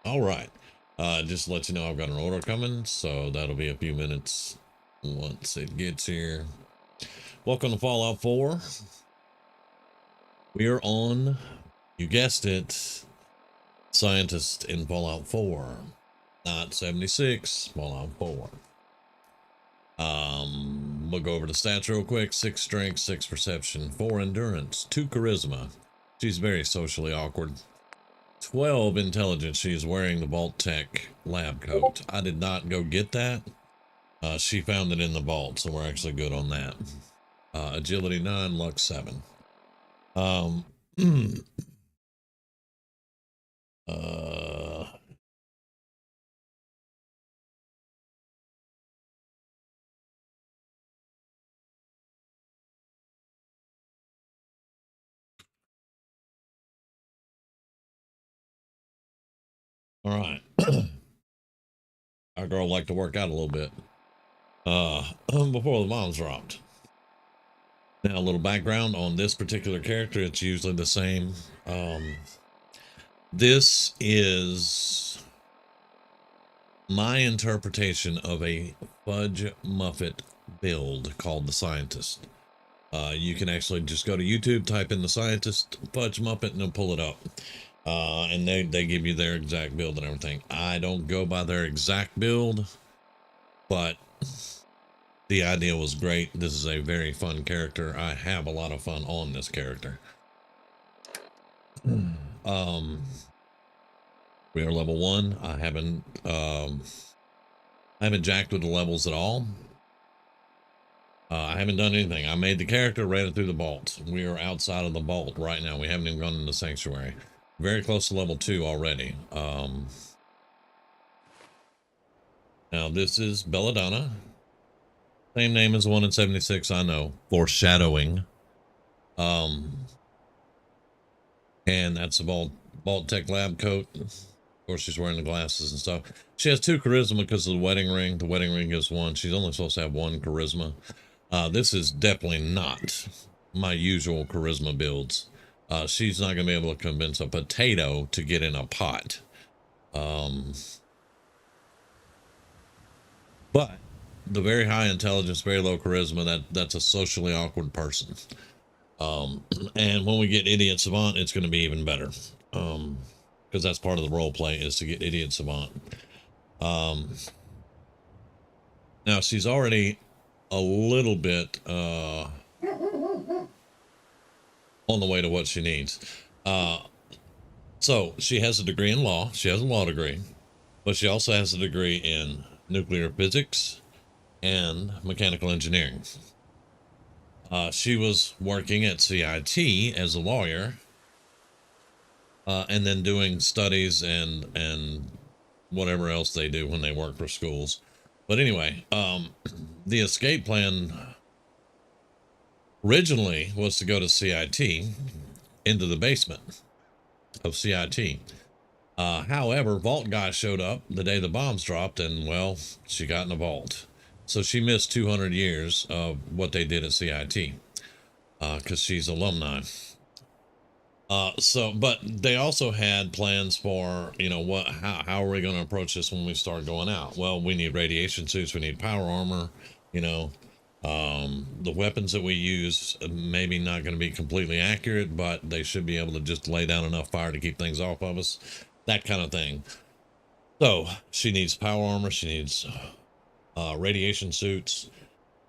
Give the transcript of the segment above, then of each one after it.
All right. Just to let you know, I've got an order coming, so that'll be a few minutes once it gets here. Welcome to Fallout 4. We are on, you guessed it, Scientist in Fallout 4. Not 76, Fallout 4. We'll go over the stats real quick. 6 strength, 6 perception, 4 endurance, 2 charisma. She's very socially awkward. 12 intelligence. She's wearing the Vault Tech lab coat. I did not go get that. She found it in the vault, so we're actually good on that. Agility 9, luck 7. All right. Our girl liked to work out a little bit before the bombs dropped. Now, a little background on this particular character. It's usually the same. This is my interpretation of a fudge muffet build called the Scientist. You can actually just go to YouTube, type in the Scientist fudge muppet, and they'll pull it up. And they give you their exact build and everything. I don't go by their exact build, but the idea was great. This is a very fun character. I have a lot of fun on this character. We are level 1. I haven't jacked with the levels at all. I haven't done anything. I made the character, ran it through the vault. We are outside of the vault right now. We haven't even gone into Sanctuary. Very close to level 2 already. Now this is Belladonna. Same name as the one in 76, I know. Foreshadowing. And that's the Vault Tech lab coat. Of course, she's wearing the glasses and stuff. She has 2 charisma because of the wedding ring. The wedding ring gives 1. She's only supposed to have 1 charisma. This is definitely not my usual charisma builds. She's not going to be able to convince a potato to get in a pot. But the very high intelligence, very low charisma, that's a socially awkward person. And when we get Idiot Savant, it's going to be even better. Because that's part of the role play, is to get Idiot Savant. Now she's already a little bit on the way to what she needs. So she has a degree in law. She has a law degree, but she also has a degree in nuclear physics and mechanical engineering. She was working at CIT as a lawyer, and then doing studies and whatever else they do when they work for schools. But anyway, the escape plan originally was to go to CIT, into the basement of CIT. However, Vault Guy showed up the day the bombs dropped, and well, she got in the vault. So she missed 200 years of what they did at CIT, because she's alumni. But they also had plans for, you know, how are we going to approach this when we start going out? Well, we need radiation suits, we need power armor, you know. The weapons that we use maybe not going to be completely accurate, but they should be able to just lay down enough fire to keep things off of us, that kind of thing. So she needs power armor, she needs radiation suits,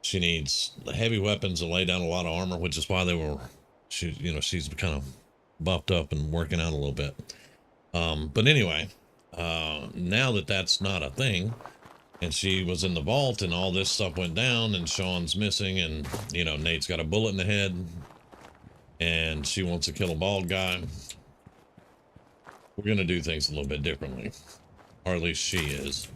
she needs heavy weapons to lay down a lot of armor, which is why she's kind of buffed up and working out a little bit. But anyway, now that that's not a thing, and she was in the vault and all this stuff went down and Sean's missing, and you know, Nate's got a bullet in the head and she wants to kill a bald guy, we're going to do things a little bit differently, or at least she is.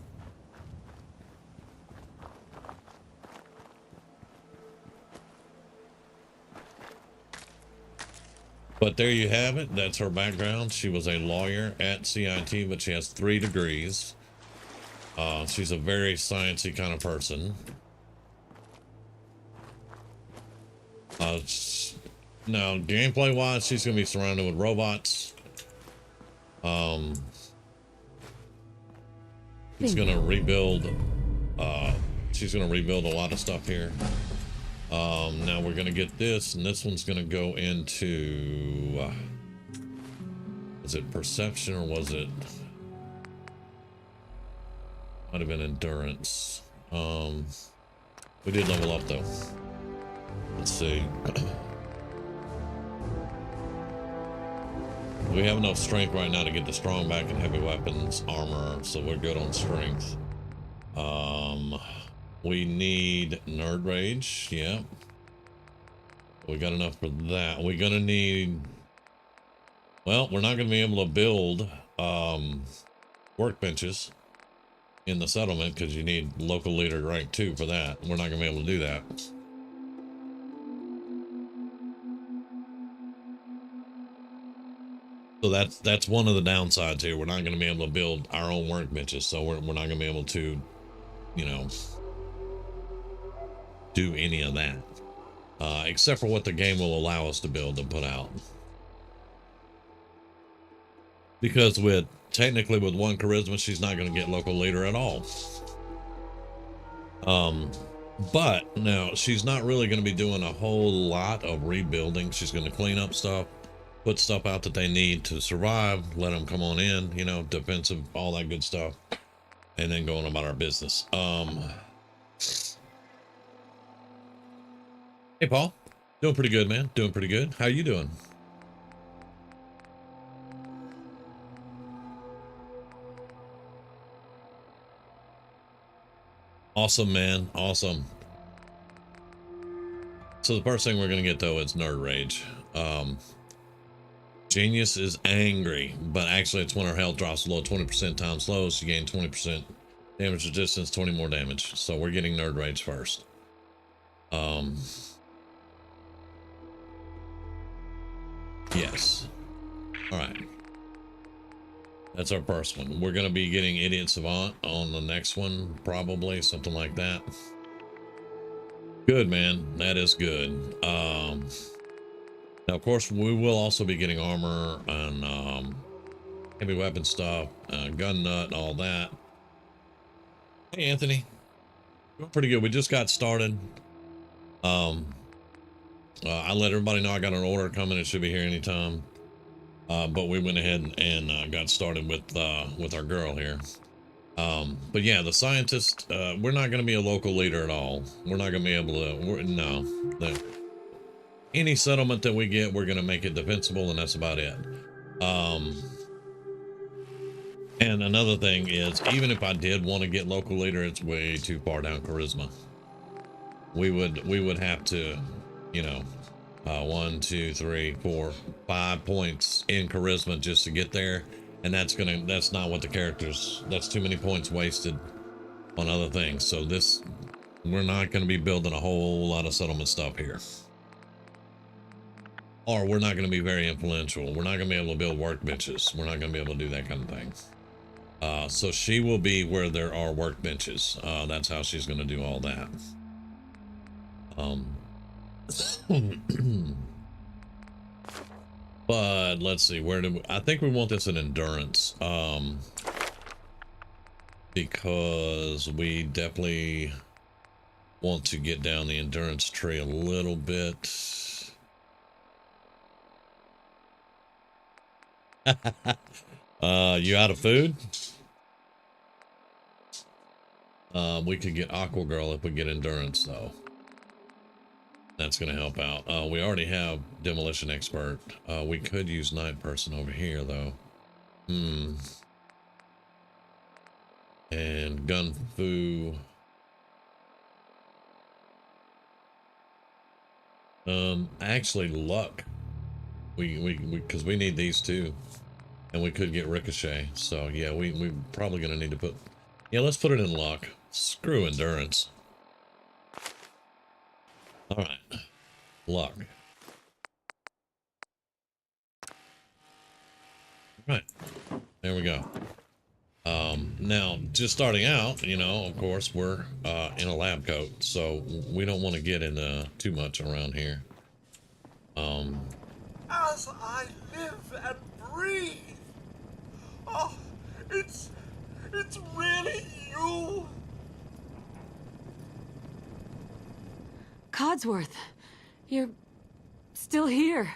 But there you have it. That's her background. She was a lawyer at CIT, but she has 3 degrees. She's a very sciencey kind of person. Now, gameplay wise, she's going to be surrounded with robots. It's gonna rebuild. She's gonna rebuild a lot of stuff here. Now we're gonna get this, and this one's gonna go into. Was it perception or was it? Might have been endurance. We did level up though. Let's see. We have enough strength right now to get the strong back and heavy weapons, armor, so we're good on strength. We need nerd rage, yeah. We got enough for that. We're gonna need, well, we're not gonna be able to build workbenches in the settlement because you need local leader rank 2 for that. We're not gonna be able to do that. So that's one of the downsides here. We're not going to be able to build our own workbenches, so we're not going to be able to, you know, do any of that, except for what the game will allow us to build and put out. Because technically with 1 charisma, she's not going to get local leader at all. But now she's not really going to be doing a whole lot of rebuilding. She's going to clean up stuff, put stuff out that they need to survive, let them come on in, you know, defensive, all that good stuff, and then going about our business. Hey, Paul. Doing pretty good, man. Doing pretty good. How you doing? Awesome, man. Awesome. So the first thing we're going to get, though, is nerd rage. Genius is angry, but actually it's when her health drops below 20% time slow, so you gain 20% damage resistance, 20 more damage. So we're getting nerd rage first. Yes. All right. That's our first one. We're going to be getting Idiot Savant on the next one, probably, something like that. Good, man. That is good. Now, of course, we will also be getting armor and heavy weapon stuff, gun nut, all that. Hey, Anthony. Doing pretty good. We just got started. I let everybody know I got an order coming. It should be here anytime. But we went ahead and got started with our girl here. But yeah, the scientist, we're not going to be a local leader at all. We're not going to be able to, any settlement that we get, we're going to make it defensible, and that's about it. And another thing is, even if I did want to get local leader, it's way too far down charisma. We would have to, you know, 1, 2, 3, 4, 5 points in charisma just to get there, and that's not what the characters, that's too many points wasted on other things. So we're not going to be building a whole lot of settlement stuff here, or we're not going to be very influential. We're not going to be able to build workbenches. We're not going to be able to do that kind of thing. So she will be where there are workbenches. That's how she's going to do all that. But let's see, I think we want this in endurance, because we definitely want to get down the endurance tree a little bit. You out of food? We could get Aqua Girl if we get endurance, though. That's going to help out. We already have Demolition Expert. We could use Night Person over here, though. And Gun Fu. Actually, Luck. Because we need these two. And we could get Ricochet. So, yeah, we probably going to need to put... Yeah, let's put it in Luck. Screw Endurance. All right, Luck. Right, there we go. Now, just starting out, you know, of course, we're in a lab coat, so we don't want to get in too much around here. As I live and breathe, oh, it's It's really you! Codsworth, you're still here.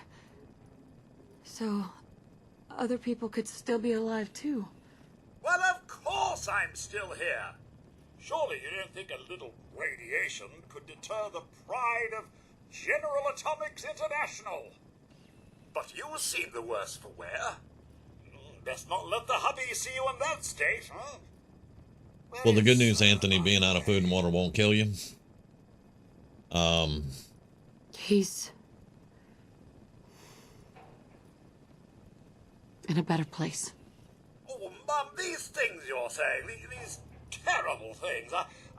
So, other people could still be alive too. Well, of course I'm still here. Surely you don't think a little radiation could deter the pride of General Atomics International? But you seem the worse for wear. Best not let the hubby see you in that state, huh? Well, the good news, Anthony, being out of food and water won't kill you. He's in a better place. Oh, Mum, these things you're saying, these terrible things,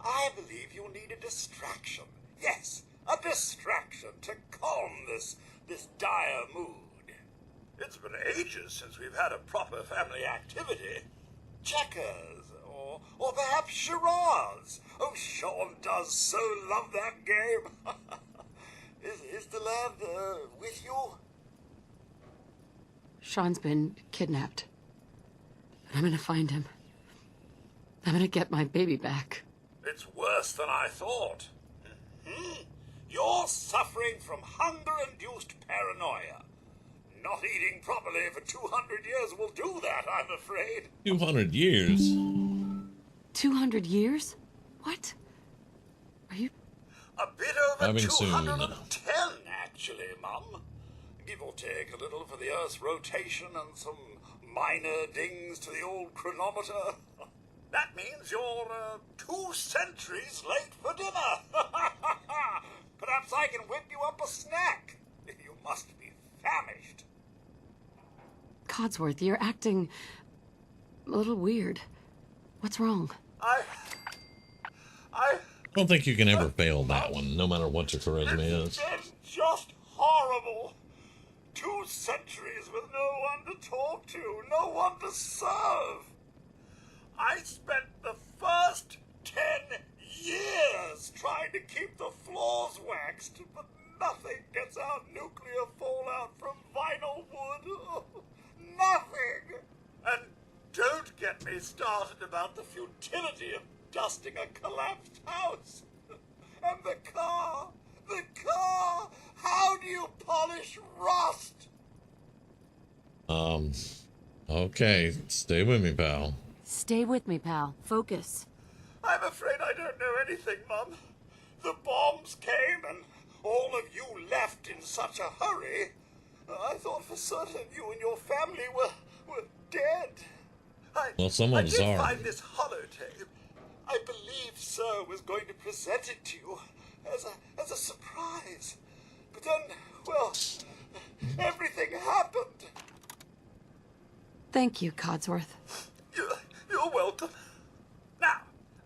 I believe you need a distraction. Yes, a distraction to calm this dire mood. It's been ages since we've had a proper family activity. Checkers, or perhaps charades. Oh, Sean does so love that game. Is the lad with you? Sean's been kidnapped. But I'm gonna find him. I'm gonna get my baby back. It's worse than I thought. You're suffering from hunger-induced paranoia. Not eating properly for 200 years will do that, I'm afraid. 200 years? 200 years? What? Are you... A bit over Coming soon. 210, actually, Mum. Give or take a little for the Earth's rotation and some minor dings to the old chronometer. That means you're 2 centuries late for dinner. Perhaps I can whip you up a snack. You must be famished. Codsworth, you're acting a little weird. What's wrong? I don't think you can ever fail that one, no matter what your charisma is. It's just horrible. 2 centuries with no one to talk to, no one to serve. I spent the first 10 years trying to keep the floors waxed, but nothing gets out nuclear fallout from vinyl wood. Nothing! And don't get me started about the futility of dusting a collapsed house. And the car! How do you polish rust? Okay, stay with me, pal. Stay with me, pal. Focus. I'm afraid I don't know anything, Mum. The bombs came and all of you left in such a hurry. I thought for certain you and your family were dead. Well, some of us I did are. find this holotape. I believe Sir was going to present it to you as a surprise. But then, well, everything happened. Thank you, Codsworth. You're welcome. Now,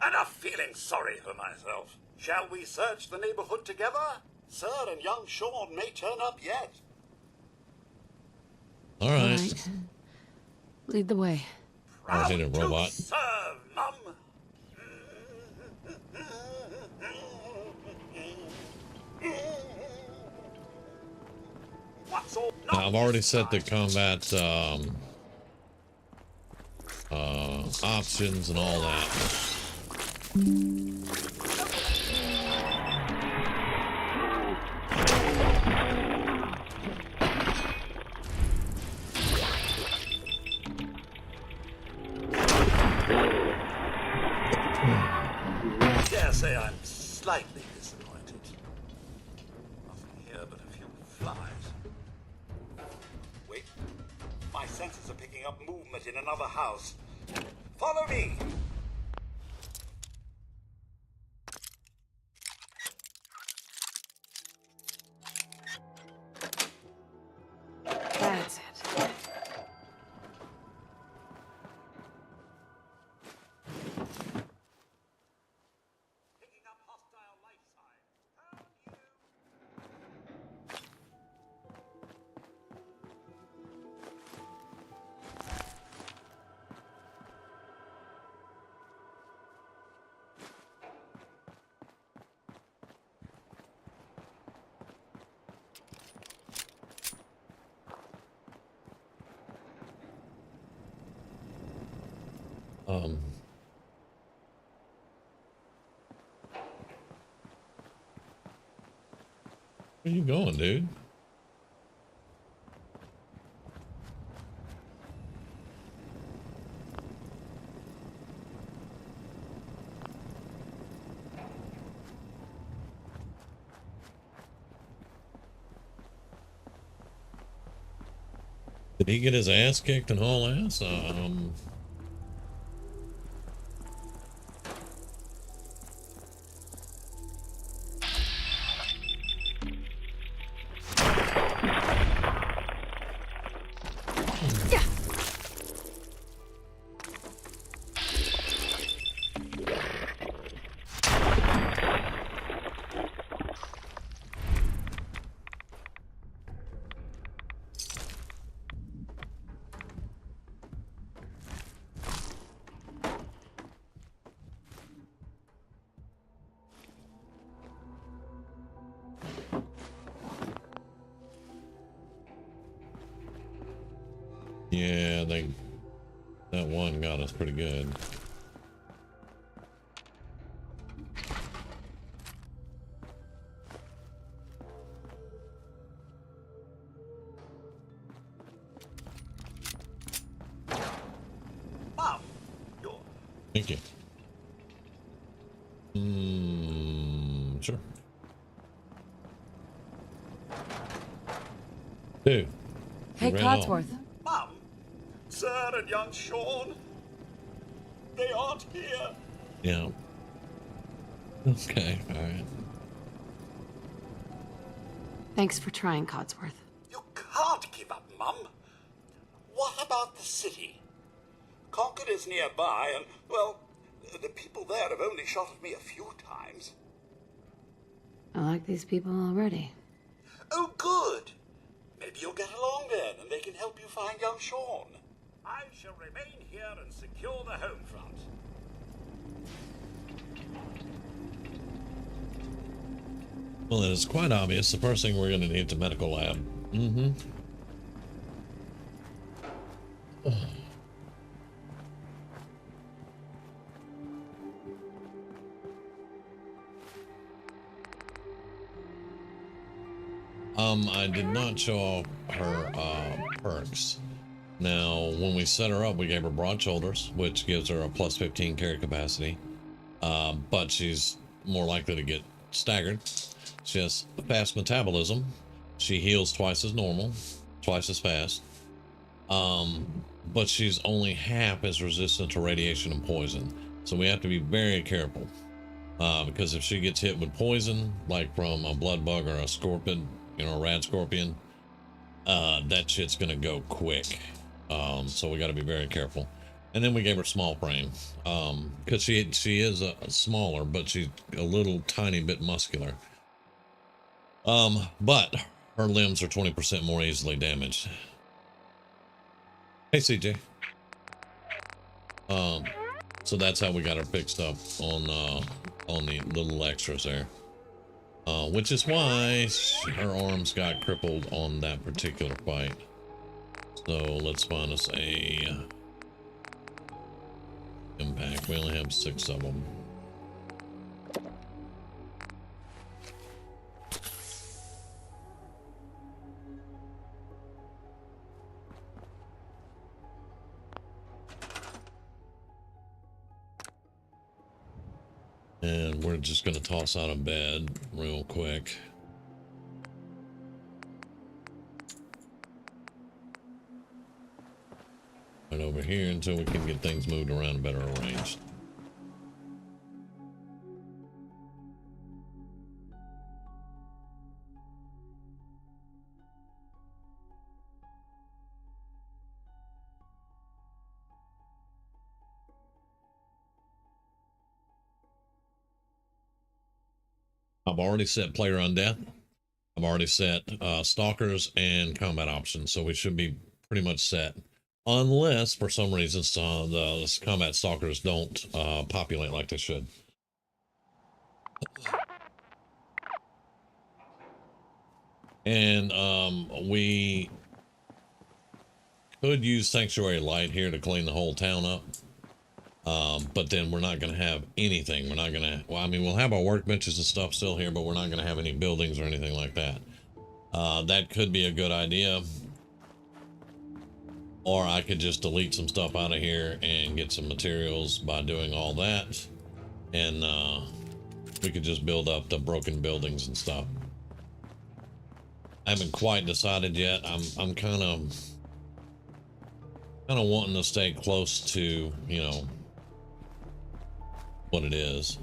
enough feeling sorry for myself. Shall we search the neighborhood together? Sir and young Sean may turn up yet. All right. Lead the way. I hit a robot. To serve, Mum. What's all Now, I've already set the combat options and all that. I dare say I'm slightly disappointed. Nothing here but a few flies. Wait, my senses are picking up movement in another house. Follow me. That's it. Picking up hostile life signs. Found you. Where you going, dude? Did he get his ass kicked and haul ass? Yeah, that one got us pretty good. Mom, you're... Thank you. Sure. Dude. Hey, ran off. Codsworth. Mom, Sir and young Sean, they aren't here. Yeah. Okay, alright. Thanks for trying, Codsworth. You can't give up, Mum. What about the city? Concord is nearby, and, well, the people there have only shot at me a few times. I like these people already. Oh, good. Maybe you'll get along then, and they can help you find young Sean. I shall remain here and secure the home front. Well, it is quite obvious. The first thing we're going to need is the medical lab. Mm-hmm. I did not show off her perks. Now, when we set her up, we gave her broad shoulders, which gives her a plus 15 carry capacity. But she's more likely to get staggered. She has fast metabolism. She heals twice as normal, twice as fast. But she's only half as resistant to radiation and poison. So we have to be very careful. Because if she gets hit with poison, like from a blood bug or a scorpion, you know, a rad scorpion, that shit's gonna go quick. So we got to be very careful. And then we gave her small frame, because she is smaller, but she's a little tiny bit muscular. But her limbs are 20% more easily damaged. Hey, CJ. So that's how we got her fixed up on the little extras there. Which is why her arms got crippled on that particular fight. So let's find us a impact. We only have 6 of them. And we're just going to toss out of bed real quick. Right over here until we can get things moved around better arranged. I've already set player on death. I've already set stalkers and combat options, so we should be pretty much set. Unless, for some reason, the combat stalkers don't populate like they should. And we could use Sanctuary Light here to clean the whole town up. But then we're not going to have anything. We're not going to, well, I mean, we'll have our workbenches and stuff still here, but we're not going to have any buildings or anything like that. That could be a good idea. Or I could just delete some stuff out of here and get some materials by doing all that. And we could just build up the broken buildings and stuff. I haven't quite decided yet. I'm kind of wanting to stay close to, you know, what it is.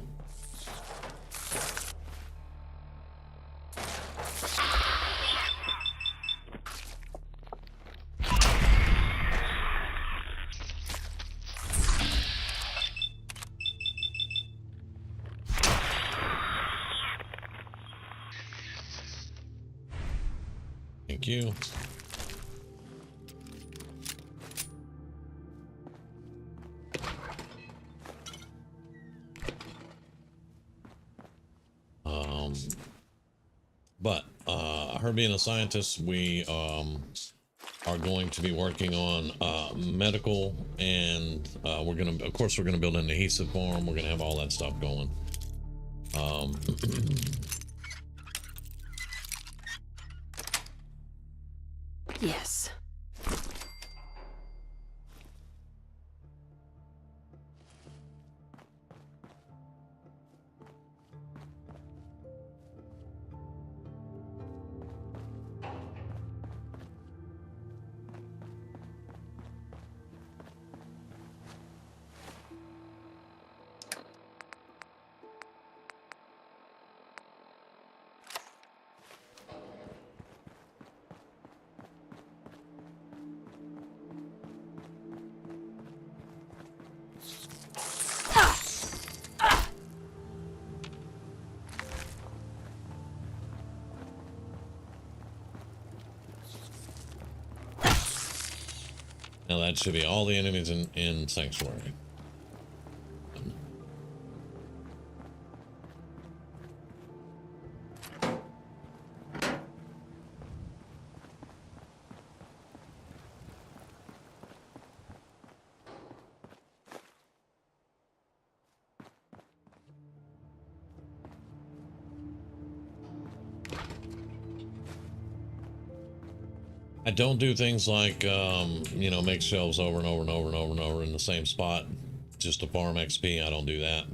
Thank you. But her being a scientist, we are going to be working on medical, and we're gonna, of course, we're gonna build an adhesive farm. We're gonna have all that stuff going. Yes. Now that should be all the enemies in Sanctuary. I don't do things like, you know, make shelves over and over and over and over and over in the same spot just to farm XP. I don't do that.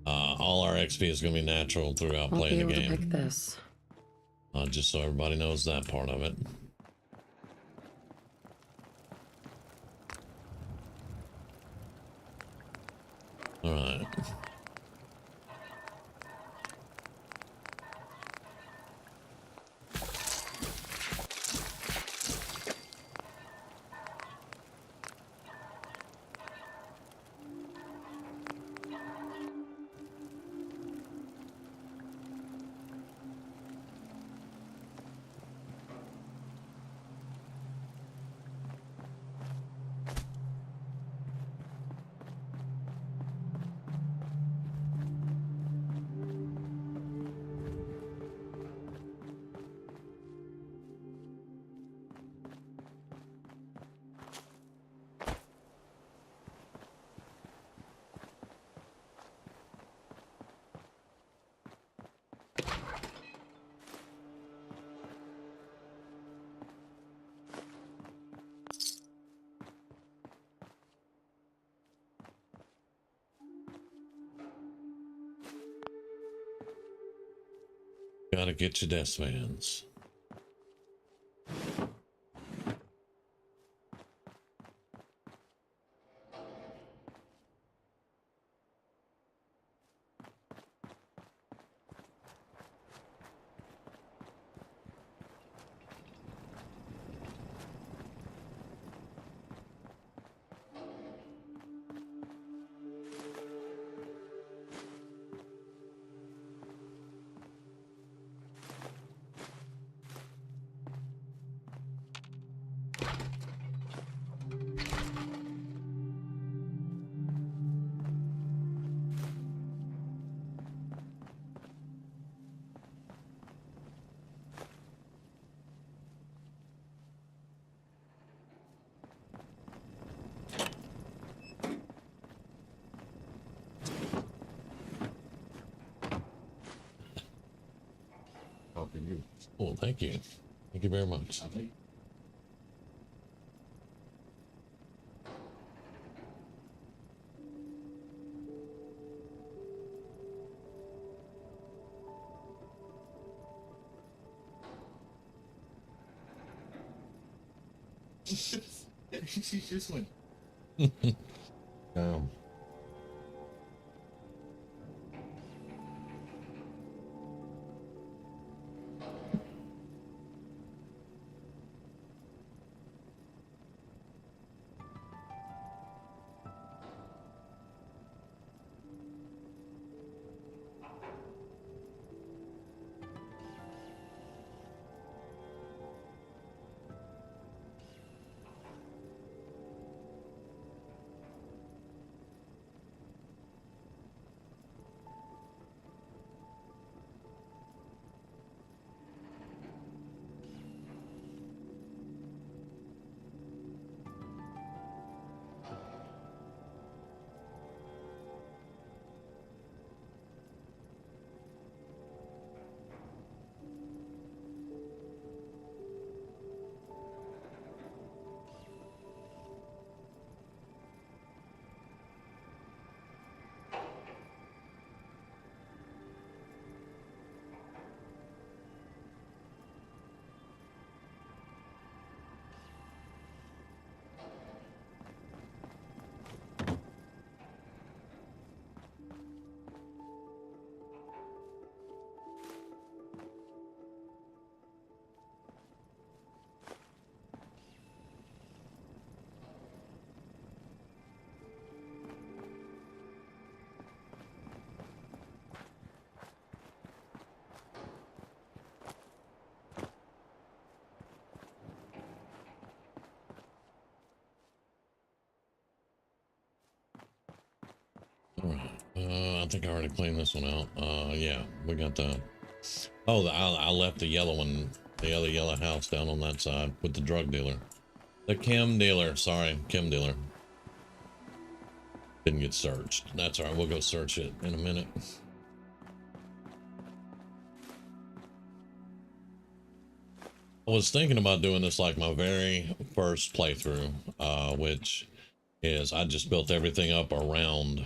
All our XP is going to be natural throughout Won't playing be the able game. to pick this. Just so everybody knows that part of it. All right. Gotta get your desk vans. Oh, for you. Oh, thank you. Thank you very much. I think. She just went. Um, all right. I think I already cleaned this one out. Yeah, we got the. Oh, I left the yellow one, the other yellow house down on that side with the drug dealer. The chem dealer. Sorry, chem dealer. Didn't get searched. That's all right. We'll go search it in a minute. I was thinking about doing this like my very first playthrough, which is I just built everything up around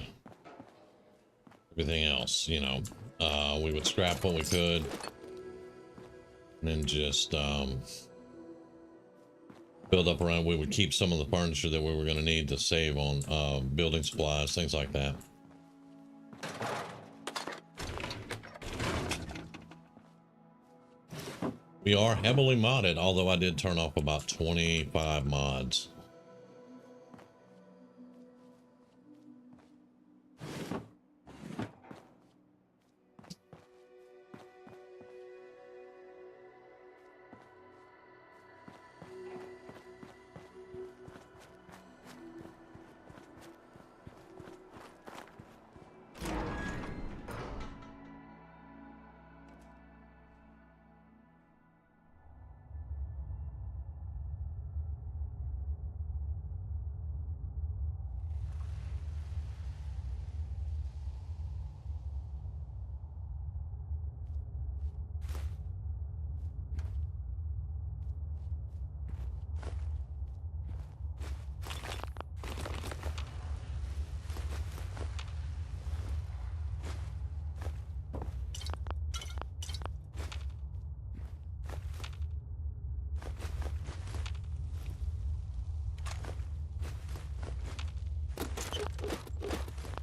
everything else, you know. We would scrap what we could and then just build up around. We would keep some of the furniture that we were going to need to save on building supplies, things like that. We are heavily modded, although I did turn off about 25 mods.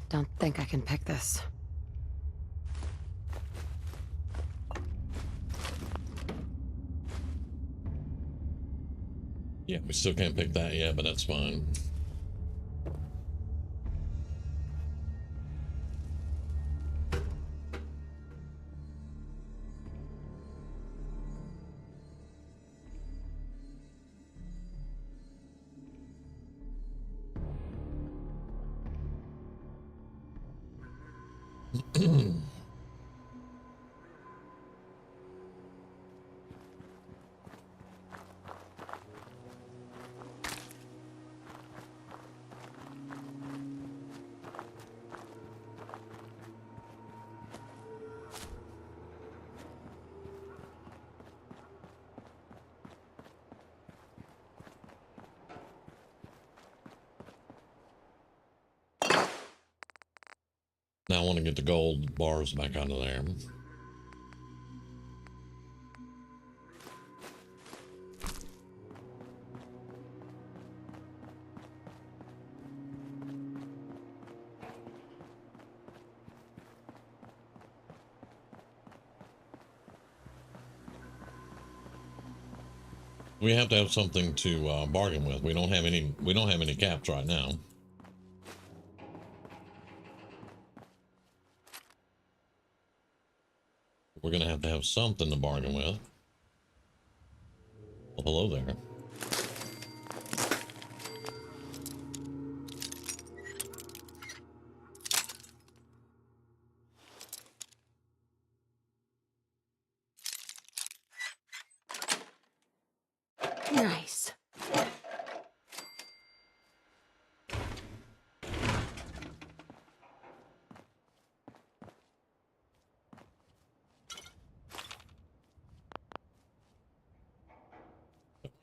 Don't think I can pick this. Yeah, we still can't pick that yet, but that's fine. Now I want to get the gold bars back out of there. We have to have something to bargain with. We don't have any. We don't have any caps right now. We're gonna have to have something to bargain with. Well, hello there. Nice.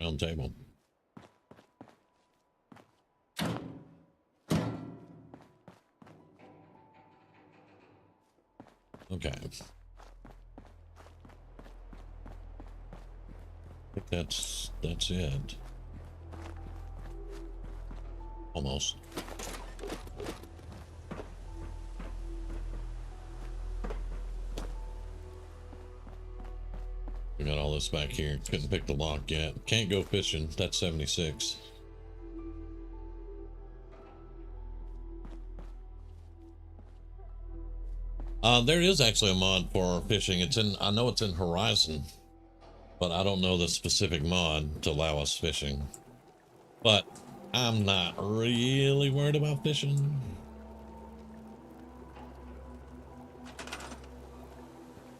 Round table. Okay. I think that's it. Almost. We got all this back here. Couldn't pick the lock yet. Can't go fishing. That's 76. There is actually a mod for fishing. It's in, I know it's in Horizon, but I don't know the specific mod to allow us fishing. But I'm not really worried about fishing.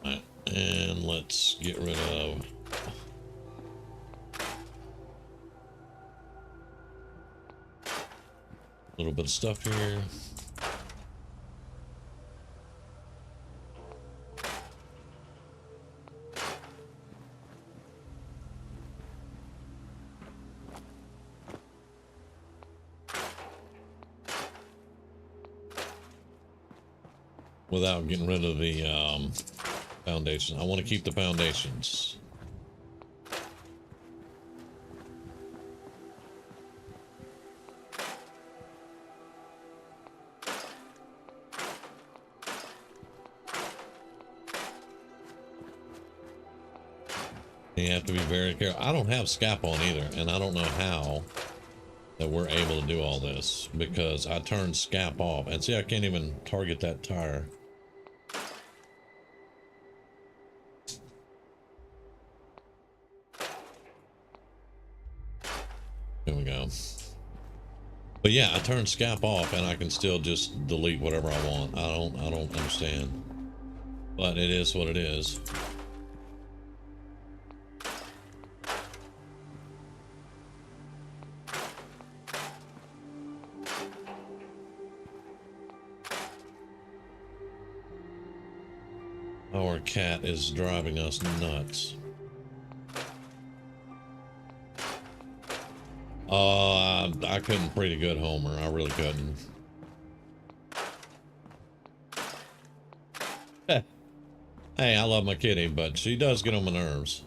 Alright, and let's get rid of a little bit of stuff here. Without getting rid of the foundation. I want to keep the foundations. You have to be very careful. I don't have scap on either, and I don't know how that we're able to do all this because I turned scap off. And see, I can't even target that tire. There we go. But yeah, I turned scap off and I can still just delete whatever I want. I don't understand. But it is what it is. Our cat is driving us nuts. I couldn't pretty good Homer. I really couldn't. Hey, I love my kitty, but she does get on my nerves.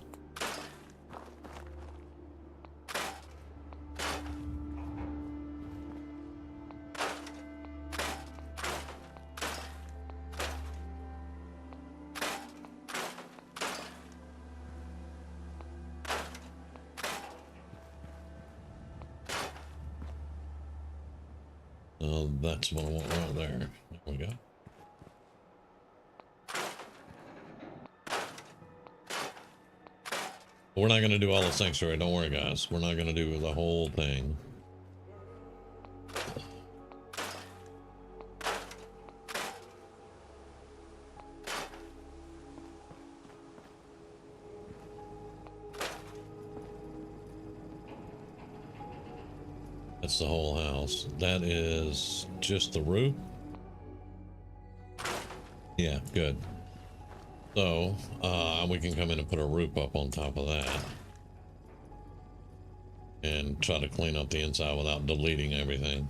That's what I want right there. There we go. We're not going to do all the sanctuary. Don't worry, guys. We're not going to do the whole thing. That's the whole house. That is just the roof. Yeah, good. So, we can come in and put a roof up on top of that. And try to clean up the inside without deleting everything.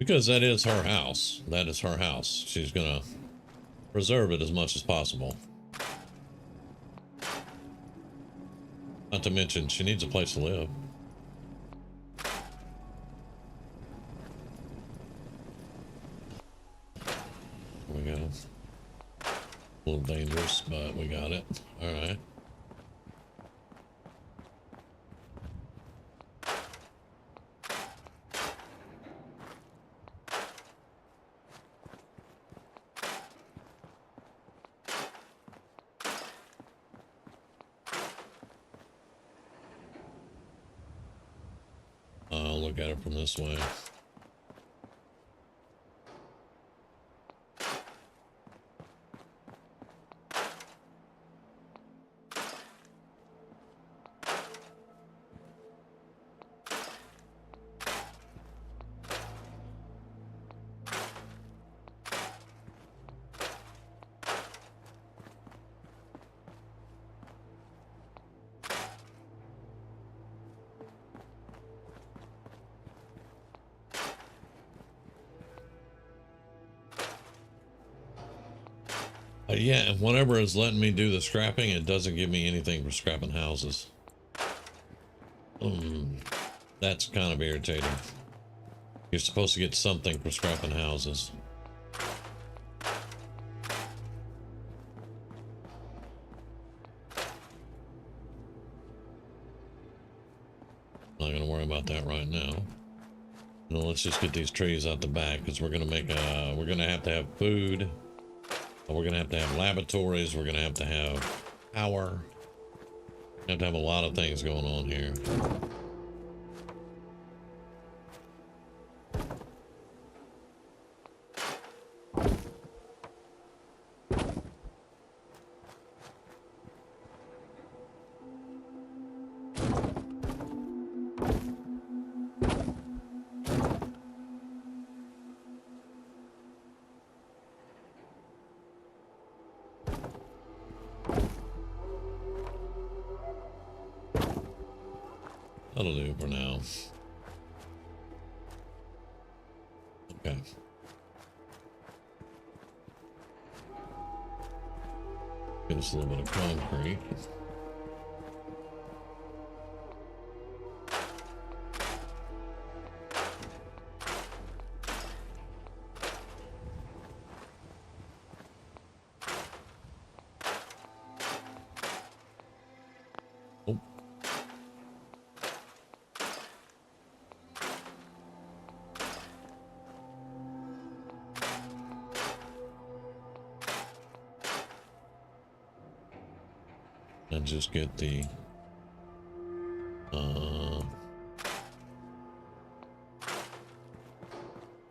Because that is her house. That is her house. She's gonna preserve it as much as possible. Not to mention, she needs a place to live. There we go. A little dangerous, but we got it. Alright. I'll look at it from this way. Yeah, and whatever is letting me do the scrapping, it doesn't give me anything for scrapping houses. That's kind of irritating. You're supposed to get something for scrapping houses. Not gonna worry about that right now. No, let's just get these trees out the back, because we're gonna make we're gonna have to have food. We're gonna have to have laboratories. We're gonna have to have power. We have to have a lot of things going on here. That'll do for now. Okay. Get us a little bit of concrete. Oh. And just get the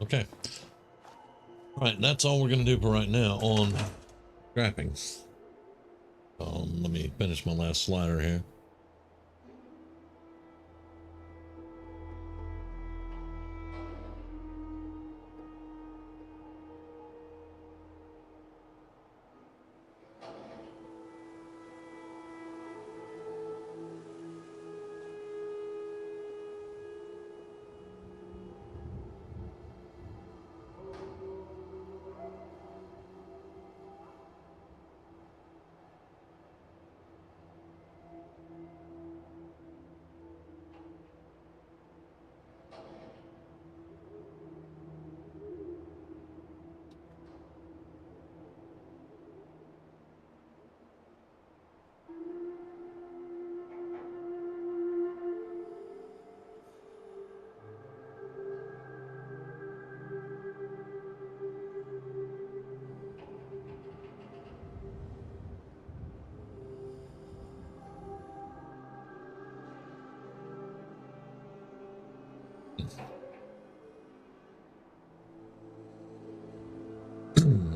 okay. All right, that's all we're gonna do for right now on scrapping. Let me finish my last slider here.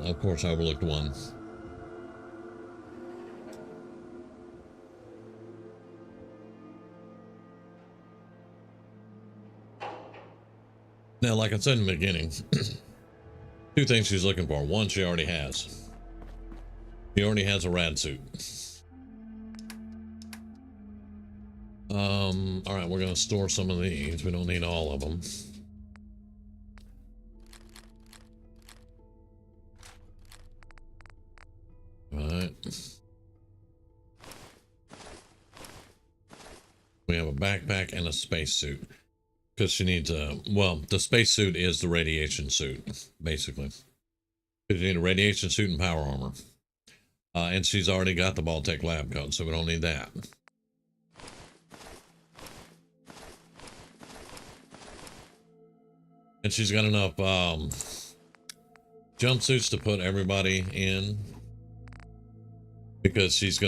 Of course, I overlooked one. Now, like I said in the beginning, two things she's looking for. One, she already has. She already has a rad suit. All right, we're gonna store some of these. We don't need all of them. We have a backpack and a spacesuit. Because she needs a, well, the spacesuit is the radiation suit, basically. Because you need a radiation suit and power armor. And she's already got the Baltech lab coat, so we don't need that. And she's got enough jumpsuits to put everybody in. Because she's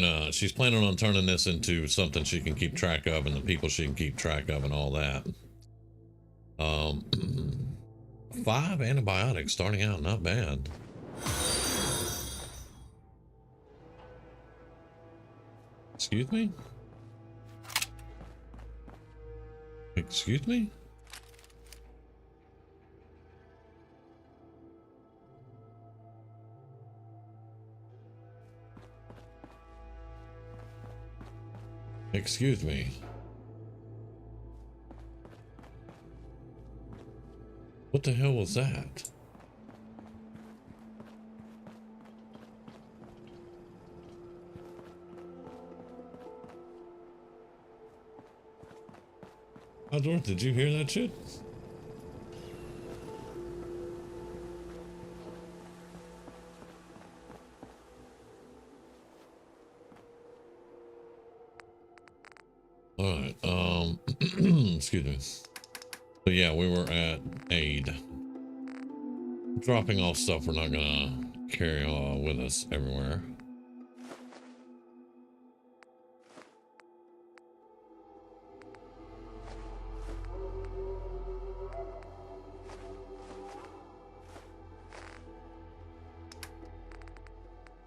planning on turning this into something she can keep track of and the people she can keep track of and all that. 5 antibiotics starting out, not bad. Excuse me? Excuse me? Excuse me. What the hell was that? Outdoor, did you hear that shit? Alright, excuse me. So yeah, we were at aid. Dropping off stuff we're not gonna carry with us everywhere.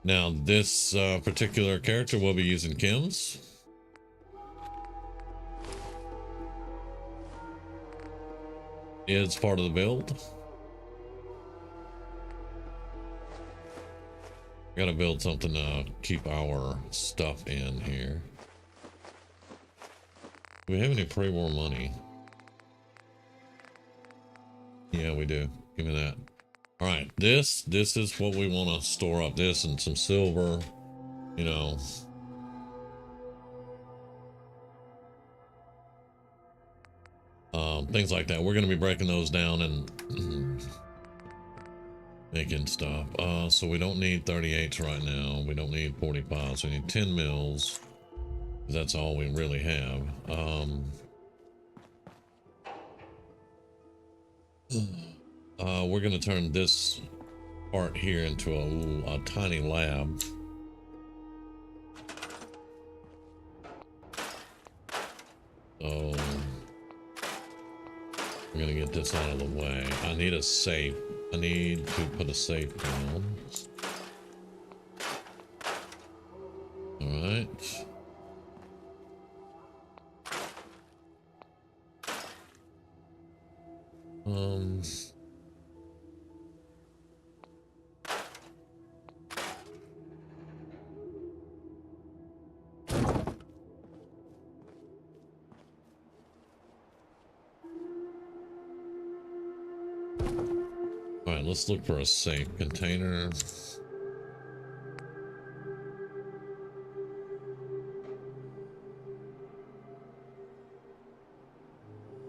Now this particular character will be using Kim's. Is part of the build. Gotta build something to keep our stuff in here. Do we have any pre-war money? Yeah, we do. Give me that. All right, this is what we want to store up. This and some silver, you know. Things like that. We're going to be breaking those down and making stuff. So we don't need 38s right now. We don't need 45s. We need 10 mils. That's all we really have. We're going to turn this part here into a tiny lab. So we're going to get this out of the way. I need a safe. I need to put a safe down. All right. All right, let's look for a safe container.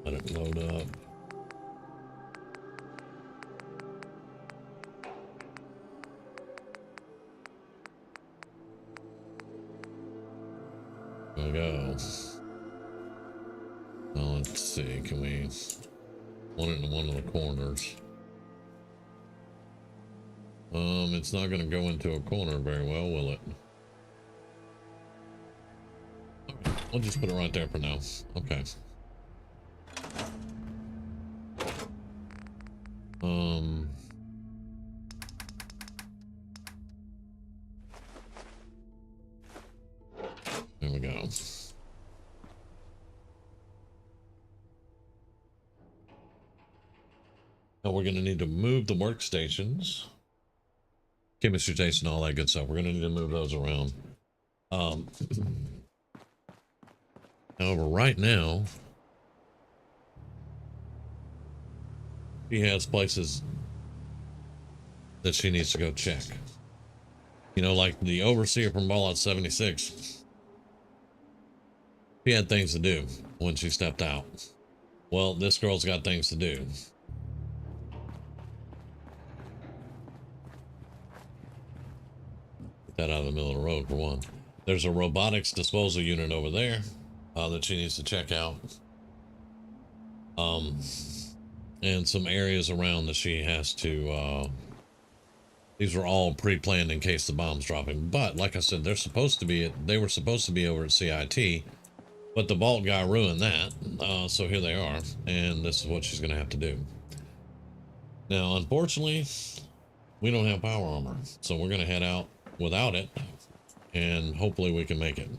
Let it load up. There we go. Well, let's see. Can we want it in one of the corners? It's not going to go into a corner very well, will it? Okay, we'll just put it right there for now. Okay. There we go. Now we're going to need to move the workstations. Chemistry station, all that good stuff. We're going to need to move those around. However, right now, she has places that she needs to go check. You know, like the overseer from Fallout 76. She had things to do when she stepped out. Well, this girl's got things to do. Get that out of the middle of the road for one. There's a robotics disposal unit over there that she needs to check out. And some areas around that she has to, these were all pre-planned in case the bomb's dropping. But like I said, they were supposed to be over at CIT, but the vault guy ruined that. So here they are, and this is what she's going to have to do. Now, unfortunately, we don't have power armor, so we're going to head out without it, and hopefully we can make it.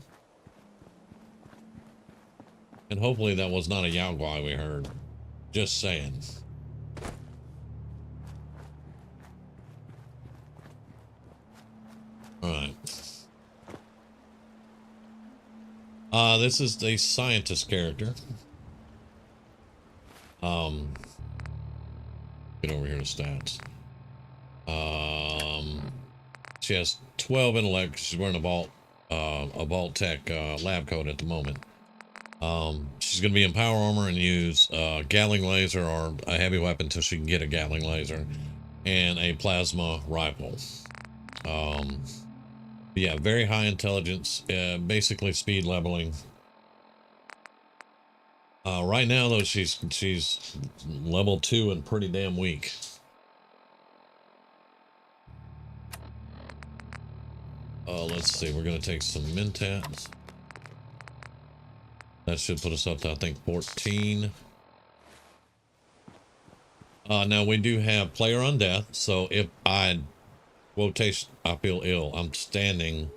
And hopefully that was not a Yaogwai we heard. Just saying. Alright. This is a scientist character. Get over here to stats. She has 12 intellect. She's wearing a Vault Tech lab coat at the moment. She's going to be in power armor and use Gatling laser or a heavy weapon until she can get a Gatling laser and a plasma rifle. Yeah, very high intelligence, basically speed leveling. Right now, though, she's level 2 and pretty damn weak. Let's see. We're going to take some Mentats. That should put us up to, I think, 14. Now, we do have player on death, so if I feel ill, I'm standing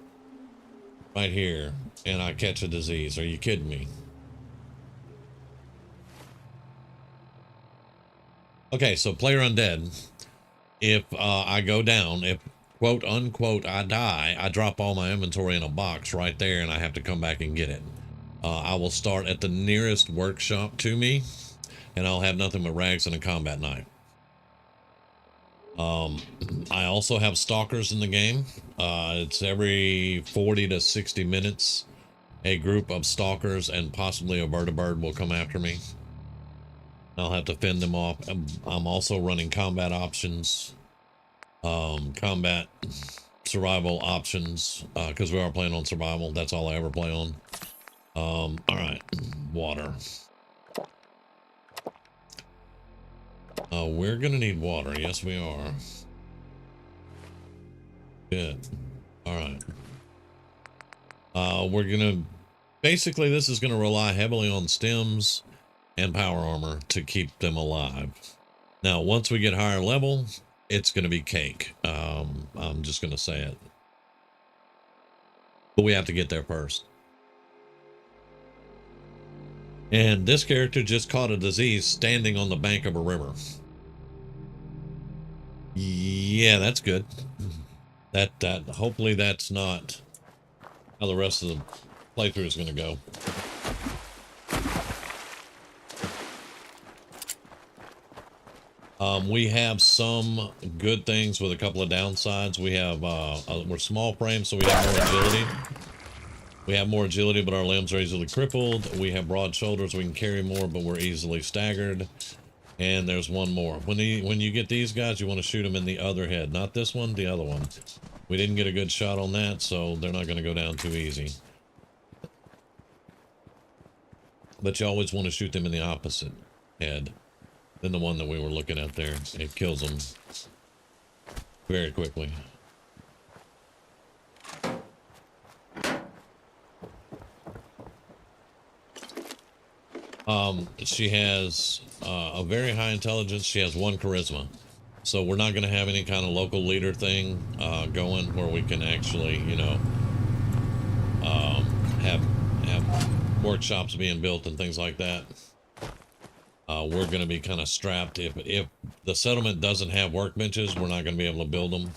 right here, and I catch a disease. Are you kidding me? Okay, so player undead. If I go down, if quote unquote I die, I drop all my inventory in a box right there, and I have to come back and get it. I will start at the nearest workshop to me, and I'll have nothing but rags and a combat knife. I also have stalkers in the game. It's every 40 to 60 minutes, a group of stalkers and possibly a vertibird will come after me. I'll have to fend them off. I'm also running combat options, combat survival options, because we are playing on survival. That's all I ever play on. All right, water. We're gonna need water. Yes, we are. Good. All right. We're gonna basically, this is gonna rely heavily on stems and power armor to keep them alive. Now, once we get higher level, it's gonna be cake. I'm just gonna say it. But we have to get there first. And this character just caught a disease standing on the bank of a river. Yeah, that's good. That hopefully that's not how the rest of the playthrough is going to go. We have some good things with a couple of downsides. We have we're small frame, so we have more agility. We have more agility, but our limbs are easily crippled. We have broad shoulders. We can carry more, but we're easily staggered. And there's one more. When you get these guys, you want to shoot them in the other head. Not this one, the other one. We didn't get a good shot on that, so they're not going to go down too easy. But you always want to shoot them in the opposite head than the one that we were looking at there. It kills them very quickly. She has a very high intelligence. She has 1 charisma. So we're not going to have any kind of local leader thing going where we can actually, you know, have workshops being built and things like that. We're going to be kind of strapped. If the settlement doesn't have workbenches, we're not going to be able to build them.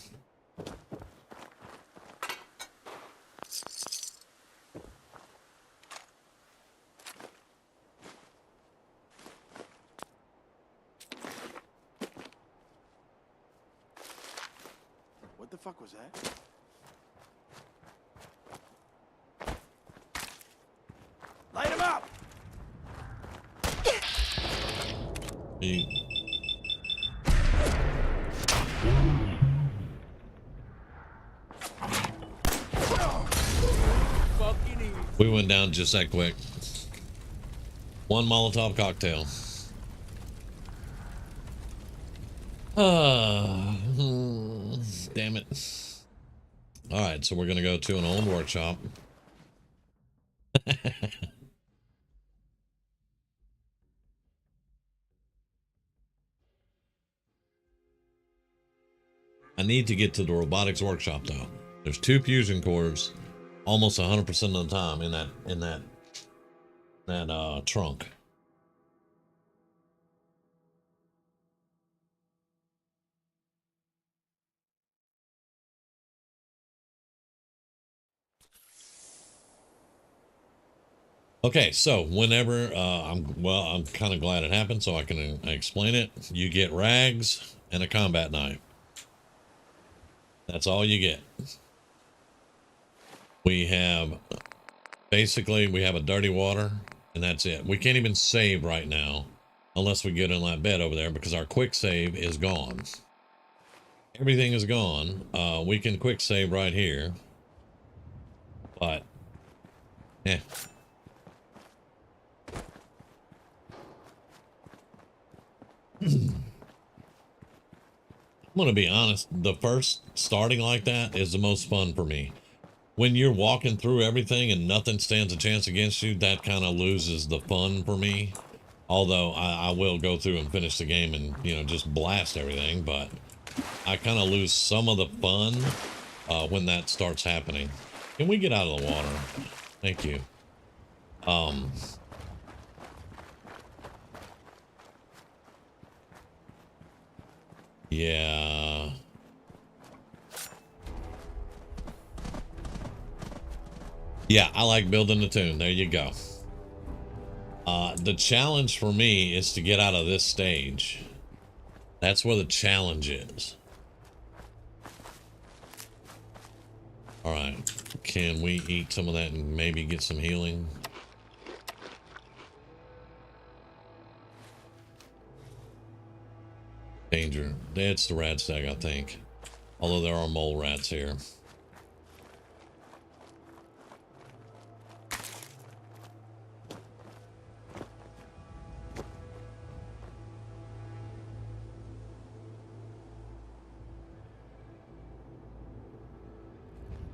What the fuck was that? up! You... We went down just that quick. One Molotov cocktail. Damn it. All right, so we're gonna go to an old workshop. I need to get to the robotics workshop though. There's 2 fusion cores almost 100% of the time in that trunk. Okay, so whenever I'm kind of glad it happened so I can explain it. You get rags and a combat knife. That's all you get. We have basically we have a dirty water and that's it. We can't even save right now unless we get in that bed over there because our quick save is gone. Everything is gone. We can quick save right here, but I'm gonna be honest, the first starting like that is the most fun for me. When you're walking through everything and nothing stands a chance against you, that kind of loses the fun for me. Although I will go through and finish the game and, you know, just blast everything, but I kind of lose some of the fun when that starts happening. Can we get out of the water? Thank you. Yeah. Yeah, I like building the tune. There you go. The challenge for me is to get out of this stage. That's where the challenge is. All right. Can we eat some of that and maybe get some healing? Danger. That's the rat stag, I think. Although there are mole rats here.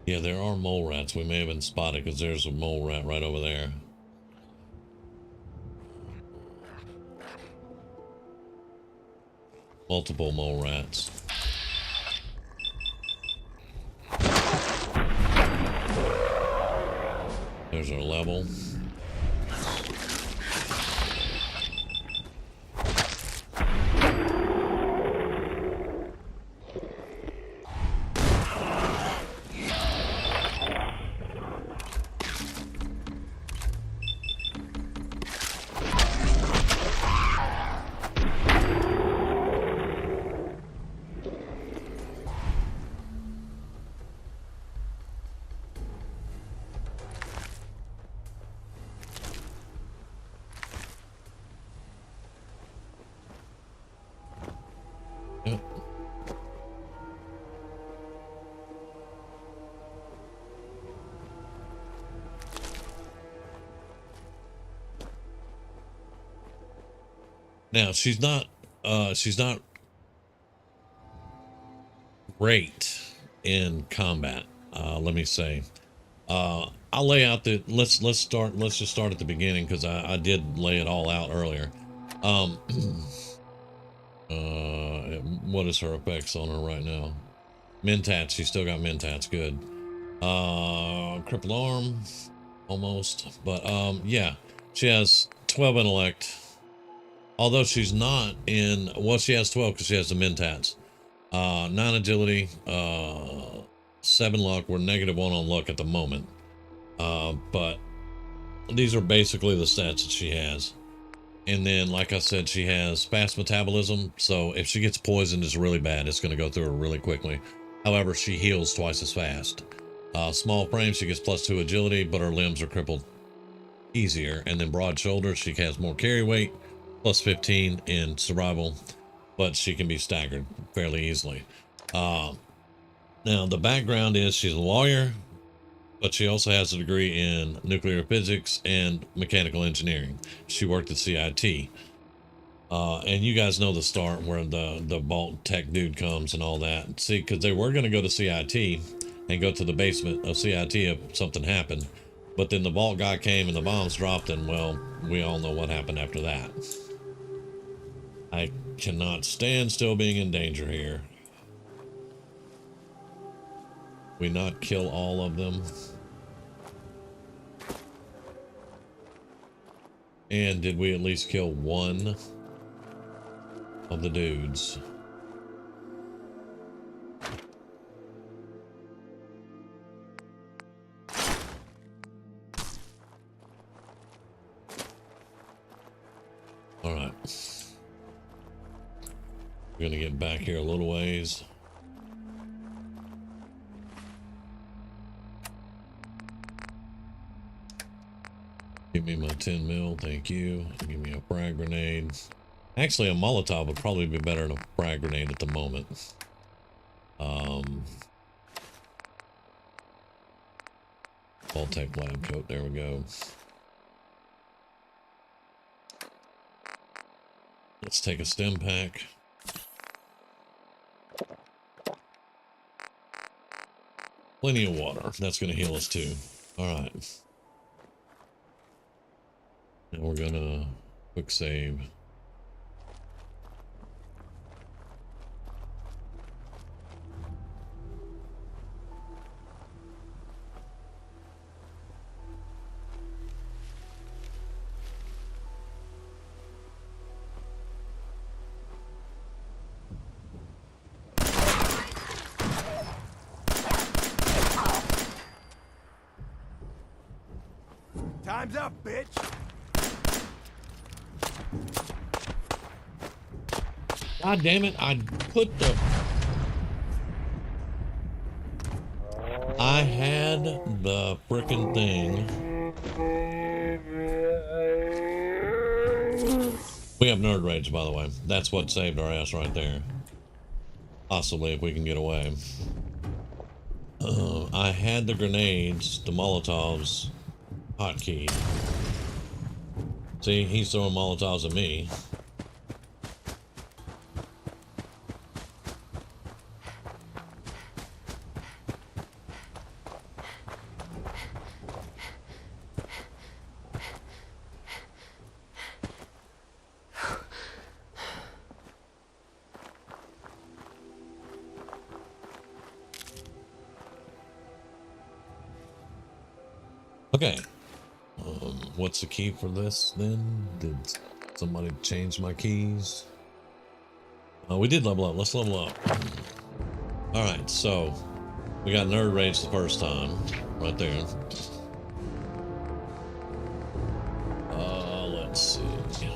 Yeah, there are mole rats. We may have been spotted because there's a mole rat right over there. Multiple mole rats. There's our level. Now she's not great in combat. Let me say. I'll lay out the let's just start at the beginning because I did lay it all out earlier. What is her effects on her right now? Mentats, she's still got mentats, good. Crippled arm, almost, but yeah, she has 12 intellect. Although she's not in, well, she has 12 because she has the mentats. 9 agility, 7 luck. We're -1 on luck at the moment. But these are basically the stats that she has. And then, like I said, she has fast metabolism. So if she gets poisoned, it's really bad. It's going to go through her really quickly. However, she heals twice as fast. Small frame, she gets +2 agility, but her limbs are crippled. easier. And then broad shoulders, she has more carry weight, plus 15 in survival, but she can be staggered fairly easily. Now, the background is she's a lawyer, but she also has a degree in nuclear physics and mechanical engineering. She worked at CIT. And you guys know the start where the vault tech dude comes and all that. See, because they were going to go to CIT and go to the basement of CIT if something happened. But then the vault guy came and the bombs dropped, and well, we all know what happened after that. I cannot stand still being in danger here. We not kill all of them. And did we at least kill one of the dudes? All right. We're gonna get back here a little ways. Give me my 10 mil, thank you. Give me a frag grenade. Actually, a Molotov would probably be better than a frag grenade at the moment. Vault-Tec lab coat, there we go. Let's take a stem pack. Plenty of water, that's gonna heal us too. All right. Now we're gonna quick save. Time's up, bitch! God damn it, I put the... I had the frickin' thing. We have nerd rage, by the way. That's what saved our ass right there. Possibly, if we can get away. I had the grenades, the Molotovs, hotkey. See, he's throwing Molotovs at me. Okay. What's the key for this then? Did somebody change my keys? We did level up. Let's level up. Alright, so we got nerd rage the first time. Right there. Let's see.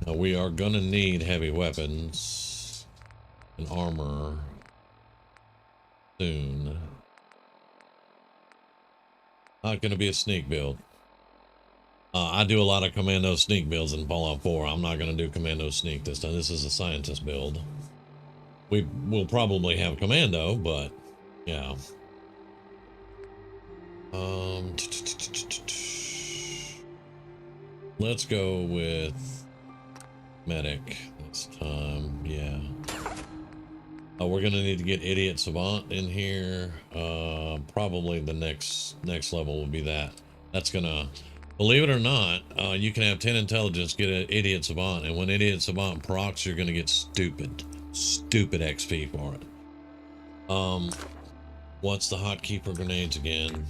Now we are gonna need heavy weapons and armor soon. Not gonna be a sneak build. I do a lot of commando sneak builds in Fallout 4. I'm not gonna do commando sneak this time. This is a scientist build. We will probably have commando, but yeah. Let's go with medic this time. Yeah. We're gonna need to get Idiot Savant in here. Probably the next level will be that. That's gonna, believe it or not, you can have 10 intelligence, get an Idiot Savant, and when Idiot Savant procs, you're gonna get stupid XP for it. What's the hotkey for grenades again?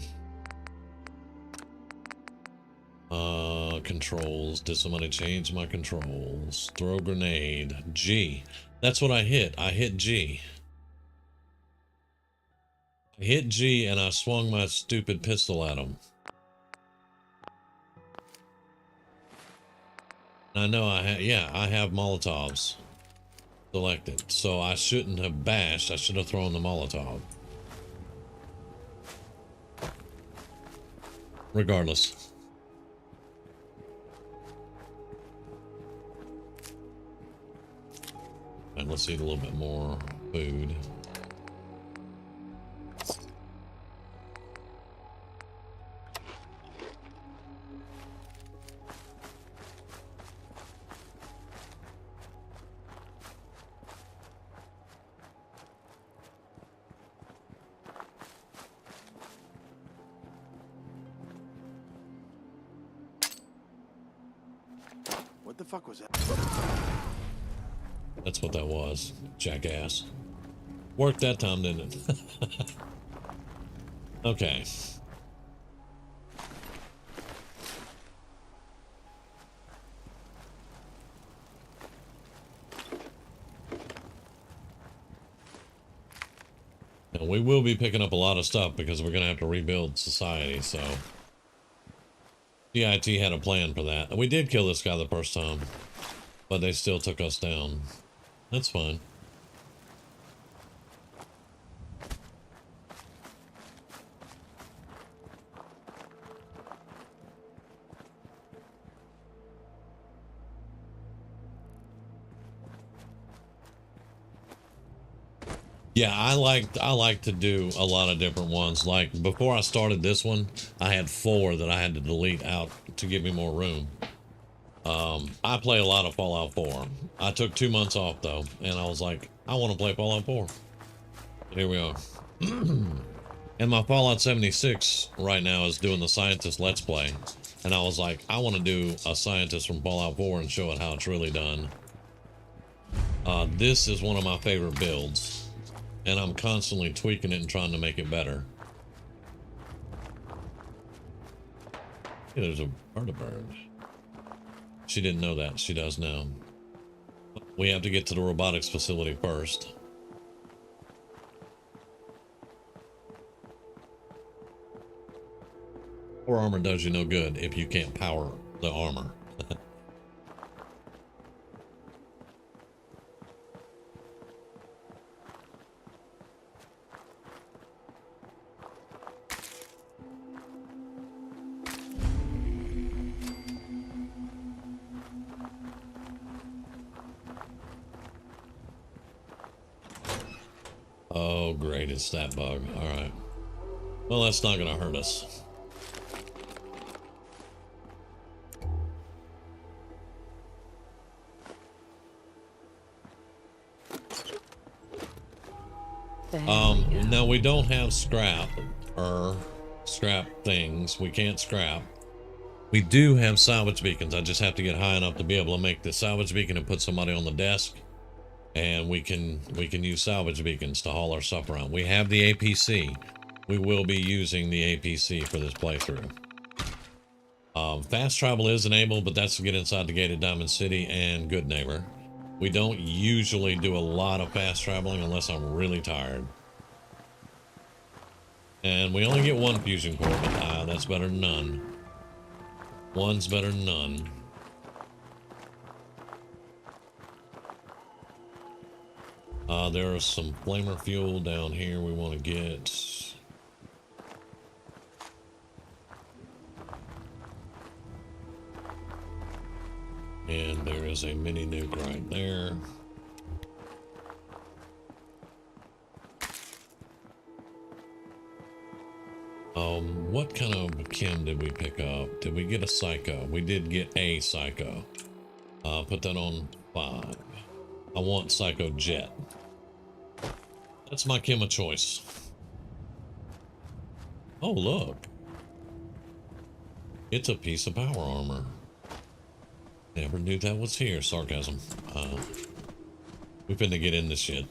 Controls. Did somebody change my controls? Throw grenade. G. That's what I hit. I hit G. I hit G and I swung my stupid pistol at him. I know I have Molotovs selected. So I shouldn't have bashed. I should have thrown the Molotov. regardless. And let's eat a little bit more food. What the fuck was that? That's what that was, jackass. Worked that time, didn't it? Okay. Now, we will be picking up a lot of stuff because we're going to have to rebuild society, so... CIT had a plan for that. And we did kill this guy the first time, but they still took us down. That's fine. Yeah, I like to do a lot of different ones. Like before I started this one, I had 4 that I had to delete out to give me more room. I play a lot of Fallout 4. I took 2 months off though, and I was like, I want to play Fallout 4. Here we are. And my Fallout 76 right now is doing the Scientist Let's Play. And I was like, I want to do a Scientist from Fallout 4 and show it how it's really done. This is one of my favorite builds. And I'm constantly tweaking it and trying to make it better. Hey, there's a bird. She didn't know that. She does now. We have to get to the robotics facility first. Power armor does you no good if you can't power the armor. Oh, great, it's that bug. Alright. Well, that's not gonna hurt us. Now we don't have scrap things. We can't scrap. We do have salvage beacons. I just have to get high enough to be able to make the salvage beacon and put somebody on the desk. And we can use salvage beacons to haul our stuff around. We have the APC. We will be using the APC for this playthrough. Fast travel is enabled, but that's to get inside the gated Diamond City and Good Neighbor. We don't usually do a lot of fast traveling unless I'm really tired. And we only get 1 fusion core, but that's better than none. 1's better than none. There is some flamer fuel down here we want to get. And there is a mini nuke right there. What kind of chem did we pick up? Did we get a psycho? We did get a psycho. Put that on 5. I want psycho jet. That's my chem of choice. Oh, look. It's a piece of power armor. Never knew that was here. Sarcasm. We finna get in this shit.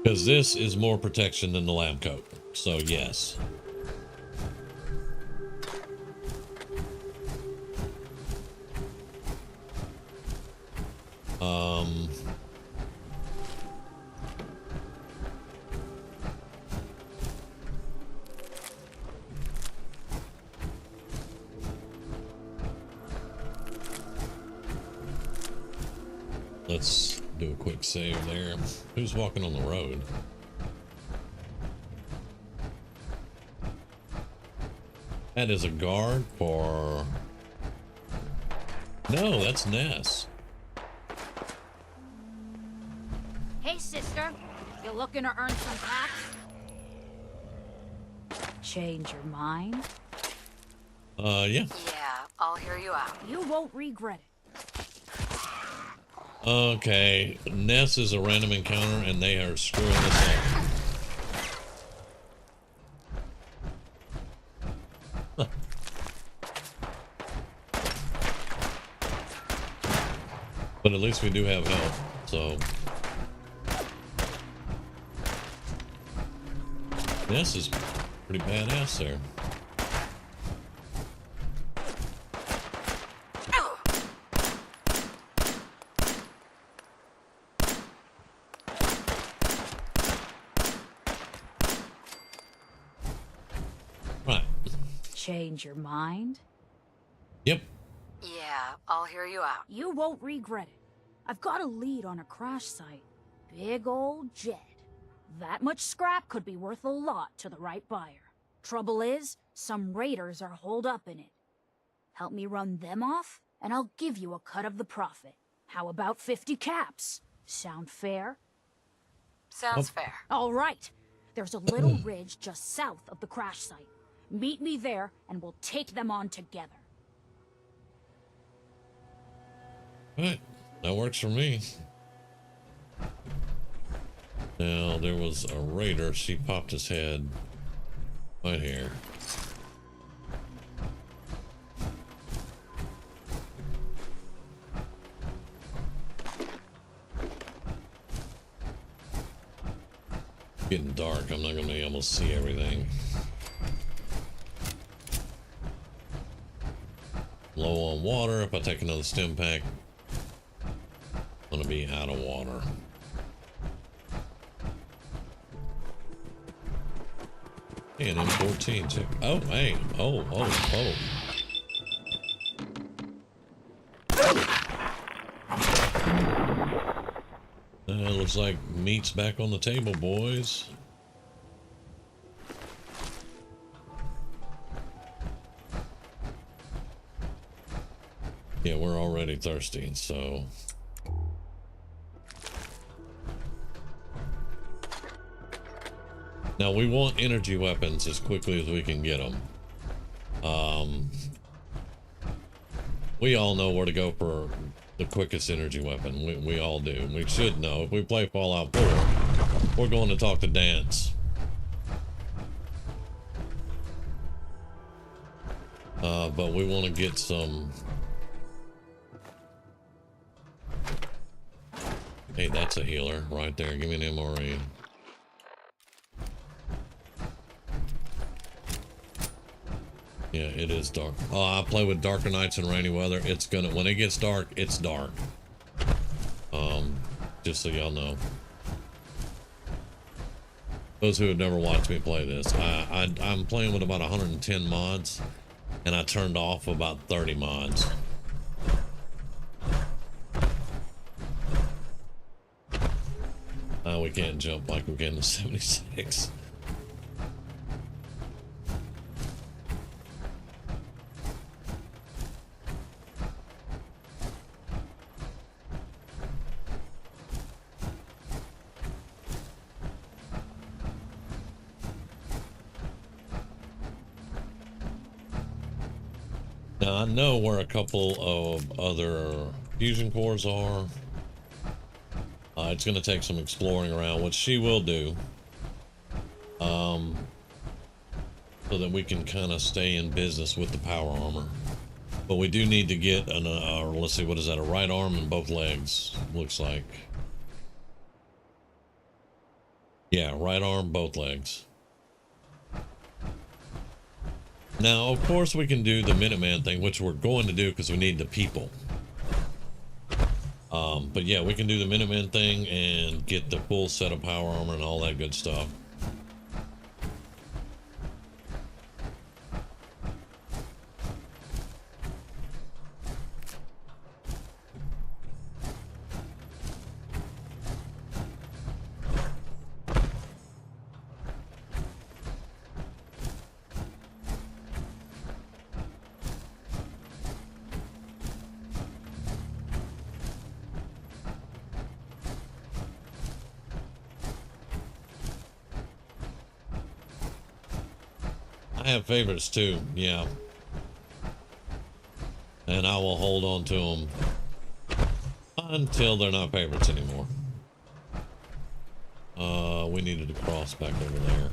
Because this is more protection than the lab coat. So, yes. Let's Do a quick save there. Who's walking on the road? That is a guard for... No, that's Ness. Hey, sister. You looking to earn some cash? Change your mind? Yeah. Yeah, I'll hear you out. You won't regret it. Okay, Ness is a random encounter and they are screwing this up. Huh. But at least we do have help, so. Ness is pretty badass there. Right. Change your mind? Yep. Yeah, I'll hear you out. You won't regret it. I've got a lead on a crash site. Big old jet. That much scrap could be worth a lot to the right buyer. Trouble is, some raiders are holed up in it. Help me run them off, and I'll give you a cut of the profit. How about 50 caps? Sound fair? Sounds fair. All right. There's a little ridge just south of the crash site. Meet me there, and we'll take them on together. Alright, that works for me. Now, there was a raider. She popped his head right here. Getting dark. I'm not going to be able to see everything. Low on water. If I take another stim pack, I'm going to be out of water. Hey, an M14 too. Oh, hey. Oh. Looks like meat's back on the table, boys. Yeah, we're already thirsty, so... Now, we want energy weapons as quickly as we can get them. We all know where to go for the quickest energy weapon. We all do. We should know. If we play Fallout 4, we're going to talk to Dance. But we want to get some... Hey, that's a healer right there. Give me an MRE. Yeah, it is dark. Oh, I play with darker nights and rainy weather. It's gonna, when it gets dark, it's dark. Just so y'all know. Those who have never watched me play this, I'm playing with about 110 mods, and I turned off about 30 mods. We can't jump like we can in 76. Now, I know where a couple of other fusion cores are. It's going to take some exploring around, which she will do. So that we can kind of stay in business with the power armor. But we do need to get an, let's see, what is that? A right arm and both legs, looks like. Yeah, right arm, both legs. Now, of course, we can do the Minuteman thing, which we're going to do because we need the people. But yeah, we can do the Minuteman thing and get the full set of power armor and all that good stuff. I have favorites too, yeah. And I will hold on to them until they're not favorites anymore. We needed to cross back over there.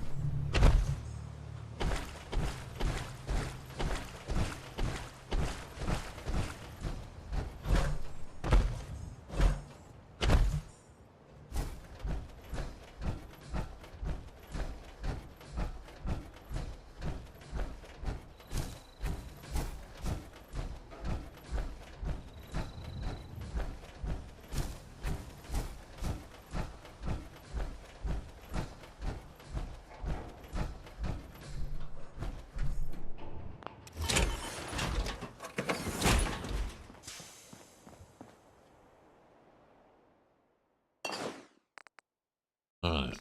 All right.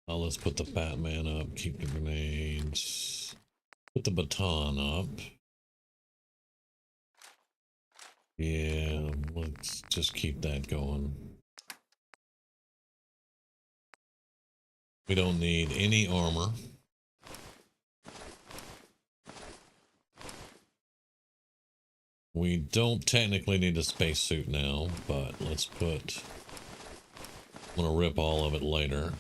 Let's put the fat man up, keep the grenades, put the baton up. Yeah, let's just keep that going. We don't need any armor. We don't technically need a spacesuit now, but let's put... I'm gonna rip all of it later.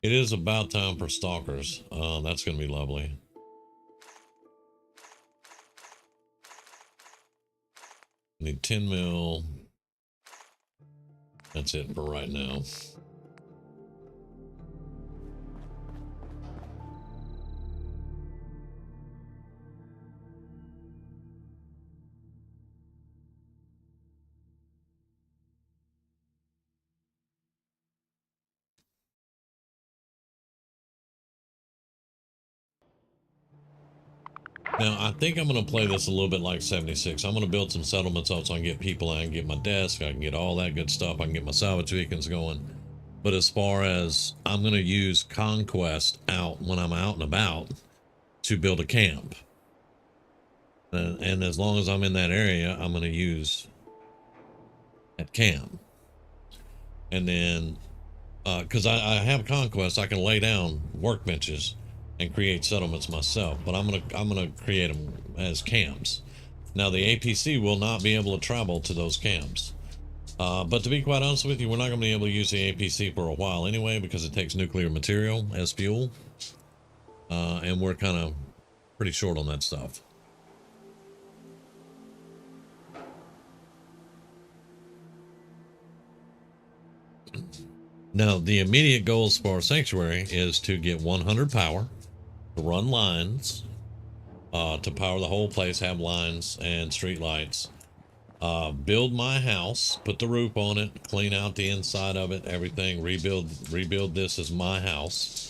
It is about time for stalkers. That's gonna be lovely. Need 10 mil. That's it for right now. Now, I think I'm going to play this a little bit like 76. I'm going to build some settlements up so I can get people, I can get my desk, I can get all that good stuff, I can get my salvage beacons going. But as far as I'm going to use Conquest out when I'm out and about to build a camp. And as long as I'm in that area, I'm going to use that camp. And then, because I have Conquest, I can lay down workbenches and create settlements myself, but I'm gonna create them as camps. Now the APC will not be able to travel to those camps, but to be quite honest with you, we're not going to be able to use the APC for a while anyway, because it takes nuclear material as fuel, and we're kind of pretty short on that stuff. Now the immediate goals for Sanctuary is to get 100 power, to run lines, to power the whole place, have lines and street lights, build my house, put the roof on it, clean out the inside of it, everything, rebuild this as my house.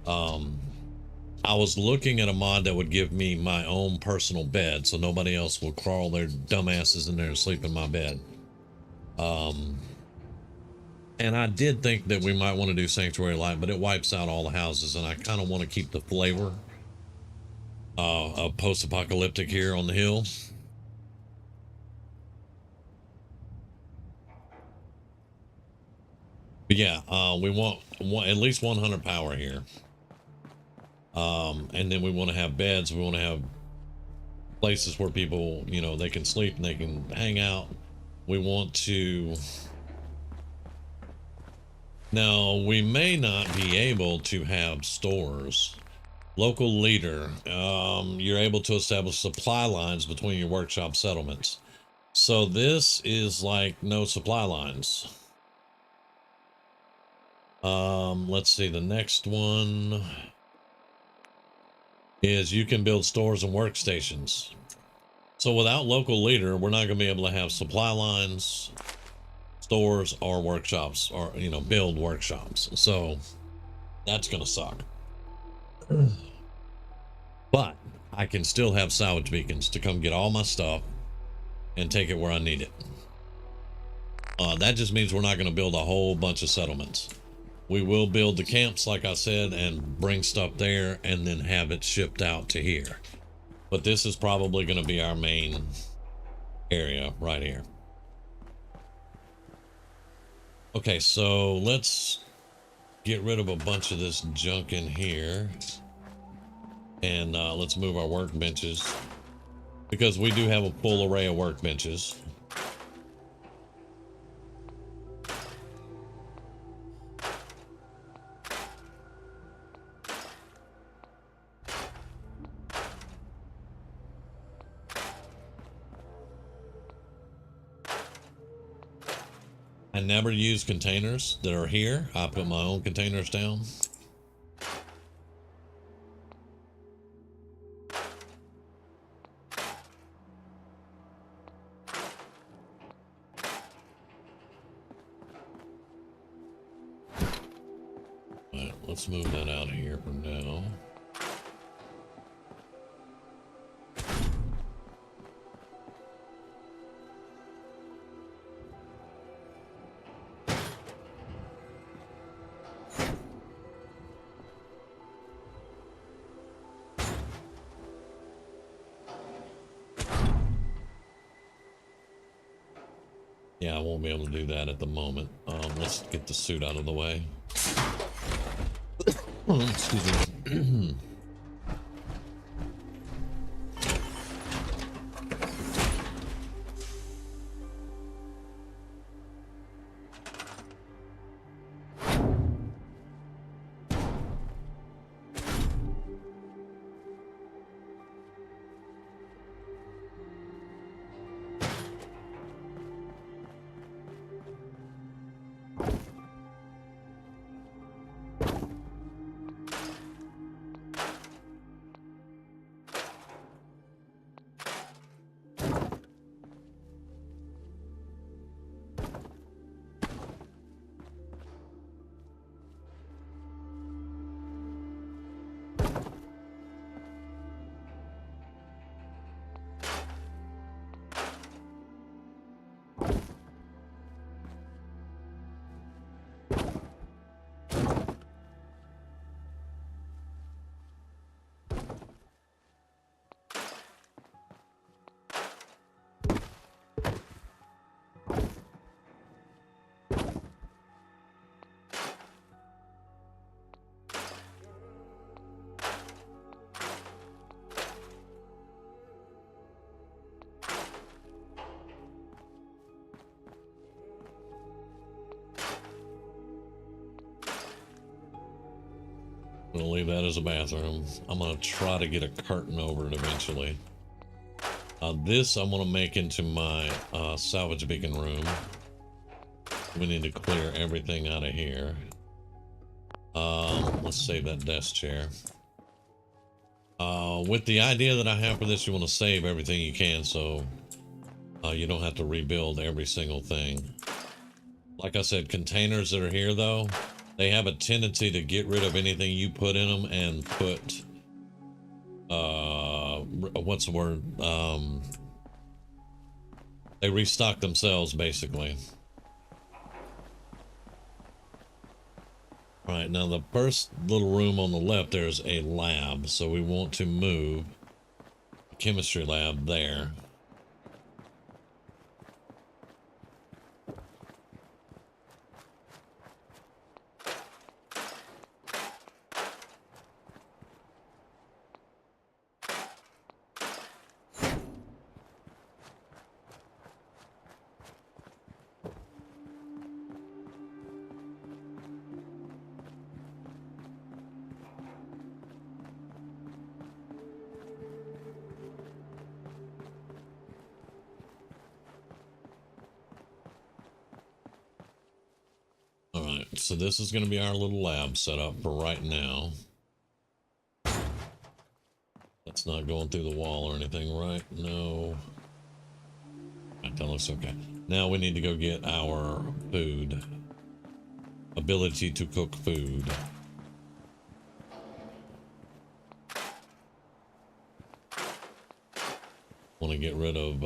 I was looking at a mod that would give me my own personal bed, so nobody else will crawl their dumbasses in there and sleep in my bed. And I did think that we might want to do Sanctuary Light, but it wipes out all the houses, and I kind of want to keep the flavor of post-apocalyptic here on the hill. But yeah, we want at least 100 power here. And then we want to have beds. We want to have places where people, you know, they can sleep and they can hang out. We want to... Now, we may not be able to have stores. Local leader, you're able to establish supply lines between your workshop settlements. So this is like no supply lines. Let's see, the next one. is you can build stores and workstations. So without local leader, we're not going to be able to have supply lines, stores, or workshops, or, you know, build workshops. So that's going to suck. But I can still have salvage beacons to come get all my stuff and take it where I need it. That just means we're not going to build a whole bunch of settlements. We will build the camps, like I said, and bring stuff there and then have it shipped out to here. But this is probably going to be our main area right here. Okay, so let's get rid of a bunch of this junk in here. And let's move our workbenches, because we do have a full array of workbenches. I never use containers that are here. I put my own containers down. Alright, let's move that out of here for now. Yeah, I won't be able to do that at the moment. Let's get the suit out of the way. Excuse me. I'm gonna leave that as a bathroom. I'm gonna try to get a curtain over it eventually. This I'm gonna make into my salvage beacon room. We need to clear everything out of here. Let's save that desk chair. With the idea that I have for this, you want to save everything you can, so you don't have to rebuild every single thing. Like I said, containers that are here though, they have a tendency to get rid of anything you put in them and put what's the word, they restock themselves basically. All right, now the first little room on the left, there's a lab, so we want to move the chemistry lab there. Alright, so this is going to be our little lab setup for right now. not going through the wall or anything, right? No. That looks okay. Now we need to go get our food. Ability to cook food. Want to get rid of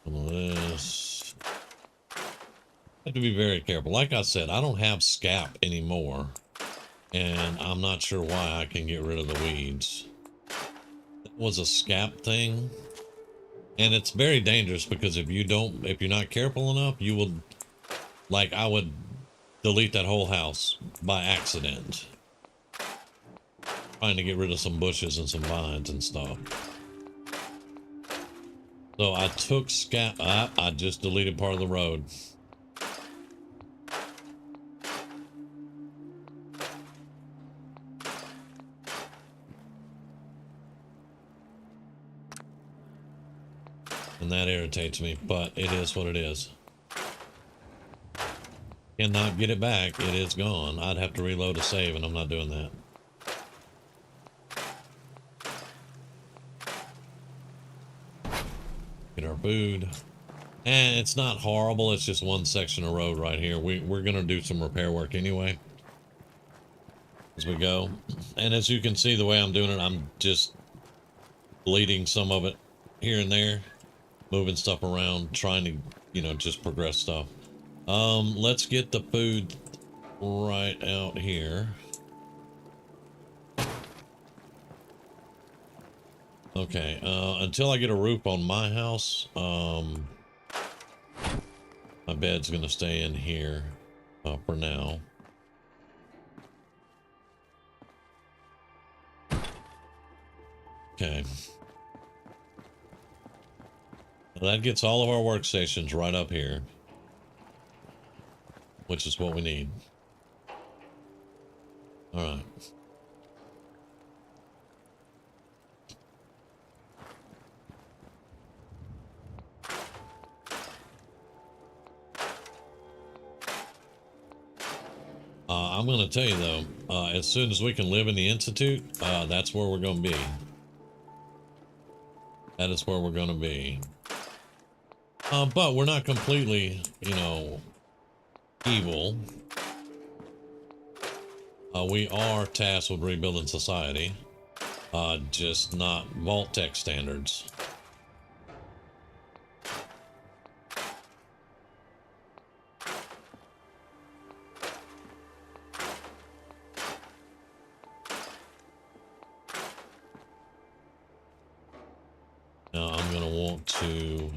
some of this. Have to be very careful. Like I said, I don't have scap anymore, and I'm not sure why I can get rid of the weeds. That was a scap thing, and it's very dangerous because if you're not careful enough, you will, like I would delete that whole house by accident, trying to get rid of some bushes and some vines and stuff. So I took scap. I just deleted part of the road. And that irritates me, but it is what it is. Cannot get it back. It is gone. I'd have to reload a save, and I'm not doing that. Get our food. And it's not horrible. It's just one section of road right here. We're going to do some repair work anyway as we go. And as you can see, the way I'm doing it, I'm just deleting some of it here and there, moving stuff around, trying to, you know, just progress stuff. Let's get the food right out here. Okay, until I get a roof on my house, my bed's gonna stay in here for now. Okay. Now that gets all of our workstations right up here, which is what we need. All right. I'm going to tell you though, as soon as we can live in the Institute, that's where we're going to be. That is where we're going to be. But we're not completely, you know, evil. We are tasked with rebuilding society, just not Vault Tech standards. Now I'm going to want to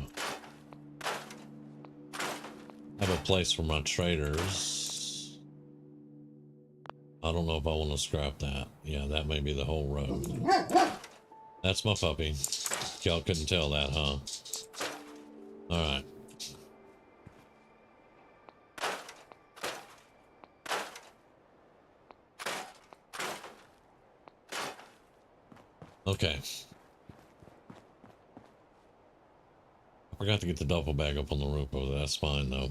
have a place for my traders. I don't know if I want to scrap that. Yeah, that may be the whole road. That's my puppy. Y'all couldn't tell that, huh? Alright. Okay. I forgot to get the duffel bag up on the roof over there. That's fine though.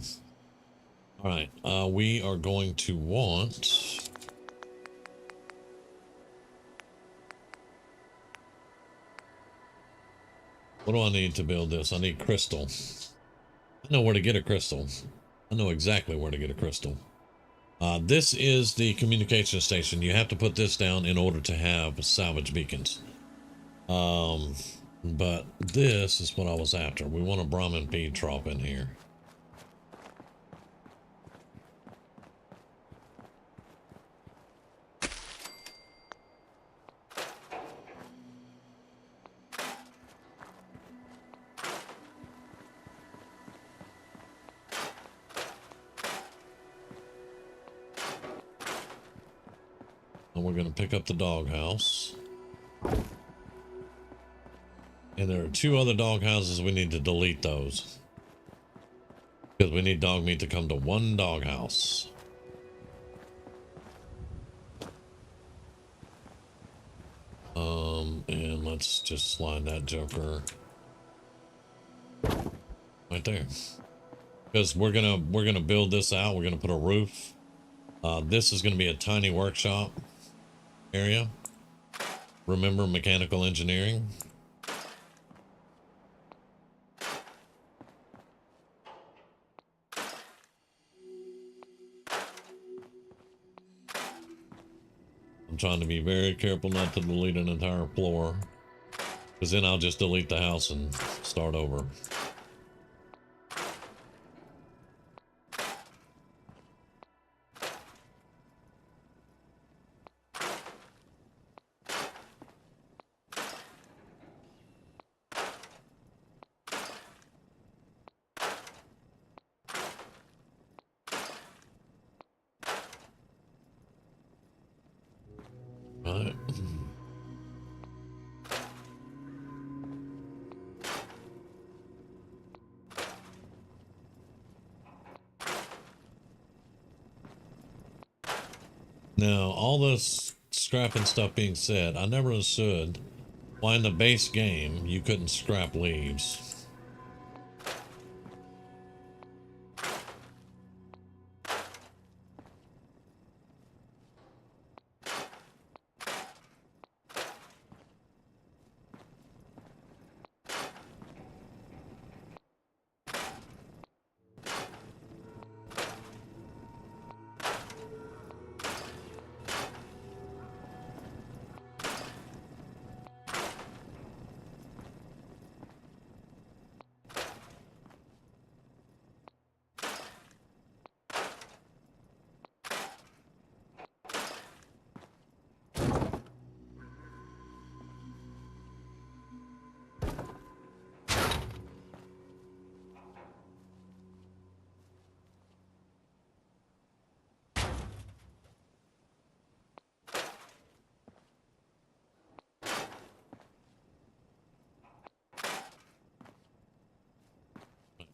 Alright, we are going to want... What do I need to build this? I need crystal. I know where to get a crystal. I know exactly where to get a crystal. This is the communication station. You have to put this down in order to have salvage beacons. But this is what I was after. We want a Brahmin feed trough in here. And we're going to pick up the doghouse. And there are 2 other dog houses. We need to delete those, because we need dog meat to come to 1 dog house. And let's just slide that joker right there, because we're gonna build this out. We're gonna put a roof. This is gonna be a tiny workshop area. Remember mechanical engineering? I'm trying to be very careful not to delete an entire floor, because then I'll just delete the house and start over. Right. Now, all this scrap and stuff being said, I never understood why in the base game you couldn't scrap leaves.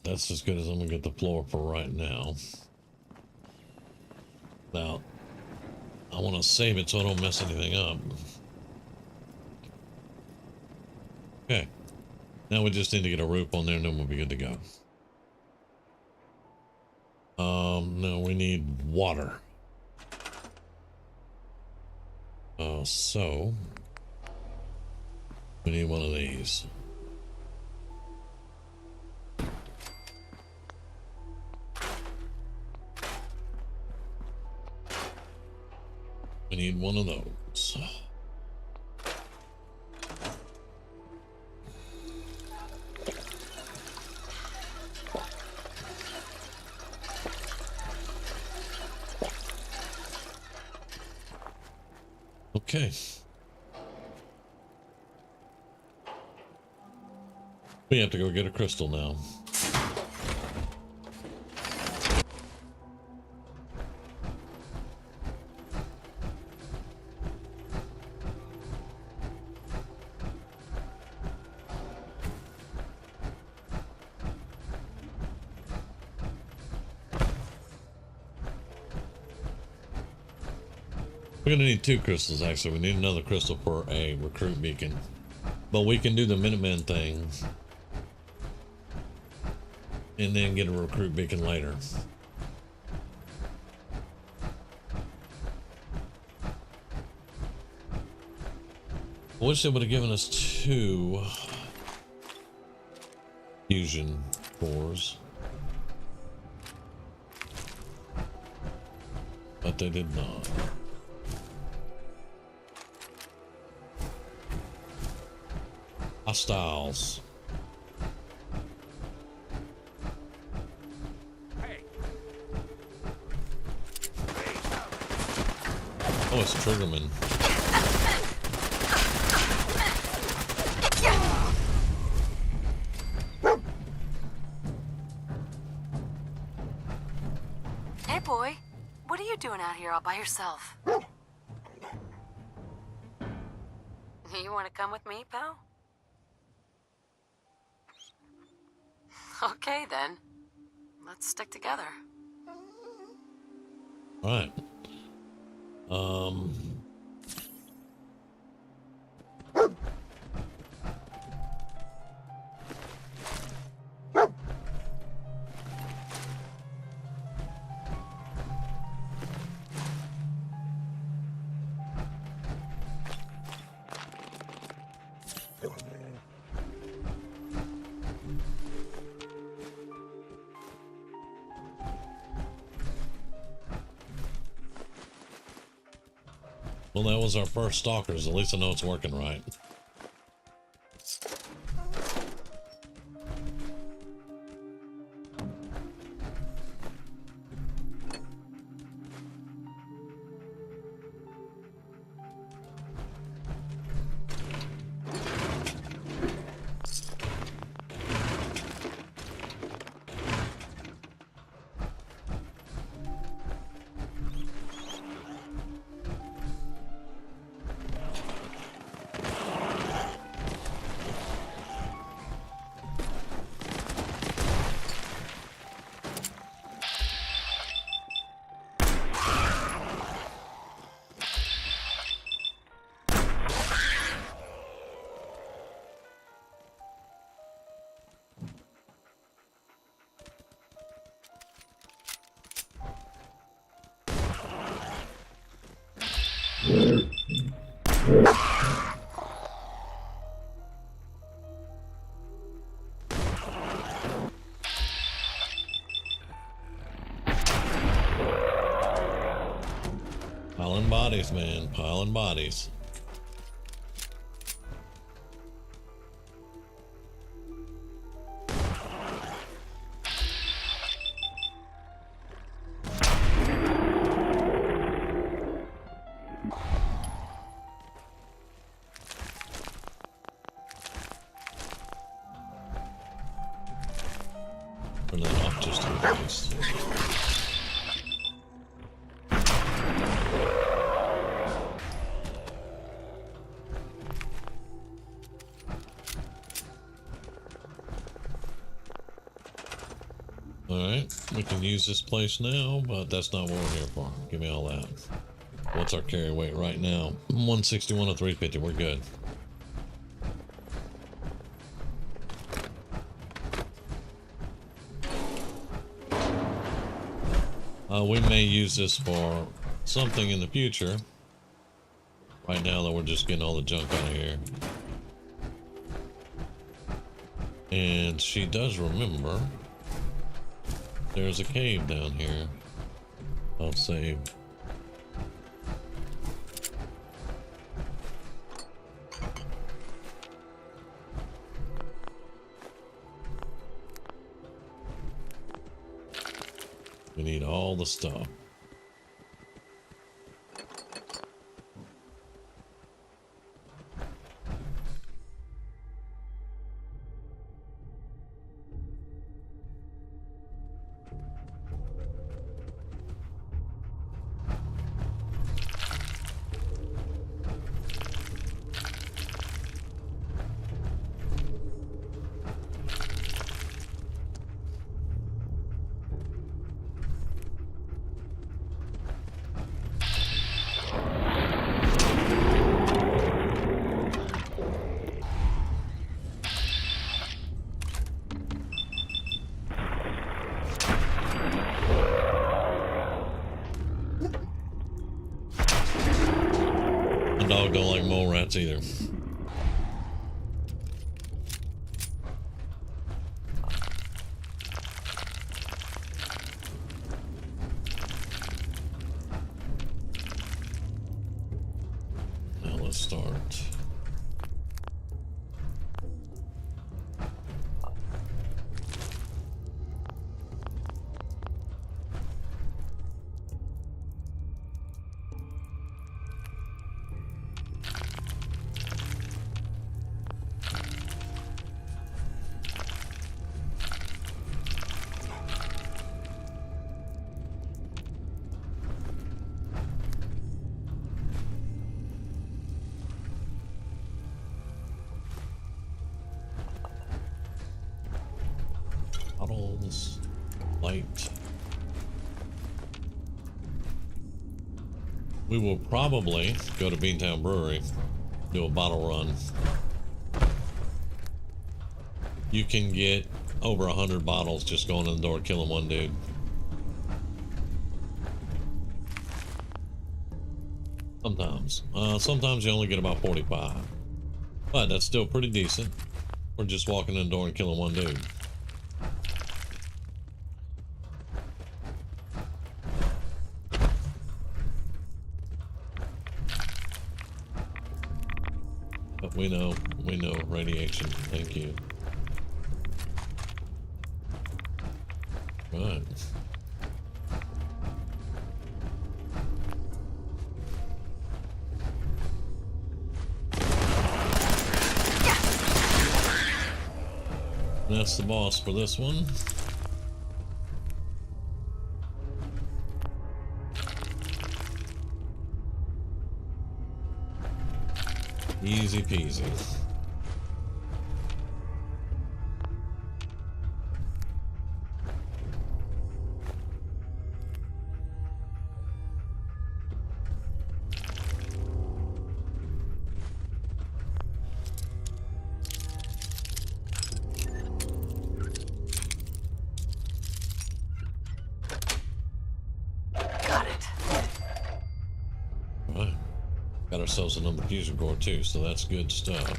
That's as good as I'm gonna get the floor for right now. Now, I want to save it so I don't mess anything up. Okay. Now we just need to get a roof on there and then we'll be good to go. No, we need water. So we need one of these. We need one of those. Okay. We have to go get a crystal now. We're gonna need 2 crystals actually. We need another crystal for a recruit beacon. But we can do the Minuteman thing and then get a recruit beacon later. I wish they would have given us 2 fusion cores, but they did not. Hostiles. Oh, it's Triggerman. Hey, boy. What are you doing out here all by yourself? You want to come with me, pal? Okay, then. Let's stick together. All right. Well, that was our first stalkers. At least I know it's working right. Piling bodies, man. Piling bodies. Turn that off just in case. Alright, we can use this place now, but that's not what we're here for. Give me all that. What's our carry weight right now? 161 to 350, we're good. We may use this for something in the future. Right now, though, we're just getting all the junk out of here. And she does remember there's a cave down here. I'll save. We need all the stuff. Dog don't like mole rats either. Now let's start. Bottles, light. We will probably go to Beantown Brewery, do a bottle run. You can get over 100 bottles just going in the door, killing one dude. Sometimes. Sometimes you only get about 45. But that's still pretty decent. We're just walking in the door and killing one dude. we know, radiation. Thank you. Right. That's the boss for this one. Easy peasy. Got it. Right. Got ourselves another fusion core too, so that's good stuff.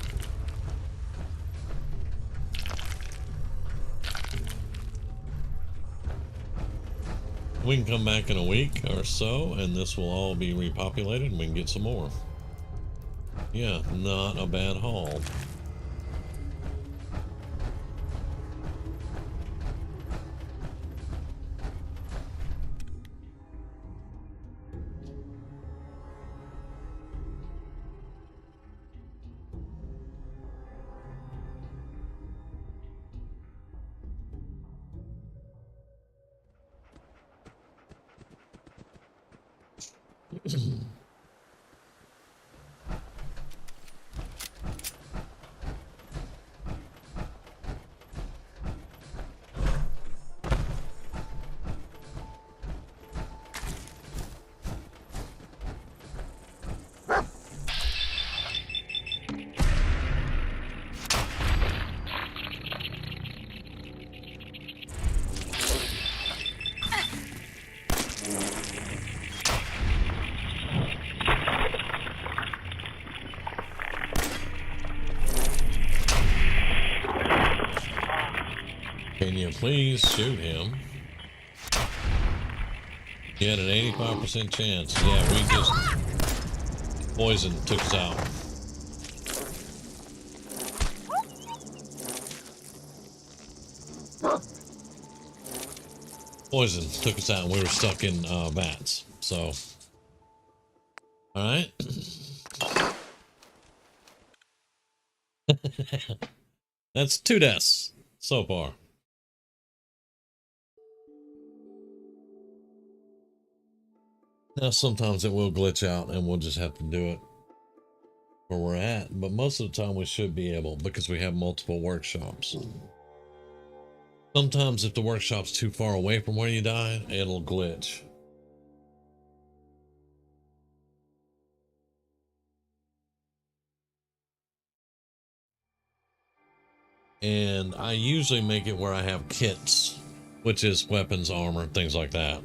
We can come back in a week or so, and this will all be repopulated, and we can get some more. Yeah, not a bad haul. Can you please shoot him? He had an 85% chance. Yeah, we just... Poison took us out. Poison took us out and we were stuck in vats. So... Alright. That's 2 deaths so far. Now, sometimes it will glitch out and we'll just have to do it where we're at. But most of the time we should be able, because we have multiple workshops. Sometimes if the workshop's too far away from where you died, it'll glitch. And I usually make it where I have kits, which is weapons, armor, things like that.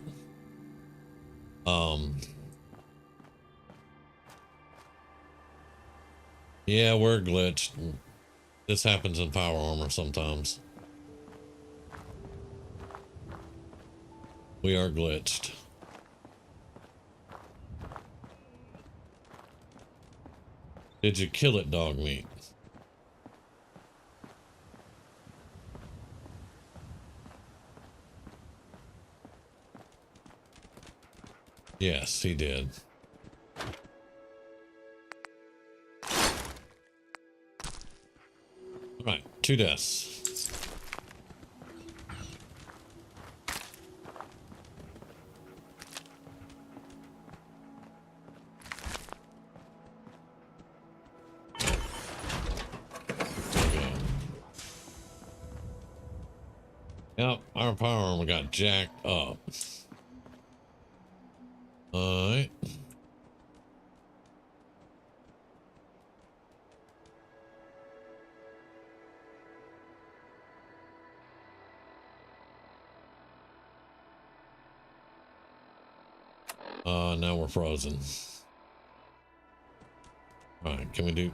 Yeah, we're glitched. This happens in power armor sometimes. We are glitched. Did you kill it, dog meat? Yes, he did. Right, 2 deaths. Okay. Yep, our power armor got jacked up. Alright. Now we're frozen. Alright, can we do...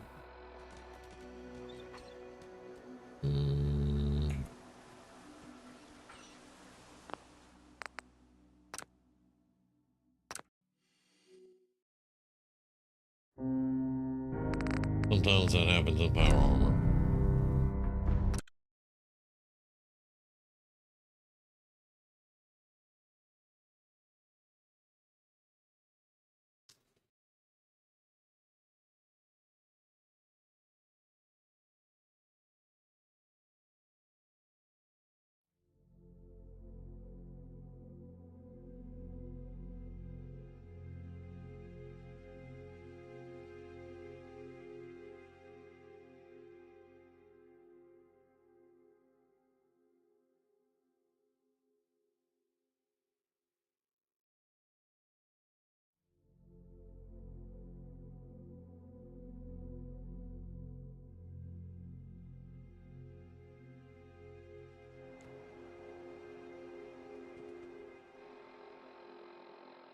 sometimes that happens in power armor.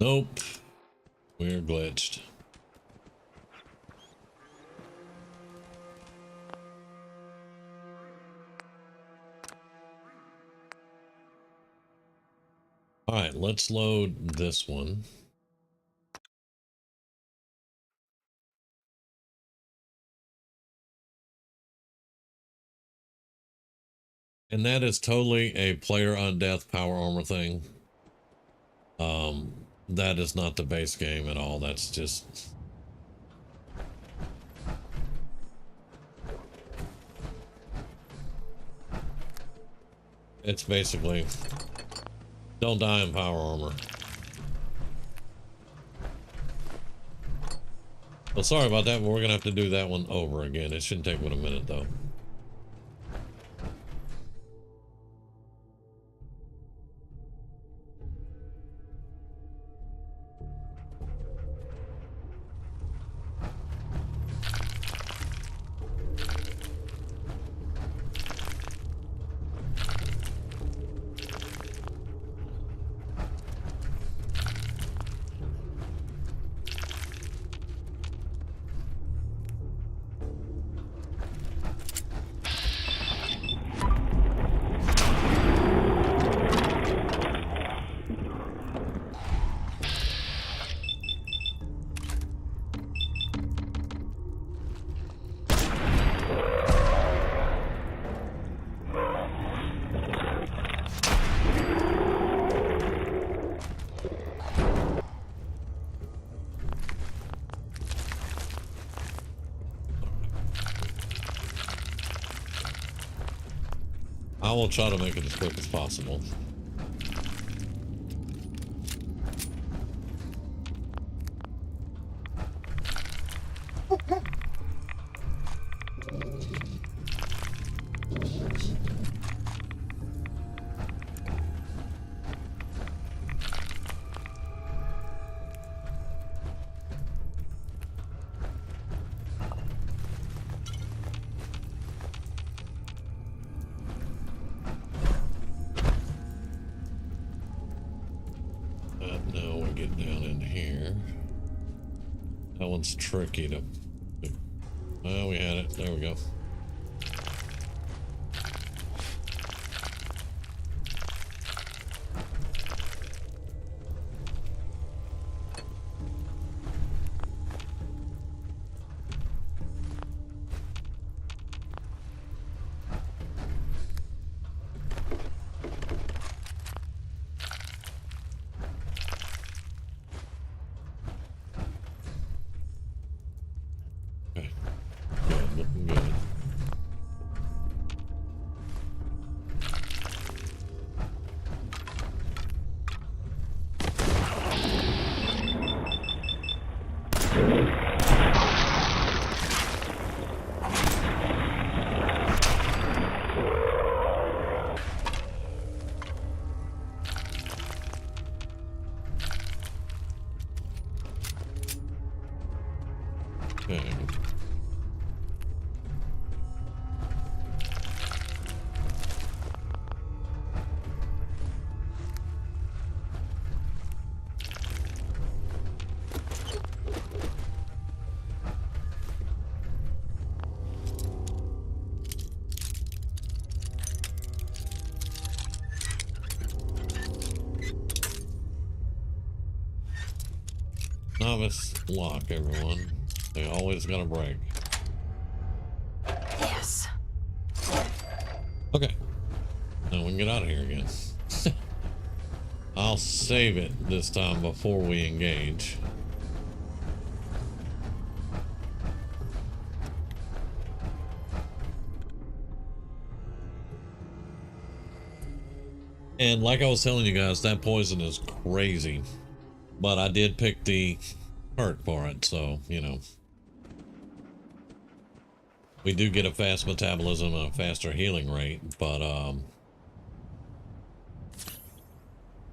Nope. We're glitched. All right, let's load this one. And that is totally a player on death power armor thing. That is not the base game at all. That's just... It's basically don't die in power armor. Well, sorry about that, but we're gonna have to do that one over again. It shouldn't take but a minute though. I will try to make it as quick as possible. Now we get down in here. That one's tricky to... Oh, we had it. There we go. Okay. Good, looking good. Okay. Novice lock, everyone. They always gotta break. Okay. Now we can get out of here again. I'll save it this time before we engage. And like I was telling you guys, that poison is crazy. But I did pick the perk for it, so, you know. We do get a fast metabolism and a faster healing rate, but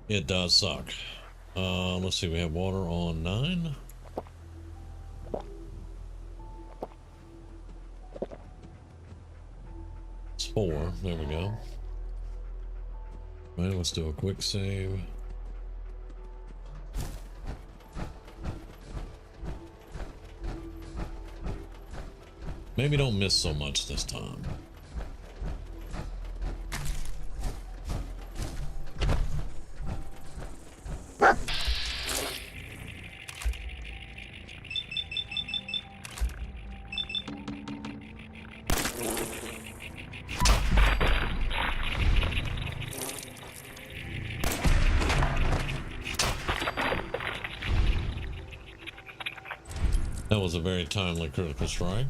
it does suck. Let's see, we have water on 9. It's 4. There we go. Right, let's do a quick save. Maybe don't miss so much this time. That was a very timely critical strike.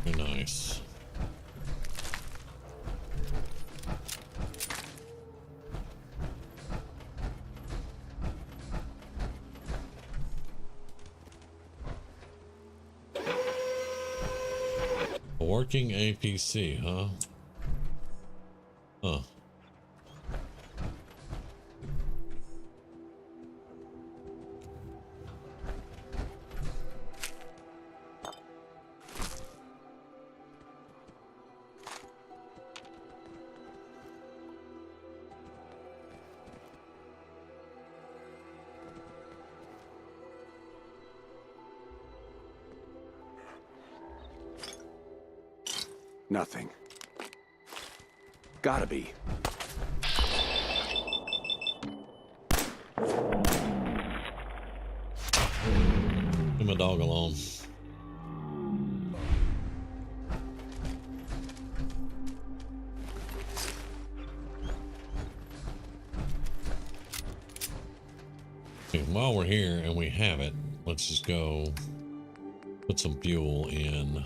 Very nice. A working APC, huh? Huh. Nothing. Gotta be. Leave my dog alone. Okay, while we're here and we have it, let's just go put some fuel in.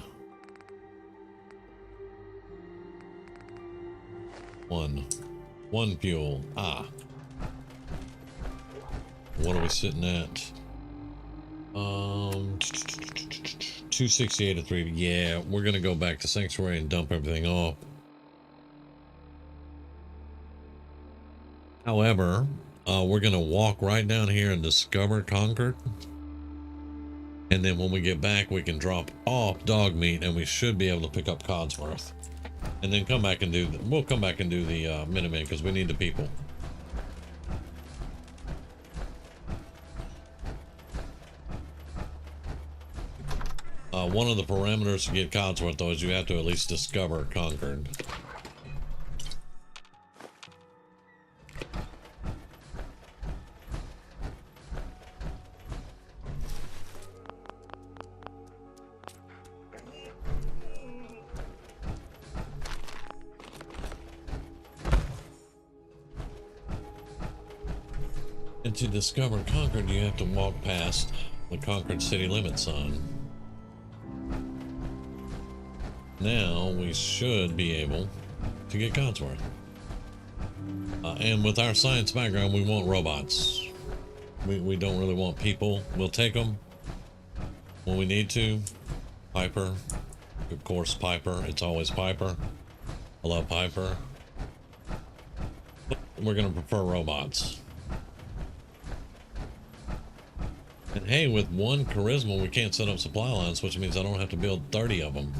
One fuel. Ah. What are we sitting at? 268 to 3. Yeah, we're gonna go back to Sanctuary and dump everything off. However, we're gonna walk right down here and discover Concord. And then when we get back, we can drop off dog meat and we should be able to pick up Codsworth. And then come back and do we'll come back and do the Minutemen because we need the people. One of the parameters to get Codsworth though is you have to at least discover Concord. And to discover Concord, you have to walk past the Concord city limit sign. Now we should be able to get Codsworth. And with our science background, we want robots. We don't really want people. We'll take them when we need to. Piper, of course, Piper. It's always Piper. I love Piper. But we're gonna prefer robots. And hey, with 1 charisma, we can't set up supply lines, which means I don't have to build 30 of them.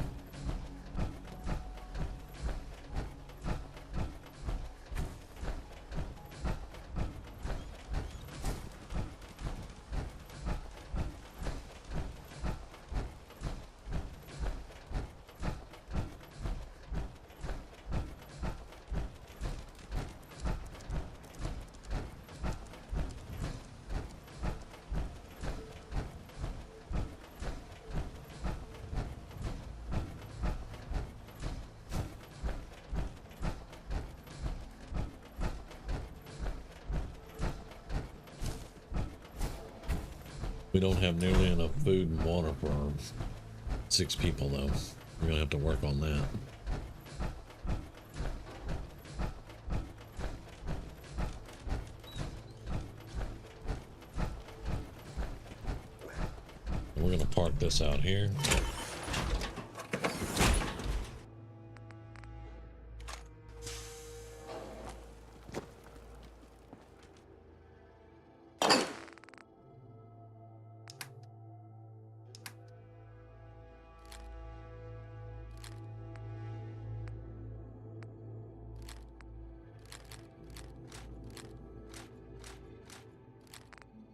We don't have nearly enough food and water for our 6 people, though. We're gonna have to work on that. We're gonna park this out here.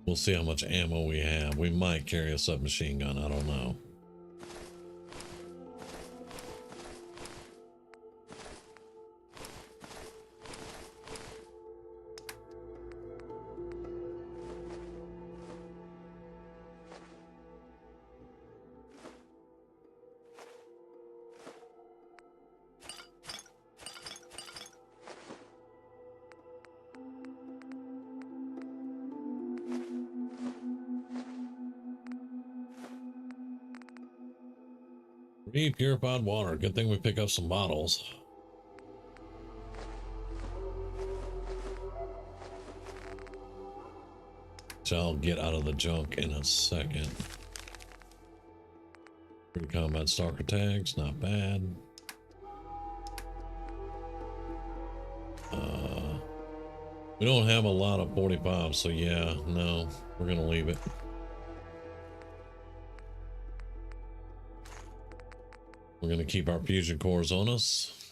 We'll see how much ammo we have. We might carry a submachine gun. I don't know. Purified water. Good thing we pick up some bottles. So I'll get out of the junk in a second. Free combat stalker tags, not bad. We don't have a lot of 45, so yeah, no, we're gonna leave it. We're gonna keep our fusion cores on us.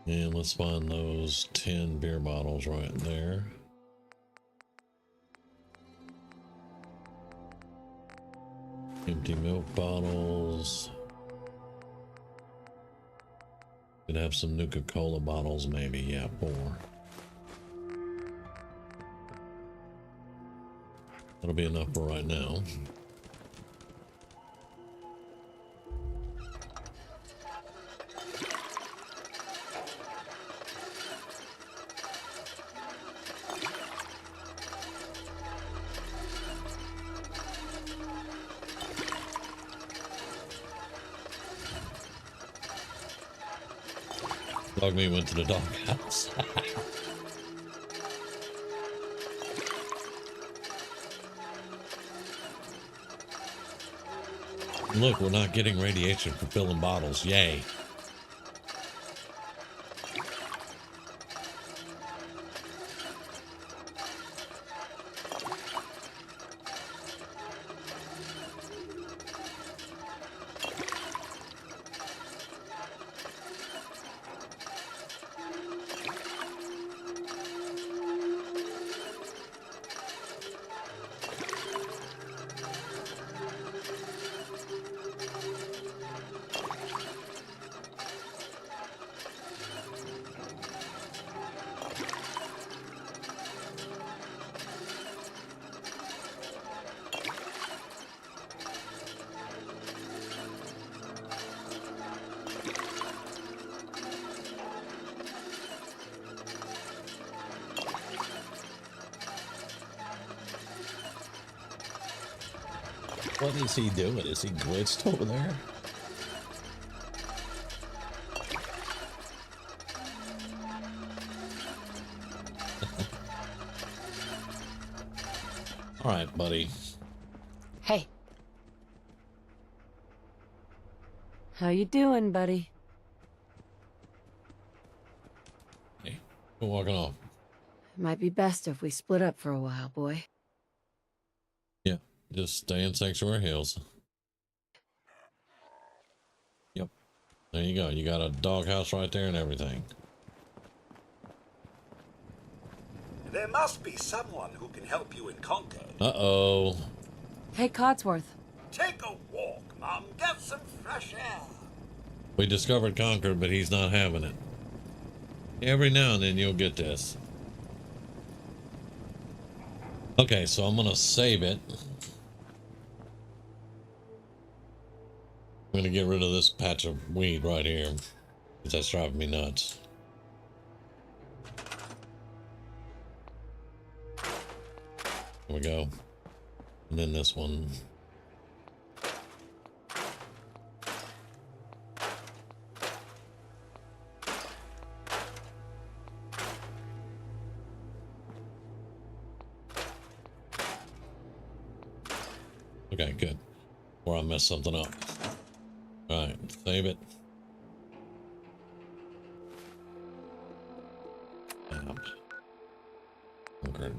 And let's find those 10 beer bottles right there. Empty milk bottles. Could have some Nuka-Cola bottles, maybe. Yeah, 4. That'll be enough for right now. Dog me went to the doghouse. Look, we're not getting radiation for filling bottles. Yay. What is he doing? Is he glitched over there? All right, buddy. Hey. How you doing, buddy? Hey, we're walking off. Might be best if we split up for a while, boy. Yeah, just stay in Sanctuary Hills. Yep. There you go. You got a doghouse right there and everything. There must be someone who can help you in Concord. Uh-oh. Hey, Codsworth. Take a walk, Mom. Get some fresh air. We discovered Concord, but he's not having it. Every now and then you'll get this. Okay, so I'm gonna save it. I'm gonna get rid of this patch of weed right here, because that's driving me nuts. There we go. And then this one. Okay, good. Or I messed something up. All right, save it. Okay.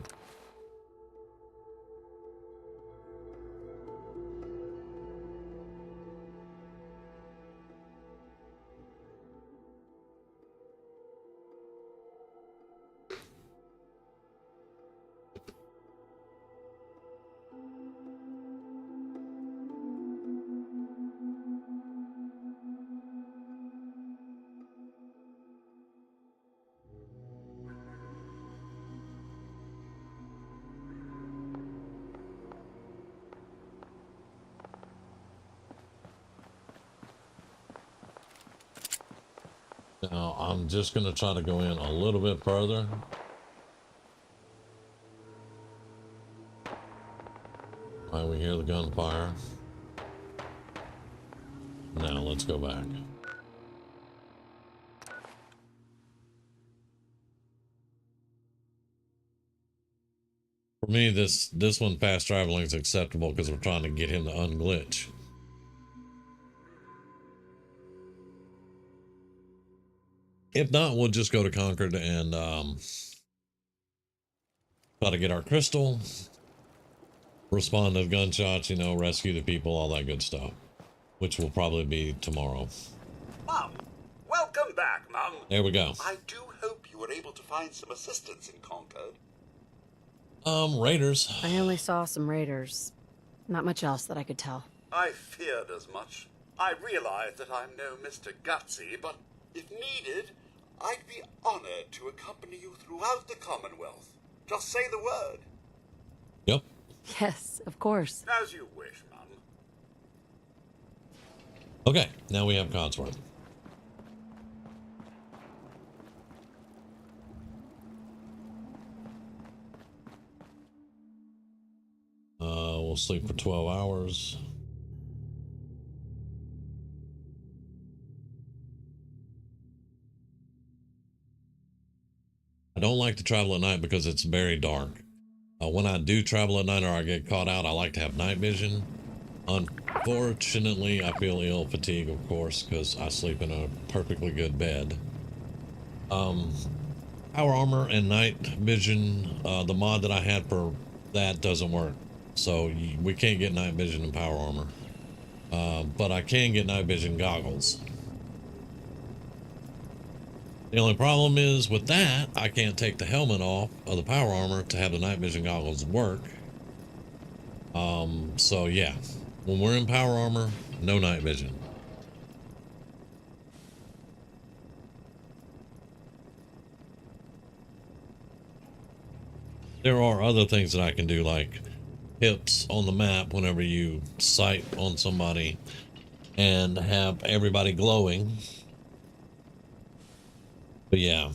Now I'm just gonna try to go in a little bit further. All right, we hear the gunfire. Now let's go back. For me, this one fast traveling is acceptable because we're trying to get him to unglitch. If not, we'll just go to Concord and try to get our crystal, respond to gunshots, you know, rescue the people, all that good stuff, which will probably be tomorrow. Mum, welcome back, Mum. There we go. I do hope you were able to find some assistance in Concord. Raiders. I only saw some raiders. Not much else that I could tell. I feared as much. I realize that I'm no Mr. Gutsy, but if needed, I'd be honored to accompany you throughout the Commonwealth. Just say the word. Yep. Yes, of course. As you wish, Mum. Okay, now we have Codsworth. We'll sleep for 12 hours. I don't like to travel at night because it's very dark. When I do travel at night or I get caught out, I like to have night vision. Unfortunately, I feel ill fatigue, of course, because I sleep in a perfectly good bed. Power armor and night vision, the mod that I had for that doesn't work. So we can't get night vision and power armor. But I can get night vision goggles. The only problem is with that, I can't take the helmet off of the power armor to have the night vision goggles work. So yeah, when we're in power armor, no night vision. There are other things that I can do, like hips on the map whenever you sight on somebody and have everybody glowing. But yeah,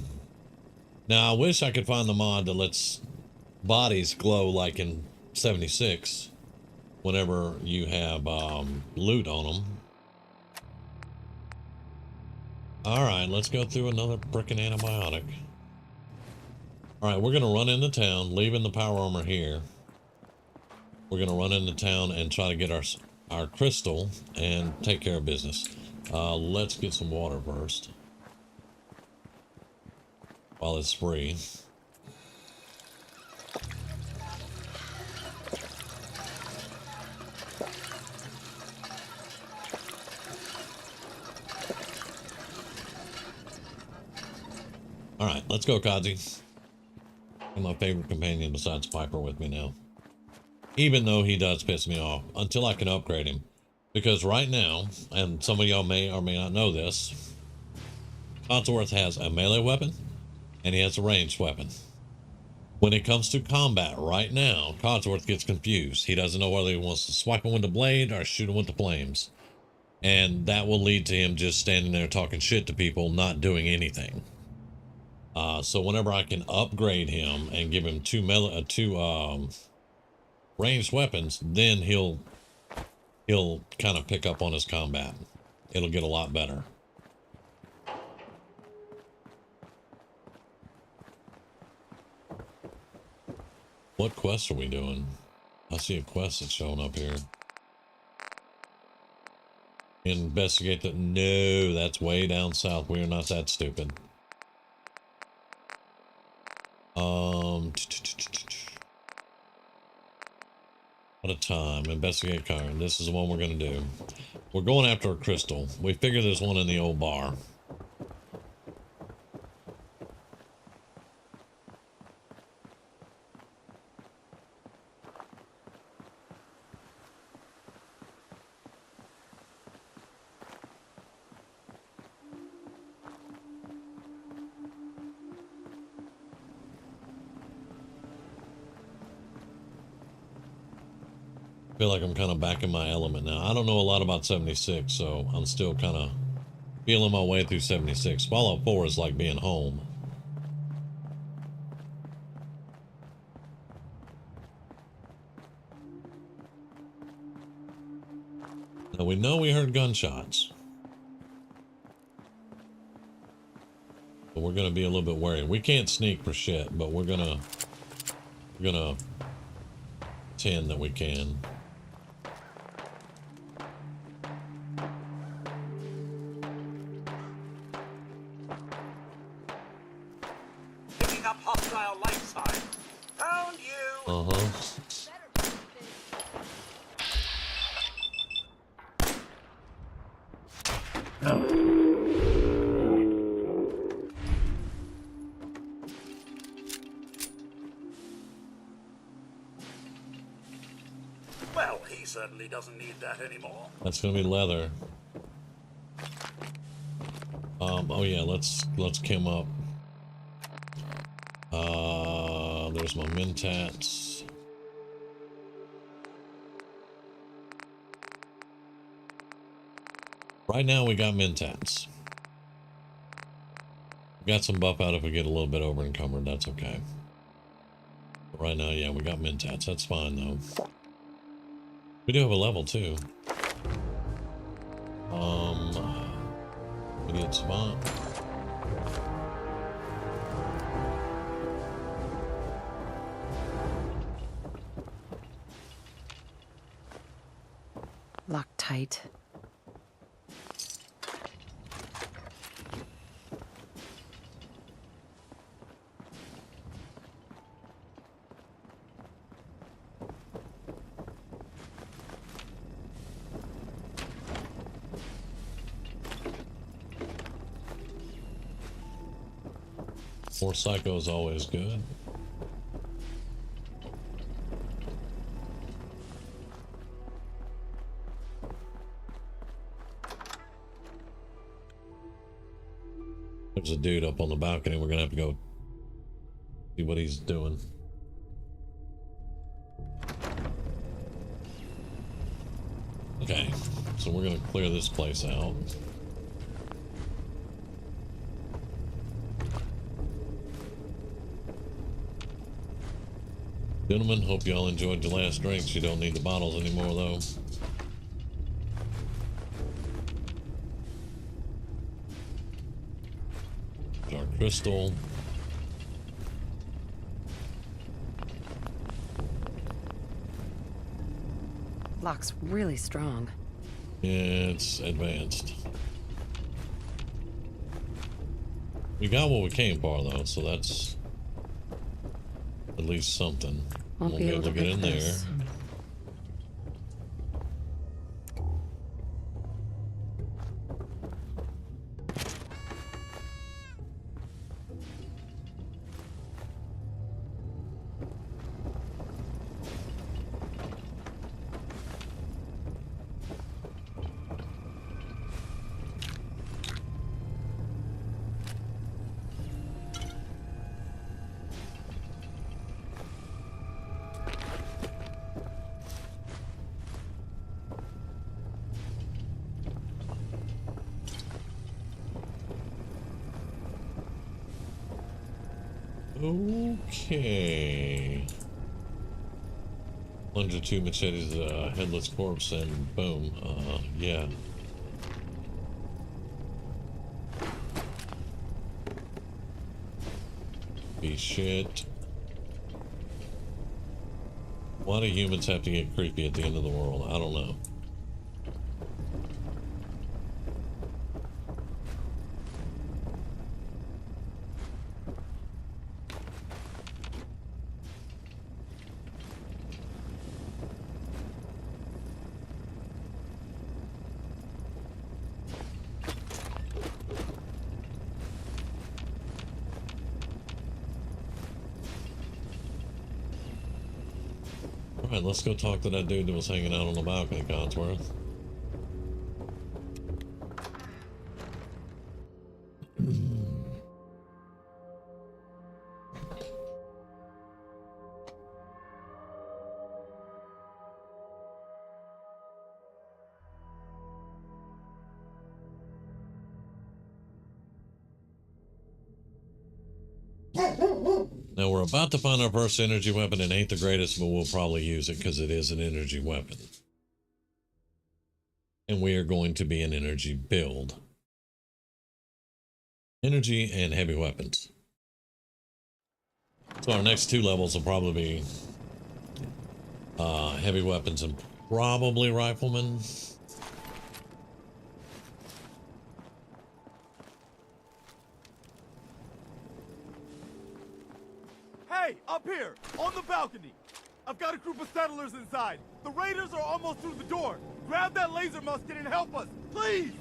now I wish I could find the mod that lets bodies glow like in 76 whenever you have loot on them. All right, let's go through another frickin' antibiotic. All right, we're gonna run into town, leaving the power armor here. We're gonna run into town and try to get our crystal and take care of business. Let's get some water first while it's free. All right, let's go, Kazi. And my favorite companion besides Piper with me now. Even though he does piss me off until I can upgrade him. Because right now, and some of y'all may or may not know this, Codsworth has a melee weapon and he has a ranged weapon. When it comes to combat right now, Codsworth gets confused. He doesn't know whether he wants to swipe him with the blade or shoot him with the flames. And that will lead to him just standing there talking shit to people, not doing anything. So whenever I can upgrade him and give him two ranged weapons, then he'll kind of pick up on his combat. It'll get a lot better. What quest are we doing? I see a quest that's showing up here. Investigate the... No, that's way down south. We are not that stupid. What a time. Investigate car. This is the one we're going to do. We're going after a crystal. We figure there's one in the old bar. I feel like I'm kind of back in my element now. I don't know a lot about 76, so I'm still kind of feeling my way through 76. Fallout 4 is like being home. Now we know we heard gunshots. But we're going to be a little bit wary. We can't sneak for shit, but we're going to pretend that we can. Hostile light sign. Found you. Well, he certainly doesn't need that anymore. That's gonna be leather. Oh yeah, let's Kim up. There's my mentats. Right now we got mentats. We got some buff out if we get a little bit over encumbered. That's okay. But right now, yeah, we got mentats. That's fine though. We do have a level too. Idiot spot. Locked tight. More psycho is always good. There's a dude up on the balcony. We're gonna have to go see what he's doing. Okay, so we're gonna clear this place out. Gentlemen, hope y'all enjoyed your last drinks. You don't need the bottles anymore, though. Dark crystal. Lock's really strong. It's advanced. We got what we came for, though, so that's at least something. Won't be able to get in there. this. Okay. 102 machetes, headless corpse, and boom. Yeah. Be shit. Why do humans have to get creepy at the end of the world? I don't know. Alright, let's go talk to that dude that was hanging out on the balcony, Codsworth. Now we're about to find our first energy weapon. It ain't the greatest, but we'll probably use it because it is an energy weapon. And we are going to be an energy build. Energy and heavy weapons. So our next 2 levels will probably be heavy weapons and probably riflemen. Hey, up here, on the balcony. I've got a group of settlers inside. The raiders are almost through the door. Grab that laser musket and help us, please!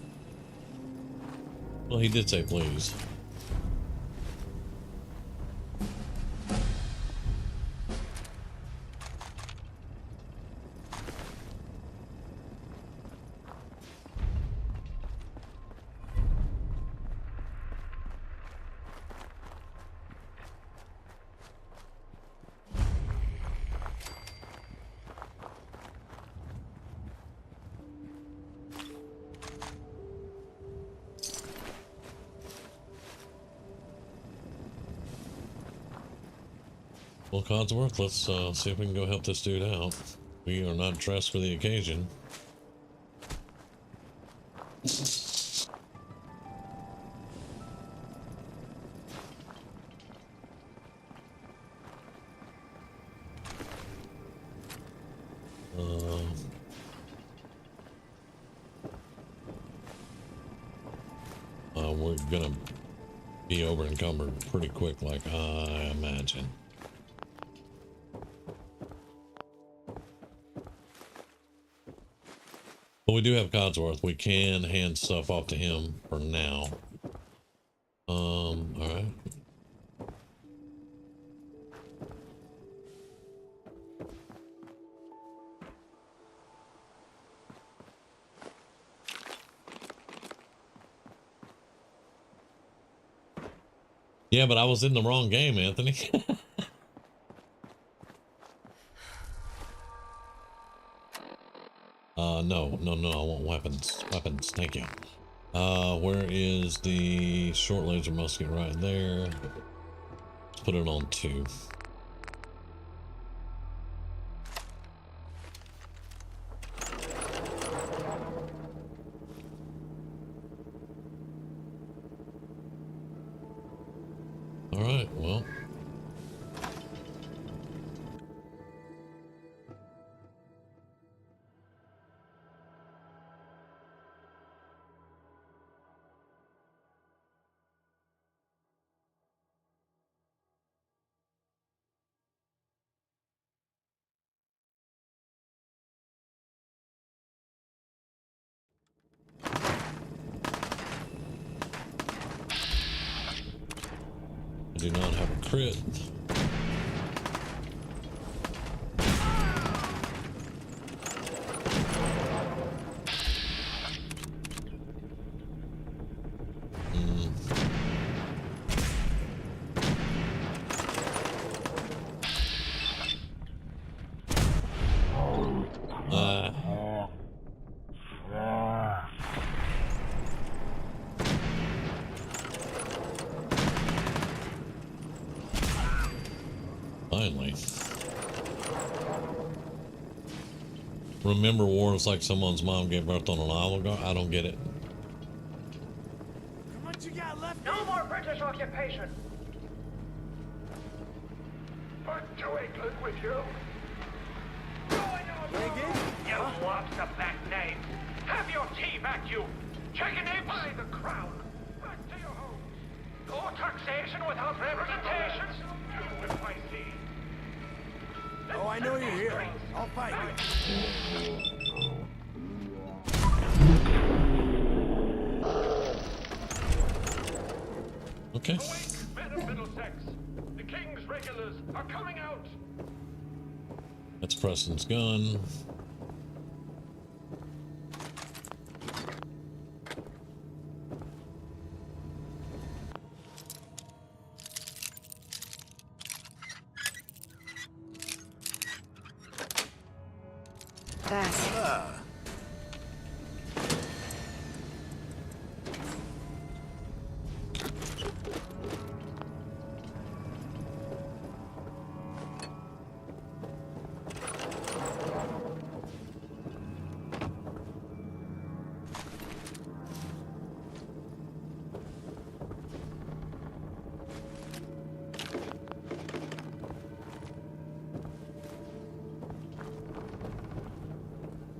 Well, he did say please. Well, Codsworth, let's see if we can go help this dude out. We are not dressed for the occasion. We're gonna be over encumbered pretty quick, like I imagine. But we do have Codsworth. We can hand stuff off to him for now. All right. Yeah, but I was in the wrong game, Anthony. No, I want weapons. Weapons, thank you. Where is the short laser musket? Right there. Let's put it on 2. All right, well. I do not have a crit. Finally. remember wars like someone's mom gave birth on an Olive Garden. I don't get it. How much you got left? No more British occupation. Back to England with you. You lobster-back name. Have your tea back, you chicken apes. By the crown. Back to your homes. No taxation without representation. You with my sea. Oh, I know you're here. I'll fight you. Okay. Awake, men of Middlesex. The king's regulars are coming out. That's Preston's gun. Fast.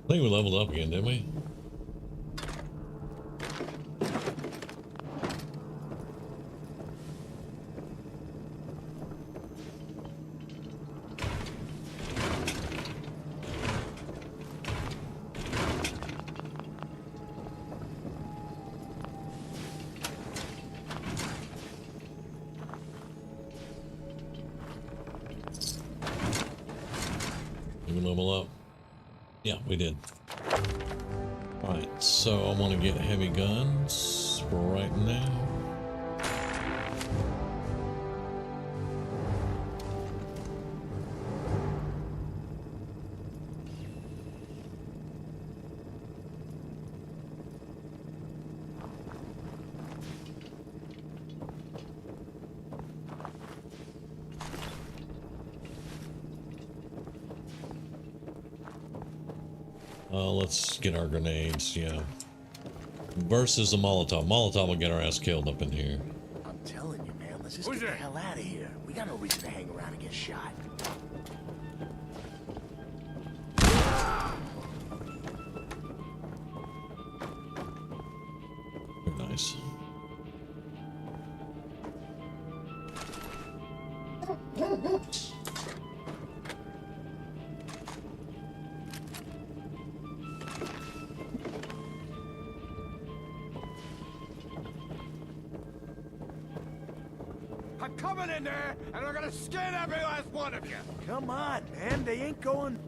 I think we leveled up again, didn't we? Did we level up? Yeah, we did. Alright, so I want to get heavy guns right now. Let's get our grenades, yeah. Versus a Molotov. Molotov will get our ass killed up in here. I'm telling you, man, let's just get the hell out of here. We got no reason to hang around and get shot. Very nice. I'm coming in there, and I'm gonna skin every last one of you. Come on, man, they ain't going...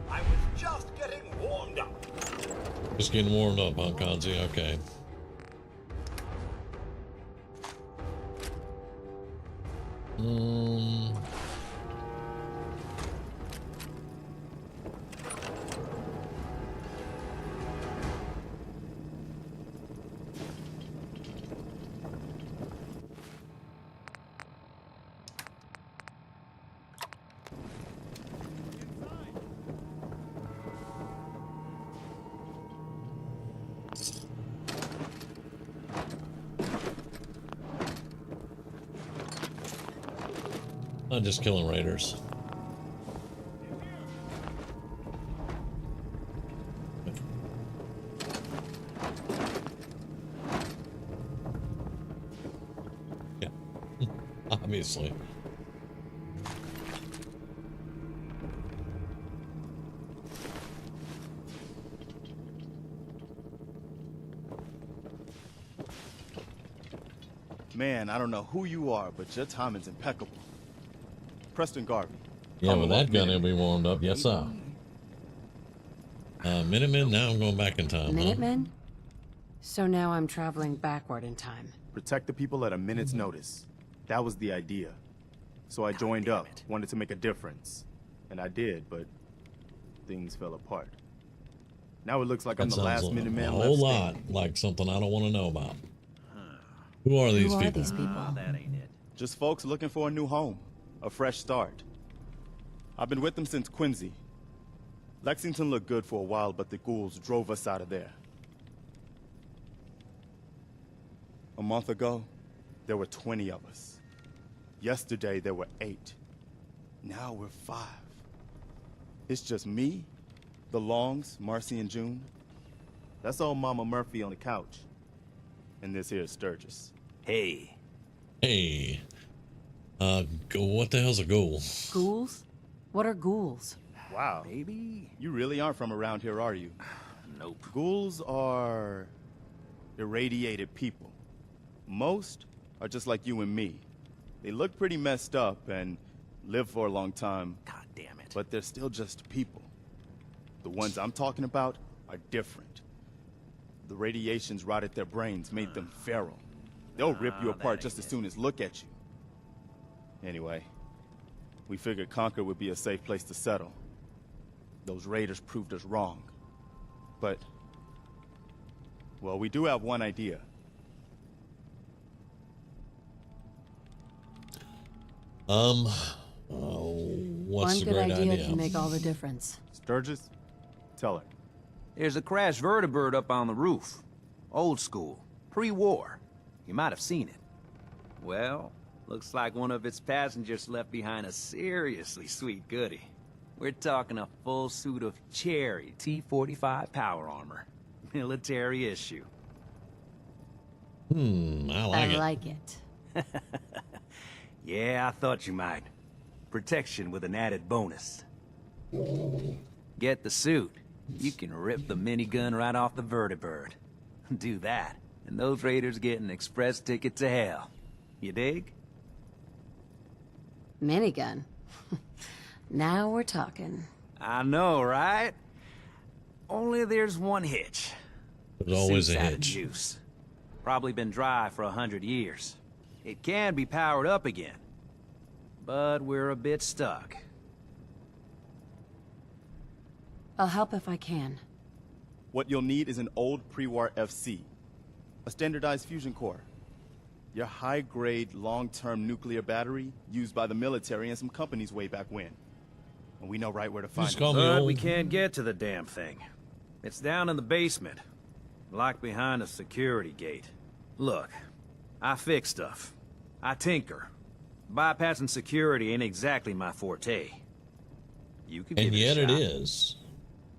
I was just getting warmed up. Just getting warmed up, huh, Kanzi? Okay. Not just killing raiders. Yeah, obviously. Man, I don't know who you are, but your timing's impeccable. Preston Garvey. Yeah, with that gun, it'll be warmed up. Yes, sir. Minutemen, now I'm going back in time. Huh? Minutemen? So now I'm traveling backward in time. Protect the people at a minute's notice. That was the idea. So I joined up, wanted to make a difference. And I did, but things fell apart. Now it looks like I'm That the sounds last minute a man whole left lot standing. like something I don't want to know about. Who are these Who are people? these people? That ain't it. Just folks looking for a new home, a fresh start. I've been with them since Quincy. Lexington looked good for a while, but the ghouls drove us out of there. A month ago, there were 20 of us. Yesterday, there were 8. Now we're 5. It's just me, the Longs, Marcy and June. That's old Mama Murphy on the couch. And this here is Sturgis. Hey, Hey, what the hell's a ghoul? Ghouls? What are ghouls? Wow. maybe? You really aren't from around here, are you? Nope. Ghouls are irradiated people. Most are just like you and me. They look pretty messed up and live for a long time, God damn it. but they're still just people. The ones I'm talking about are different. The radiations rotted their brains, made them feral. They'll rip you apart just as soon as look at you. Anyway, we figured Concord would be a safe place to settle. Those raiders proved us wrong. But, well, we do have one idea. What's One the good great idea can make all the difference. Sturgis, tell her. There's a crashed vertibird up on the roof. Old school. Pre-war. You might have seen it. Well, looks like one of its passengers left behind a seriously sweet goodie. We're talking a full suit of cherry T-45 power armor. Military issue. I like it. like it. Yeah, I thought you might. Protection with an added bonus. Get the suit. You can rip the minigun right off the vertibird. Do that, and those raiders get an express ticket to hell. You dig? Minigun. Now we're talking. I know, right? Only there's one hitch. There's always Suit's a out of hitch. juice. Probably been dry for 100 years. It can be powered up again. But we're a bit stuck. I'll help if I can. What you'll need is an old pre-war FC, a standardized fusion core, your high-grade, long-term nuclear battery used by the military and some companies way back when. And we know right where to find Just it. call me But old. we can't get to the damn thing. It's down in the basement. Locked behind a security gate. Look, I fix stuff. I tinker. Bypassing security ain't exactly my forte. You could And give yet it it a shot. is,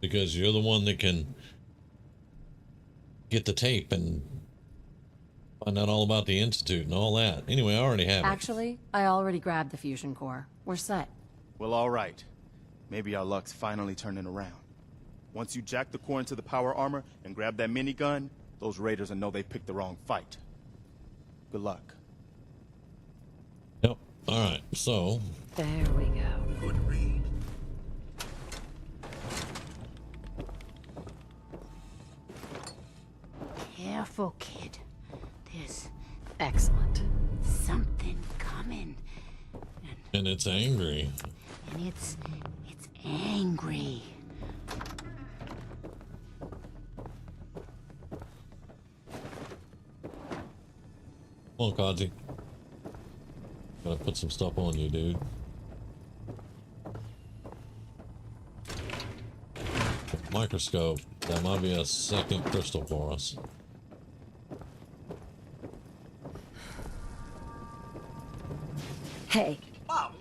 because you're the one that can get the tape and find out all about the Institute and all that. Anyway, I already have it. Actually, I already grabbed the fusion core. We're set. Well, all right. Maybe our luck's finally turning around. Once you jack the core into the power armor and grab that minigun, those raiders will know they picked the wrong fight. Good luck. Yep. All right. So, There we go. Good read. Careful, kid. There's Excellent. something coming, and it's angry. and it's angry. Come on, Kaji. Gotta put some stuff on you, dude. Microscope. That might be a second crystal for us. Hey, Mom,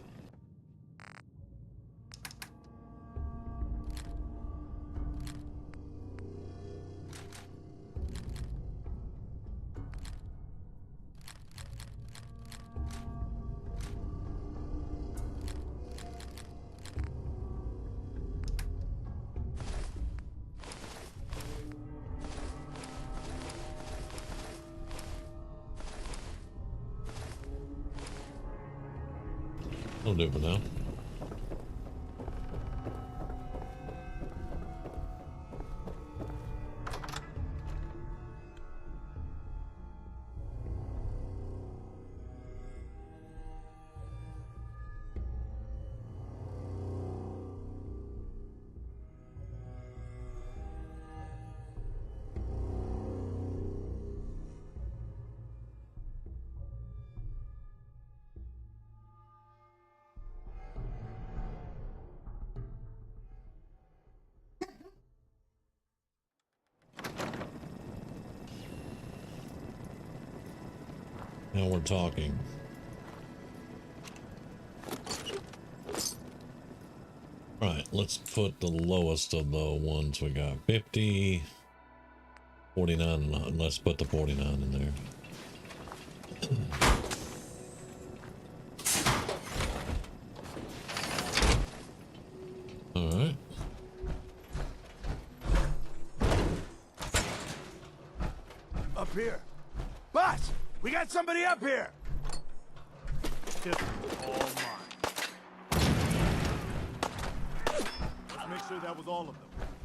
I'll do it for now. Now we're talking. Right, let's put the lowest of the ones we got. 50, 49, and let's put the 49 in there. All right. Up here. Boss, we got somebody up here. It's all mine. Let's make sure that was all of them.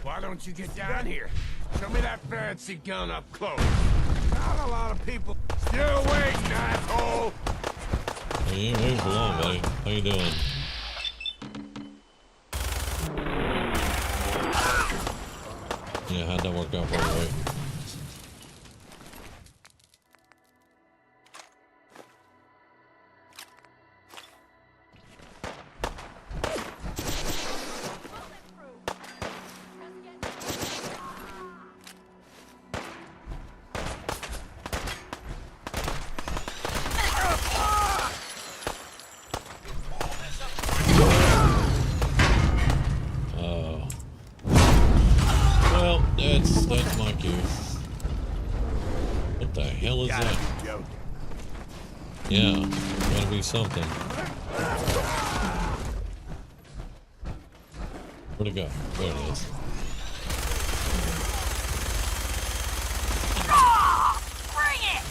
Why don't you get down here? Show me that fancy gun up close. Not a lot of people. Still waiting, asshole. Hey, you ain't waiting for long, buddy. How you doing? Yeah, how'd that work out for you, right? That's my cue. What the hell is that? Yeah, gotta be something. Where'd it go? There it is. Bring it!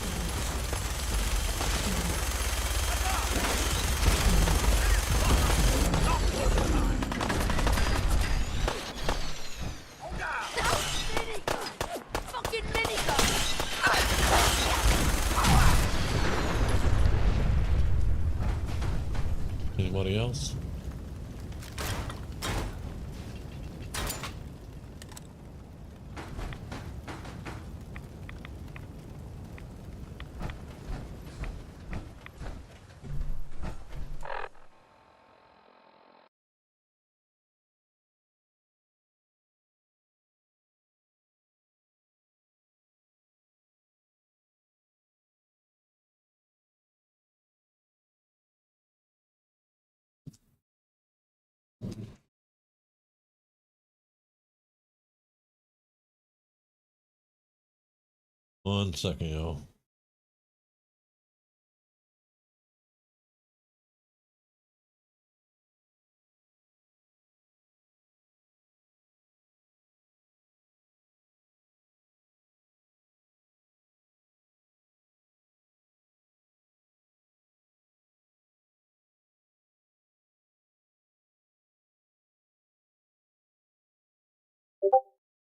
Anybody else? One second, y'all.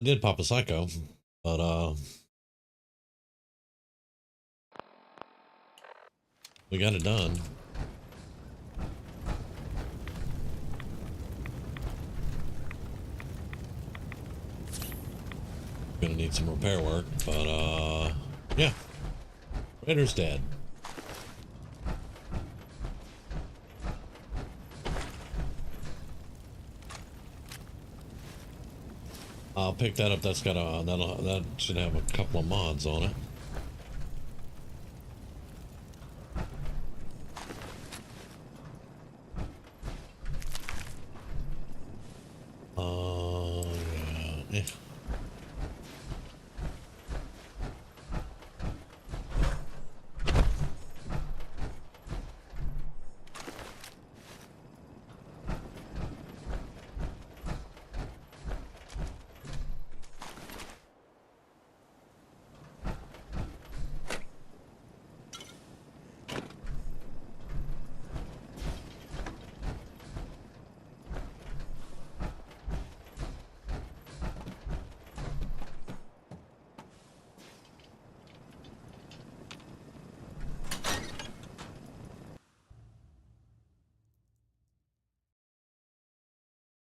I did pop a psycho, but we got it done. Gonna need some repair work, but yeah. Raider's dead. I'll pick that up. That's got a that should have a couple of mods on it. Yeah.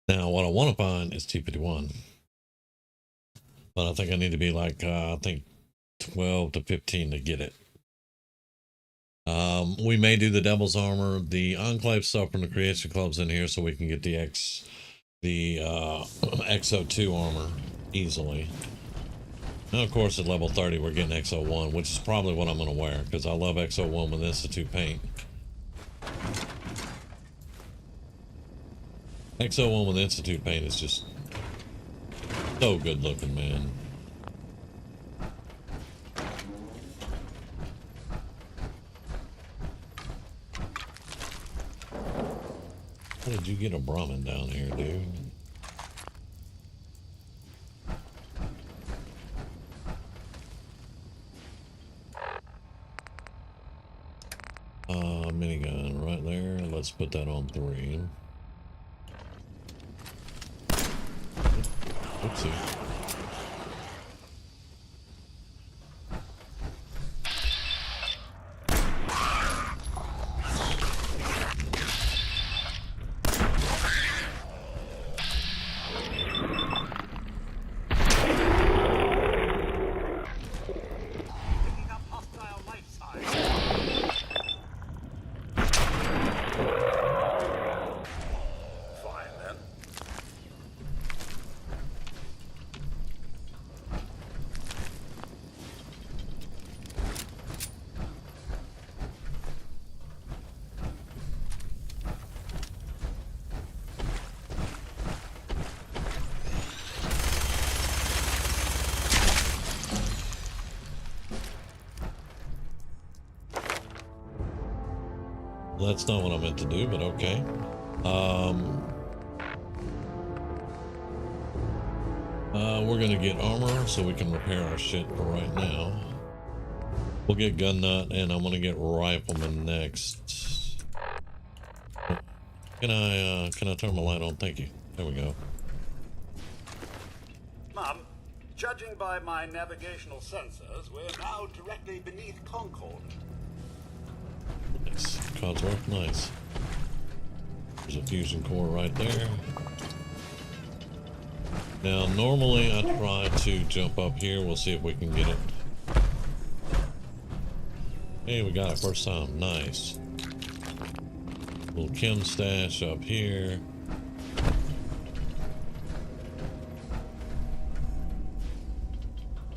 Now, what I want to find is T-51, but I think I need to be like, I think 12 to 15 to get it. We may do the Devil's Armor, the Enclave stuff from the Creation Club's in here, so we can get the XO2 armor easily. Now, of course, at level 30, we're getting XO1, which is probably what I'm going to wear, because I love XO1 with Institute paint. XO1 with Institute paint is just so good looking, man. How did you get a Brahmin down here, dude? Minigun right there. Let's put that on 3. Oopsie. Picking up hostile life signs. Fine then. That's not what I meant to do, but okay. We're gonna get armor so we can repair our shit for right now. We'll get gun nut, and I'm gonna get rifleman next. Can I turn my light on? Thank you. There we go. Mum, judging by my navigational sensors, we're now directly beneath Concord. Nice. Codsworth, nice. There's a fusion core right there. Now, normally I try to jump up here. We'll see if we can get it. Hey, we got it first time. Nice. Little chem stash up here.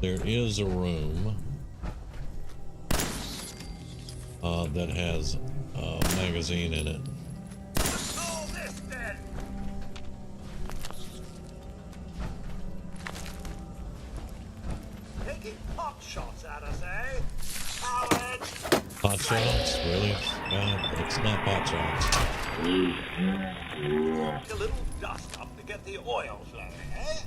There is a room that has a magazine in it. All this then. Taking pot shots at us, eh? Cowards! Pot shots? Really? No, it's not pot shots. A little dust up to get the oil flowing, eh?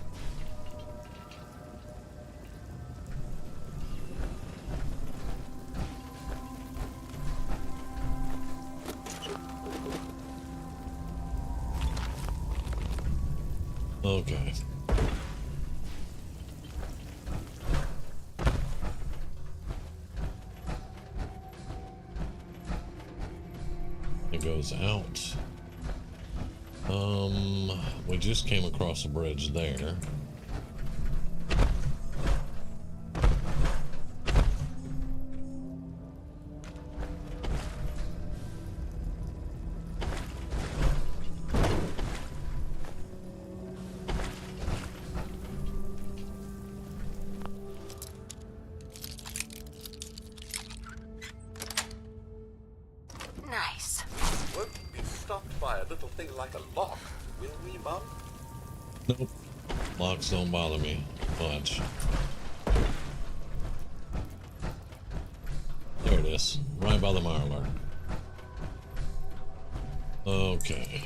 Okay. It goes out. We just came across a bridge there. Nice. Won't be stopped by a little thing like a lock, will we, Mum? Nope. Locks don't bother me much. There it is. Right by the Mirelurk. Okay.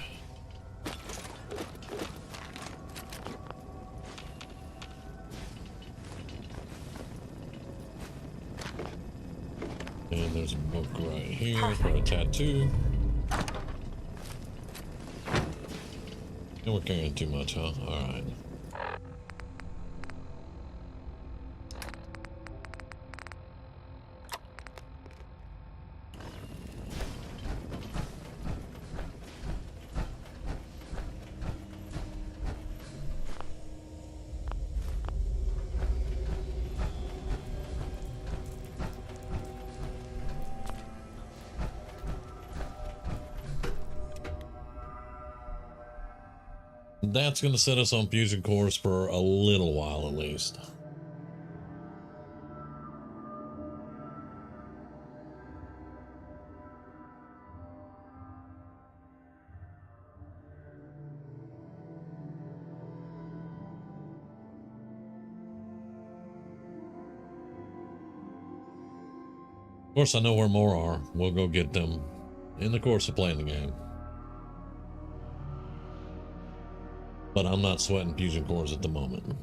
And there's a book right here for a tattoo. And we're carrying too much, huh? Alright. That's going to set us on fusion cores for a little while at least. course, I know where more are. We'll go get them in the course of playing the game. But I'm not sweating fusion cores at the moment.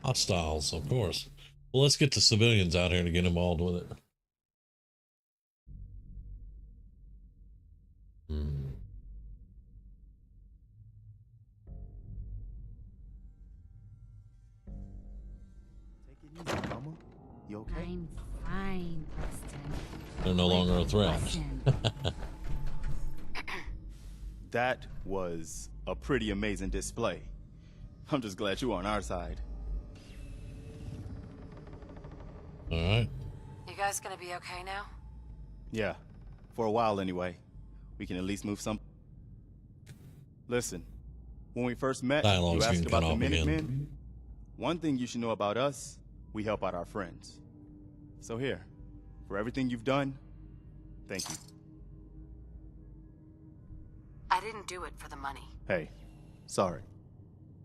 Hostiles, of course. Well, let's get the civilians out here to get involved with it. Take it easy, Mama. You okay? I'm fine, Preston. They're no longer a threat. That was a pretty amazing display. I'm just glad you were on our side. All right. You guys gonna be okay now? Yeah, for a while anyway. We can at least move some. Listen, when we first met, Dialogue's you asked getting about cut the off Minutemen. again. One thing you should know about us, we help out our friends. So here, for everything you've done, thank you. I didn't do it for the money. Hey, sorry.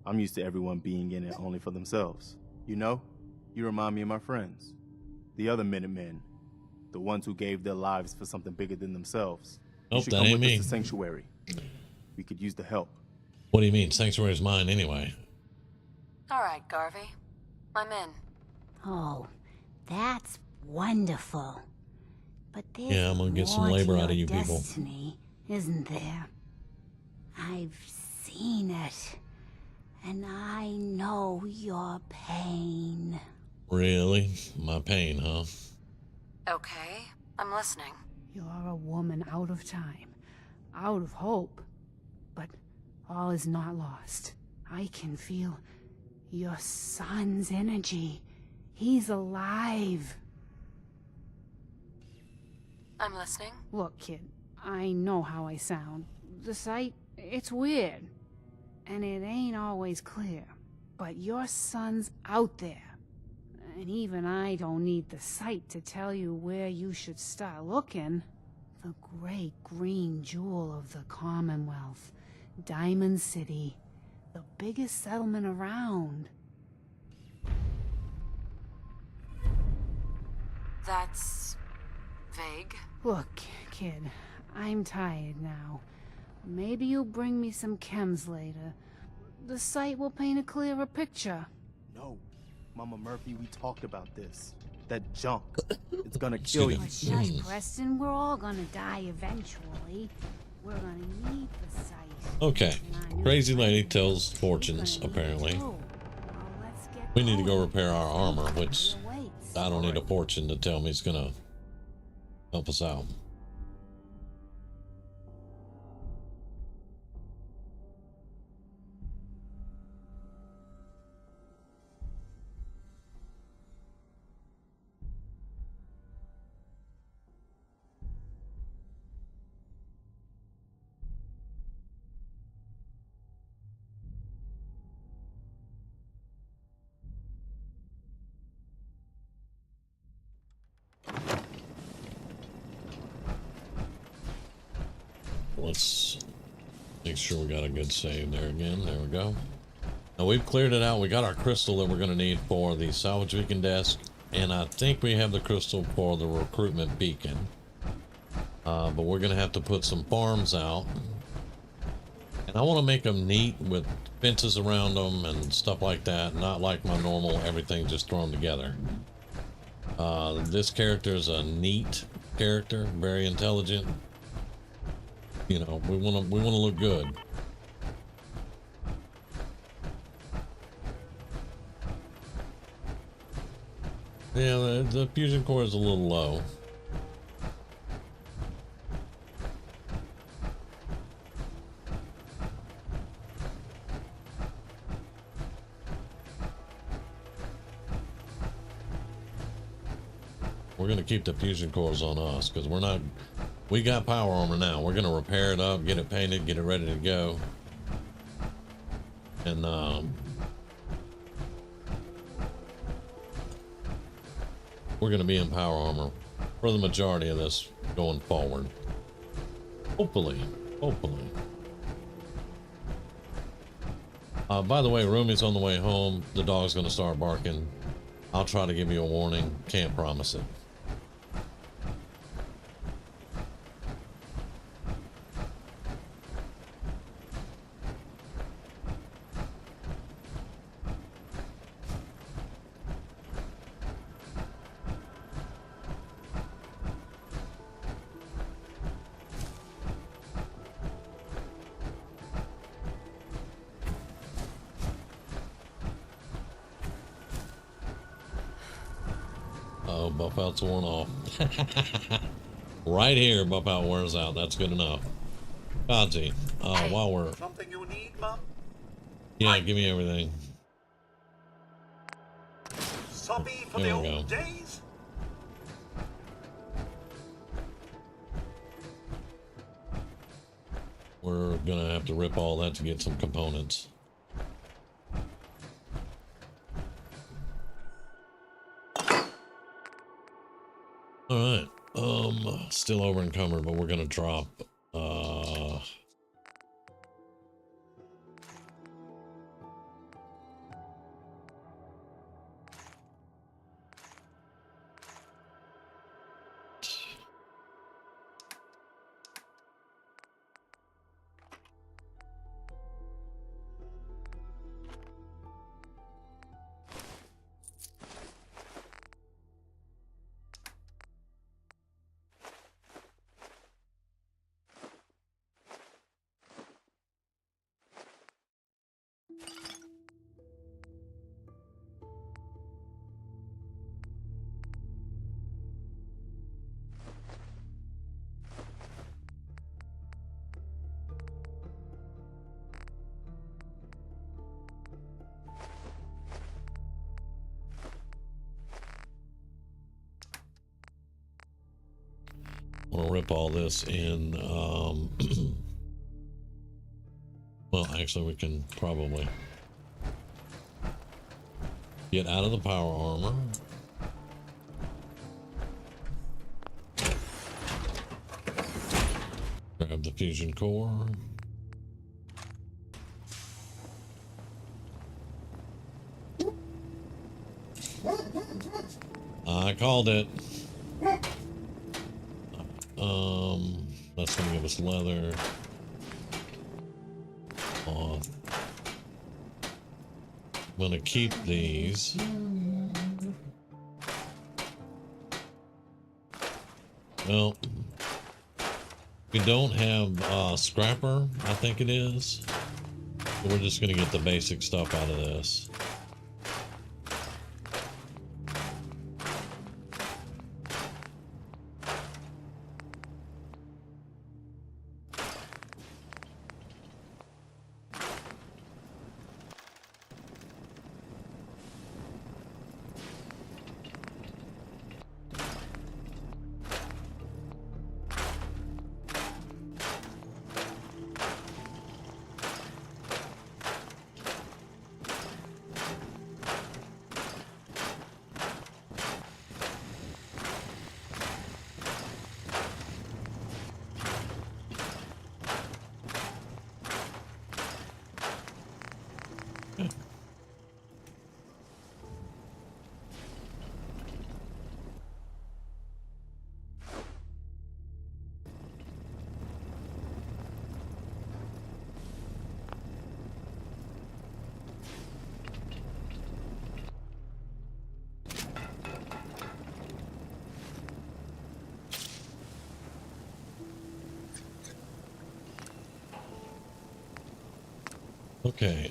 I'm used to everyone being in it only for themselves. You know, you remind me of my friends. The other Minutemen. The ones who gave their lives for something bigger than themselves. You Nope, should that come ain't with me. us to Sanctuary. We could use the help. What do you mean? Sanctuary's mine anyway. All right, Garvey. I'm in. Oh, that's wonderful. But there's Yeah, I'm gonna get some more to labor out your of you people. destiny, isn't there? I've seen it, and I know your pain. Really? My pain, huh? Okay, I'm listening. You're a woman out of time, out of hope. But all is not lost. I can feel your son's energy. He's alive. I'm listening. Look, kid, I know how I sound. The sight, it's weird. And it ain't always clear. But your son's out there. And even I don't need the sight to tell you where you should start looking. The great green jewel of the Commonwealth. Diamond City. The biggest settlement around. That's vague. Look, kid, I'm tired now. Maybe you'll bring me some chems later. The sight will paint a clearer picture. No, Mama Murphy, we talked about this. That junk, it's gonna kill you. But shush, Preston, we're all gonna die eventually. We're gonna need the sight. Okay. And I know Crazy what lady you're tells gonna fortunes, need apparently. too. Well, let's get We need to go going. repair our armor, which It awaits. I don't need a fortune to tell me it's gonna help us out. Let's make sure we got a good save there again. There we go. Now we've cleared it out. We got our crystal that we're going to need for the salvage beacon desk. And I think we have the crystal for the recruitment beacon. But we're going to have to put some farms out. And I want to make them neat with fences around them and stuff like that. Not like my normal everything just thrown together. This character is a neat character. Very intelligent. You know, we want to look good. Yeah, the fusion core is a little low. We're gonna keep the fusion cores on us because we're not We got power armor now. We're gonna repair it up, get it painted, get it ready to go. And we're gonna be in power armor for the majority of this going forward. Hopefully. By the way, Rumi's on the way home. The dog's gonna start barking. I'll try to give you a warning. Can't promise it. Oh, buff out's worn off. Right here, buff out wears out. That's good enough. Godzi, while we're... Something you need, Mum? Yeah, give me everything. Soppy for There the we go. old days? We're gonna have to rip all that to get some components. Alright, still over encumbered, but we're gonna drop, I'll rip all this in, well, actually we can probably get out of the power armor. Grab the fusion core. I called it. That's gonna give us leather. Cloth. I'm gonna keep these. Well, we don't have scrapper, I think it is. So we're just gonna get the basic stuff out of this. Okay.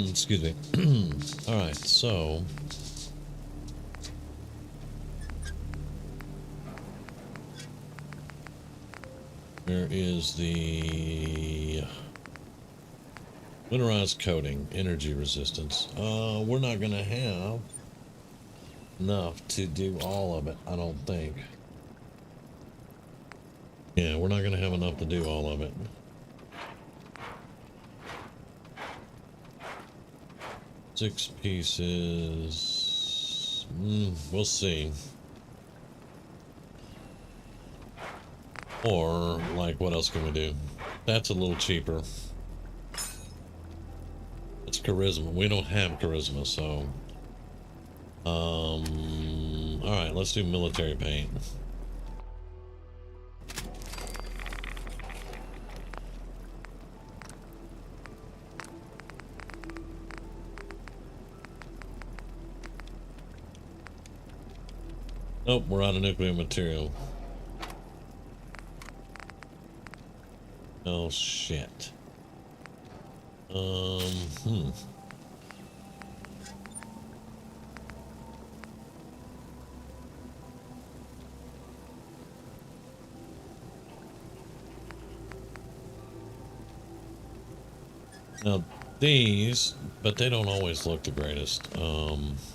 Excuse me. All right, so where is the winterized coating, energy resistance? We're not gonna have enough to do all of it, I don't think. Yeah, we're not going to have enough to do all of it. Six pieces. We'll see. Or, like, what else can we do? That's a little cheaper. It's charisma. We don't have charisma, so... Alright, let's do military paint. Nope, we're out of nuclear material. Oh, shit. Now, these, but they don't always look the greatest, with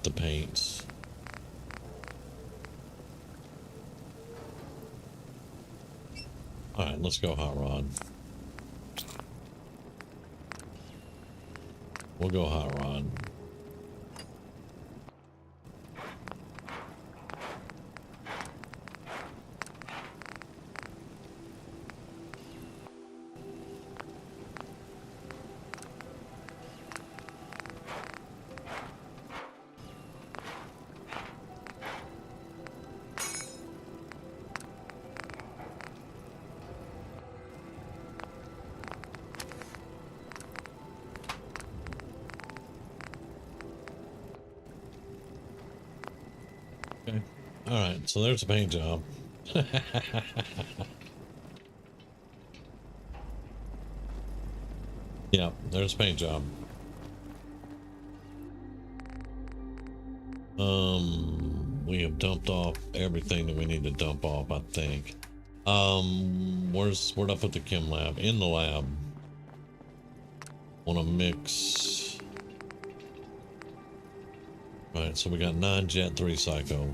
the paints. Alright, let's go hot rod. We'll go hot rod. Okay. Alright, so there's a paint job. Yeah, there's a paint job. We have dumped off everything that we need to dump off, I think. Where'd I put the chem lab? In the lab. Want to mix. Alright, so we got 9 jet, 3 psycho.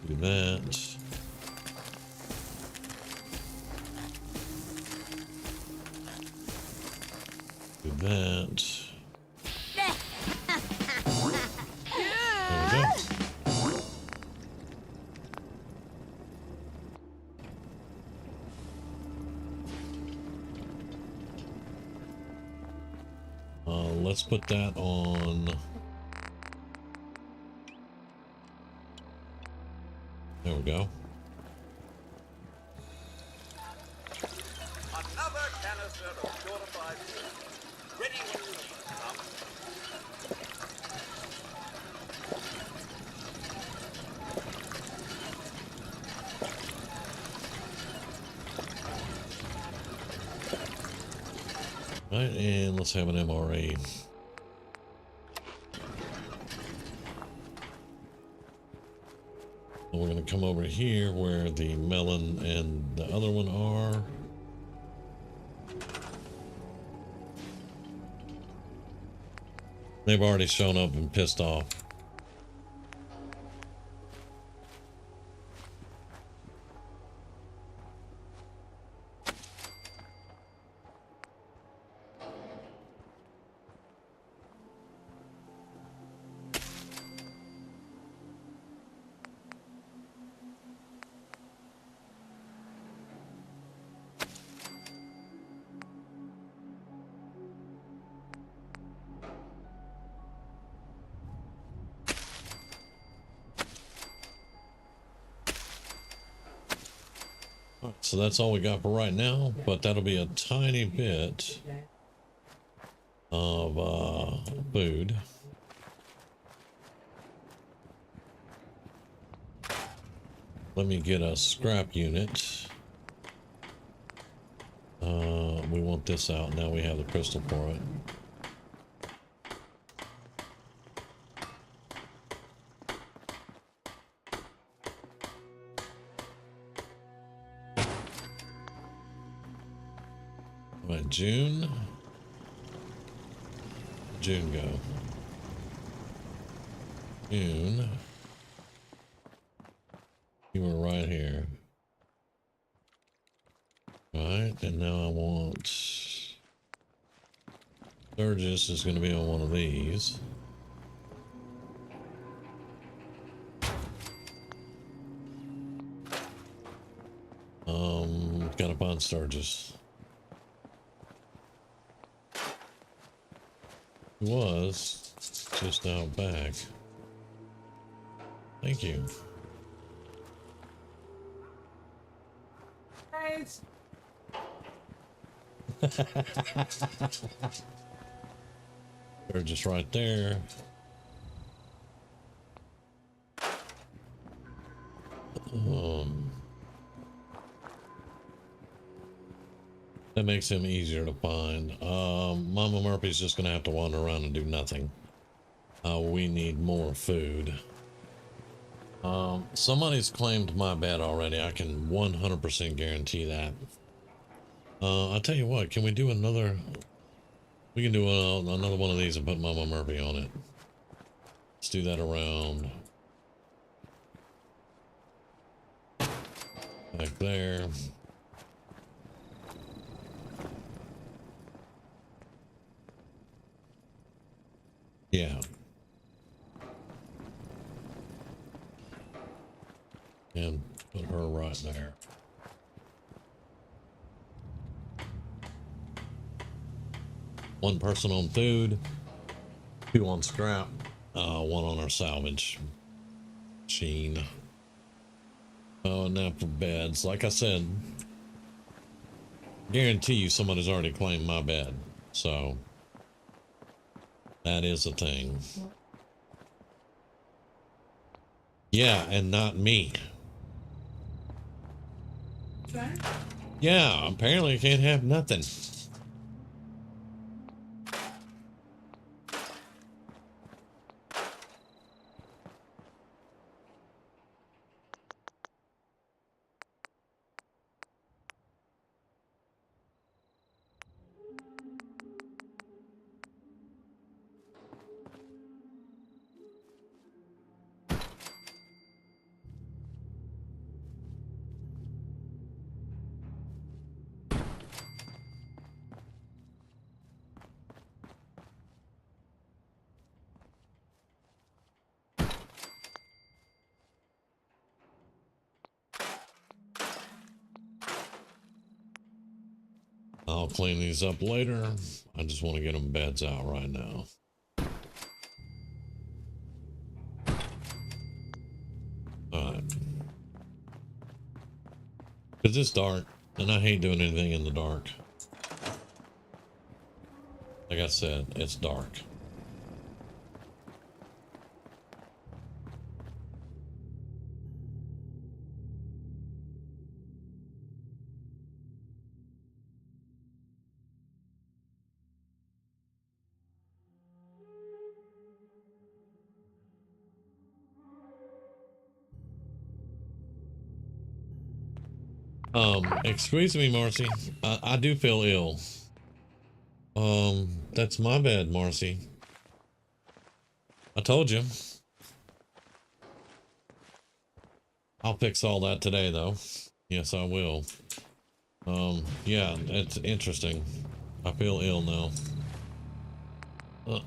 Do that. Do that. There we go. Let's put that on. There we go. Another canister of purified fuel. Ready when you need, Tom. Right, and let's have an MRE. And we're going to come over here where the melon and the other one are. They've already shown up and pissed off. So that's all we got for right now, but that'll be a tiny bit of food. Let me get a scrap unit. We want this out. Now we have the crystal for it. Right, June go. June. You were right here. Right, and now I want Sturgis is going to be on one of these. Gotta find Sturgis. He was just out back. Thank you. Thanks. They're just right there. That makes him easier to find. Mama Murphy's just gonna have to wander around and do nothing. We need more food. Somebody's claimed my bed already. I can 100% guarantee that. I'll tell you what, can we do another? We can do another one of these and put Mama Murphy on it. Let's do that around back there. Yeah. And put her right there. One person on food, 2 on scrap, 1 on our salvage machine. Oh, and now for beds. Like I said, guarantee you somebody's already claimed my bed. So that is a thing. Yeah, and not me. Yeah, apparently I can't have nothing. I'll clean these up later. I just want to get them beds out right now. Alright. Because it's dark, and I hate doing anything in the dark. Like I said, it's dark. Excuse me, Marcy. I do feel ill. That's my bad, Marcy. I told you. I'll fix all that today, though. Yes, I will. Yeah, it's interesting. I feel ill now.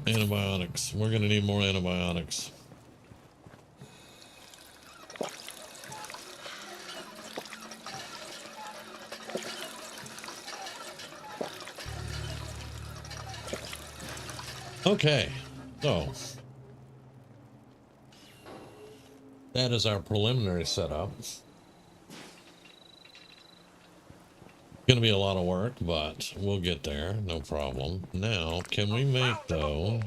Antibiotics. We're gonna need more antibiotics. Okay, so that is our preliminary setup. Gonna be a lot of work, but we'll get there, no problem. Now, can we make, though,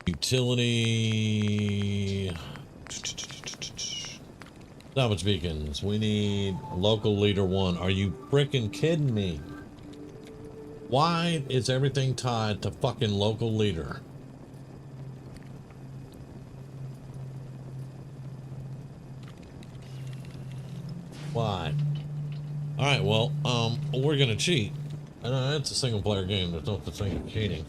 utility salvage beacons? We need local leader 1. Are you freaking kidding me? Why is everything tied to fucking local leader? Why? Alright, well, we're gonna cheat. It's a single player game, there's no such thing as cheating.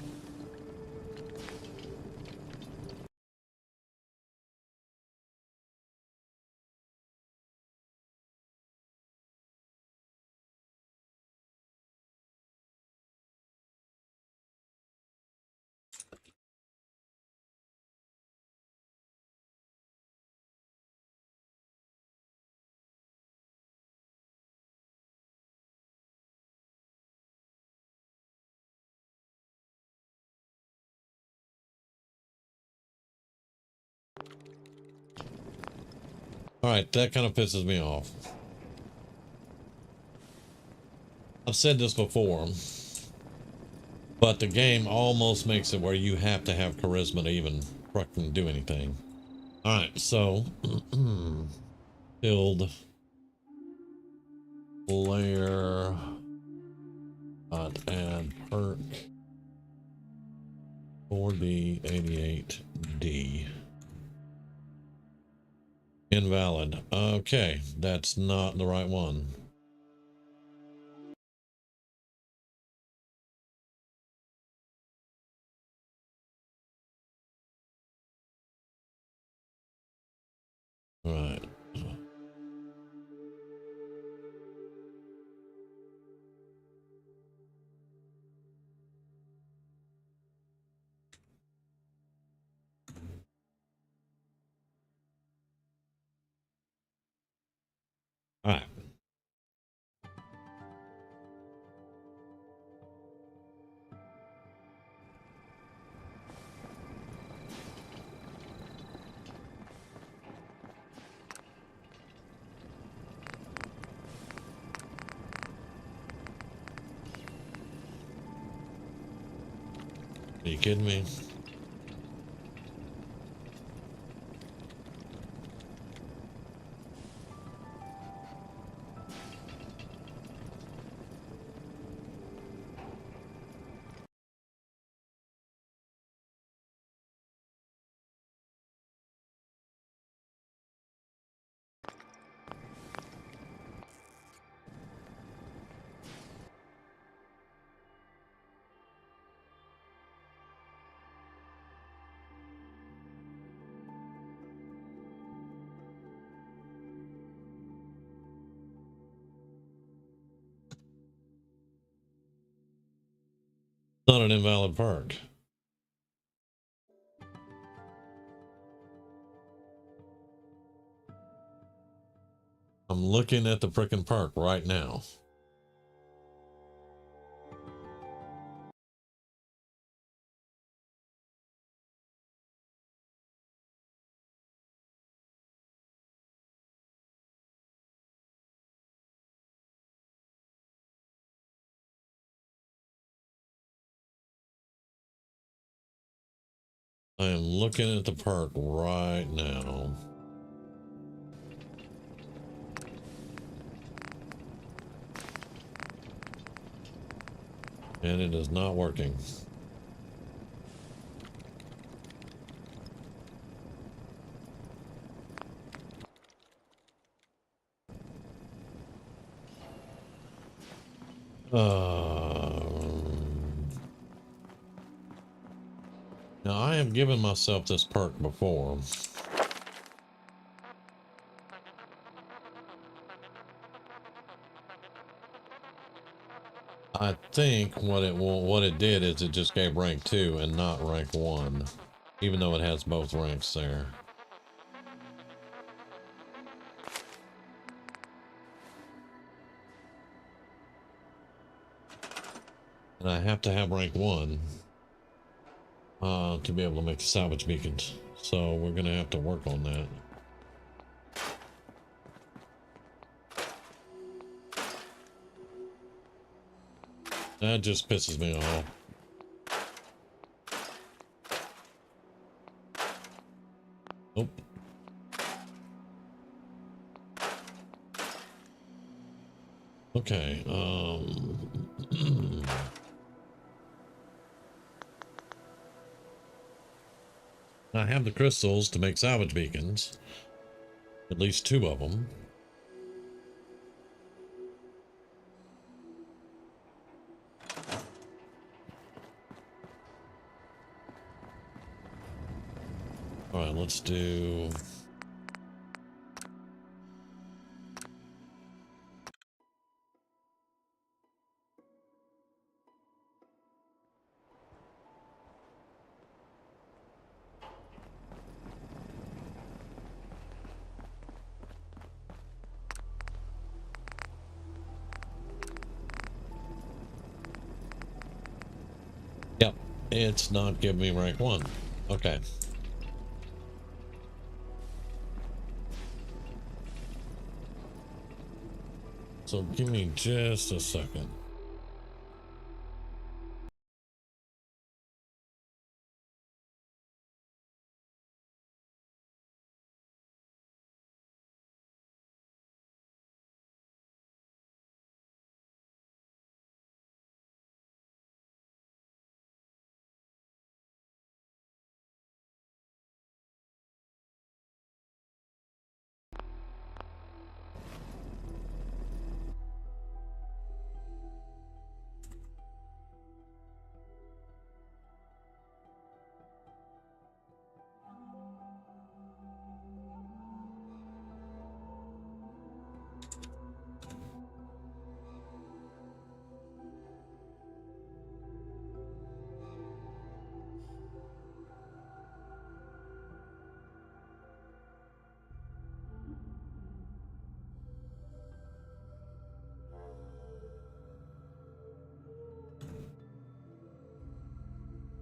All right, that kind of pisses me off. I've said this before, but the game almost makes it where you have to have charisma to even fucking do anything. All right, so build layer, add perk 4D88D. Invalid. Okay, that's not the right one. Right. All right. Are you kidding me? Not an invalid perk. I'm looking at the frickin' perk right now. I am looking at the perk right now. And it is not working. Now I have given myself this perk before. I think what it did is it just gave rank 2 and not rank 1, even though it has both ranks there. And I have to have rank 1 to be able to make the salvage beacons. So we're gonna have to work on that. That just pisses me off. Nope. Okay, I have the crystals to make salvage beacons. At least 2 of them. All right, let's do... Yep, it's not giving me rank 1. Okay. So give me just a second.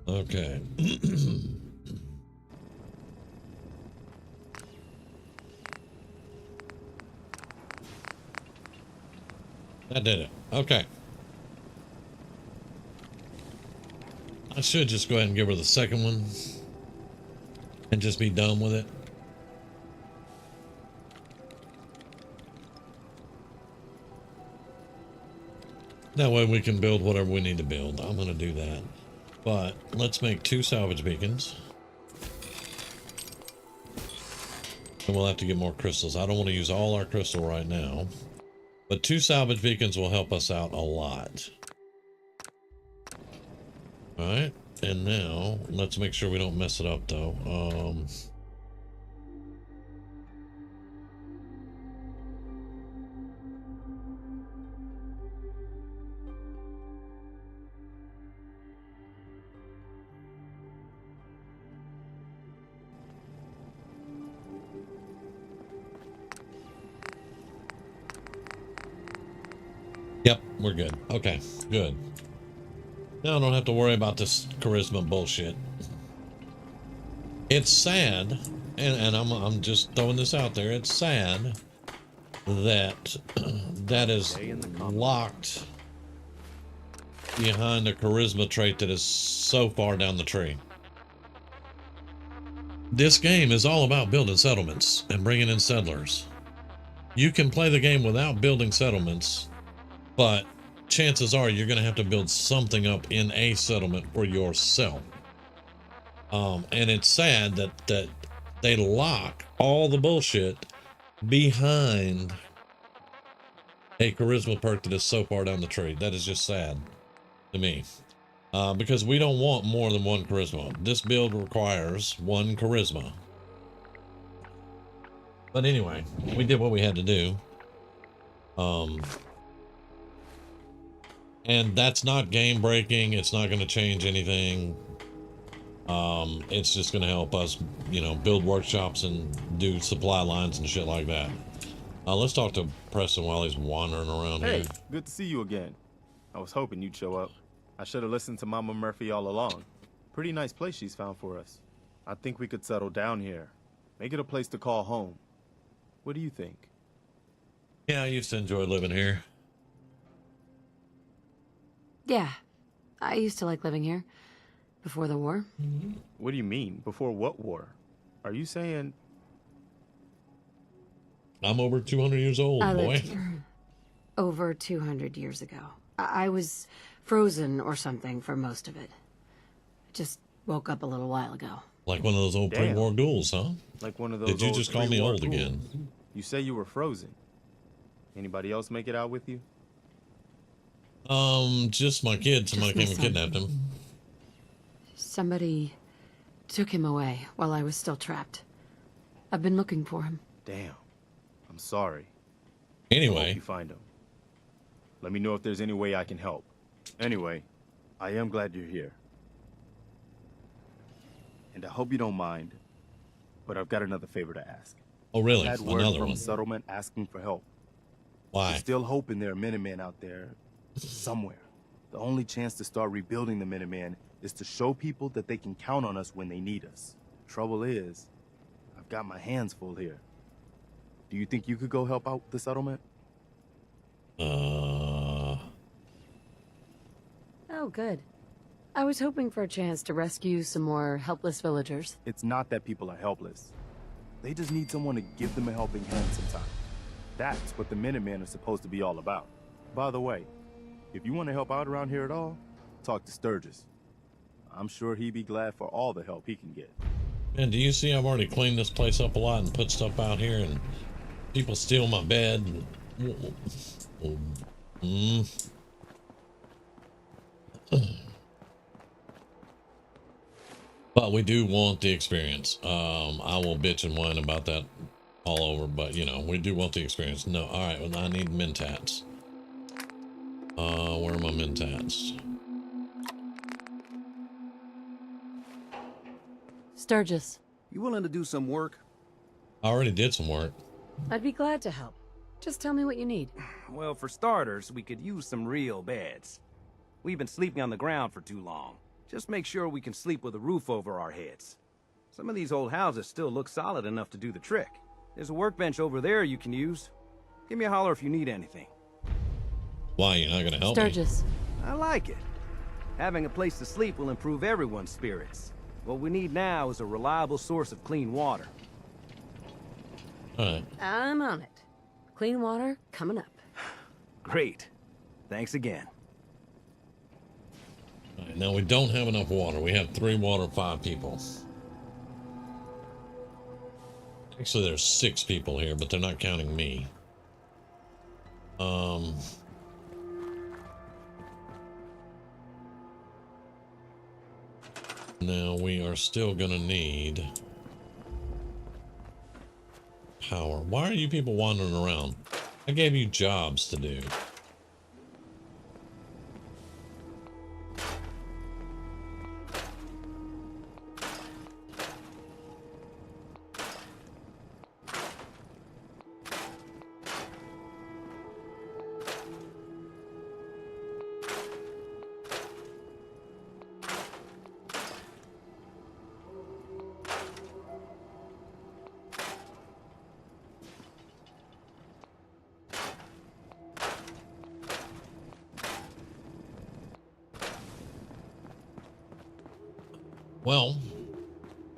Okay. That did it. Okay. I should just go ahead and give her the second one and just be done with it. That way we can build whatever we need to build. I'm going to do that. But let's make 2 salvage beacons. And we'll have to get more crystals. I don't want to use all our crystal right now. But 2 salvage beacons will help us out a lot. Alright. And now, let's make sure we don't mess it up though. Yep, we're good. Okay, good. Now I don't have to worry about this charisma bullshit. It's sad, and I'm just throwing this out there. It's sad that that is locked behind a charisma trait that is so far down the tree. This game is all about building settlements and bringing in settlers. You can play the game without building settlements, but chances are you're going to have to build something up in a settlement for yourself. And it's sad that they lock all the bullshit behind a charisma perk that is so far down the tree. That is just sad to me. Because we don't want more than 1 charisma. This build requires 1 charisma. But anyway, we did what we had to do. And that's not game breaking. It's not going to change anything. It's just going to help us, you know, build workshops and do supply lines and shit like that. Let's talk to Preston while he's wandering around here. Hey, good to see you again. I was hoping you'd show up. I should have listened to Mama Murphy all along. Pretty nice place she's found for us. I think we could settle down here. Make it a place to call home. What do you think? Yeah, I used to enjoy living here. Yeah, I used to like living here. Before the war. What do you mean? Before what war? Are you saying... I'm over 200 years old, I boy. lived here over 200 years ago. I was frozen or something for most of it. I just woke up a little while ago. Like one of those old pre-war ghouls, huh? Like one of those Did you old just call me pre-war old ghouls. again? You say you were frozen. Anybody else make it out with you? Just my kid. Somebody came and kidnapped him. Somebody took him away while I was still trapped. I've been looking for him. Damn. I'm sorry. Anyway. I hope you find him. Let me know if there's any way I can help. Anyway, I am glad you're here. And I hope you don't mind, but I've got another favor to ask. Oh, really? I had word Another from one. a settlement asking for help. Why? I'm still hoping there are Minutemen out there somewhere. The only chance to start rebuilding the Minutemen is to show people that they can count on us when they need us. Trouble is, I've got my hands full here. Do you think you could go help out the settlement? Oh, good. I was hoping for a chance to rescue some more helpless villagers. It's not that people are helpless. They just need someone to give them a helping hand sometime. That's what the Minutemen are supposed to be all about. By the way, if you want to help out around here at all, talk to Sturgis. I'm sure he'd be glad for all the help he can get. And do you see I've already cleaned this place up a lot and put stuff out here, and people steal my bed and... But we do want the experience. I will bitch and whine about that all over, but you know, we do want the experience. No, all right, well, I need mentats. Where are my mentats? Sturgis. You willing to do some work? I already did some work. I'd be glad to help. Just tell me what you need. Well, for starters, we could use some real beds. We've been sleeping on the ground for too long. Just make sure we can sleep with a roof over our heads. Some of these old houses still look solid enough to do the trick. There's a workbench over there you can use. Give me a holler if you need anything. Why, you're not gonna help Sturgis. me? I like it. Having a place to sleep will improve everyone's spirits. What we need now is a reliable source of clean water. All right. I'm on it. Clean water coming up. Great. Thanks again. All right, now we don't have enough water. We have 3 water, 5 people. Actually, there's 6 people here, but they're not counting me. Now we are still gonna need power. Why are you people wandering around? I gave you jobs to do. Well,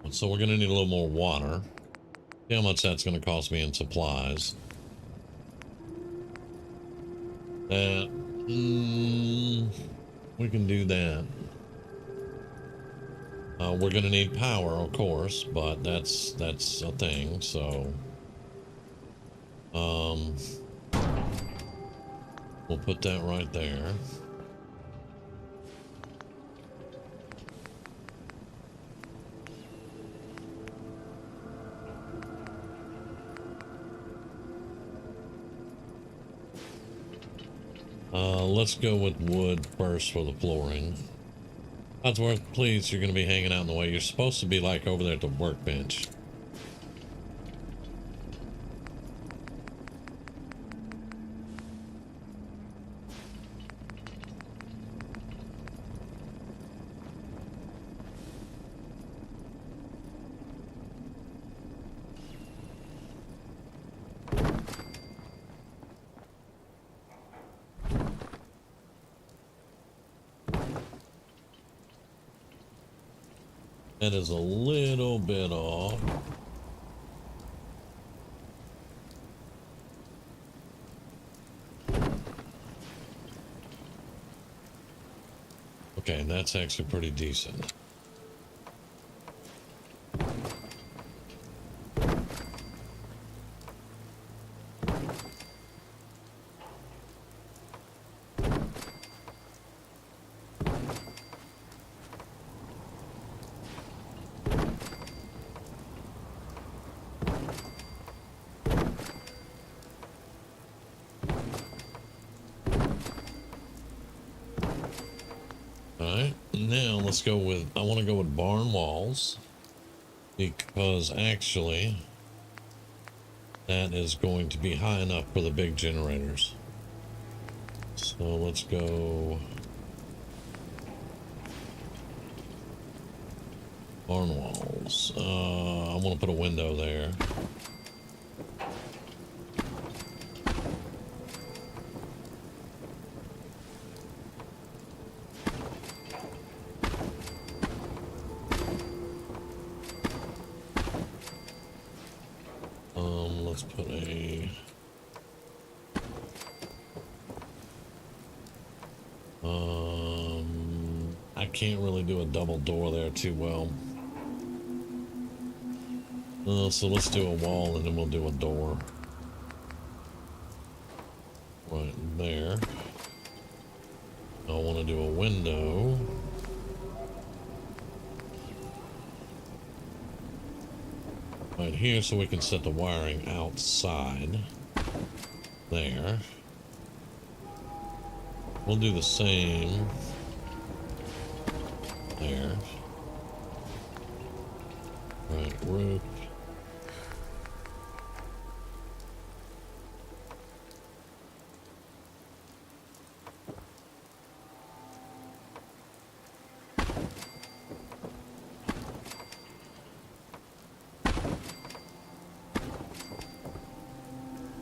so we're gonna need a little more water. See how much that's gonna cost me in supplies. That we can do that. We're gonna need power, of course, but that's a thing. So, we'll put that right there. Let's go with wood first for the flooring. Codsworth, please, you're going to be hanging out in the way. You're supposed to be like over there at the workbench. That is a little bit off. Okay, that's actually pretty decent. Now let's go with, I want to go with barn walls, because actually that is going to be high enough for the big generators. So let's go barn walls. I want to put a window there. let's put a... I can't really do a double door there too well. So let's do a wall and then we'll do a door. Right there. I want to do a window. Right here so we can set the wiring outside. There. We'll do the same there. Right, roof.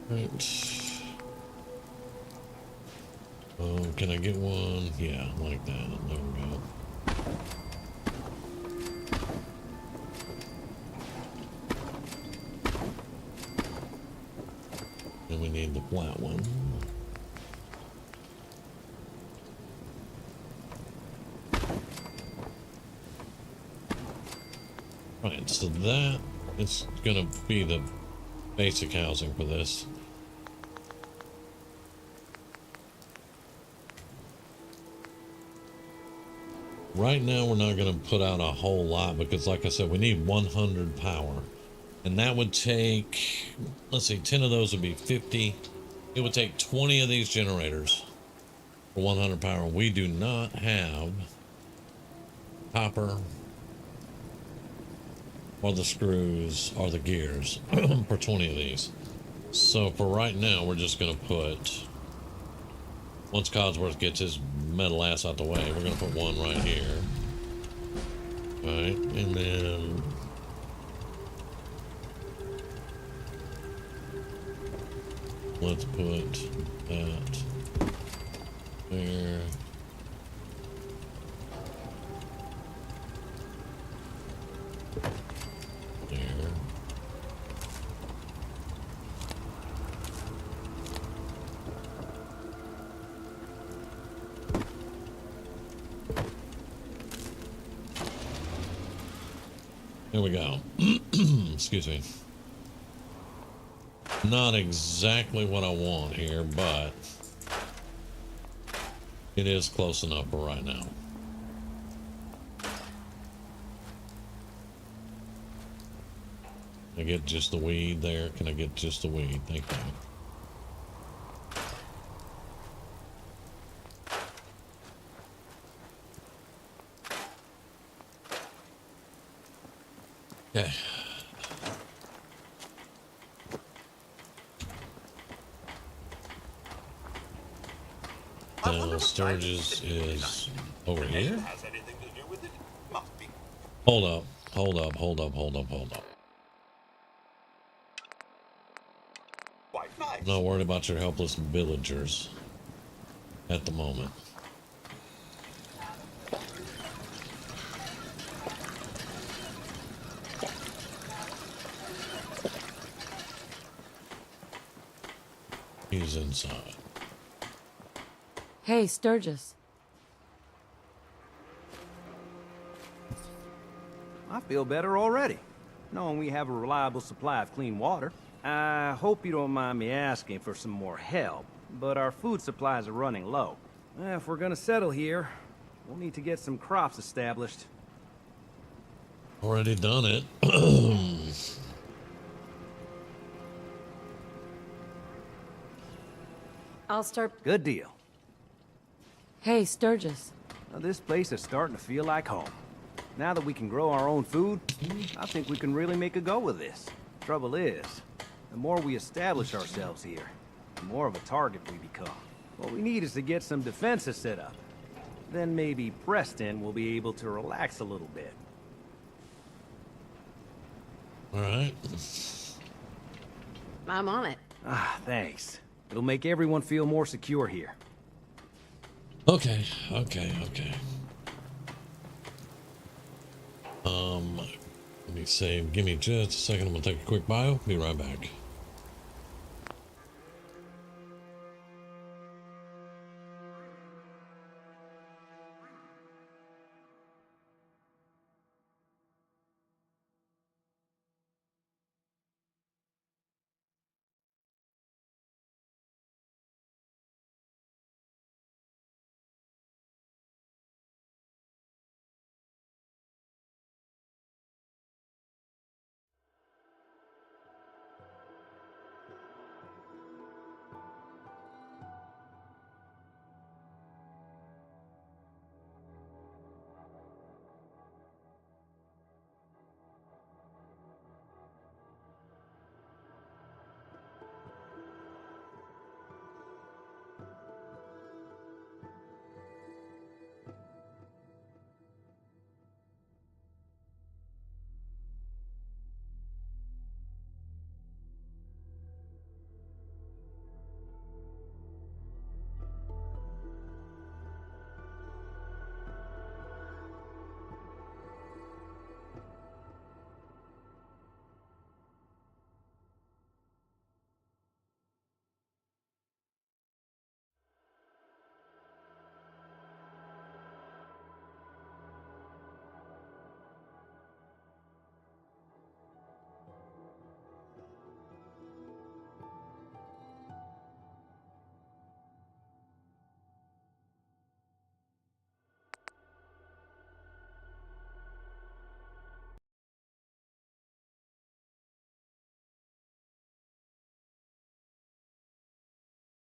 Right. Can I get one? Yeah, like that. There we go. And we need the flat one. Right, so that is gonna be the basic housing for this. Right now we're not going to put out a whole lot because like I said, we need 100 power. And that would take, let's see, 10 of those would be 50. It would take 20 of these generators for 100 power. We do not have copper or the screws or the gears for 20 of these. So for right now, we're just going to put, once Codsworth gets his metal ass out the way, we're going to put one right here. Right, and then let's put that there. There. There we go. Excuse me. Not exactly what I want here, but it is close enough for right now. Can I get just the weed there? Can I get just the weed? Thank you. Okay. Sturgis is over here. Has anything to do with it? Must be. Hold up. Hold up. Hold up. Hold up. Hold up. Quite nice. I'm not worried about your helpless villagers at the moment. He's inside. Hey, Sturgis. I feel better already, knowing we have a reliable supply of clean water. I hope you don't mind me asking for some more help, but our food supplies are running low. If we're gonna settle here, we'll need to get some crops established. Already done it. I'll start. Good deal. Hey, Sturgis. Now, this place is starting to feel like home. Now that we can grow our own food, I think we can really make a go with this. Trouble is, the more we establish ourselves here, the more of a target we become. What we need is to get some defenses set up. Then maybe Preston will be able to relax a little bit. All right. I'm on it. Ah, thanks. It'll make everyone feel more secure here. Okay. Let me save. Give me just a second. I'm gonna take a quick bio. Be right back.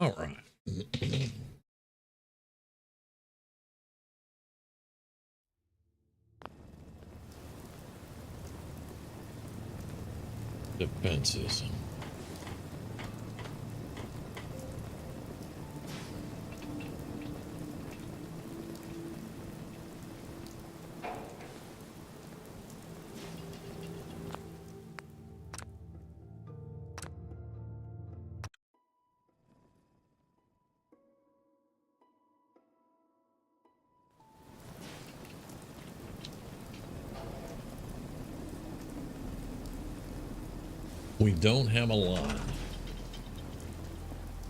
All right. Defenses. We don't have a lot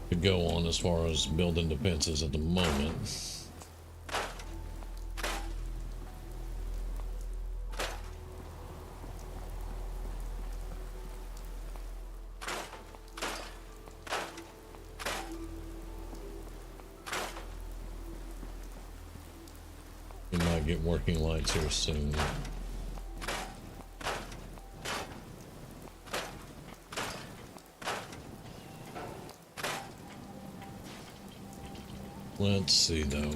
to go on as far as building defenses at the moment. We might get working lights here soon. Let's see though.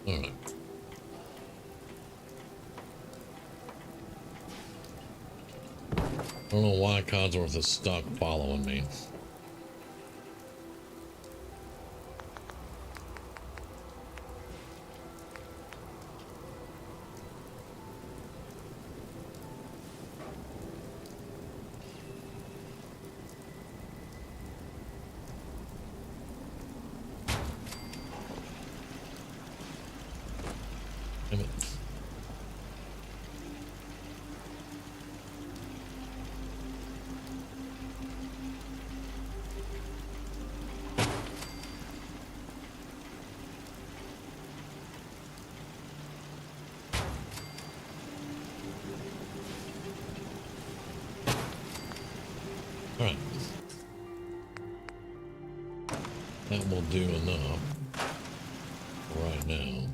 All right. I don't know why Codsworth is stuck following me. Damn it. All right. That will do enough right now.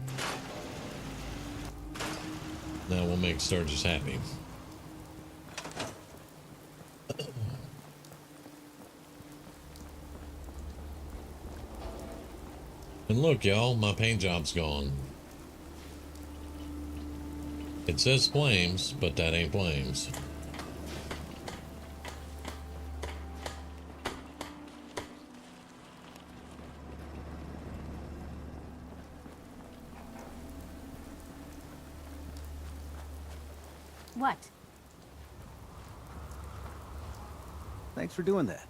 Now we'll make Sturgis happy. And look, y'all, my paint job's gone. It says flames, but that ain't flames. What? Thanks for doing that.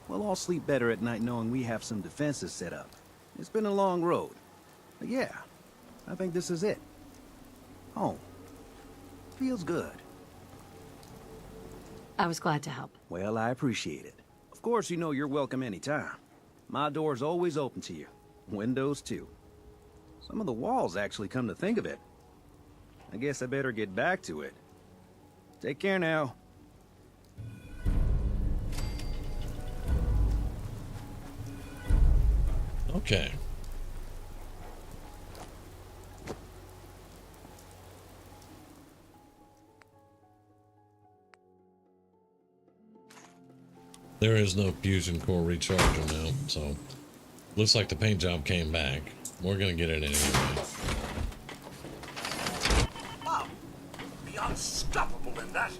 We'll all sleep better at night knowing we have some defenses set up. It's been a long road. But yeah, I think this is it. Home. Feels good. I was glad to help. Well, I appreciate it. Of course, you know you're welcome anytime. My door's always open to you. Windows, too. Some of the walls, actually, come to think of it. I guess I better get back to it. Take care now. Okay. There is no fusion core recharger now, so looks like the paint job came back. We're gonna get it anyway. Wow, be unstoppable in that.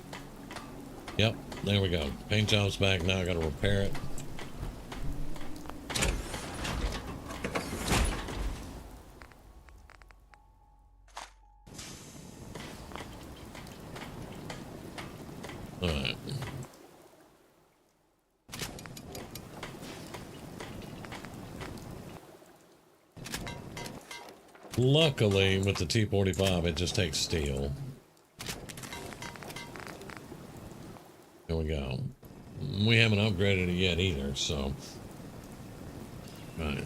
Yep, there we go. Paint job's back. Now I gotta repair it. All right. Luckily, with the T-45, it just takes steel. There we go. We haven't upgraded it yet either, so. Right.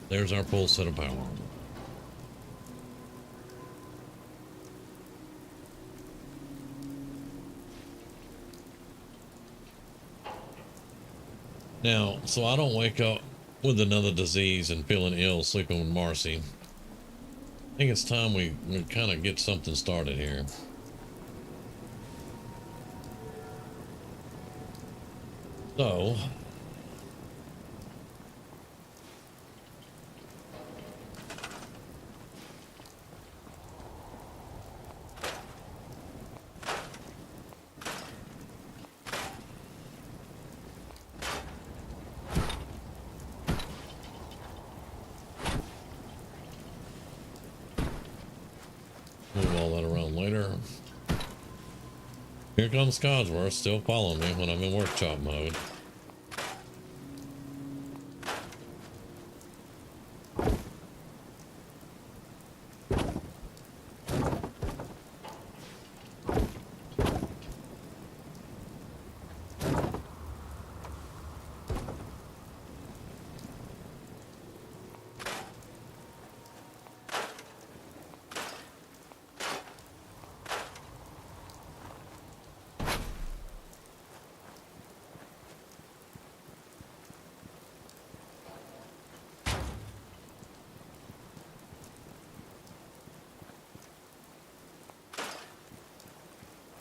There's our full set of power armor. Now, so I don't wake up with another disease and feeling ill sleeping with Marcy. I think it's time we kind of get something started here. So, move all that around later. Here comes Codsworth, still following me when I'm in workshop mode.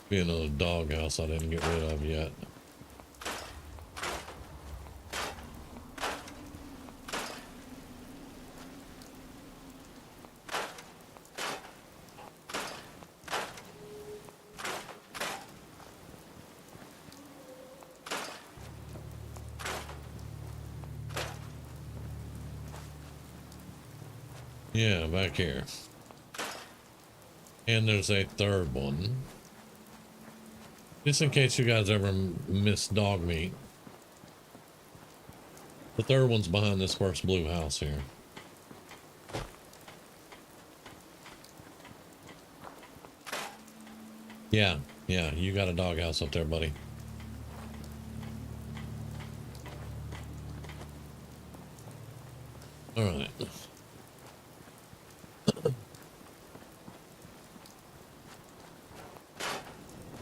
Be another doghouse I didn't get rid of yet. Yeah, back here. And there's a third one. Just in case you guys ever miss dog meat. The third one's behind this first blue house here. Yeah, you got a doghouse up there, buddy. All right.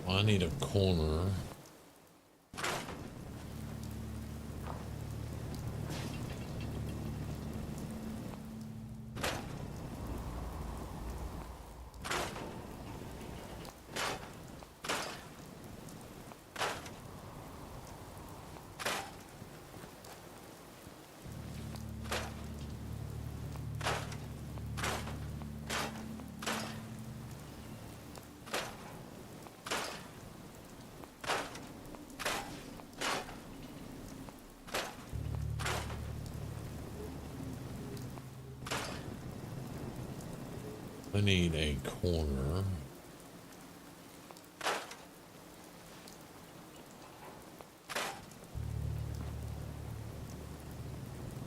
I need a corner. I need a corner.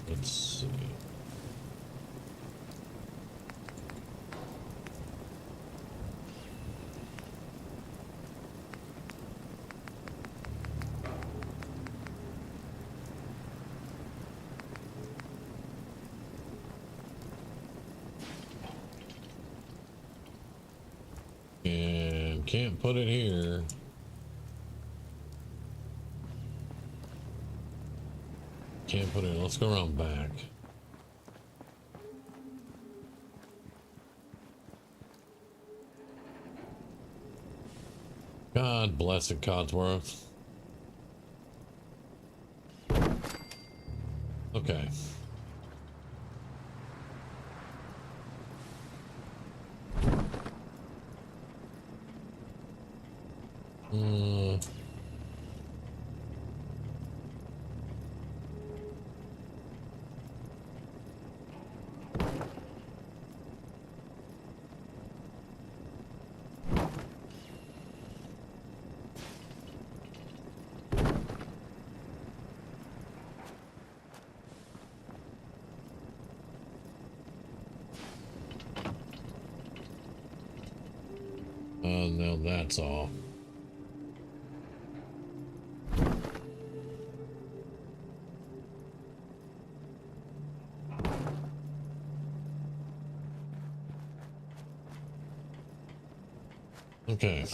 Let's see. And can't put it here. Can't put it. Let's go around back. God bless it, Codsworth. Okay. now that's off. Okay.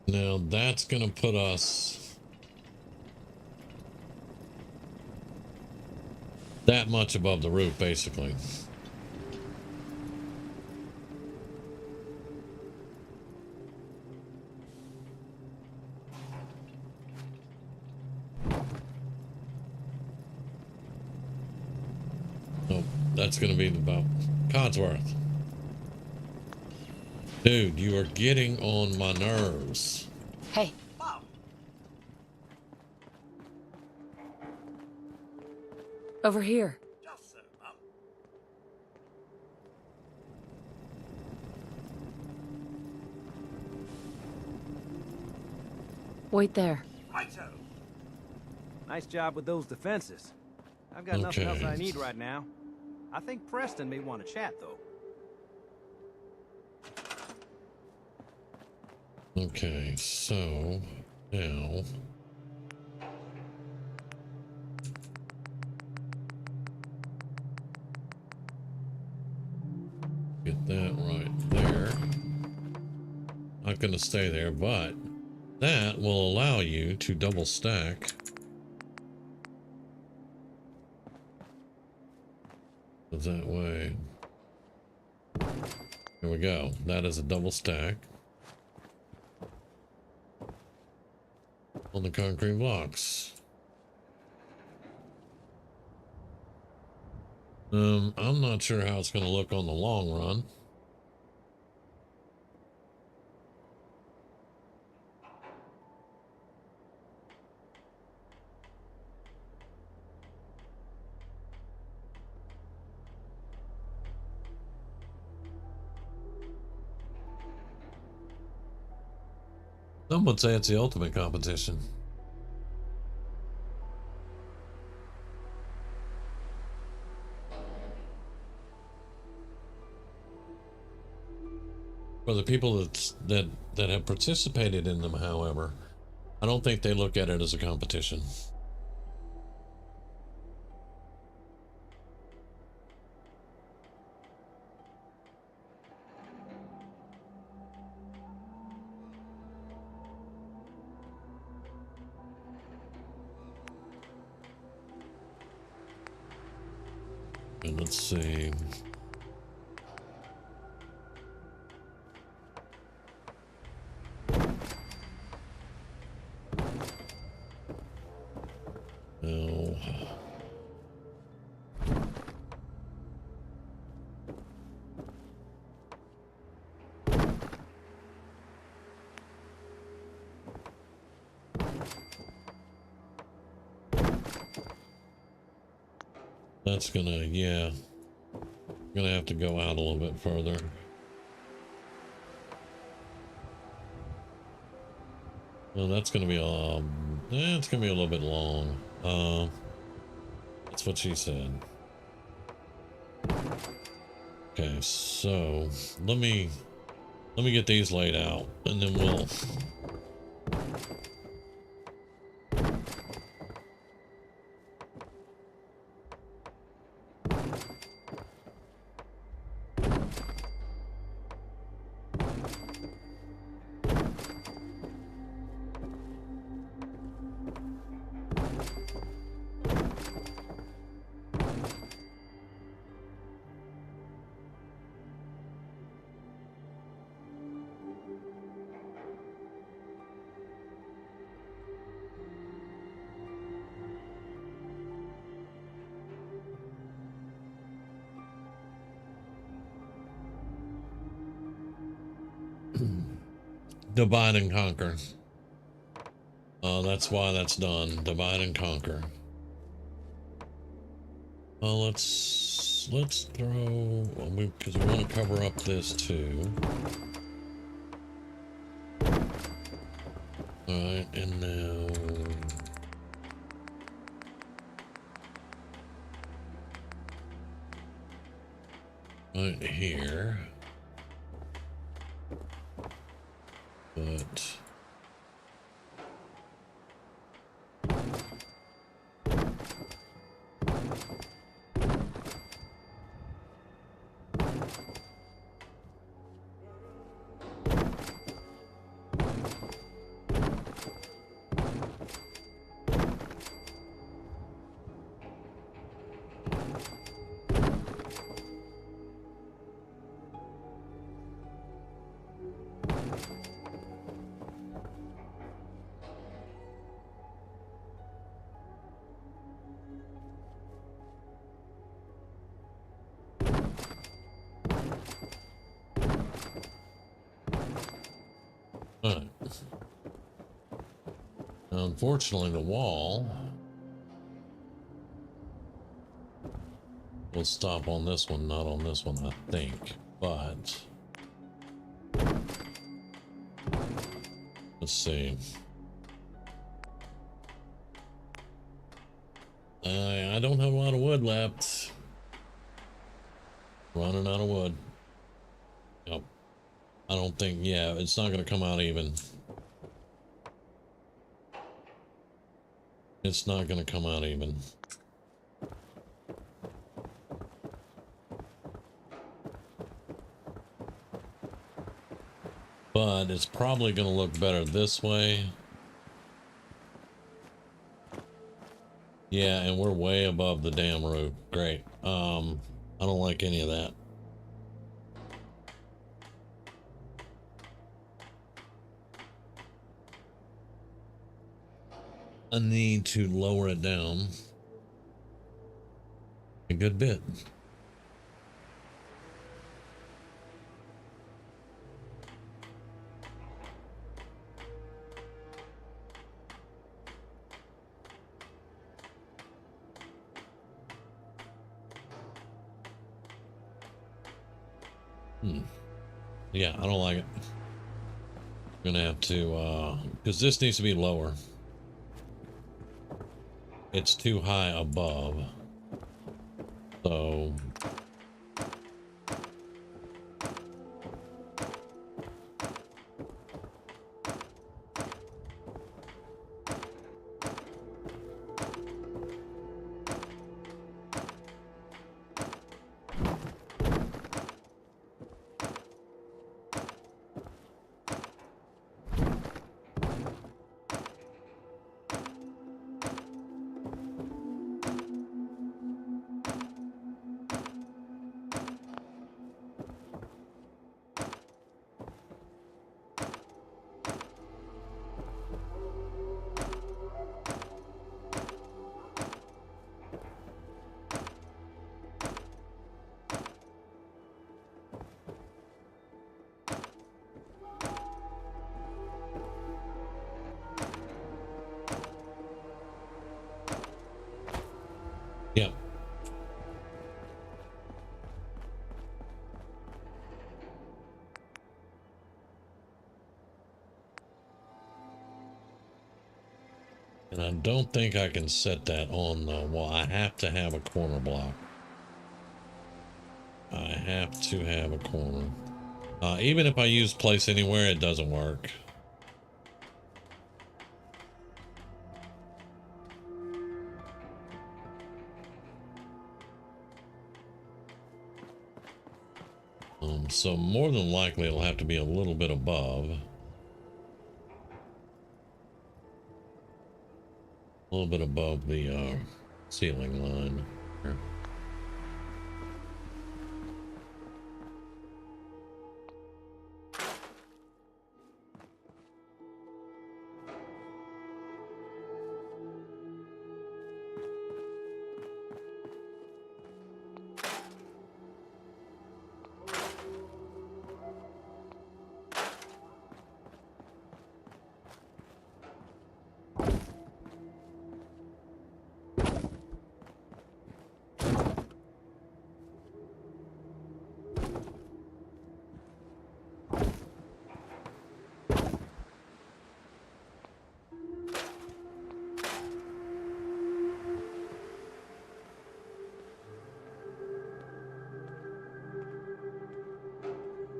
Now that's gonna put us that much above the roof, basically. Oh, that's gonna be about Codsworth. Dude, you are getting on my nerves. Hey. Mom, Over here. just so, Mum. Wait there. Righto. Nice job with those defenses. I've got nothing else Okay. I need right now. I think Preston may want to chat, though. Okay, so now get that right there. Not going to stay there, but that will allow you to double stack. That way. There we go. That is a double stack on the concrete blocks. I'm not sure how it's going to look on the long run. Some would say it's the ultimate competition. For the people that have participated in them, however, I don't think they look at it as a competition. And let's see. No. That's gonna, yeah. Gonna have to go out a little bit further. Well, that's gonna be it's gonna be a little bit long. That's what she said. Okay, so let me get these laid out, and then we'll. Divide and conquer. That's why that's done. Divide and conquer. Let's throw, because we want to cover up this too. All right, and now right here. But alright. Now, unfortunately, the wall will stop on this one, not on this one, I think. But let's see. I don't have a lot of wood left. Running out of wood. Yep. I don't think, yeah, it's not going to come out even. It's not going to come out even. But it's probably going to look better this way. Yeah, and we're way above the damn roof. Great. I don't like any of that. I need to lower it down a good bit. Yeah, I don't like it. I'm gonna have to, because this needs to be lower. It's too high above. So yeah. And I don't think I can set that on the wall. I have to have a corner block. I have to have a corner. Even if I use place anywhere, it doesn't work. So more than likely it'll have to be a little bit above. A little bit above the ceiling line. Here.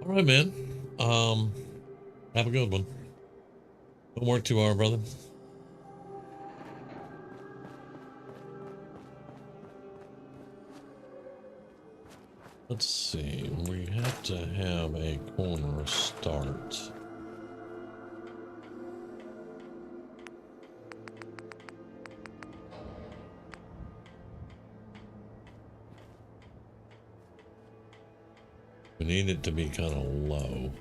All right, man. Have a good one. Don't work too hard, brother. Let's see. We have to have a corner start. We need it to be kind of low.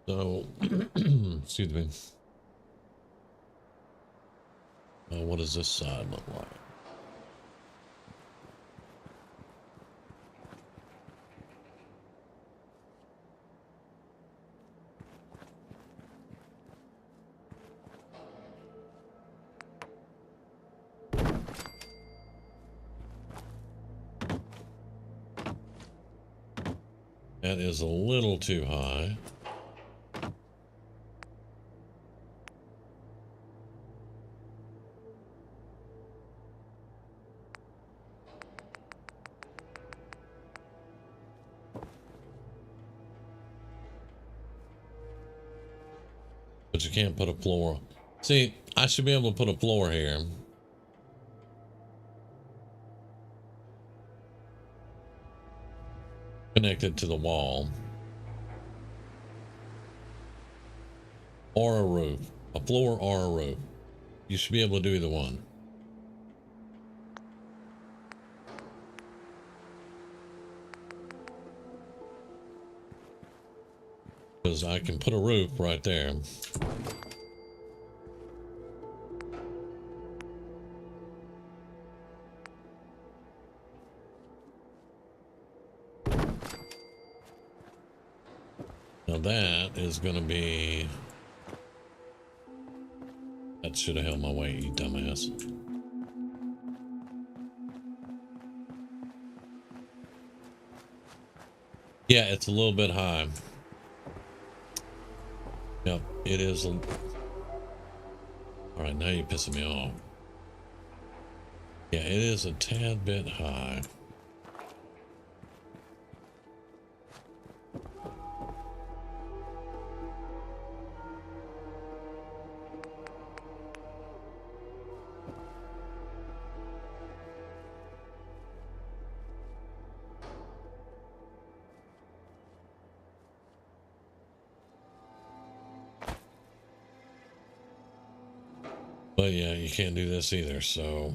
So, excuse me. What does this side look like? That is a little too high. But you can't put a floor. See, I should be able to put a floor here. Connected to the wall. Or a roof. A floor or a roof. You should be able to do either one. Because I can put a roof right there. Now that is going to be... That should have held my weight, you dumbass. Yeah, it's a little bit high. Yep, it is. All right, now you're pissing me off. Yeah, it is a tad bit high. But yeah, you can't do this either, so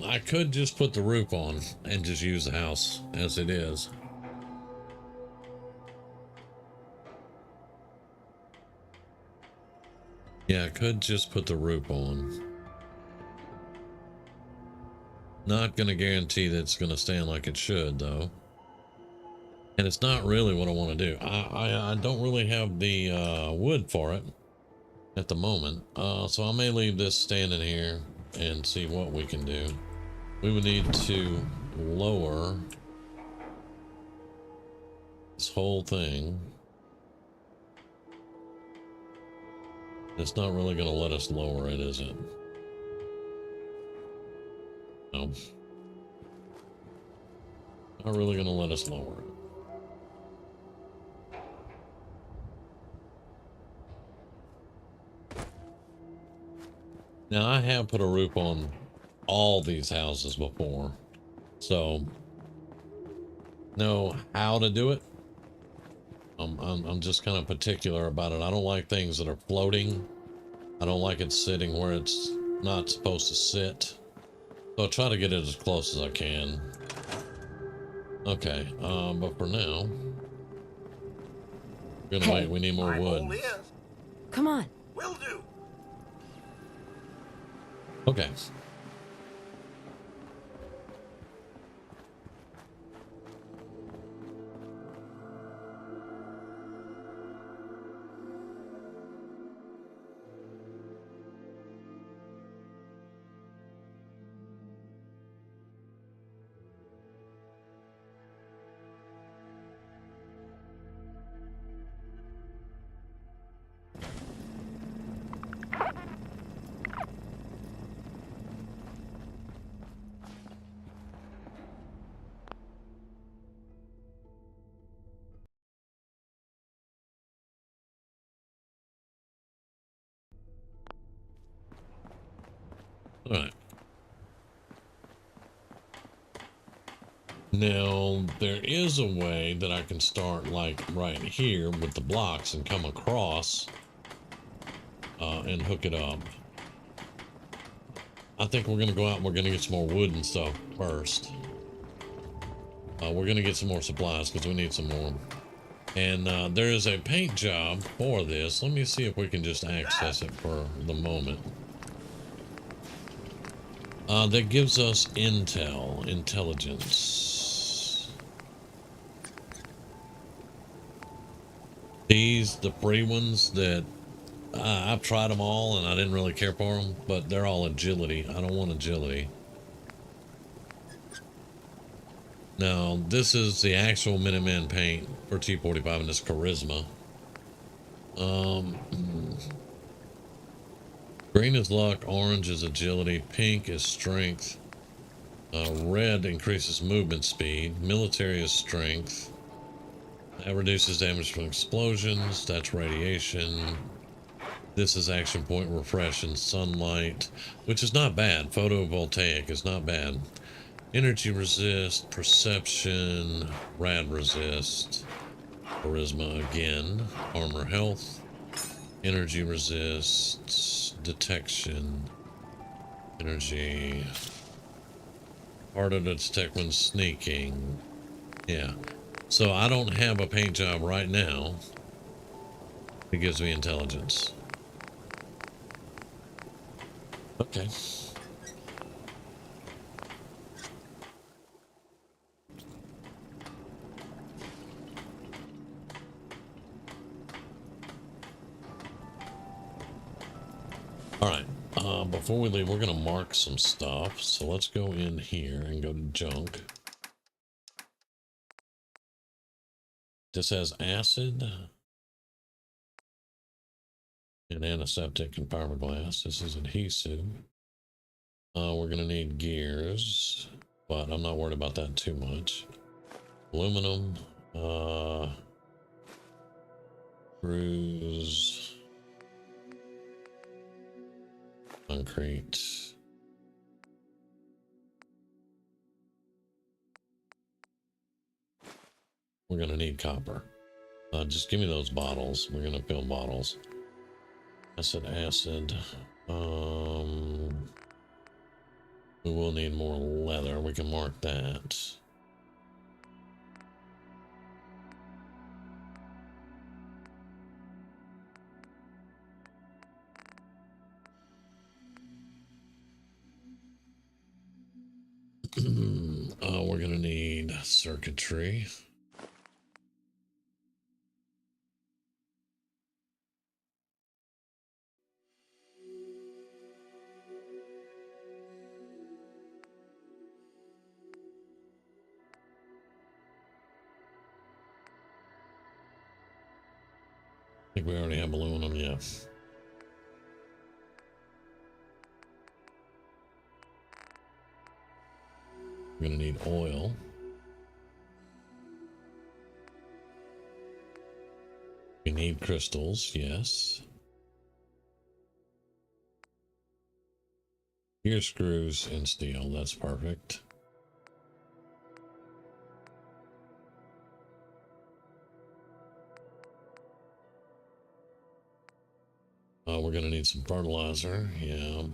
I could just put the roof on and just use the house as it is. Yeah, I could just put the roof on. Not gonna guarantee that it's gonna stand like it should, though. And it's not really what I want to do. I don't really have the wood for it at the moment, so I may leave this standing here and see what we can do. We would need to lower this whole thing. It's not really going to let us lower it, is it? No. Not really going to let us lower it. Now, I have put a roof on all these houses before, so know how to do it. I'm just kind of particular about it. I don't like things that are floating. I don't like it sitting where it's not supposed to sit. So I'll try to get it as close as I can. Okay, but for now, we're gonna wait. We need more wood. Come on. Will do. Okay. All right. Now, there is a way that I can start like right here with the blocks and come across and hook it up. I think we're going to go out and we're going to get some more wood and stuff first. We're going to get some more supplies because we need some more. And there is a paint job for this. Let me see if we can just access it for the moment. That gives us intelligence. These, the free ones that I've tried them all and I didn't really care for them, but they're all agility. I don't want agility. Now, this is the actual Minuteman paint for T45 and it's charisma. Green is luck, orange is agility, pink is strength, red increases movement speed, military is strength, that reduces damage from explosions, that's radiation. This is action point, refresh, and sunlight, which is not bad. Photovoltaic is not bad. Energy resist, perception, rad resist, charisma again, armor health, energy resist, detection, energy, harder to detect when sneaking. Yeah, so I don't have a paint job right now. It gives me intelligence. Okay. All right. Before we leave, we're going to mark some stuff. So let's go in here and go to junk. This has acid and antiseptic and fiberglass. This is adhesive. We're going to need gears, but I'm not worried about that too much. Aluminum, screws, concrete. We're going to need copper. Just give me those bottles. We're going to fill bottles. Acid. We will need more leather. We can mark that. We're going to need circuitry. I think we already have aluminum, yes. We're going to need oil. We need crystals, yes. Gear screws and steel, that's perfect. We're going to need some fertilizer, yeah.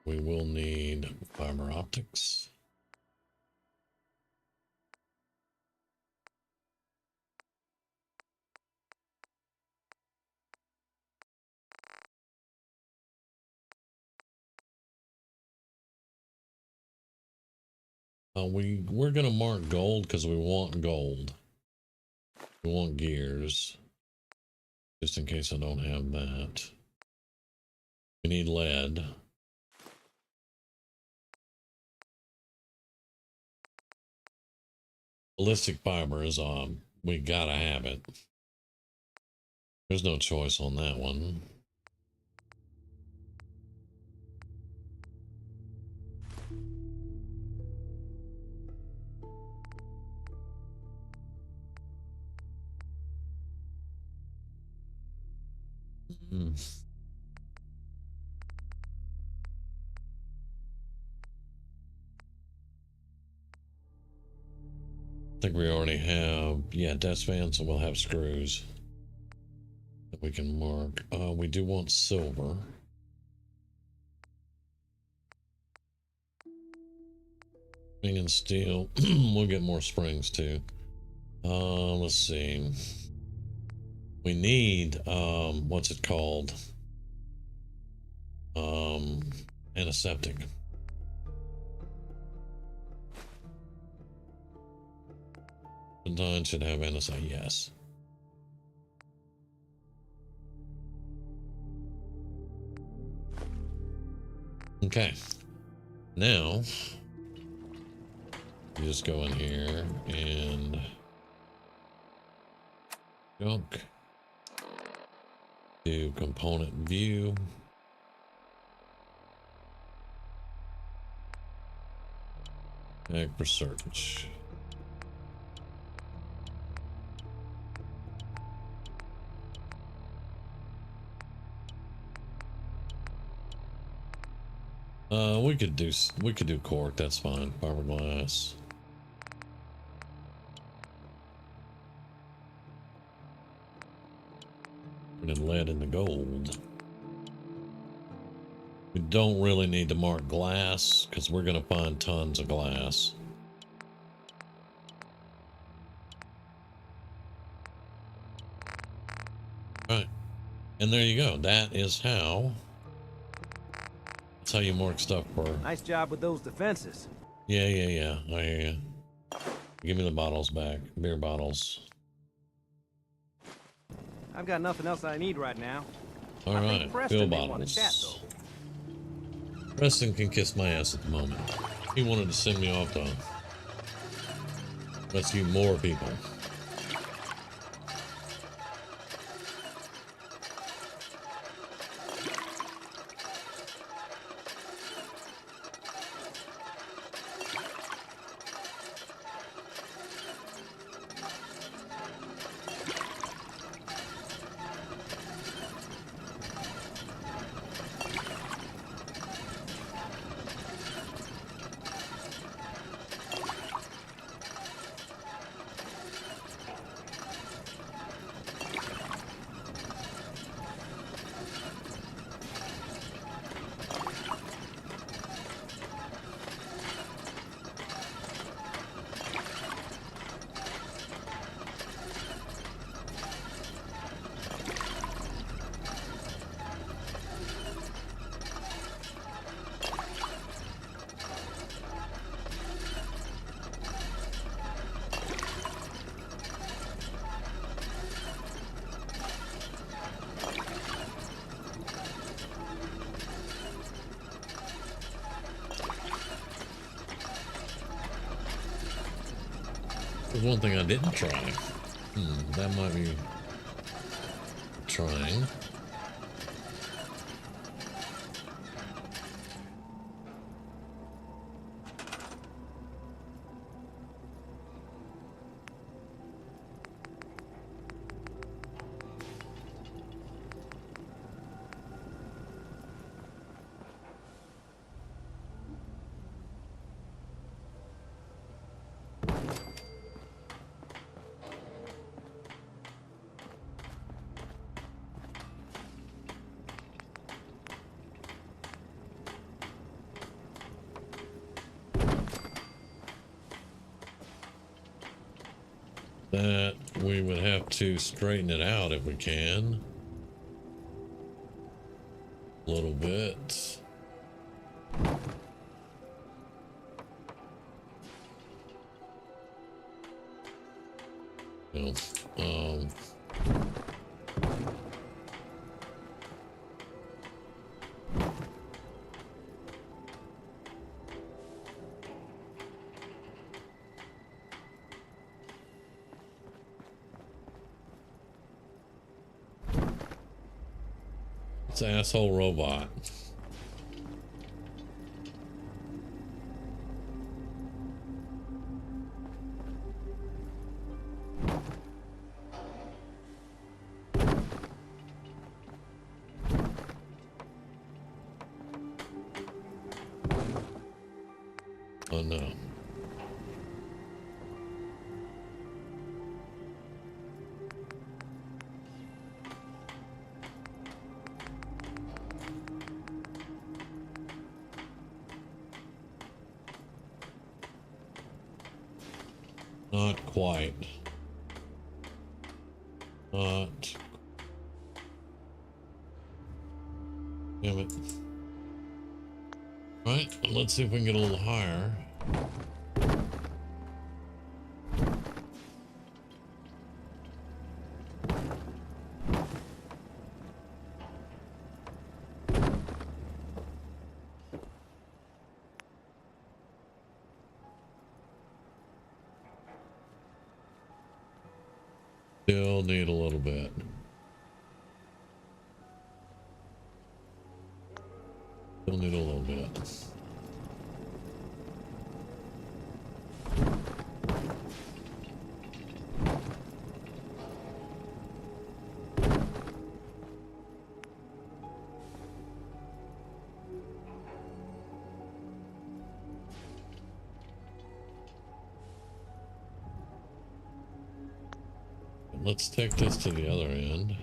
We will need fiber optics. We're going to mark gold because we want gold. We want gears. Just in case I don't have that. We need lead. Ballistic fiber is we gotta have it. There's no choice on that one. I think we already have, yeah, desk fan, so we'll have screws that we can mark. We do want silver. Spring and steel. We'll get more springs too. Let's see. We need, what's it called? Antiseptic. Design should have antiseptic, yes. Okay. Now, you just go in here and junk. Do component view. Back for search. We could do cork, that's fine. Fiberglass. And then lead into gold. We don't really need to mark glass because we're gonna find tons of glass. Right. And there you go. That's how you mark stuff for. Nice job with those defenses. Yeah. I hear you. Give me the bottles back. Beer bottles. I've got nothing else I need right now. All right. Fill bottles. Preston can kiss my ass at the moment. He wanted to send me off to rescue more people. There's one thing I didn't try. That might be trying. That we would have to straighten it out if we can. A little bit. You know, it's an asshole robot. Oh no. Not quite. Not. Damn it. Right, let's see if we can get a little higher. Still need a little bit. Still need a little bit. Let's take this to the other end.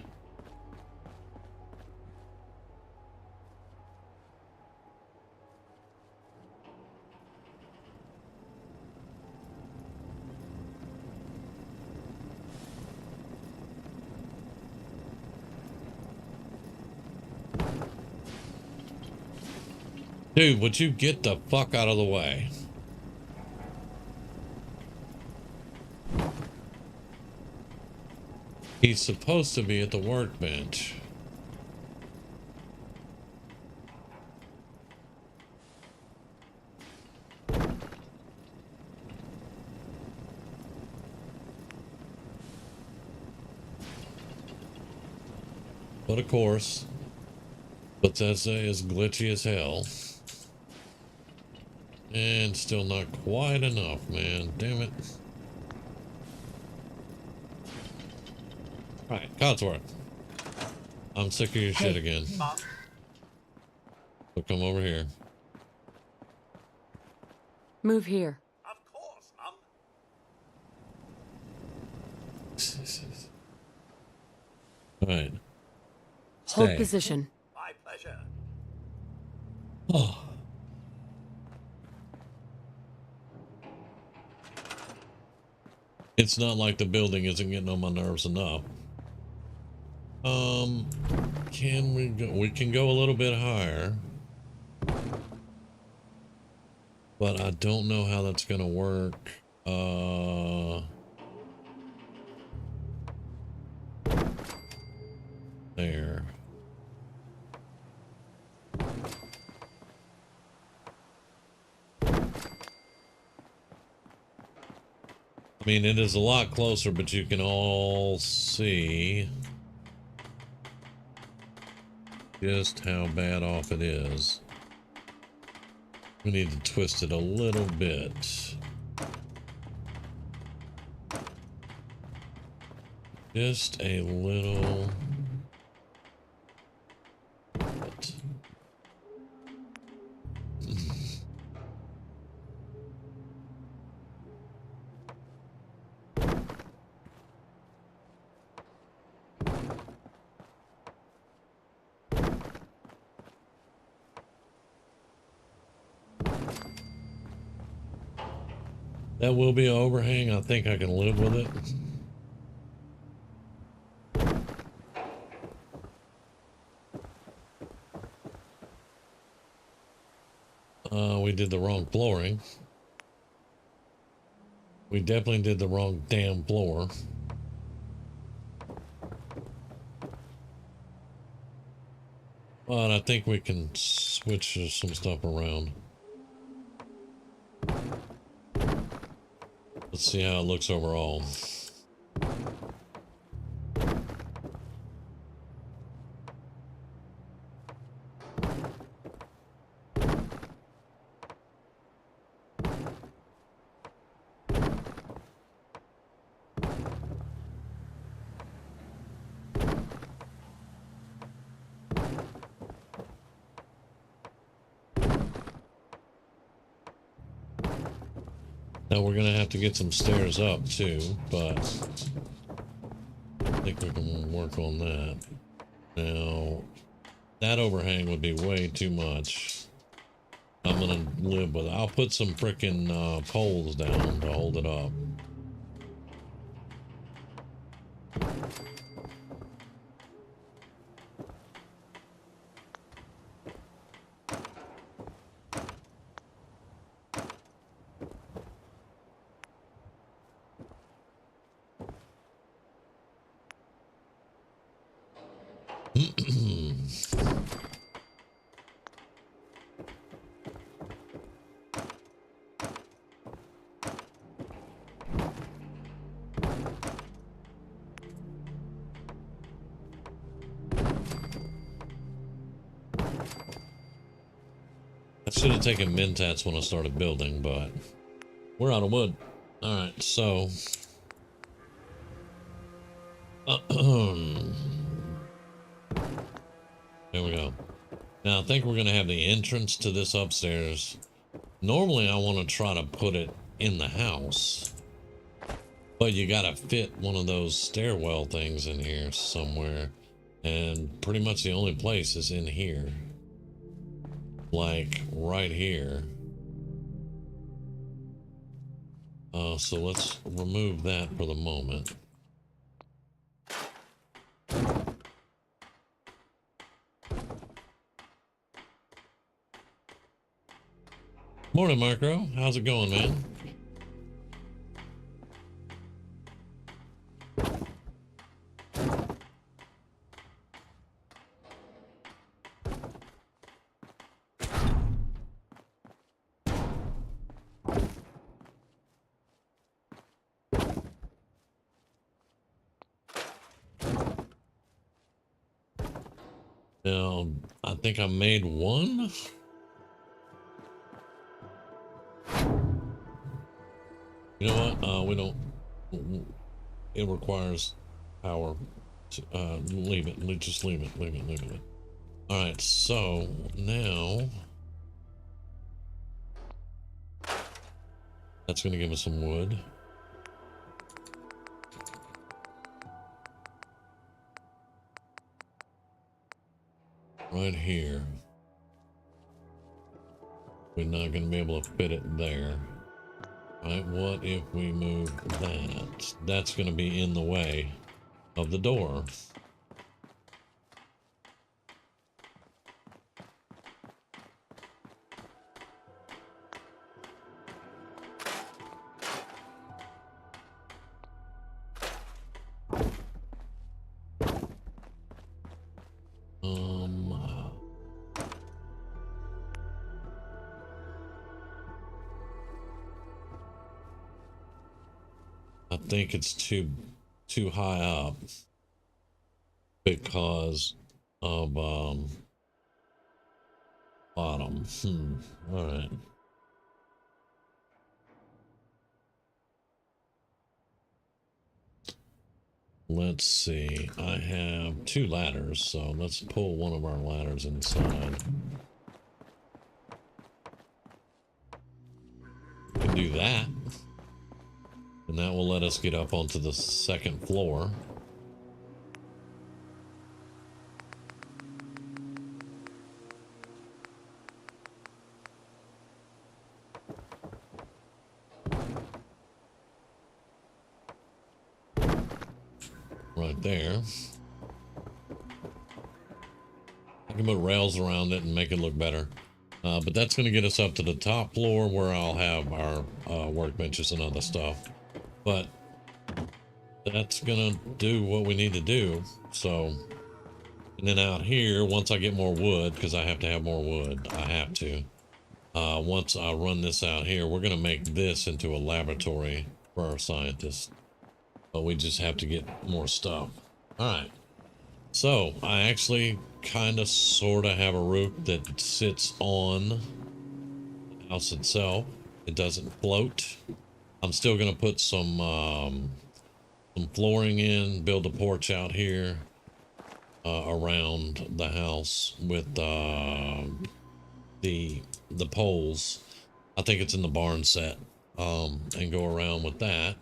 Dude, would you get the fuck out of the way? He's supposed to be at the workbench. But of course, Bethesda is glitchy as hell. And still not quite enough, man. Damn it. Alright, Codsworth. I'm sick of your shit again. So come over here. Move here. Of course, Alright. Hold Stay. position. My pleasure. Oh. It's not like the building isn't getting on my nerves enough. Can we go? We can go a little bit higher. But I don't know how that's gonna work. There. I mean, it is a lot closer, but you can all see just how bad off it is. We need to twist it a little bit. Just a little bit. That will be an overhang. I think I can live with it. We did the wrong flooring. We definitely did the wrong damn floor. But I think we can switch some stuff around. Let's see how it looks overall. Now we're gonna have to get some stairs up too, but I think we can work on that. Now, that overhang would be way too much. I'm gonna live with it. I'll put some frickin' poles down to hold it up. I should have taken Mentats when I started building, but we're out of wood. Alright, so there we go. Now I think we're gonna have the entrance to this upstairs. Normally I want to try to put it in the house, but you gotta fit one of those stairwell things in here somewhere, and pretty much the only place is in here, like right here. So let's remove that for the moment. Morning, Micro. How's it going, man? Now, I think I made one. You know what? We don't. It requires power. To, leave it. Just leave it. Leave it. All right. So now that's going to give us some wood. Right here. We're not going to be able to fit it there. Right, what if we move that? That's going to be in the way of the door. I think it's too high up because of bottom. All right. Let's see. I have 2 ladders, so let's pull one of our ladders inside. We can do that. And that will let us get up onto the 2nd floor. Right there. I can put rails around it and make it look better. But that's going to get us up to the top floor where I'll have our workbenches and other stuff. But that's gonna do what we need to do. So, and then out here, once I get more wood, because I have to have more wood, I have to. Once I run this out here, we're gonna make this into a laboratory for our scientists. But we just have to get more stuff. All right. So I actually kind of sort of have a roof that sits on the house itself. It doesn't float. I'm still going to put some flooring in, build a porch out here around the house with the poles. I think it's in the barn set. and go around with that.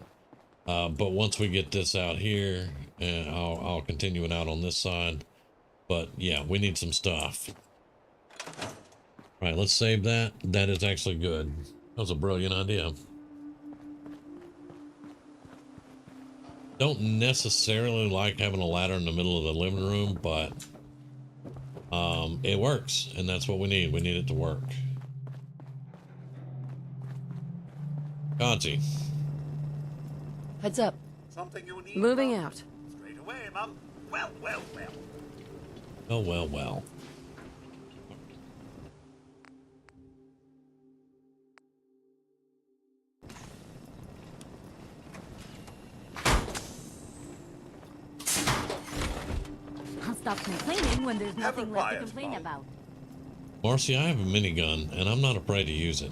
But once we get this out here, and I'll continue it out on this side. But yeah, we need some stuff. All right, let's save that. That is actually good. That was a brilliant idea. Don't necessarily like having a ladder in the middle of the living room, but it works, and that's what we need. We need it to work. Conti. Heads up. Something you need. Moving Mum? out. Straight away, Mum. Well, well, well. Oh, well, well. I'll stop complaining when there's Have nothing a left to quiet, complain Mom. about. Marcy, I have a minigun, and I'm not afraid to use it.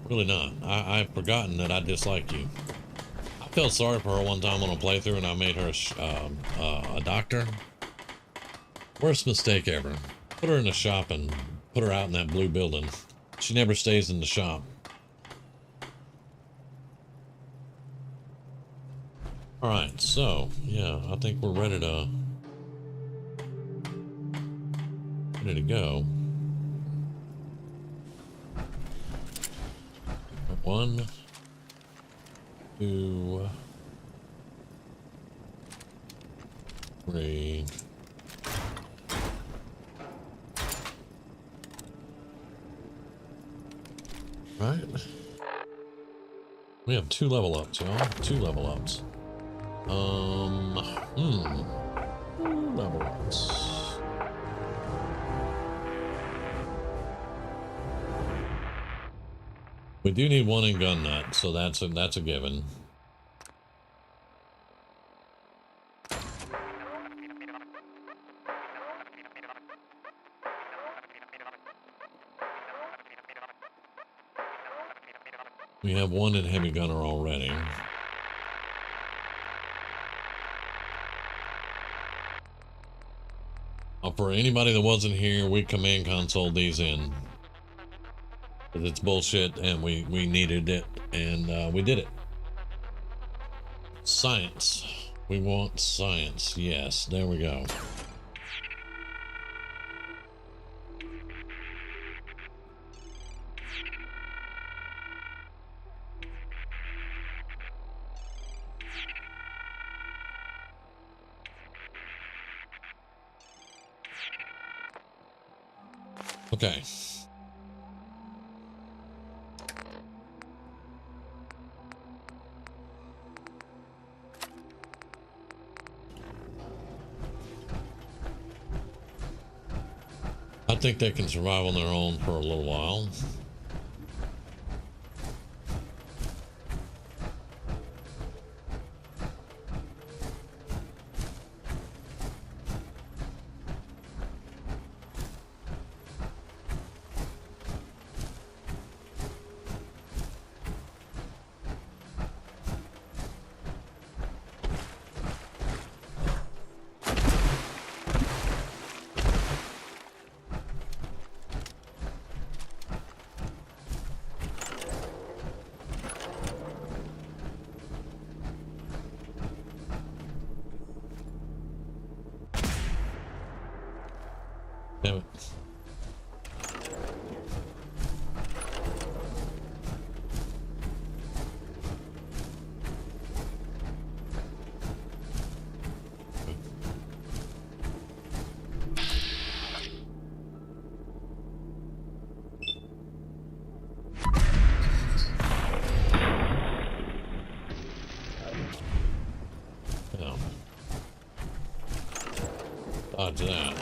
Really not. I've forgotten that I dislike you. I felt sorry for her one time on a playthrough, and I made her a doctor. Worst mistake ever. Put her in the shop and put her out in that blue building. She never stays in the shop. Alright, so, yeah, I think we're ready to go. 1, 2, 3. Right. We have 2 level ups, y'all. 2 level ups. 2 level ups. We do need 1 in gun nut, so that's a given. We have 1 in heavy gunner already. For anybody that wasn't here, we command console these in. It's bullshit, and we needed it, and we did it. Science. We want science. Yes, there we go. Okay. I think they can survive on their own for a little while. Damn it. Yeah. Dodge that.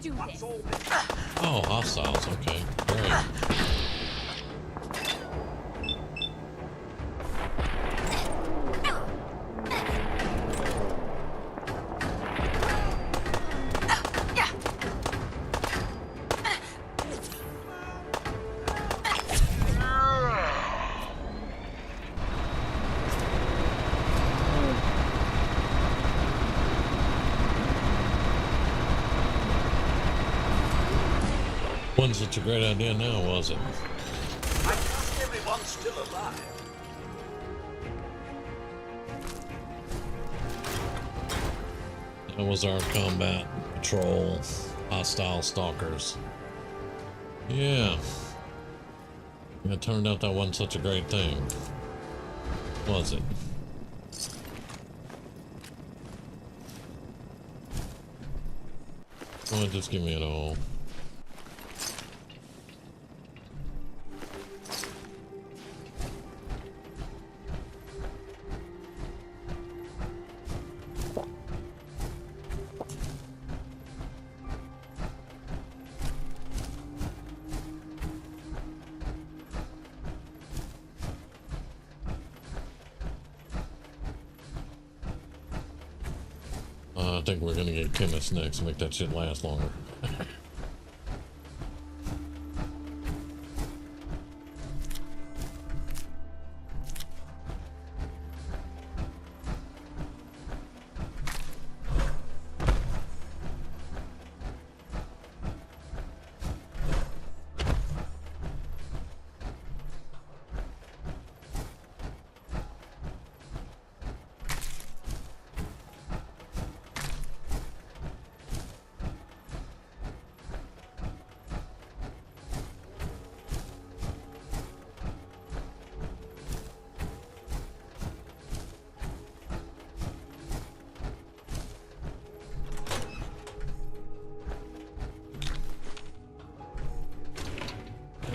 Do this. Oh, hostiles. Okay, great. Wasn't such a great idea now, was it? I trust everyone's still alive. That was our combat patrol, hostile stalkers. Yeah. It turned out that wasn't such a great thing, was it? Well, just give me it all. I think we're gonna get chemists next to make that shit last longer.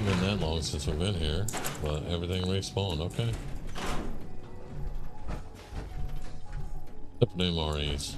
Been that long since we've been here, but everything respawned. Okay. Except for the MREs.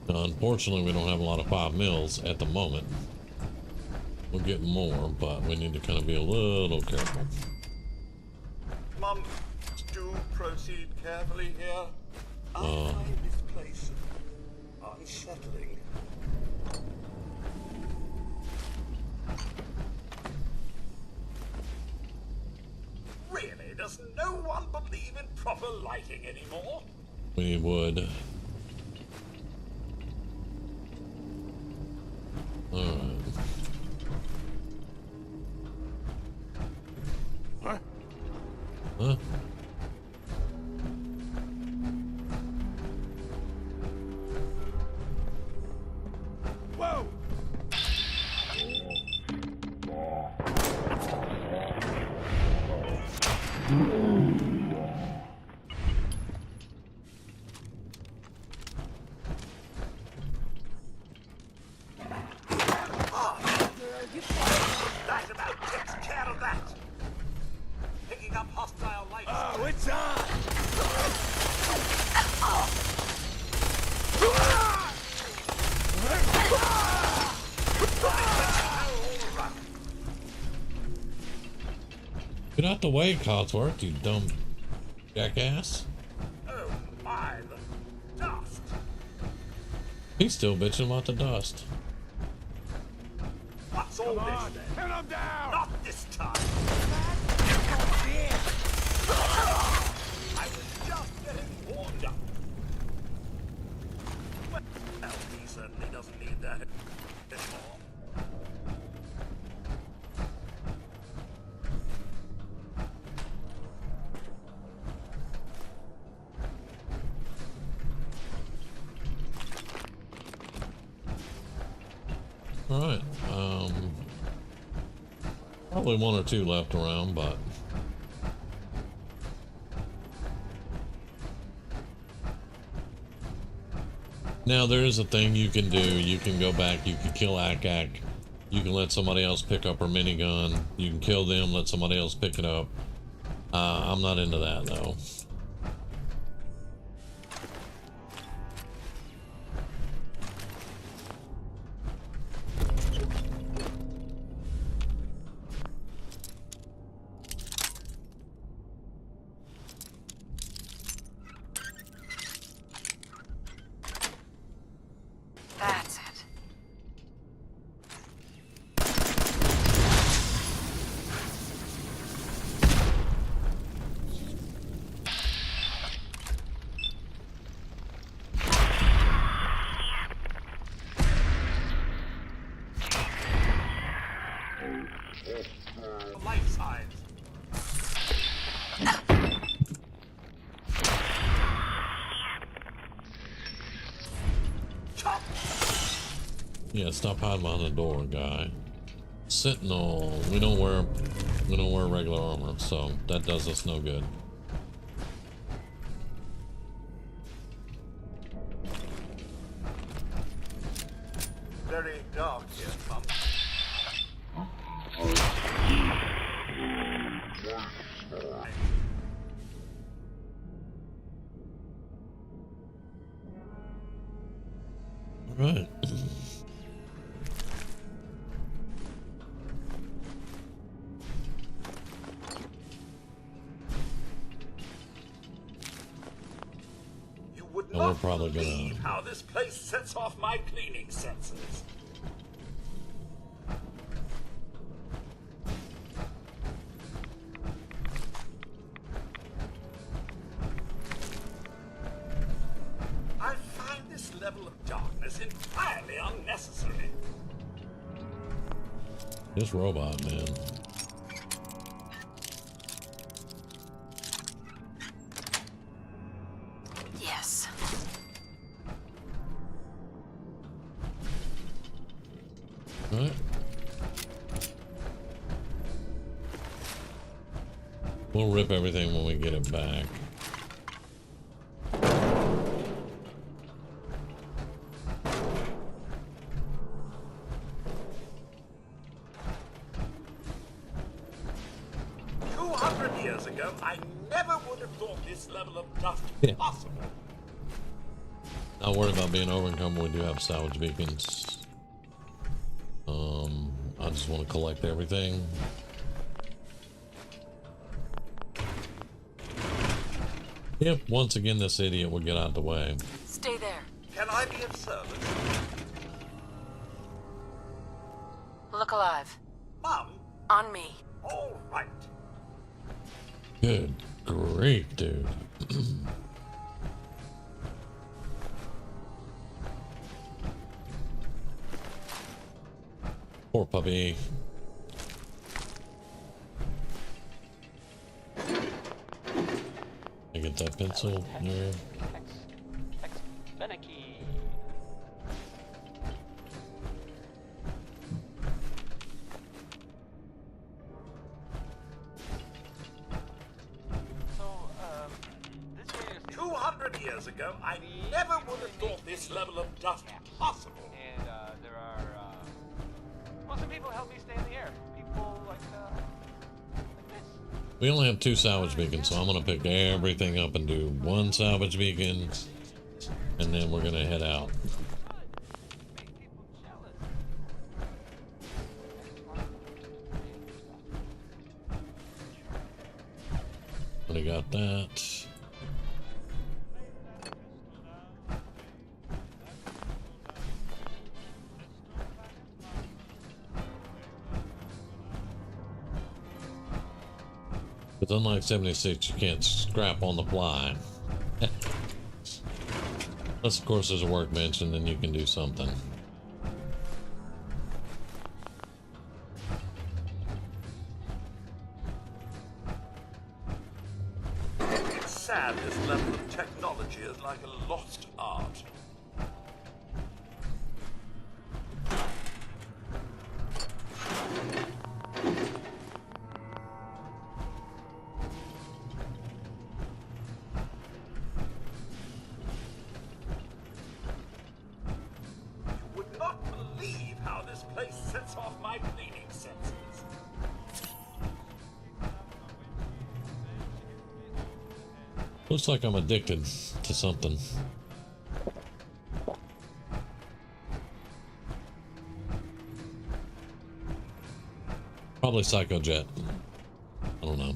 Unfortunately, we don't have a lot of 5 mils at the moment. We'll get more, but we need to kind of be a little careful. Mum, do proceed carefully here. I find this place unsettling. Really, does no one believe in proper lighting anymore? We would. Alright. Huh? Huh? Whoa! That about takes care of that. Picking up hostile light. Oh, it's on! Get out the way, Codsworth, you dumb jackass. Oh my, the dust. He's still bitching about the dust. What's all this then? Pin him down! Not this time. I was just getting warmed up. Well, he certainly doesn't need that anymore. Alright, probably 1 or 2 left around, but now there is a thing you can do. You can go back, you can kill Akak, you can let somebody else pick up her minigun, you can kill them, let somebody else pick it up. I'm not into that though. Life signs. Yeah, stop hiding behind the door, guy. Sentinel, we don't wear regular armor, so that does us no good. Very dark here, Mum. All right. You would And we're not probably believe gonna. how this place sets off my cleaning senses. I find this level of darkness entirely unnecessary. This robot, man. Yes. All right. We'll rip everything when we get it back. 200 years ago, I never would have thought this level of dust Yeah. possible. Not worried about being overencumbered. We do have salvage beacons. I just want to collect everything. Yep, once again, this idiot will get out the way. Stay there. Can I be of service? Look alive. Mum? On me. All right. Good grief, dude. Poor puppy. I get that pencil there. This is 200 years ago, I never would have thought this level of dust possible. And there are, well, some people help me stay in the air. People like this. We only have 2 salvage beacons, so I'm gonna pick everything up and do 1 salvage beacon, and then we're gonna head out. Already got that. But unlike 76, you can't scrap on the fly. Unless, of course, there's a workbench, and then you can do something. It's sad this level of technology is like a lost art. You would not believe how this place sets off my cleaning senses. Looks like I'm addicted to something. Probably Psychojet. I don't know.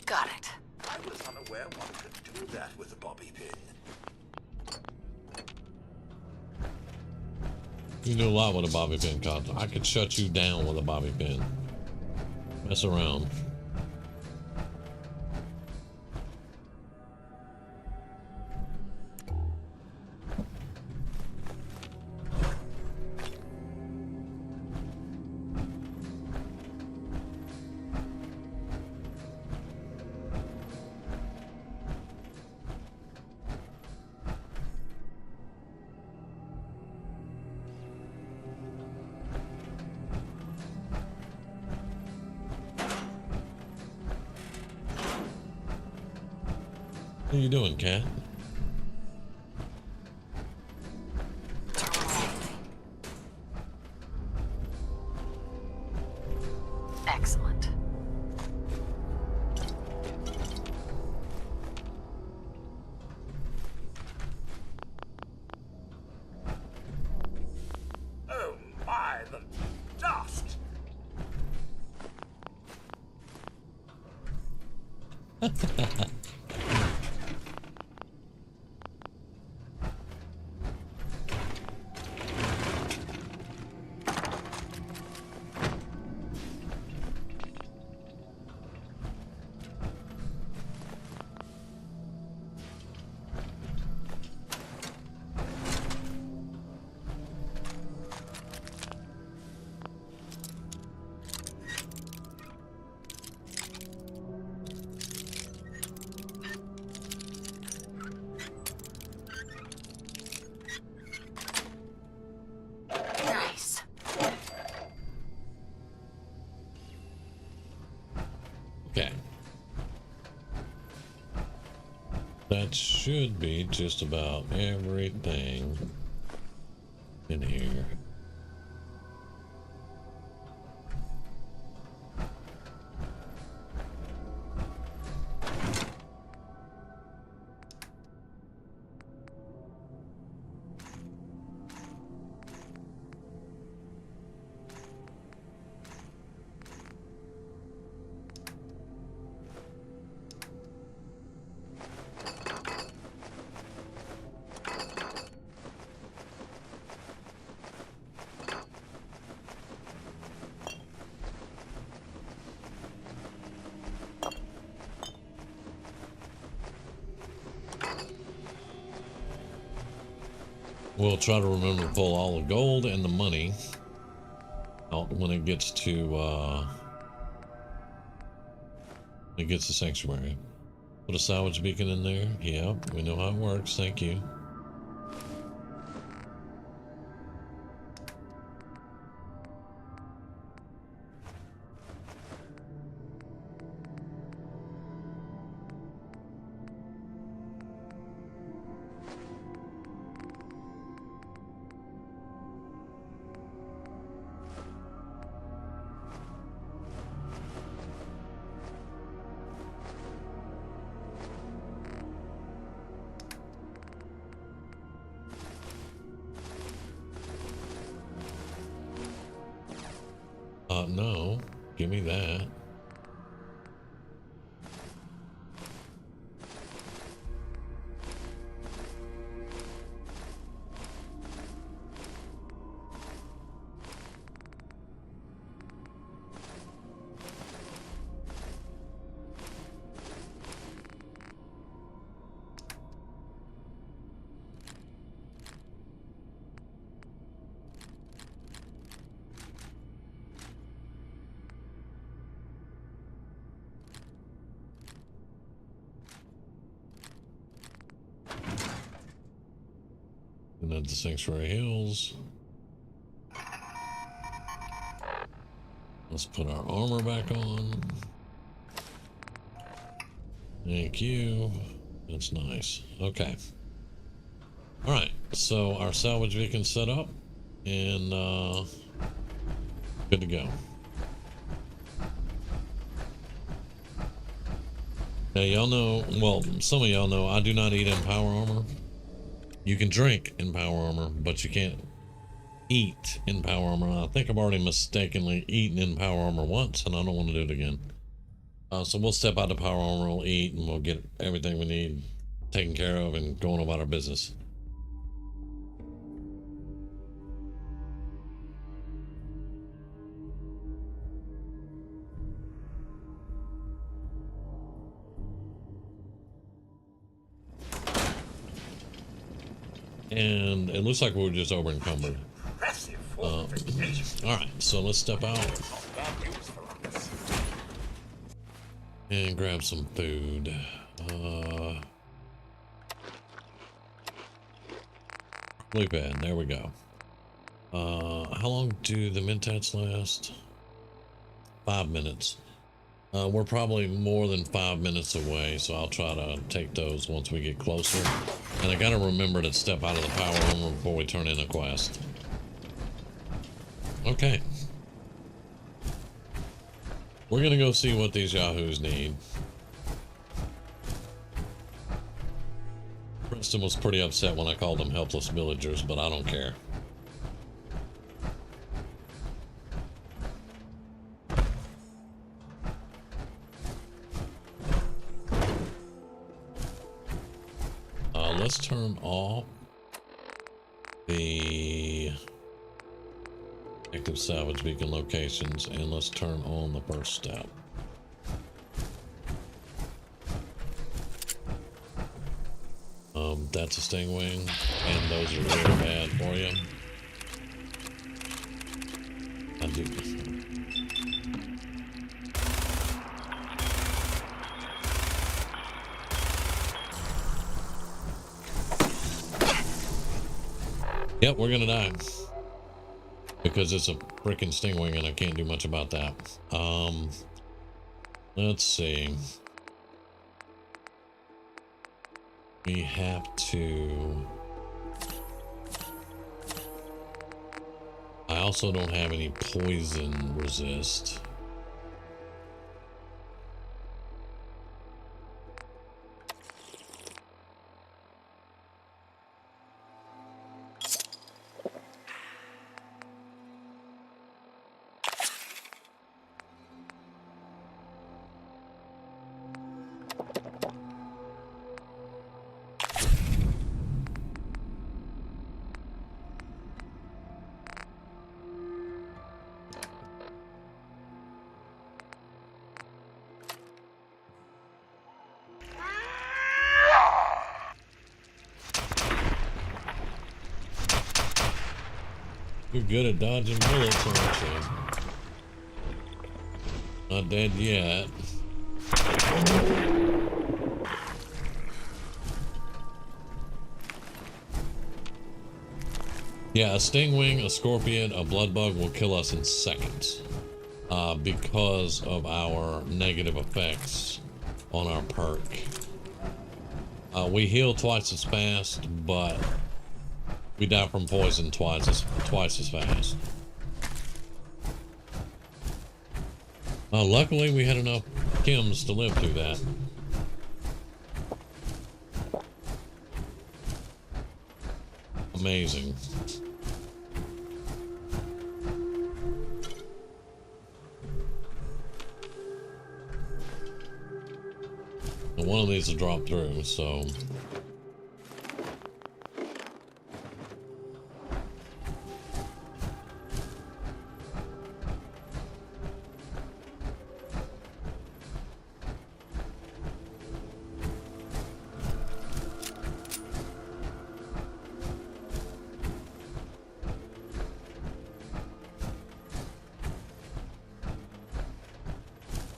Got it. I was unaware one could do that with a bobby pin. You can do a lot with a bobby pin, Cod. I could shut you down with a bobby pin. Mess around. What are you doing, cat? Excellent. Oh my, the dust! Nice. Okay. That should be just about everything in here. We'll try to remember to pull all the gold and the money out when it gets to the sanctuary. Put a salvage beacon in there. Yep, we know how it works. Thank you. No. Give me that. And then the Sanctuary Hills. Let's put our armor back on. Thank you. That's nice. Okay. Alright, so our salvage beacon set up and good to go. Now y'all know, well, some of y'all know I do not eat in power armor. You can drink in power armor, but you can't eat in power armor. I think I've already mistakenly eaten in power armor once, and I don't want to do it again. So we'll step out of power armor, we'll eat, and we'll get everything we need taken care of and going about our business. And it looks like we're just over encumbered. Impressive fortification. All right, so let's step out Not bad news for us. and grab some food. Blue pad, there we go. How long do the mentats last? 5 minutes. We're probably more than 5 minutes away, so I'll try to take those once we get closer. And I gotta remember to step out of the power room before we turn in a quest. Okay. We're gonna go see what these yahoos need. Preston was pretty upset when I called them helpless villagers, but I don't care. Let's turn off the active salvage beacon locations and let's turn on the first step. That's a stingwing, and those are really bad for you. I do. Yep, we're gonna die because it's a freaking stingwing and I can't do much about that. Let's see. We have to. I also don't have any poison resist. You're good at dodging bullets, aren't you? Not dead yet. Yeah, a stingwing, a scorpion, a blood bug will kill us in seconds because of our negative effects on our perk. We heal twice as fast, but we die from poison twice as fast. Luckily, we had enough chems to live through that. Amazing. And one of these will drop through, so.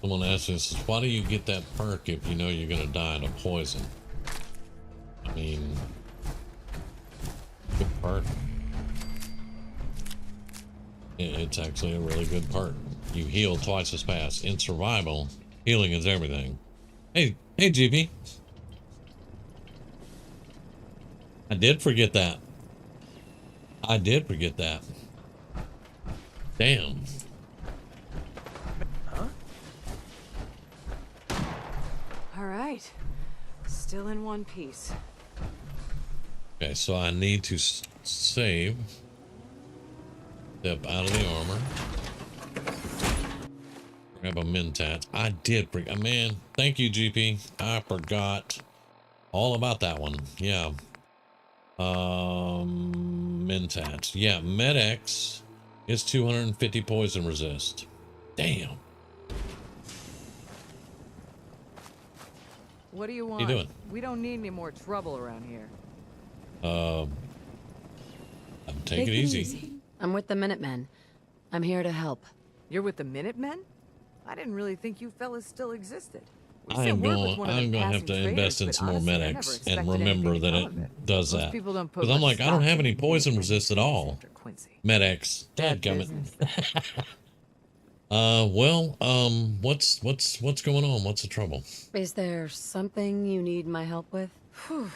Someone asked me, says, why do you get that perk if you know you're going to die to poison? I mean, good perk. It's actually a really good perk. You heal twice as fast. In survival, healing is everything. Hey, GP. I did forget that. Damn. All right. Still in one piece. Okay, so I need to save. Step out of the armor. Grab a mentat. I did bring. Man, thank you, GP. I forgot all about that one. Yeah. Mentats. Yeah, Med-X is 250 poison resist. Damn. What do you want? What are you doing? We don't need any more trouble around here. Take it easy. I'm with the Minutemen. I'm here to help. You're with the Minutemen? I didn't really think you fellas still existed. We I'm sent word with one of going the to have passing to traders, invest in but some more honestly, I never medics and expected remember anything that to come of it does Most that. people don't put Because I'm much like, I don't stock have in any poison resist at all. Mr. Quincy. Med-X. Dadgummit. What's going on? What's the trouble? Is there something you need my help with? Whew.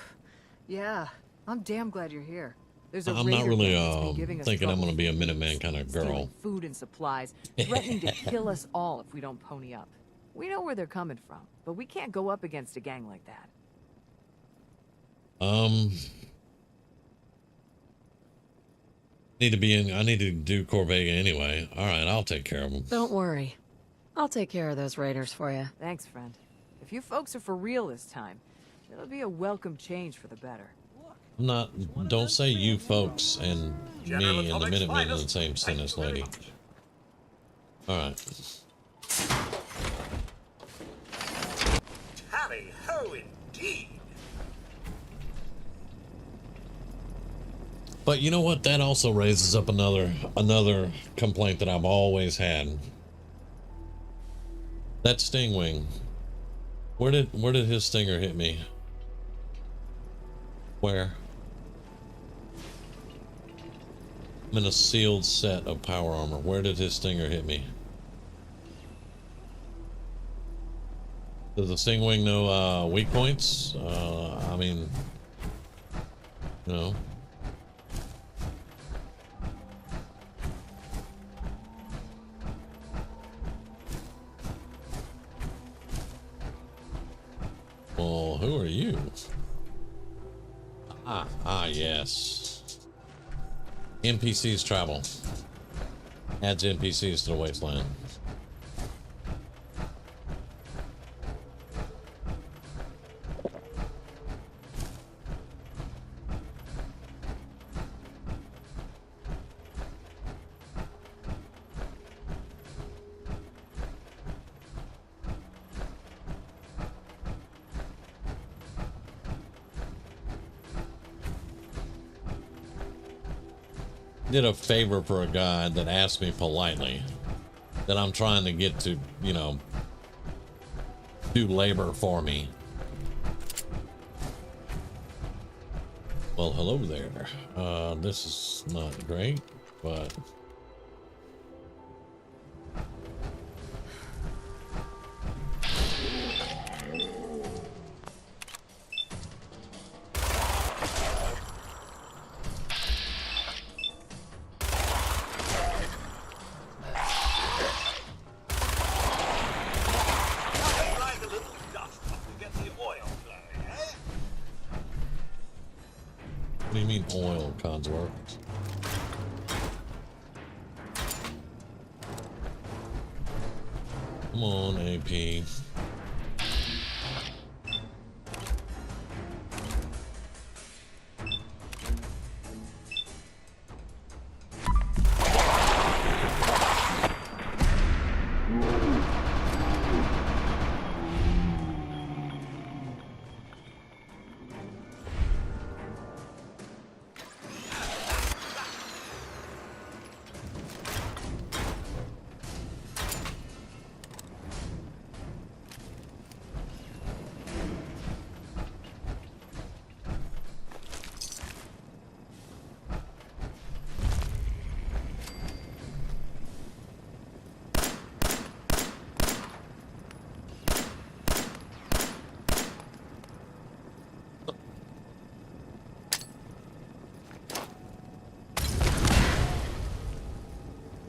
Yeah, I'm damn glad you're here. There's a I'm not raider really gang that's been giving us thinking I'm trouble going to be a for Minuteman weeks, kind of stealing girl. food and supplies, threatening to kill us all if we don't pony up. We know where they're coming from, but we can't go up against a gang like that. I need to do Corvega anyway. All right, I'll take care of them. Don't worry. I'll take care of those raiders for you. Thanks, friend. If you folks are for real this time, it'll be a welcome change for the better. Don't say you folks and me and the Minutemen in the same sentence, lady. All right. Tally ho, indeed. But you know what? That also raises up another complaint that I've always had. That Stingwing. Where did his stinger hit me? Where? I'm in a sealed set of power armor. Where did his stinger hit me? Does the Stingwing know weak points? I mean, you know. Well, who are you? Yes. NPCs travel. Adds NPCs to the wasteland. Did a favor for a guy that asked me politely that I'm trying to get to, you know, do labor for me. Well, hello there. This is not great, but what do you mean oil, Codsworth? Come on, AP.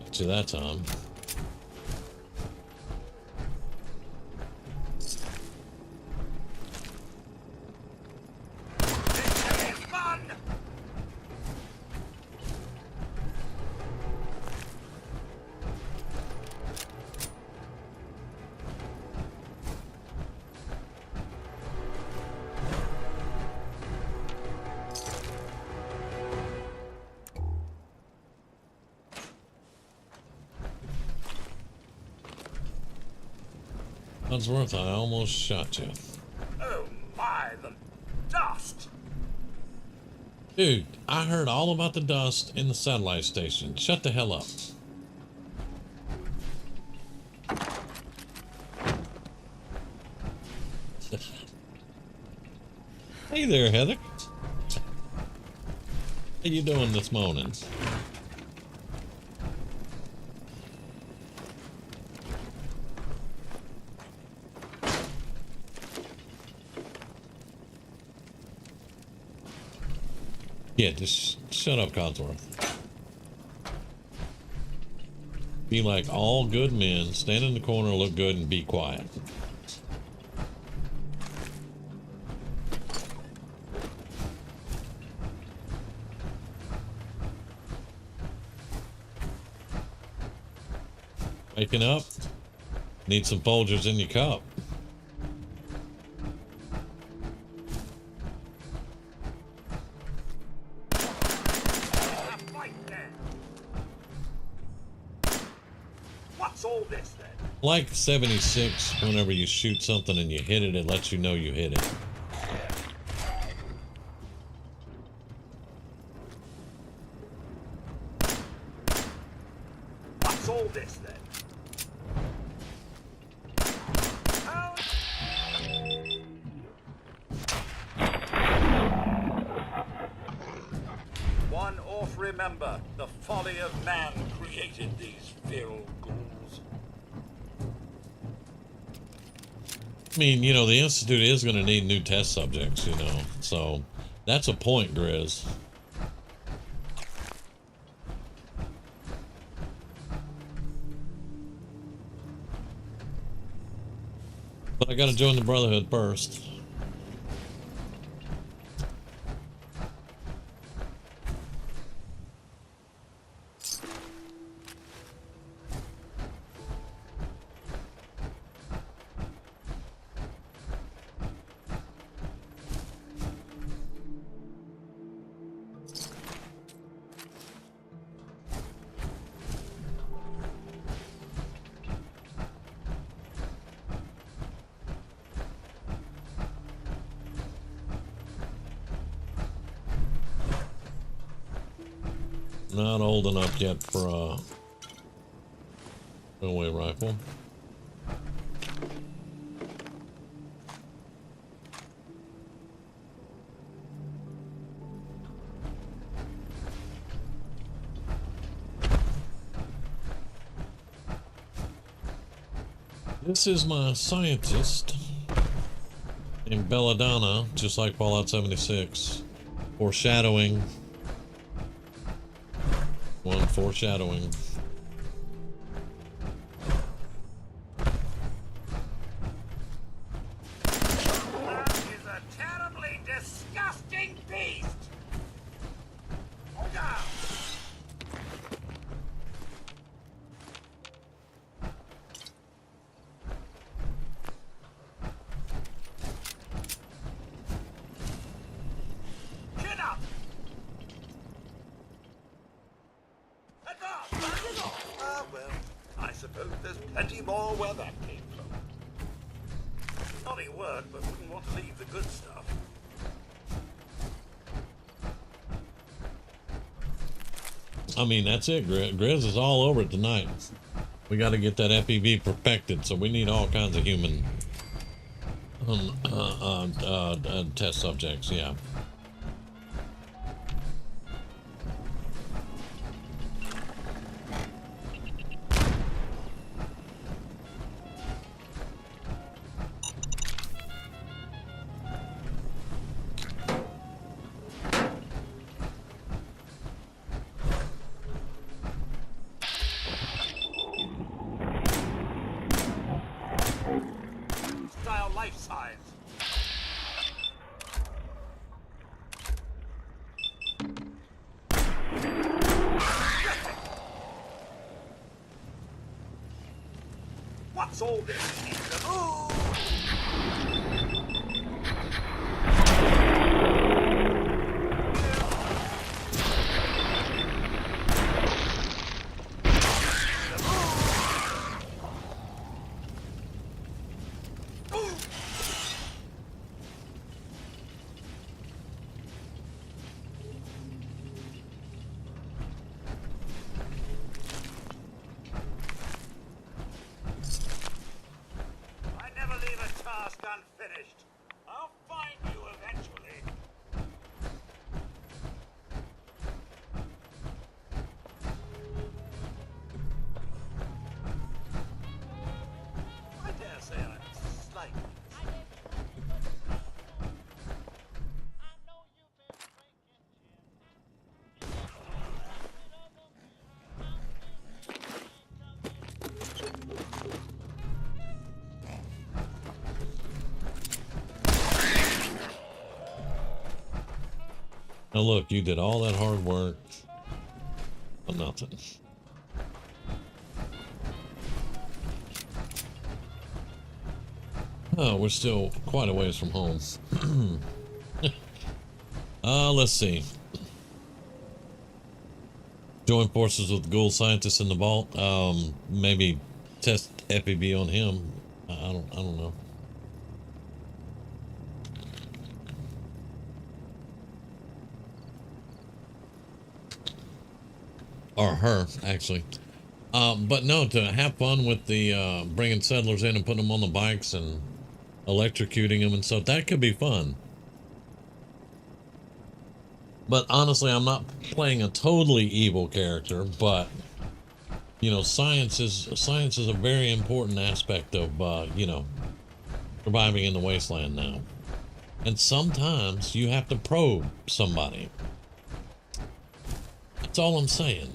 Got you that time. Codsworth, I almost shot you. Oh my, the dust! Dude, I heard all about the dust in the satellite station. Shut the hell up. Hey there, Heather. How you doing this morning? Yeah, just shut up, Codsworth. Be like all good men, stand in the corner, look good, and be quiet. Waking up? Need some Folgers in your cup. What's all this then? Like 76, whenever you shoot something and you hit it, it lets you know you hit it. What's all this then? One off remember, the folly of man created these virile ghouls. I mean, you know, the Institute is going to need new test subjects, you know, so that's a point, Grizz. But I got to join the Brotherhood first. Not old enough yet for a runaway rifle. This is my scientist named Belladonna, just like Fallout 76. Foreshadowing. One foreshadowing. That is a terribly disgusting beast! Hold down! Chin up! Ah, well, I suppose there's plenty more where that came from. Naughty work, but wouldn't want to leave the good stuff. I mean, that's it. Grizz is all over it tonight. We got to get that FEV perfected, so we need all kinds of human test subjects. Yeah. Style life science. What's all this? Ooh. Now look, you did all that hard work for nothing. Oh, we're still quite a ways from home. Let's see. Join forces with ghoul scientists in the vault. Maybe test FPV on him. I don't know. Or her, actually. But no, to have fun with the bringing settlers in and putting them on the bikes and electrocuting them and stuff, that could be fun. But honestly, I'm not playing a totally evil character, but you know, science is a very important aspect of you know, surviving in the wasteland now. And sometimes you have to probe somebody. That's all I'm saying.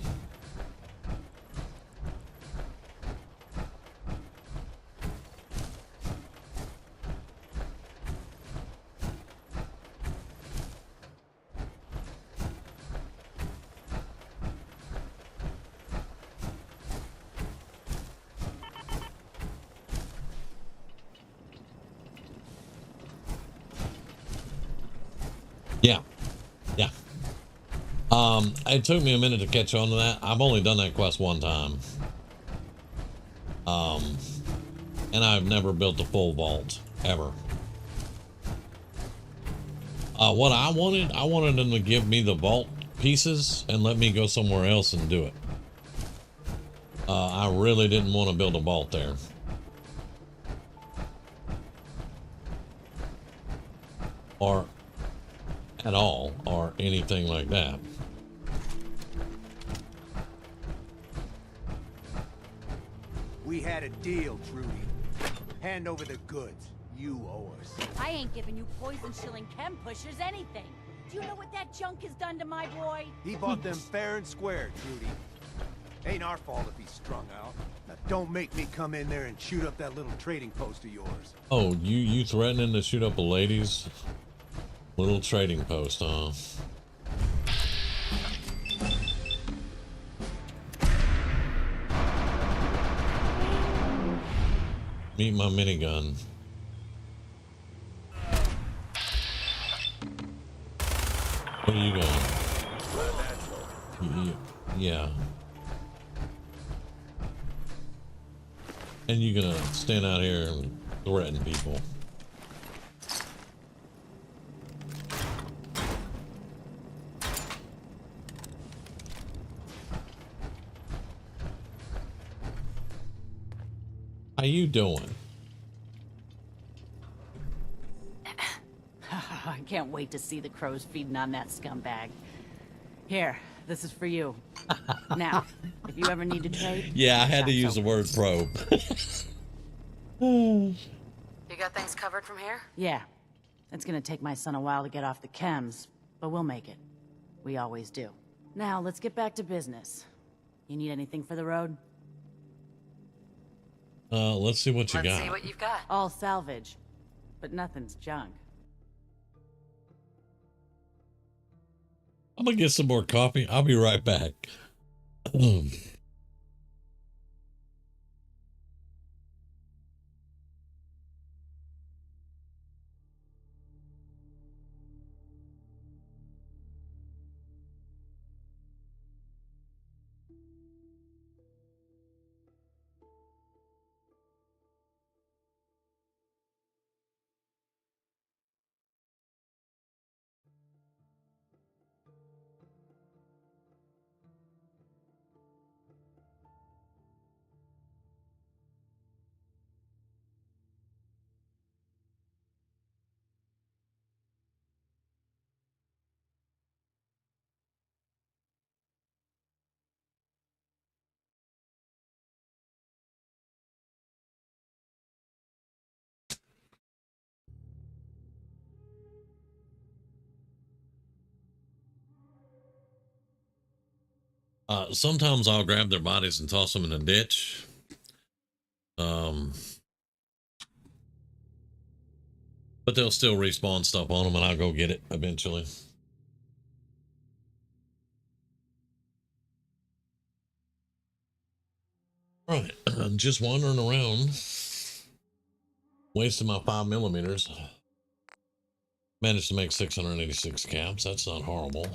Yeah. Yeah. It took me a minute to catch on to that. I've only done that quest one time. And I've never built a full vault, ever. What I wanted them to give me the vault pieces and let me go somewhere else and do it. I really didn't want to build a vault there. Or at all, or anything like that. We had a deal, Trudy. Hand over the goods. You owe us. I ain't giving you poison-shilling chem pushers anything. Do you know what that junk has done to my boy? He bought them fair and square, Trudy. Ain't our fault if he's strung out. Now don't make me come in there and shoot up that little trading post of yours. Oh, you threatening to shoot up a lady's little trading post, huh? Meet my minigun. Where are you going? Yeah. And you're gonna stand out here and threaten people. How you doing? I can't wait to see the crows feeding on that scumbag. Here, this is for you. Now, if you ever need to trade... Yeah, I had to use the word probe. You got things covered from here? Yeah. It's gonna take my son a while to get off the chems, but we'll make it. We always do. Now, let's get back to business. You need anything for the road? Let's see what you got. Let's see what you've got. All salvage, but nothing's junk. I'm gonna get some more coffee. I'll be right back. Sometimes I'll grab their bodies and toss them in a ditch. But they'll still respawn stuff on them and I'll go get it eventually. All right, I'm just wandering around, wasting my 5mm. Managed to make 686 caps. That's not horrible.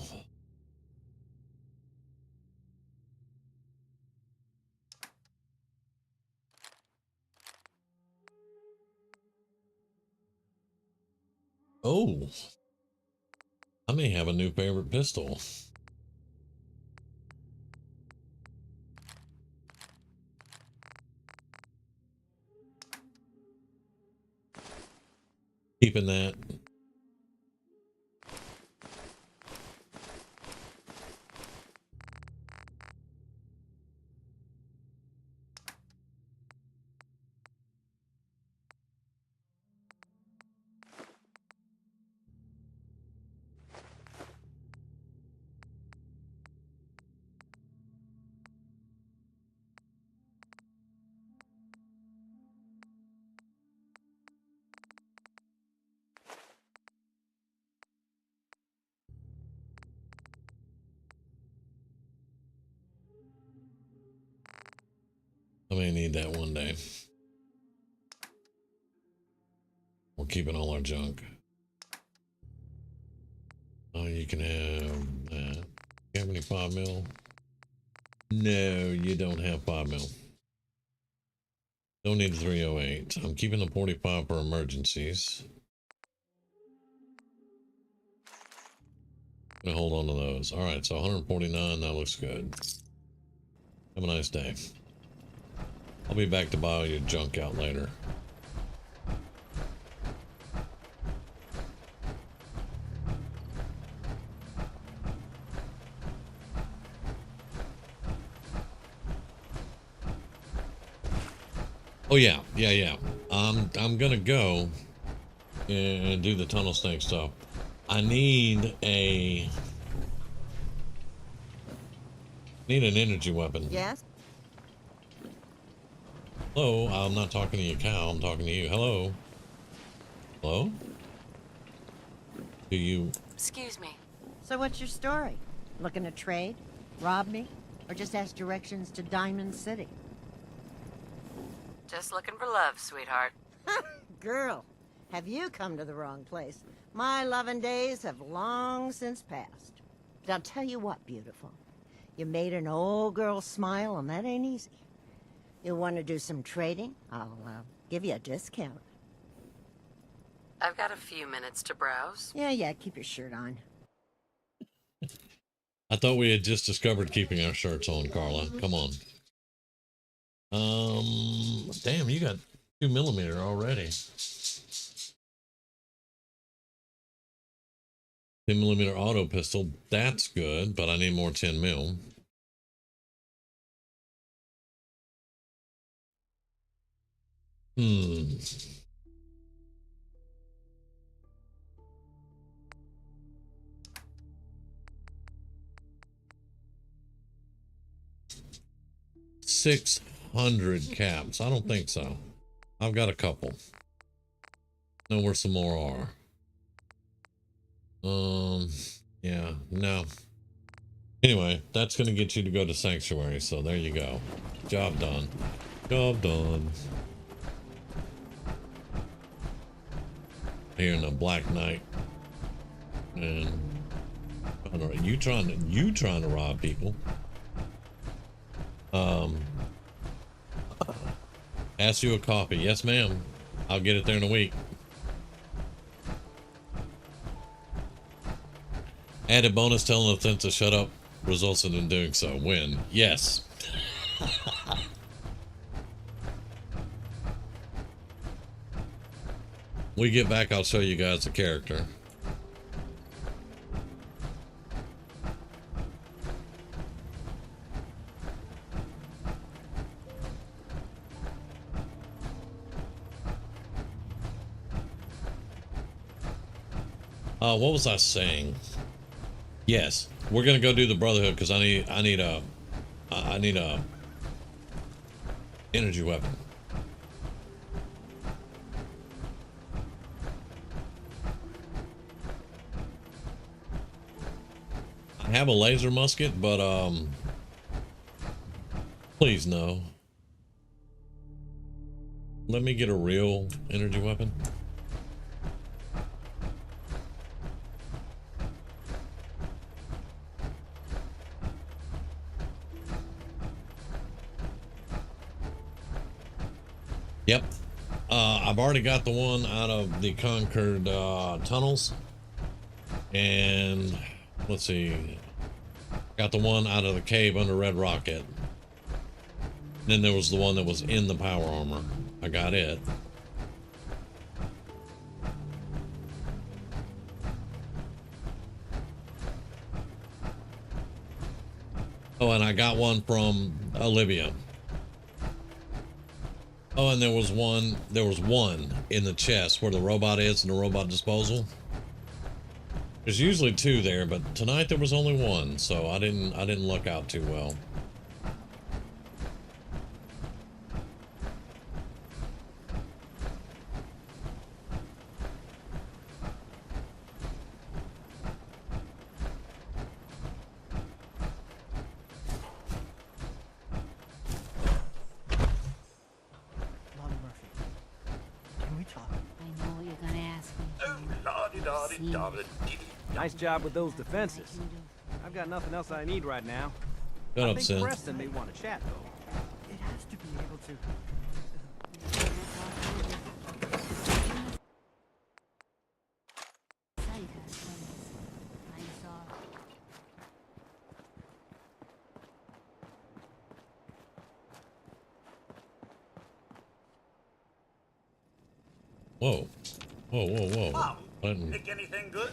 Oh, I may have a new favorite pistol. Keeping that. I may need that one day. We're keeping all our junk. Oh, you can have that. You have any 5mm? No, you don't have 5mm. Don't need 308. I'm keeping the 45 for emergencies. Gonna hold on to those. All right, so 149. That looks good. Have a nice day. I'll be back to buy all your junk out later. Oh yeah. I'm gonna go and do the tunnel snake stuff. I need an energy weapon. Yes? Hello, I'm not talking to you, cow. I'm talking to you. Hello? Hello? Do you... Excuse me. So what's your story? Looking to trade? Rob me? Or just ask directions to Diamond City? Just looking for love, sweetheart. Girl, have you come to the wrong place? My loving days have long since passed. But I'll tell you what, beautiful. You made an old girl smile, and that ain't easy. You want to do some trading? I'll give you a discount. I've got a few minutes to browse. Yeah, keep your shirt on. I thought we had just discovered keeping our shirts on, Carla. Come on. Damn, you got 2mm already. 10mm auto pistol. That's good, but I need more 10mm. Hmm. $600 caps. I don't think so. I've got a couple. Know where some more are. Yeah, no. Anyway, that's gonna get you to go to Sanctuary, so there you go. Job done. Job done. Here in the Black Knight. And I don't know, you trying to rob people. Ask you a coffee. Yes, ma'am. I'll get it there in a week. Added bonus telling the thing to shut up results in doing so. Win. Yes. We get back, I'll show you guys the character. What was I saying? Yes, we're gonna go do the Brotherhood because I need a energy weapon. I have a laser musket, but please no. let me get a real energy weapon. Yep. I've already got the one out of the conquered tunnels. And let's see. Got the one out of the cave under Red Rocket. Then there was the one that was in the power armor. I got it. Oh, and I got one from Olivia. Oh, and there was one in the chest where the robot is and the robot disposal. There's usually two there, but tonight there was only one, so I didn't luck out too well. Nice job with those defenses. I've got nothing else I need right now. Shut I up, think Sin. Preston may want to chat, though. It has to be able to. Whoa. Whoa. Pick anything good?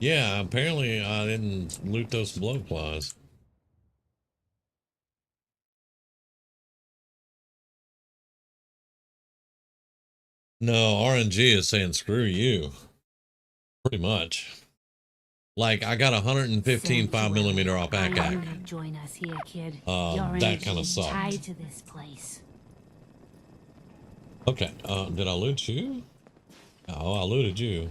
Yeah, apparently I didn't loot those blowflies. No, RNG is saying screw you. Pretty much. Like, I got 115 5mm off ACAC. Join us here, kid. That kind of sucked. Tied to this place. Okay, did I loot you? Oh, I looted you.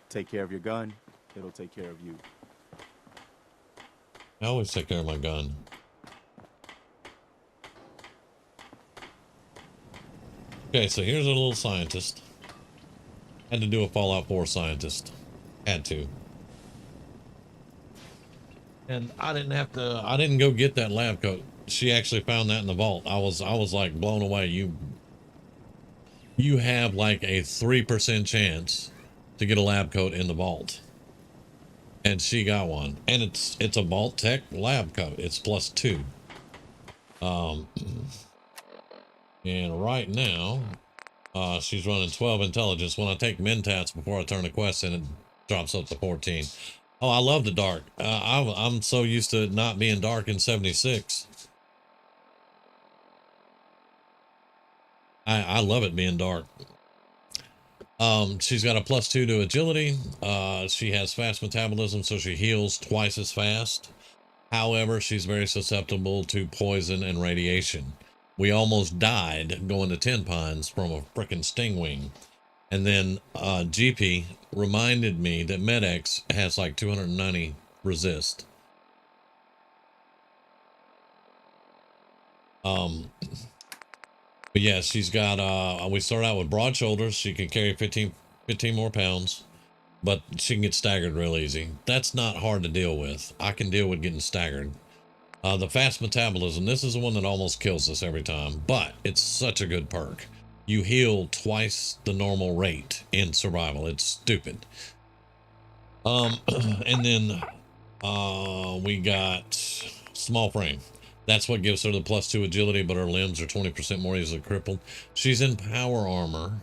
Take care of your gun, it'll take care of you. I always take care of my gun. Okay, so here's a little scientist. Had to do a Fallout 4 scientist. Had to. And I didn't go get that lab coat. She actually found that in the vault. I was like blown away. You have like a 3% chance to get a lab coat in the vault. And she got one. And it's a Vault Tech lab coat. It's +2. And right now, she's running 12 intelligence. When I take Mentats before I turn the quest in, it drops up to 14. Oh, I love the dark. I'm so used to it not being dark in 76. I love it being dark. She's got a +2 to agility. She has fast metabolism, so she heals twice as fast. However, she's very susceptible to poison and radiation. We almost died going to 10 Pines from a frickin' stingwing. And then GP reminded me that Med-X has like 290 resist. But yeah, she's got, we start out with broad shoulders. She can carry 15 more pounds, but she can get staggered real easy. That's not hard to deal with. I can deal with getting staggered. The fast metabolism, this is the one that almost kills us every time, but it's such a good perk. You heal twice the normal rate in survival. It's stupid. And then we got small frame. That's what gives her the +2 agility, but her limbs are 20% more easily crippled. She's in power armor.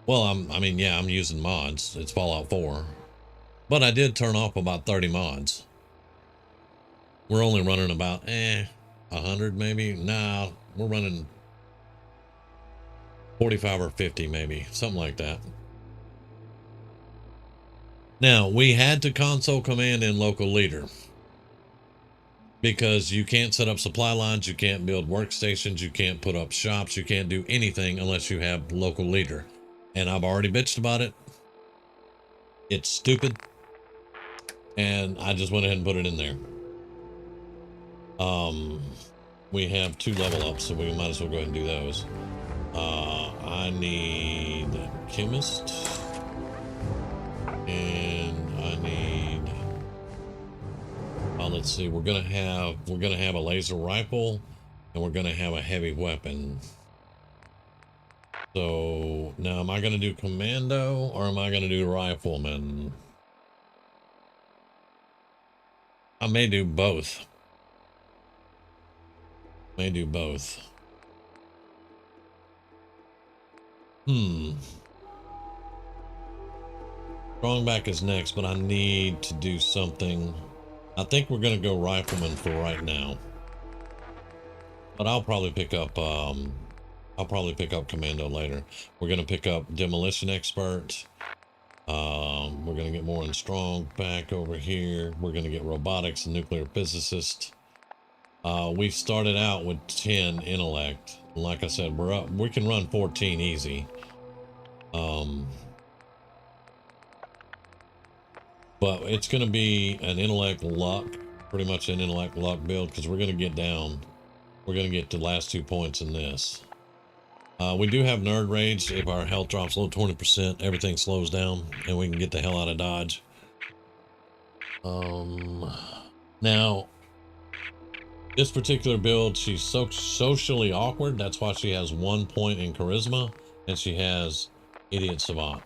Well, I mean, yeah, I'm using mods. It's Fallout 4. But I did turn off about 30 mods. We're only running about, 100 maybe? Nah, we're running 45 or 50 maybe, something like that. Now, we had to console command in local leader. Because you can't set up supply lines, you can't build workstations, you can't put up shops, you can't do anything unless you have local leader. And I've already bitched about it. It's stupid. And I just went ahead and put it in there. we have 2 level ups, so we might as well go ahead and do those. I need chemist, and I need. Let's see. We're gonna have a laser rifle, and we're gonna have a heavy weapon. So now, am I gonna do commando or am I gonna do rifleman? I may do both. May do both. Strongback is next, but I need to do something. I think we're gonna go rifleman for right now. But I'll probably pick up commando later. We're gonna pick up demolition expert. We're gonna get more in strong back over here. We're gonna get robotics and nuclear physicist. We started out with 10 intellect. Like I said, we're up. We can run 14 easy. But it's gonna be an intellect luck, pretty much an intellect luck build, because we're gonna get down. We're gonna get to the last 2 points in this. We do have nerd rage. If our health drops below 20%, everything slows down and we can get the hell out of dodge. Now, this particular build, she's so socially awkward. That's why she has 1 point in charisma, and she has idiot savant.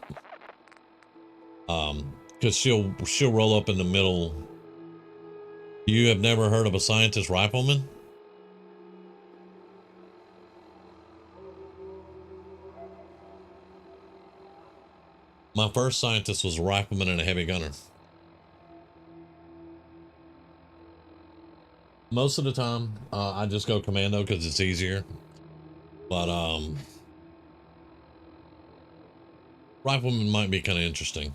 Because she'll roll up in the middle. You have never heard of a scientist rifleman? My first scientist was a rifleman and a heavy gunner. Most of the time, I just go commando because it's easier. But rifleman might be kind of interesting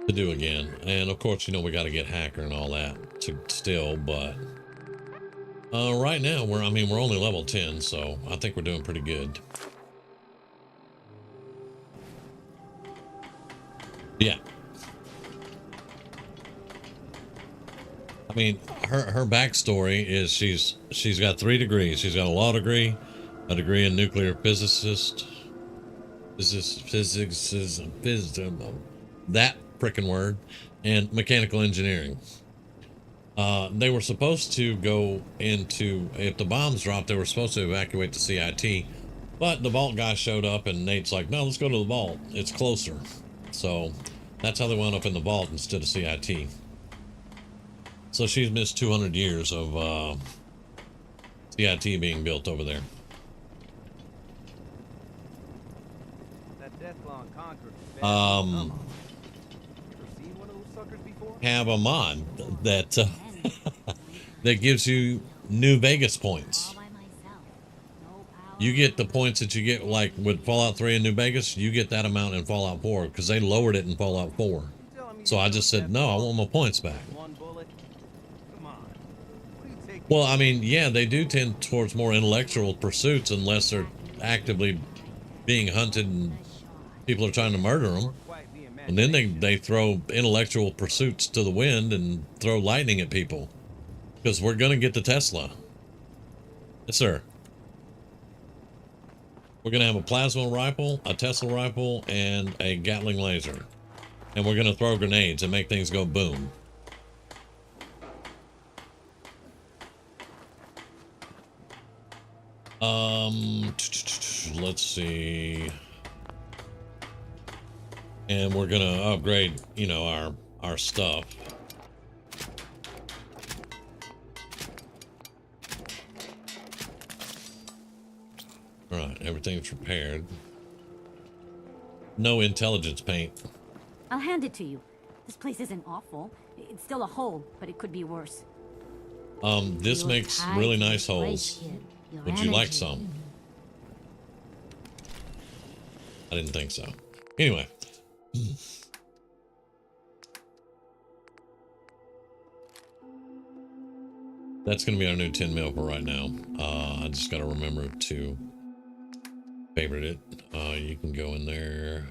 to do again. And of course, you know, we got to get hacker and all that to still, but right now we're only level 10, so I think we're doing pretty good. Yeah. I mean, her backstory is she's got 3 degrees. She's got a law degree, a degree in nuclear physicist, that frickin' word, and mechanical engineering. They were supposed to go into, if the bombs dropped, they were supposed to evacuate the CIT, but the vault guy showed up and Nate's like, no, let's go to the vault. It's closer. So that's how they wound up in the vault instead of CIT. So she's missed 200 years of CIT being built over there. That Deathclaw and Conqueror. Have a mod that that gives you New Vegas points. You get the points that you get, like with Fallout 3 and New Vegas, you get that amount in Fallout 4 because they lowered it in Fallout 4. So I just said, no, I want my points back. Well, I mean, yeah, they do tend towards more intellectual pursuits unless they're actively being hunted and people are trying to murder them. And then they throw intellectual pursuits to the wind and throw lightning at people. Because we're going to get the Tesla. Yes, sir. We're going to have a plasma rifle, a Tesla rifle, and a Gatling laser. And we're going to throw grenades and make things go boom. Let's see. And we're going to upgrade, you know, our stuff. All right, everything's prepared. No intelligence paint. I'll hand it to you. This place isn't awful. It's still a hole, but it could be worse. This makes really nice holes. Would you like some? I didn't think so. Anyway. That's going to be our new 10 mil for right now. I just got to remember to favorite it. You can go in there.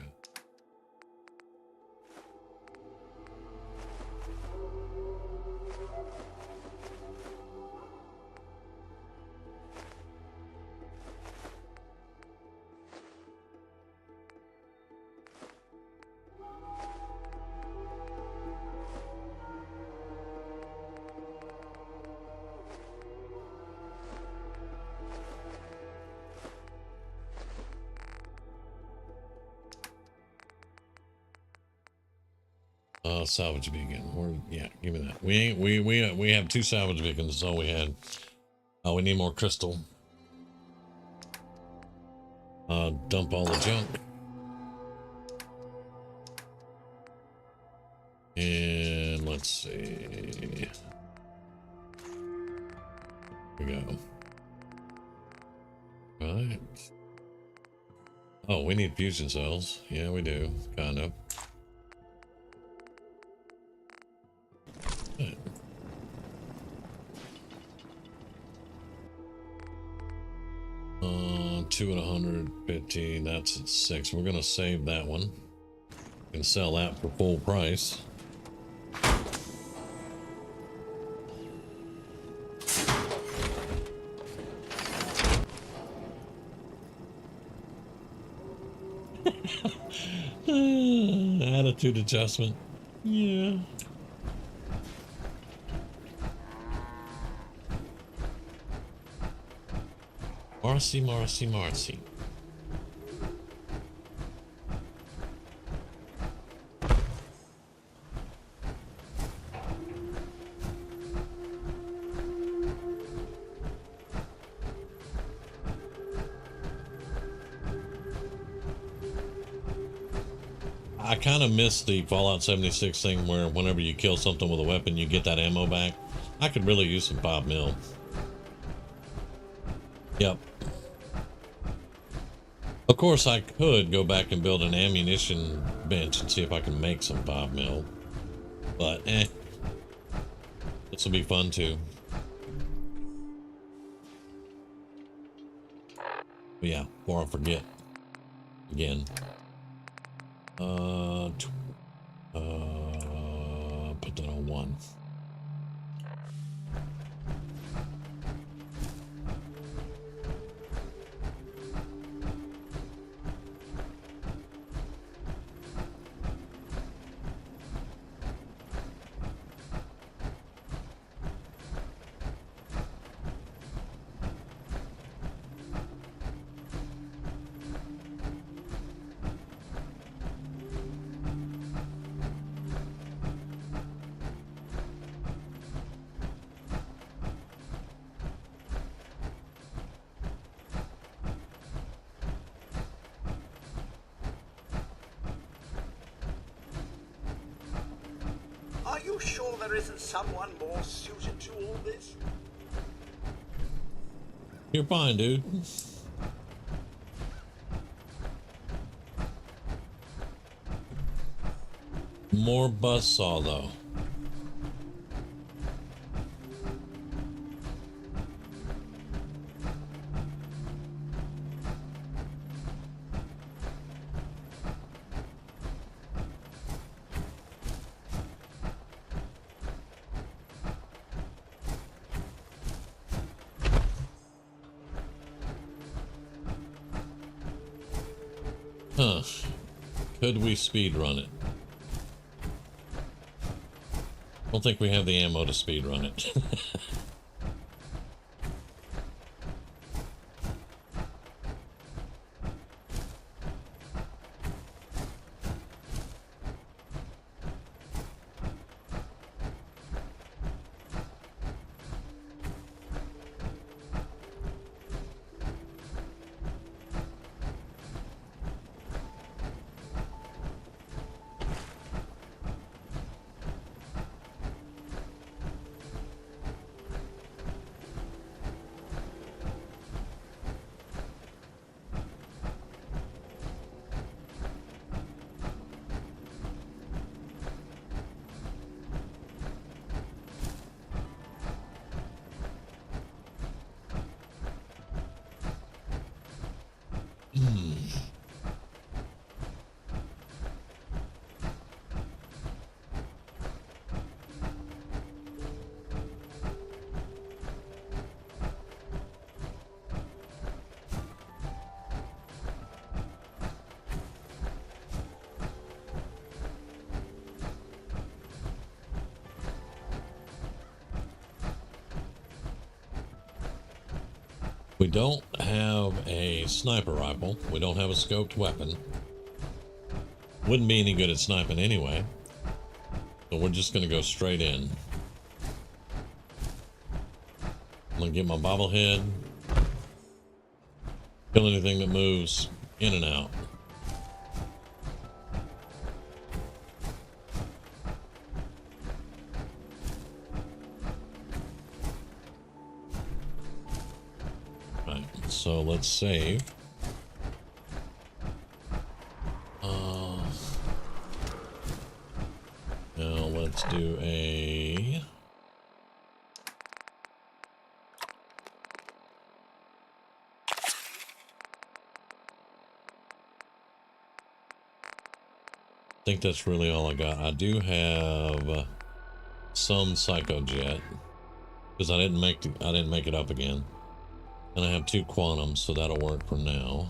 Salvage beacon. Yeah, give me that. We have 2 salvage beacons. That's all we had. We need more crystal. Dump all the junk. And let's see. Here we go. Right. Oh, we need fusion cells. Yeah, we do. Kind of. 2 and 115. That's at 6. We're gonna save that one and sell that for full price. Attitude adjustment. Yeah. Marcy. I kind of miss the Fallout 76 thing where whenever you kill something with a weapon, you get that ammo back. I could really use some 5mm. Yep. Of course, I could go back and build an ammunition bench and see if I can make some 5mm. But, this will be fun too. But yeah, before I forget again. Put that on 1. Are you sure there isn't someone more suited to all this? You're fine, dude. More buzzsaw, though. Huh. Could we speed run it? Don't think we have the ammo to speed run it. We don't have a sniper rifle. We don't have a scoped weapon. Wouldn't be any good at sniping anyway. So we're just gonna go straight in. I'm gonna get my bobblehead. Kill anything that moves in and out. Right, so let's save. Now let's do a... I think that's really all I got. I do have some Psycho Jet because I didn't make it up again, and I have 2 Quantums, so that'll work for now.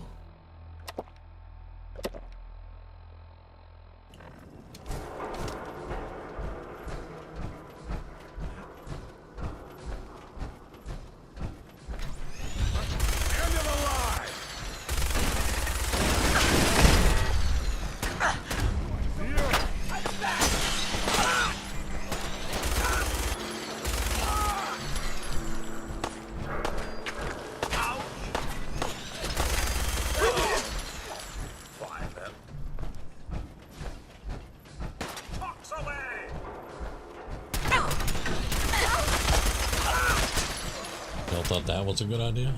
Y'all thought that was a good idea?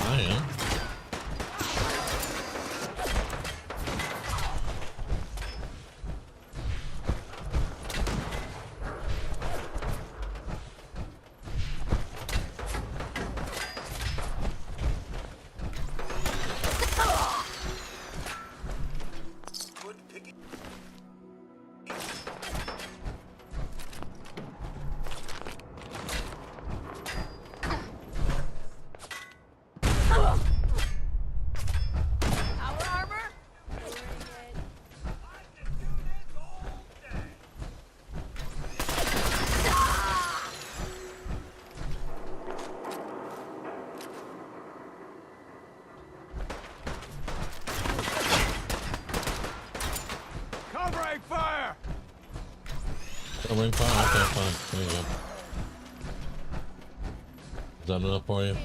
I am. Covering fire! Covering fire? Okay, fine. There you go. Is that enough for you?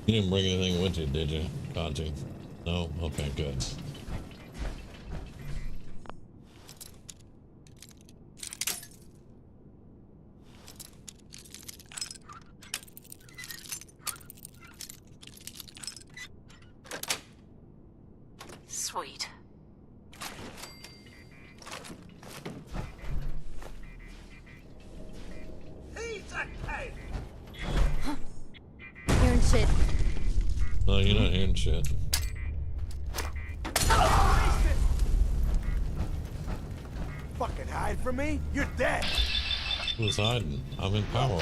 You didn't bring anything with you, did you, Conti? No? Okay, good. Sweet. He's a cave. Hearing shit. No, you're not hearing shit. Fucking hide from me? You're dead. Who's hiding? I'm in power.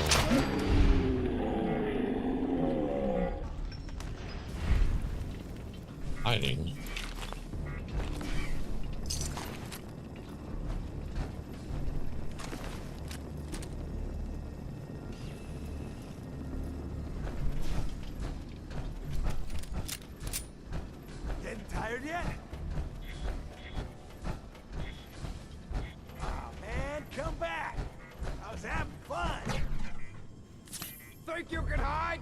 Hiding. Getting tired yet? Aw, man, come back. I was having fun. Think you can hide?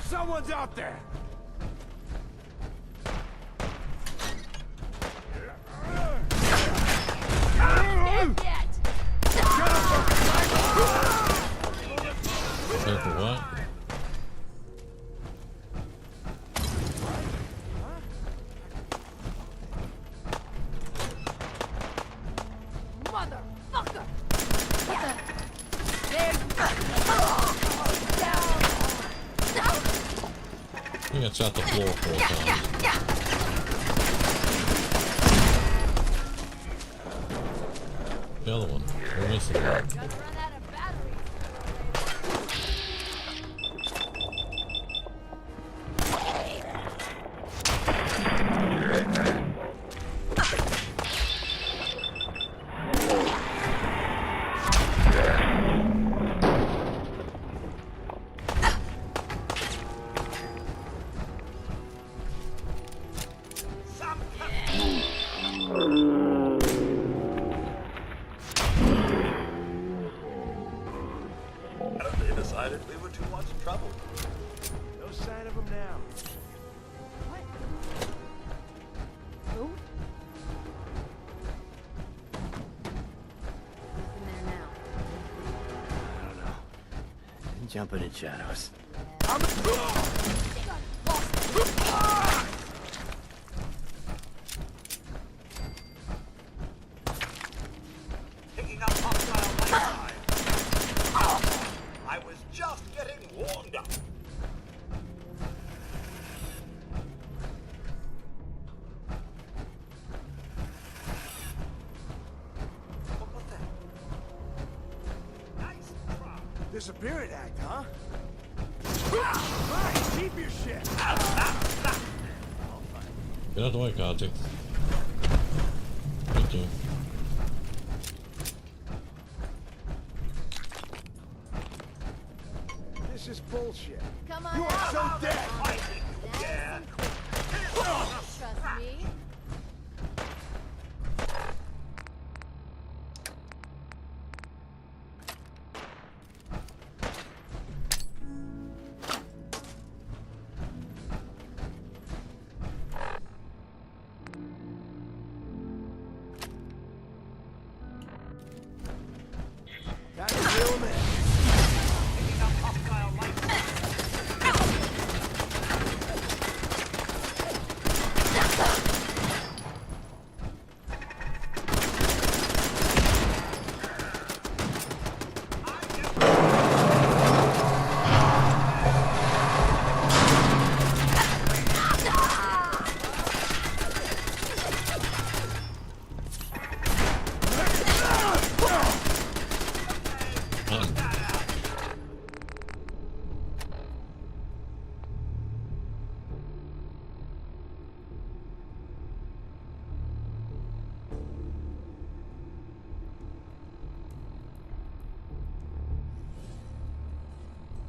Someone's out there. Careful, what? Motherfucker! I think I shot the floor 4 times. The other one. We're missing one. They decided we were too much trouble. No sign of him now. Who? I don't know. Jumping in shadows. Picking up hostile light. I was just getting warmed up. What was that? Nice try. Disappearing act, huh? Right, keep your shit. Get out the way, Conti. Thank you. This is bullshit. Come on You are so out. dead. Yeah. Trust me. Time to reel him in. Picking up hostile light.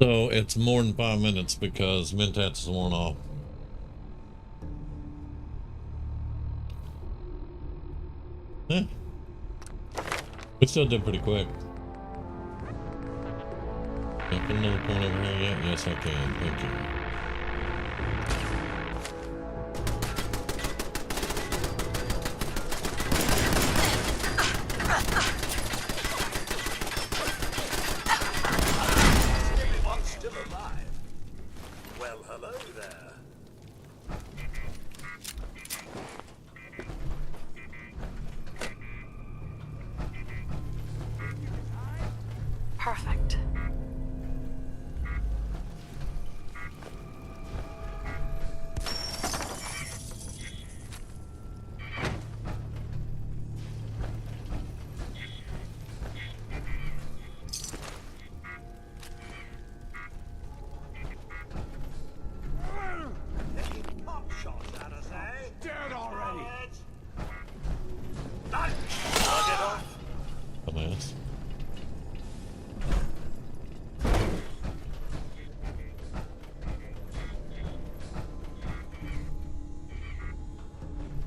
So it's more than 5 minutes because Mentats is worn off. Yeah. We still did pretty quick. Can I put another point over here yet? Yes, I can. Thank you. Everyone's still alive. Well, hello there. Perfect. Pop shots at us, eh? Dead already. Knock it off. Dumbass.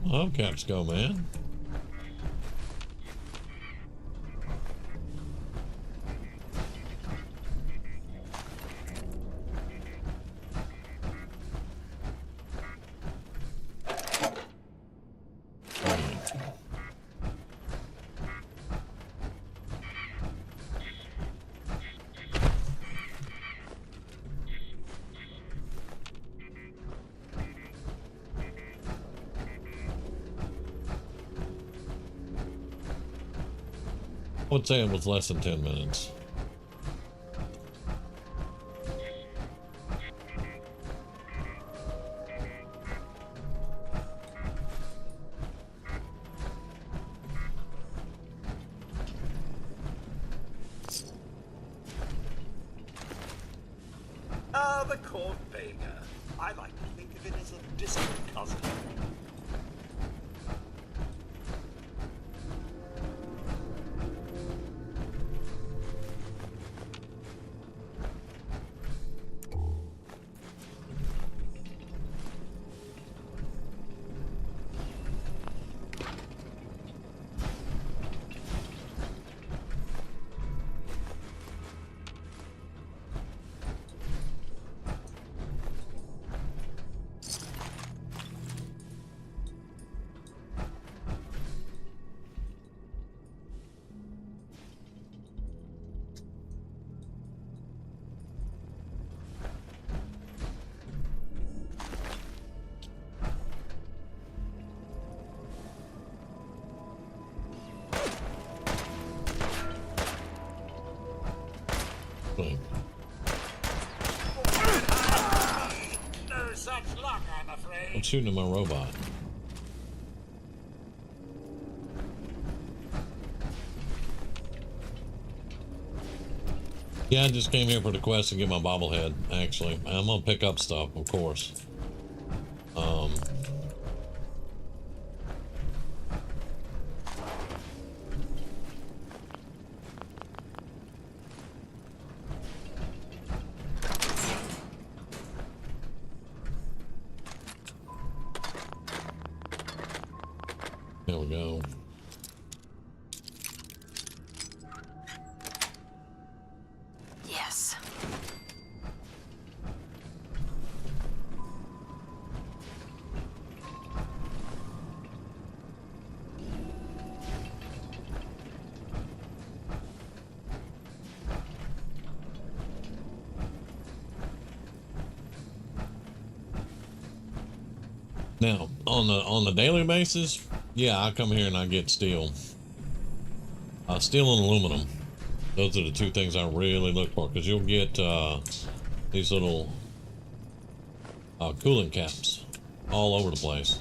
Hubcaps go, man. I would say it was less than 10 minutes. Ah, the court baker. I like to think of it as a distant cousin. No such luck, I'm afraid. I'm shooting at my robot. Yeah, I just came here for the quest to get my bobblehead, actually. I'm gonna pick up stuff, of course. There we go. Yes. Now, on the daily basis, yeah, I come here and I get steel. Steel and aluminum. Those are the two things I really look for, because you'll get these little cooling caps all over the place.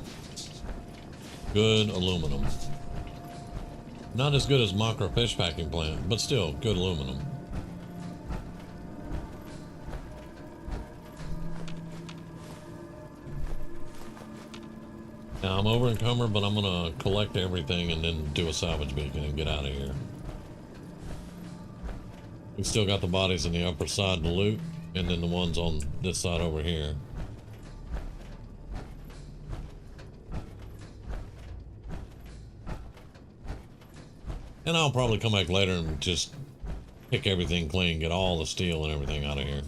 Good aluminum. Not as good as Makra fish packing plant, but still good aluminum. Now I'm over encumbered, but I'm gonna collect everything and then do a salvage beacon and get out of here. We still got the bodies on the upper side to loot. And then the ones on this side over here. And I'll probably come back later and just pick everything clean, get all the steel and everything out of here.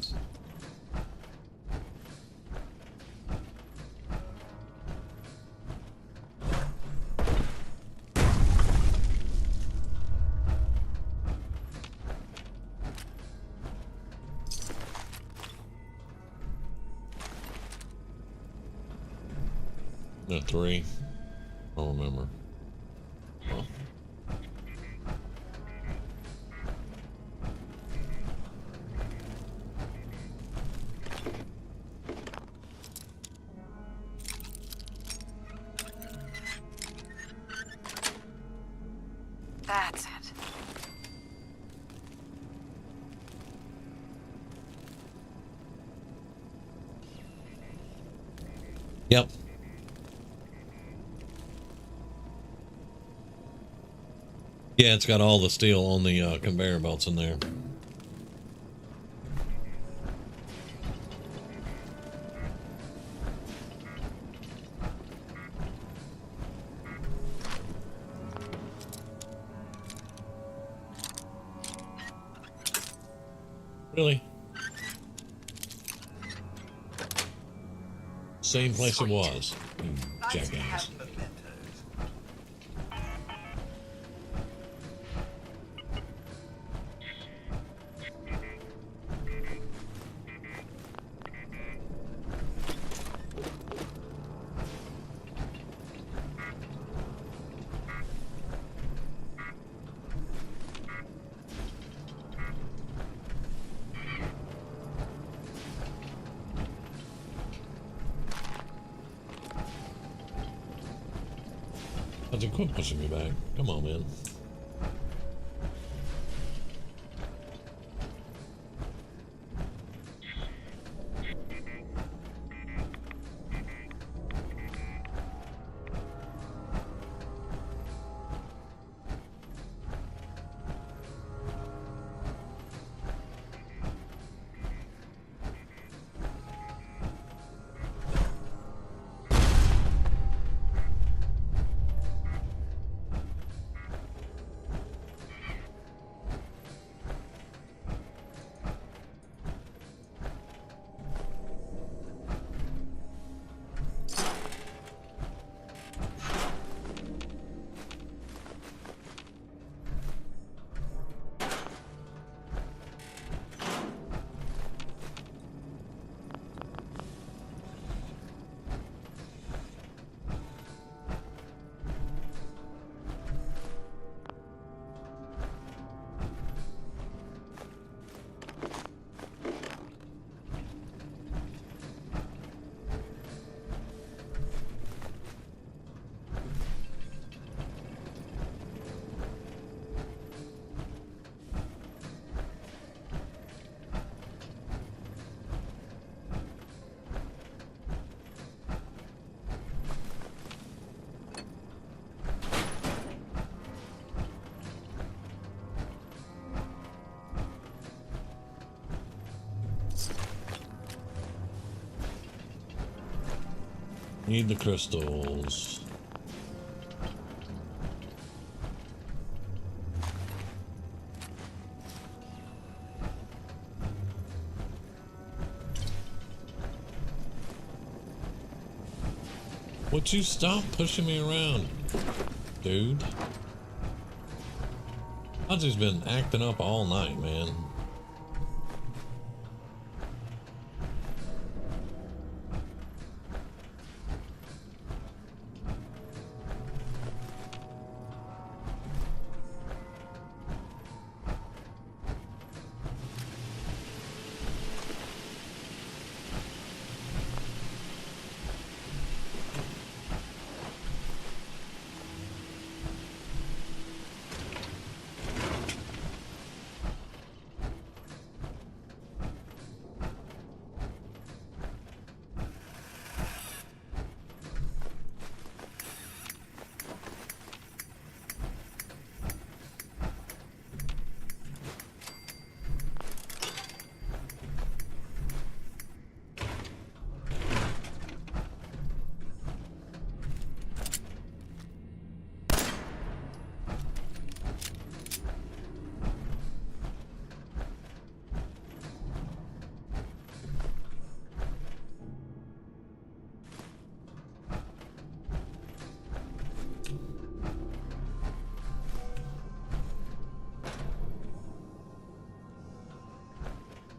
No, 3. I don't remember. Oh. That's it. Yep. Yeah, it's got all the steel on the conveyor belts in there. Really? Same place it was. Jackass. Quit pushing me back. Come on, man. Need the crystals. Would you stop pushing me around, dude? I've just been acting up all night, man.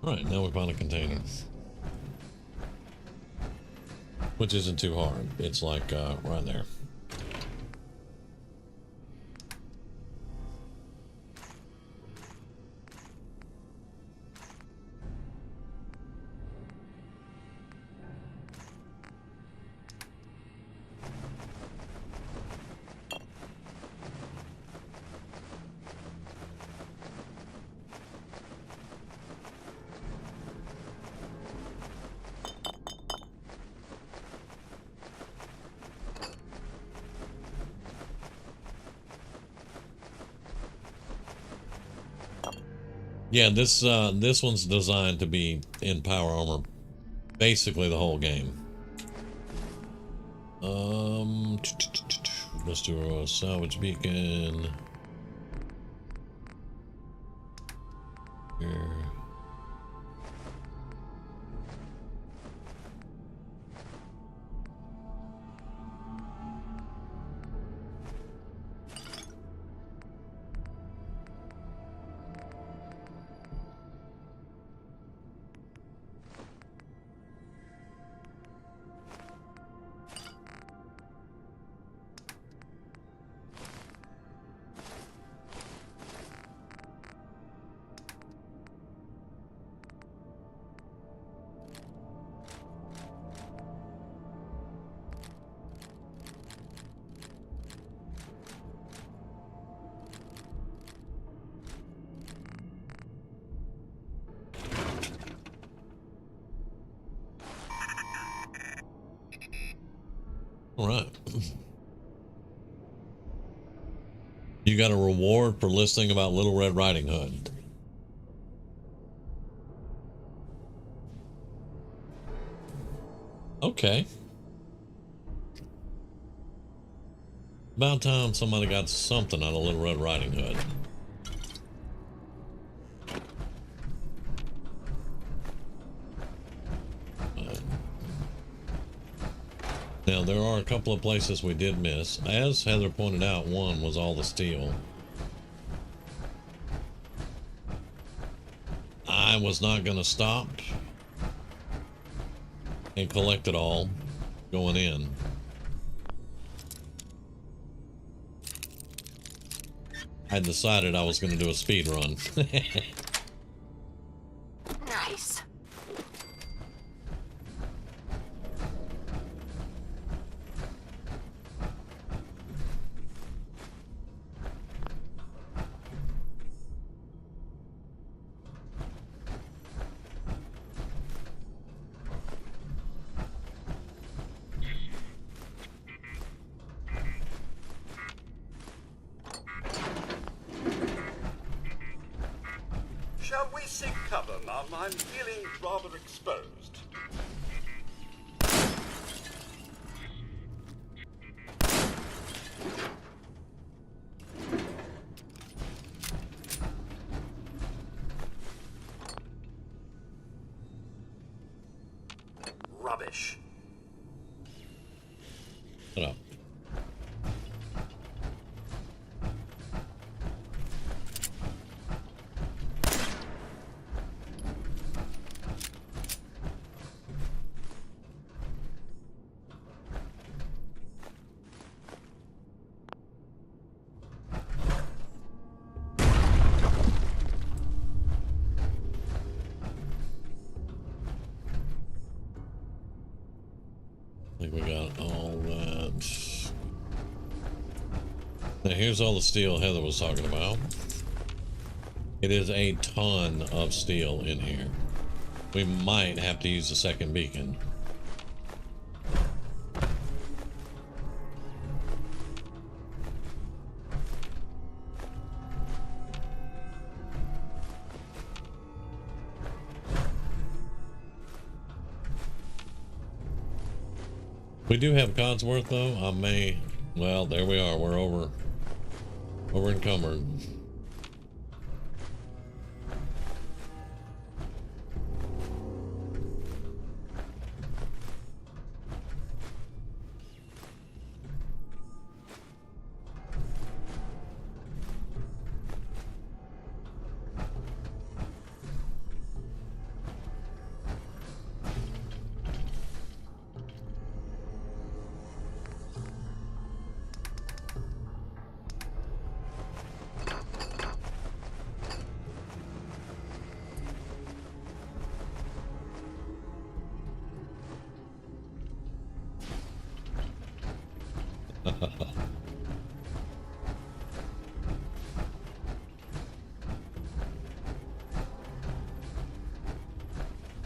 Right, now we found a container. Which isn't too hard. It's like right there. Yeah, this one's designed to be in power armor basically the whole game. Let's do a salvage beacon. Here. All right. You got a reward for listening about Little Red Riding Hood. Okay. About time somebody got something out of Little Red Riding Hood. Now, there are a couple of places we did miss. As Heather pointed out, one was all the steel. I was not going to stop and collect it all going in. I decided I was going to do a speed run. Nice. Shall we seek cover, Mum? I'm feeling rather exposed. Rubbish. Shut up. I think we got all that. Now here's all the steel Heather was talking about. It is a ton of steel in here. We might have to use a second beacon. We do have Codsworth though. I may, well, there we are. We're over encumbered.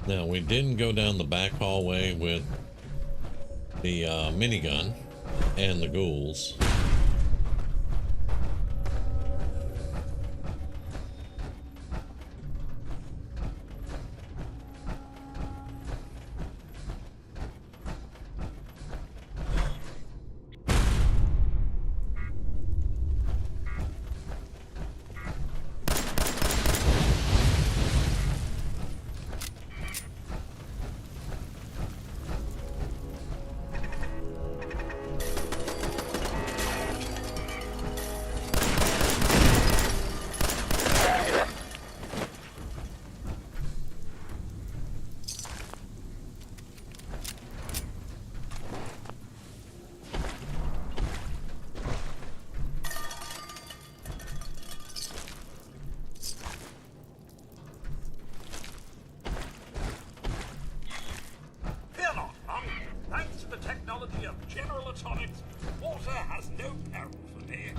Now, we didn't go down the back hallway with the minigun and the ghouls. Fear not, Monk. Thanks to the technology of General Atomics, water has no peril for me.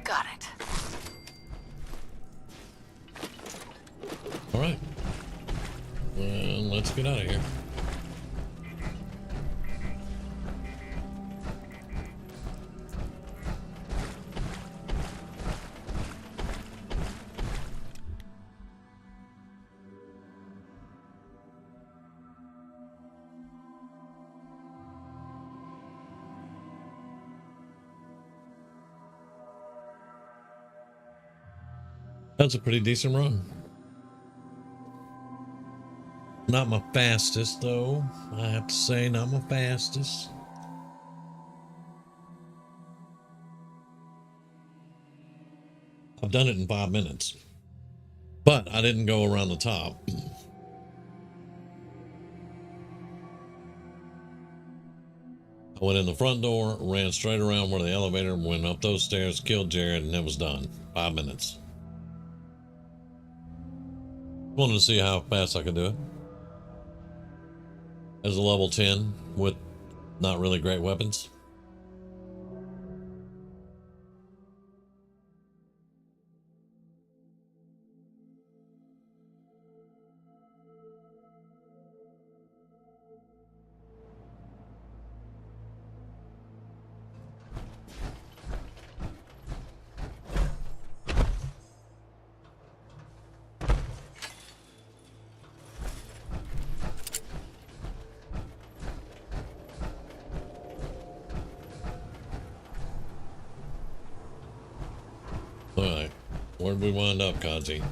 Got it. All right. Well, let's get out of here. That's a pretty decent run. Not my fastest, though. I have to say, not my fastest. I've done it in 5 minutes. But I didn't go around the top. I went in the front door, ran straight around where the elevator went up those stairs, killed Jared, and it was done. 5 minutes. Wanted to see how fast I could do it. As a level 10 with not really great weapons. Alright, where'd we wind up, Kaji?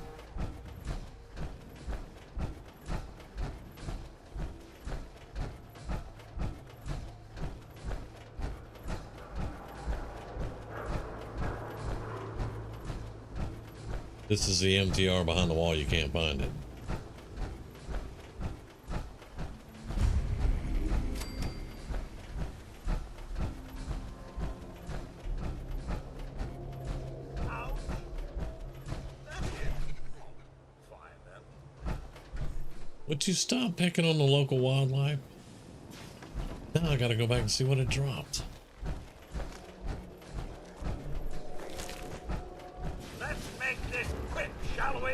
This is the MTR behind the wall, you can't find it. Would you stop picking on the local wildlife? Now I gotta go back and see what it dropped. Let's make this quick, shall we?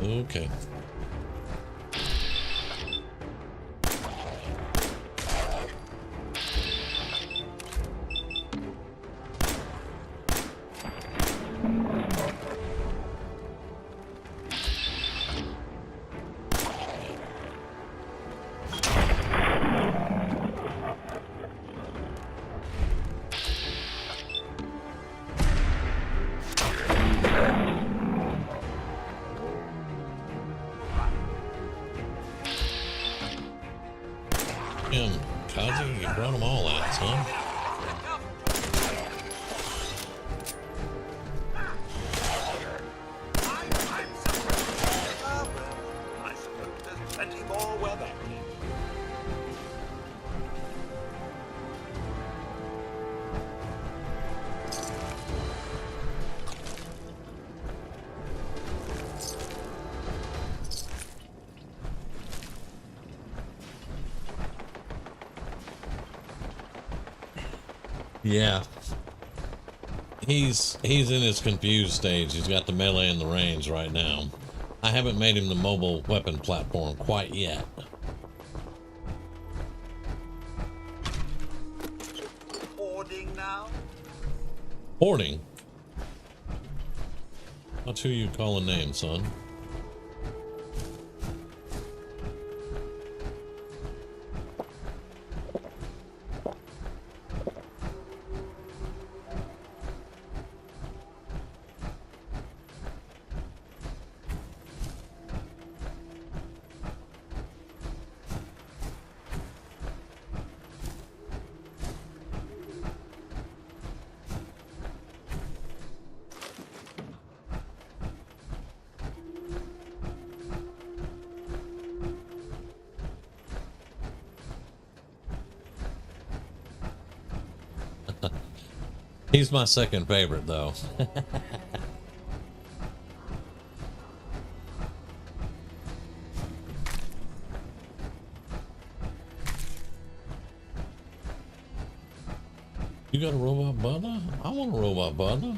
Okay. Kaji, you brought them all out, son. I suppose there's plenty Yeah. He's in his confused stage. He's got the melee and the range right now. I haven't made him the mobile weapon platform quite yet. Hoarding now? Hoarding? That's who you call a name, son. He's my second favorite, though. You got a robot butler? I want a robot butler.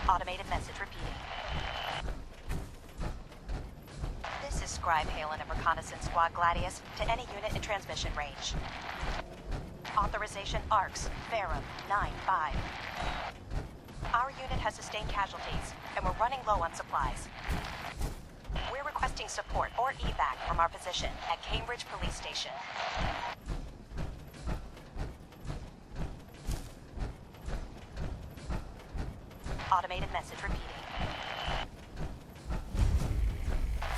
Automated message repeating. This is Scribe Halen of Reconnaissance Squad Gladius to any unit in transmission range. Authorization ARCS, Verum 9-5. Our unit has sustained casualties, and we're running low on supplies. We're requesting support or evac from our position at Cambridge Police Station. Automated message repeating.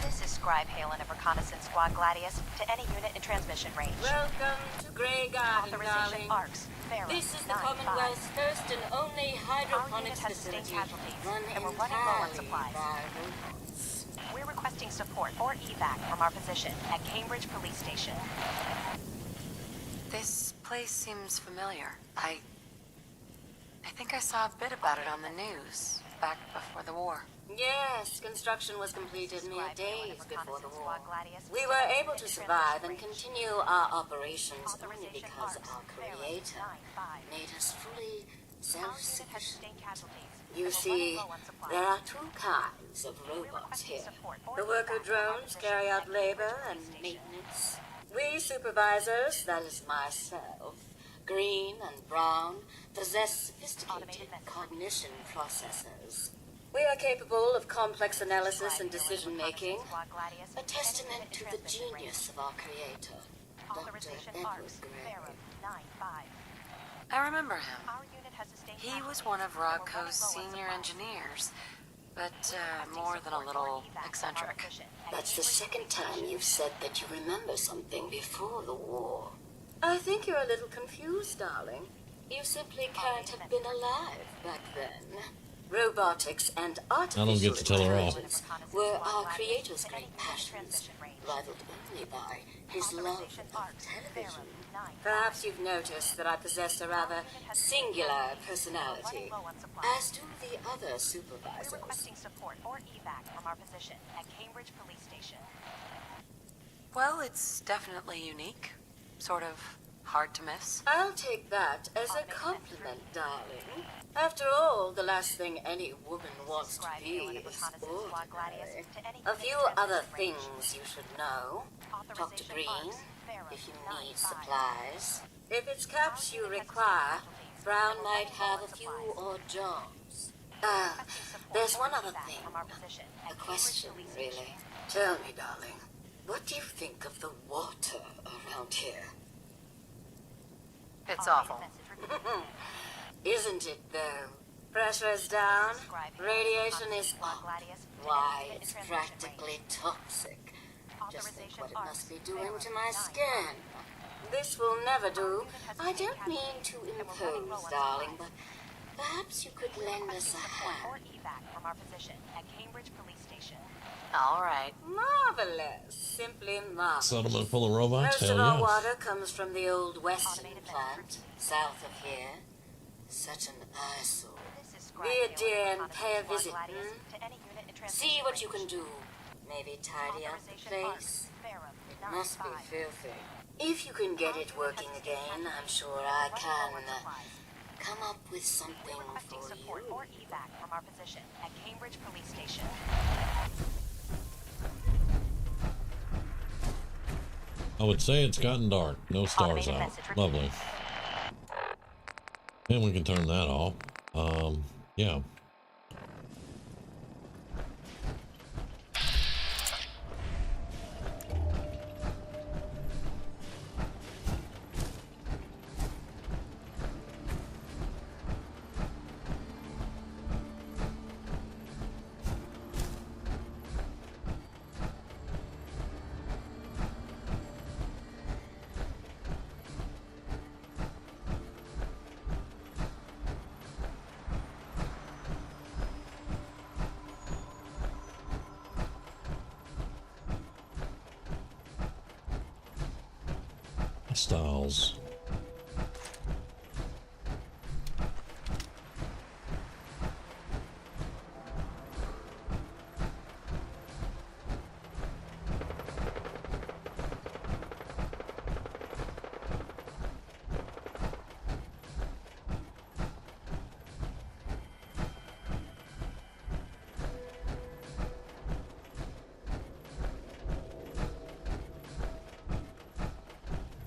This is Scribe Halen of Reconnaissance Squad Gladius to any unit in transmission range. Welcome to Grey Garden, Authorization darling. ARCS, Verum This is the 9-5. Commonwealth's first and only hydroponics facility run and we're running low on entirely supplies. by robots. We're requesting support or evac from our position at Cambridge Police Station. This place seems familiar. I think I saw a bit about it on the news back before the war. Yes, construction was completed mere days before the war. We were able to survive and continue our operations only because our Creator made us fully self-sufficient. You see, there are two kinds of robots here. The worker drones carry out labor and maintenance. We supervisors, that is myself, green and brown, possess sophisticated cognition processors. We are capable of complex analysis and decision-making, a testament to the genius of our Creator, Dr. Edward Gray. I remember him. He was one of Rodco's senior engineers, but more than a little eccentric. That's the second time you've said that you remember something before the war. I think you're a little confused, darling. You simply can't have been alive back then. Robotics and artificial I don't get to tell her off. intelligence were our Creator's great passions, rivaled only by his love of television. Perhaps you've noticed that I possess a rather singular personality, as do the other supervisors. We're requesting support or evac from our position at Cambridge Police Station. Well, it's definitely unique. Sort of hard to miss. I'll take that as a compliment, darling. After all, the last thing any woman wants to be is ordinary. A few other things you should know. Talk to Green if you need supplies. If it's caps you require, Brown might have a few odd jobs. There's one other thing. A question, really. Tell me, darling, what do you think of the water around here? It's awful. Isn't it, though? Pressure's down, radiation is up. Why, it's practically toxic. Just think what it must be doing to my skin. This will never do. I don't mean to impose, darling, but perhaps you could lend us a hand. from our position at Cambridge Police Station. All right. Marvelous. Simply marvelous. Settlement full of robots? Most of Hell our yeah. water comes from the old Weston plant, south of here. Such an eyesore. Be a dear and pay a visit, See what you can do. Maybe tidy up the place. It must be filthy. If you can get it working again, I'm sure I can come up with something for support you. or evac from our position at Cambridge Police Station. I would say it's gotten dark. No stars out. Lovely. And we can turn that off. Yeah. Styles.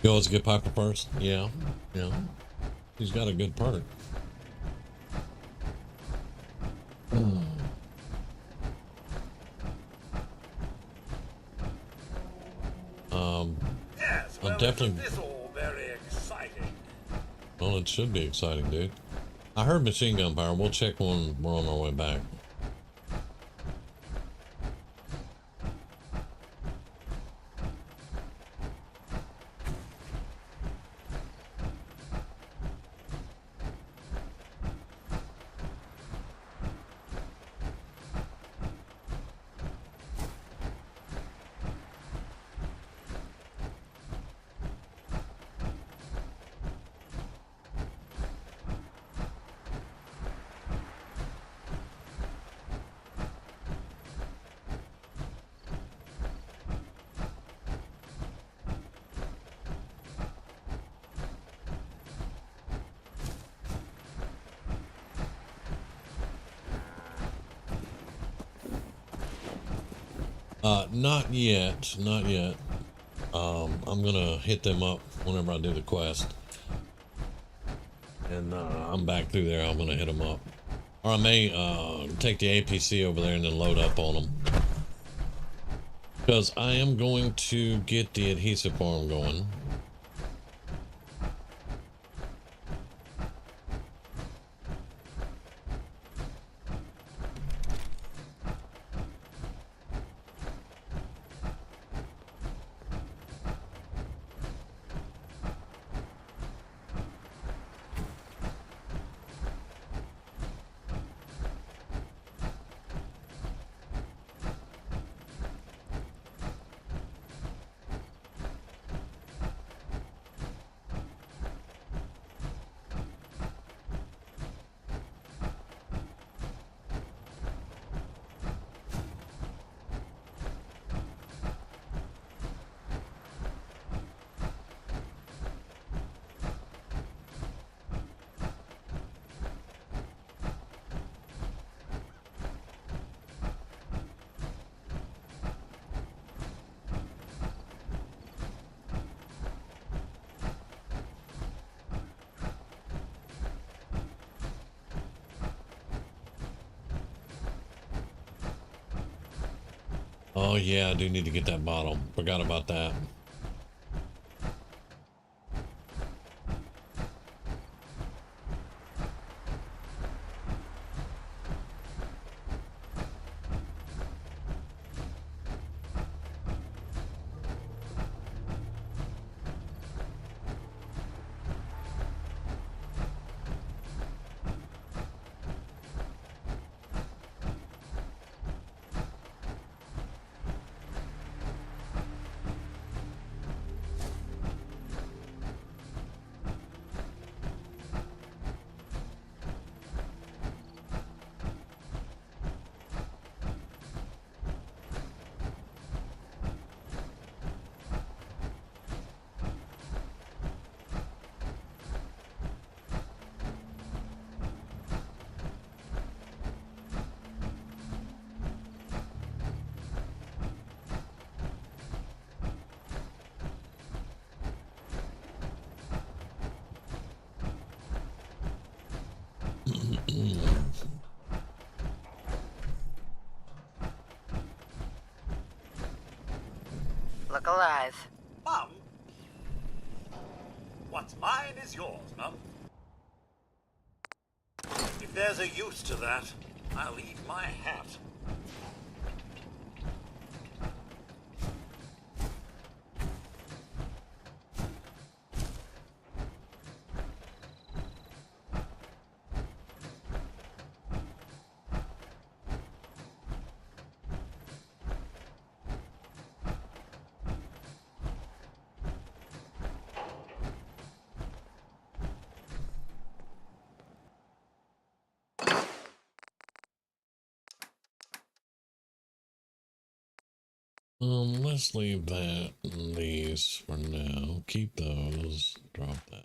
You always get Piper first? Yeah. Yeah. He's got a good perk. Yes, I'm definitely. This all very exciting. Well, it should be exciting, dude. I heard machine gun power. We'll check when we're on our way back. Not yet, not yet. I'm gonna hit them up whenever I do the quest, and I'm back through there. I'm gonna hit them up, or I may take the APC over there and then load up on them, because I am going to get the adhesive farm going. Oh yeah, I do need to get that bottle. Forgot about that. look alive. Mum? What's mine is yours, Mum. If there's a use to that, I'll eat my hat. Let's leave that and these for now. Keep those. Drop that.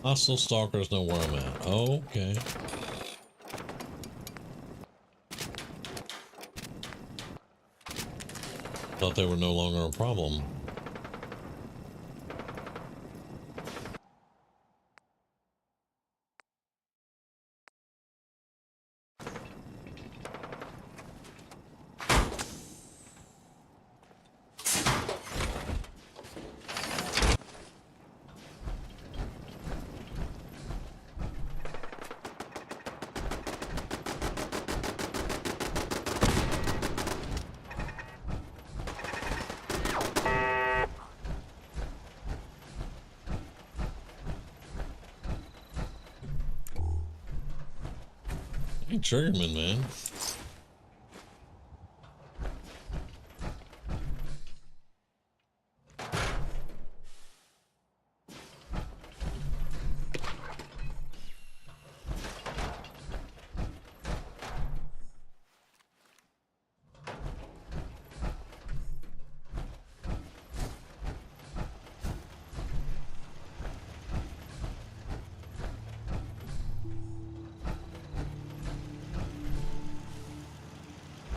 Hostile stalkers know where I'm at. Okay. Thought they were no longer a problem. Hey, Triggerman, man.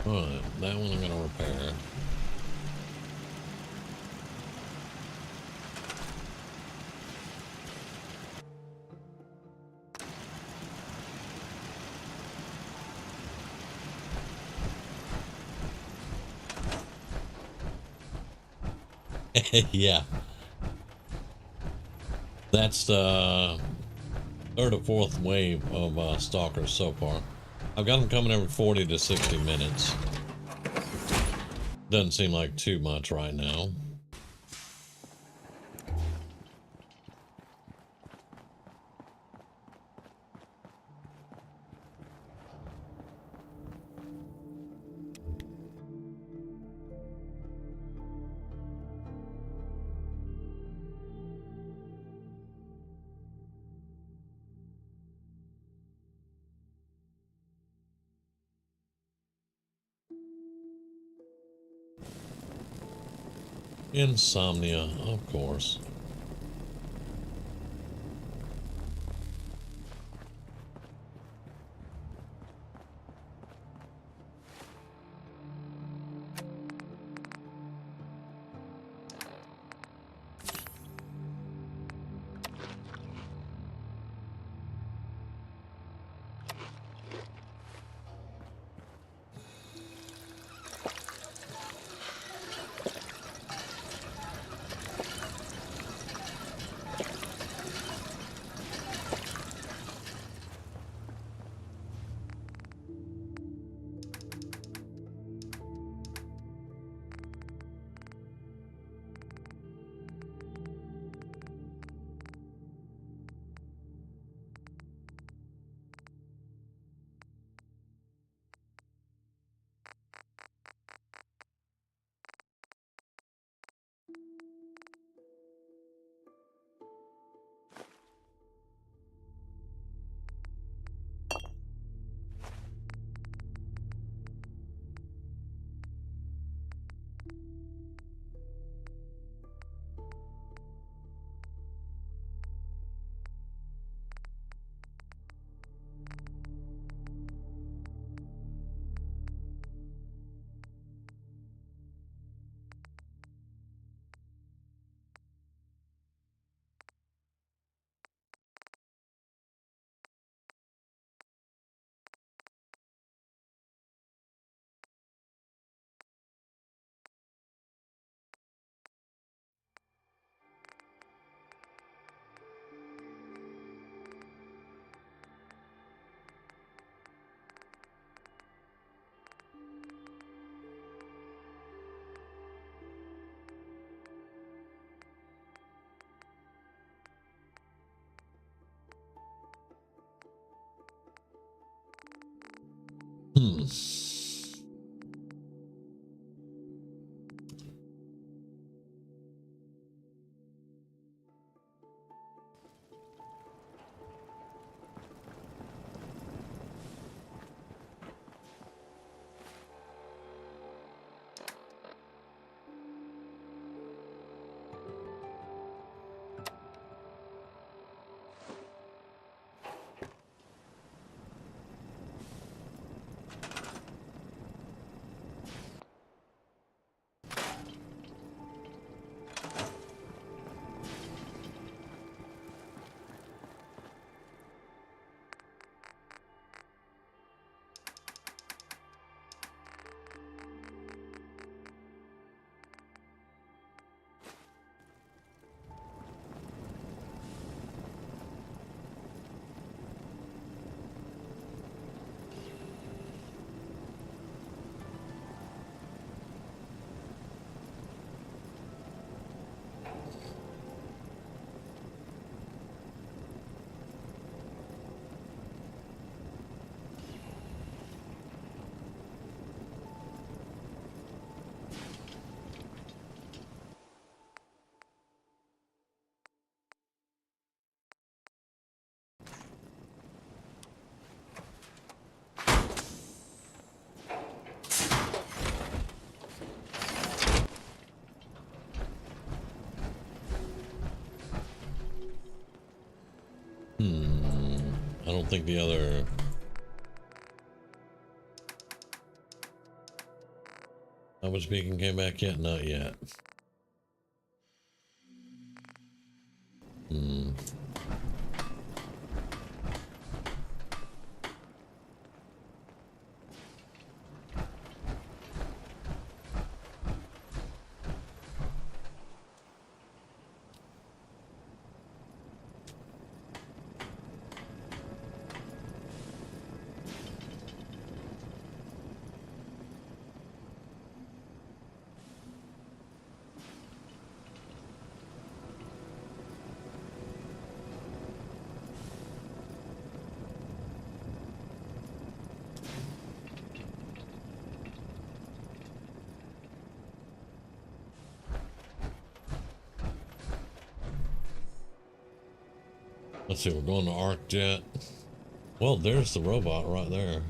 Alright, that one I'm gonna repair. Yeah. That's the third or fourth wave of stalkers so far. I've got them coming every 40 to 60 minutes. Doesn't seem like too much right now. Insomnia, of course. I don't think the other... Salvage beacon came back yet? Not yet. Let's see, we're going to Arc Jet. Well, there's the robot right there.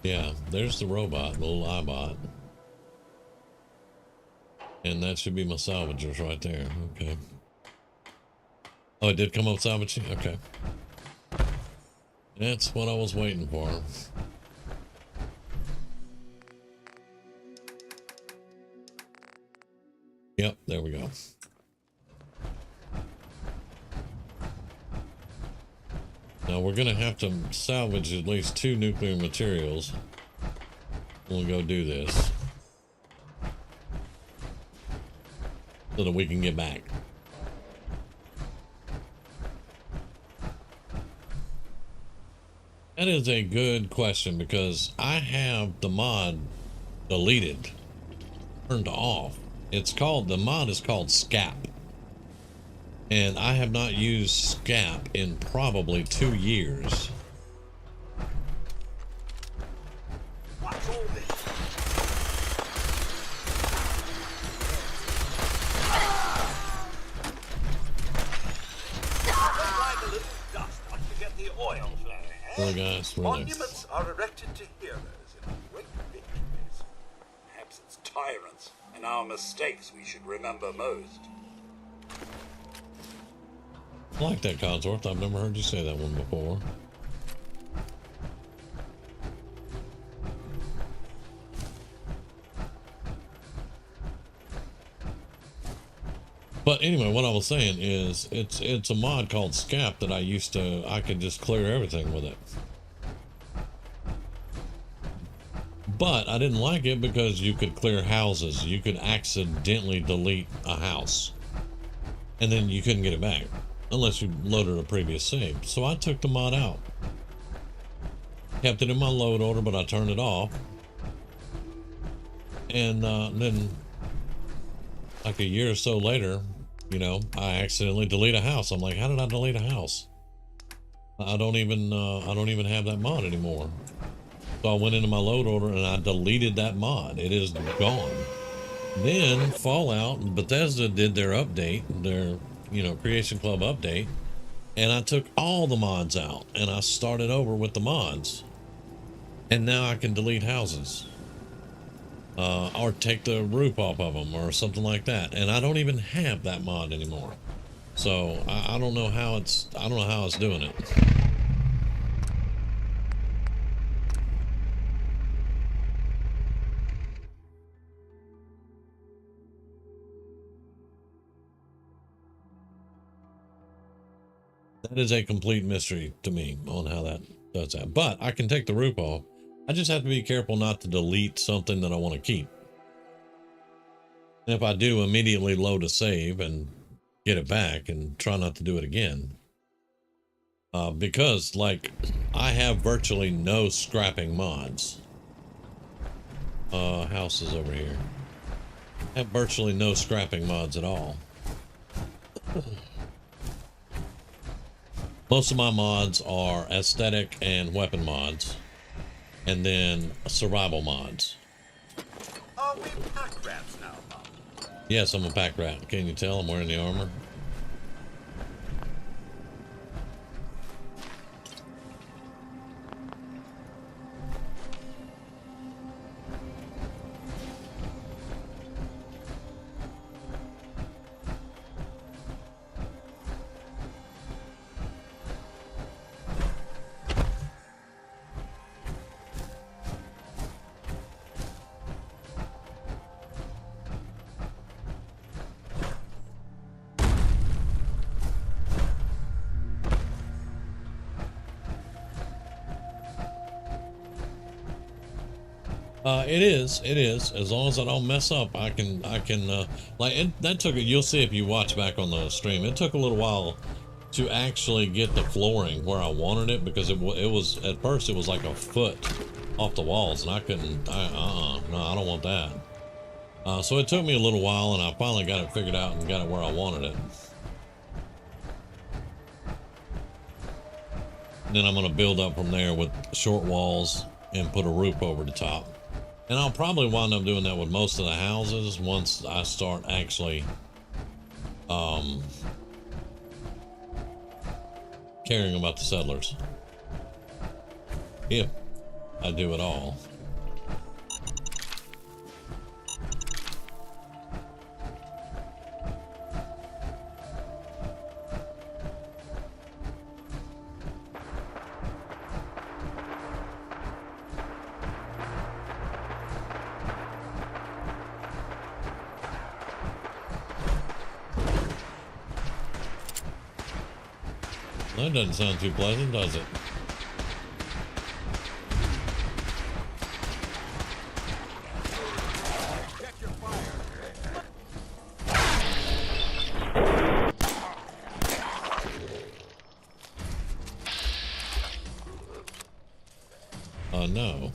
Yeah, there's the robot, the little iBot. And that should be my salvagers right there. Okay. Oh, it did come up salvaging? Okay. That's what I was waiting for. Yep, there we go. Now we're gonna have to salvage at least 2 nuclear materials. We'll go do this. So that we can get back. That is a good question because I have the mod deleted, turned off. It's called, the mod is called SCAP. And I have not used SCAP in probably 2 years. What's all this? Like a little dust up to get the oil flowing, eh? Well, guys, relax. Monuments are erected to heroes in great victories. Perhaps it's tyrants and our mistakes we should remember most. I like that, Codsworth. I've never heard you say that one before. But anyway, what I was saying is it's a mod called SCAP that I could just clear everything with it. But I didn't like it because you could clear houses. You could accidentally delete a house. And then you couldn't get it back. unless you loaded a previous save. So I took the mod out. Kept it in my load order, but I turned it off. And then, like a year or so later, you know, I accidentally delete a house. I'm like, how did I delete a house? I don't even have that mod anymore. So I went into my load order and I deleted that mod. It is gone. Then Fallout and Bethesda did their update, their, you know, Creation Club update, and I took all the mods out and I started over with the mods. And now I can delete houses. Or take the roof off of them or something like that. And I don't even have that mod anymore. So I don't know how it's doing it. That is a complete mystery to me on how that does that. But I can take the roof off. I just have to be careful not to delete something that I want to keep. And if I do, immediately load a save and get it back and try not to do it again. Because, like, I have virtually no scrapping mods. Houses over here. I have virtually no scrapping mods at all. Most of my mods are aesthetic and weapon mods. And then survival mods. Are we pack rats now, Mom? Yes, I'm a pack rat. Can you tell I'm wearing the armor? It is. As long as I don't mess up, I can, that took you'll see if you watch back on the stream, it took a little while to actually get the flooring where I wanted it, because it was, at first it was like a foot off the walls, and I couldn't, no, I don't want that. So it took me a little while, and I finally got it figured out and got it where I wanted it. And then I'm going to build up from there with short walls and put a roof over the top. And I'll probably wind up doing that with most of the houses once I start actually caring about the settlers. If I do it all. That doesn't sound too pleasant, does it? No.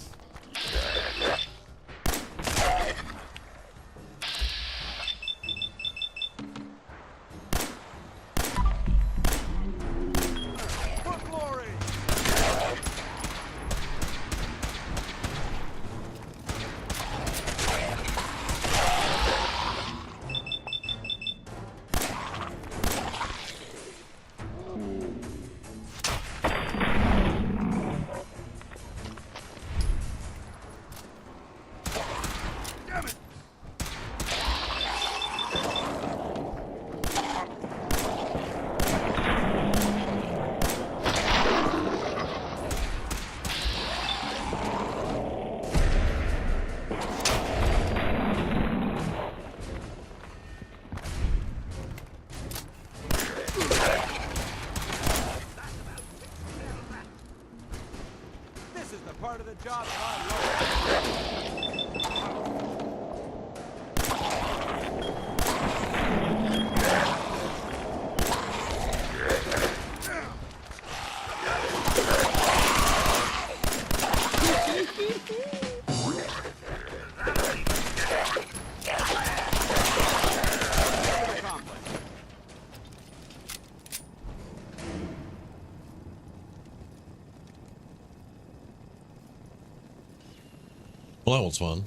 that was fun.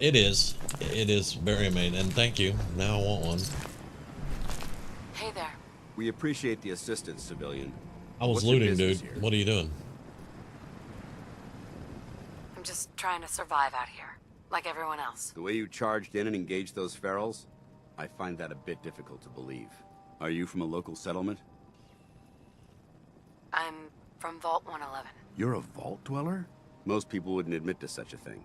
It is. It is very amazing. And thank you. Now I want one. Hey there. We appreciate the assistance, civilian. I was What's your looting, dude. business here? What are you doing? I'm just trying to survive out here, like everyone else. The way you charged in and engaged those ferals, I find that a bit difficult to believe. Are you from a local settlement? I'm from Vault 111. You're a vault dweller? Most people wouldn't admit to such a thing.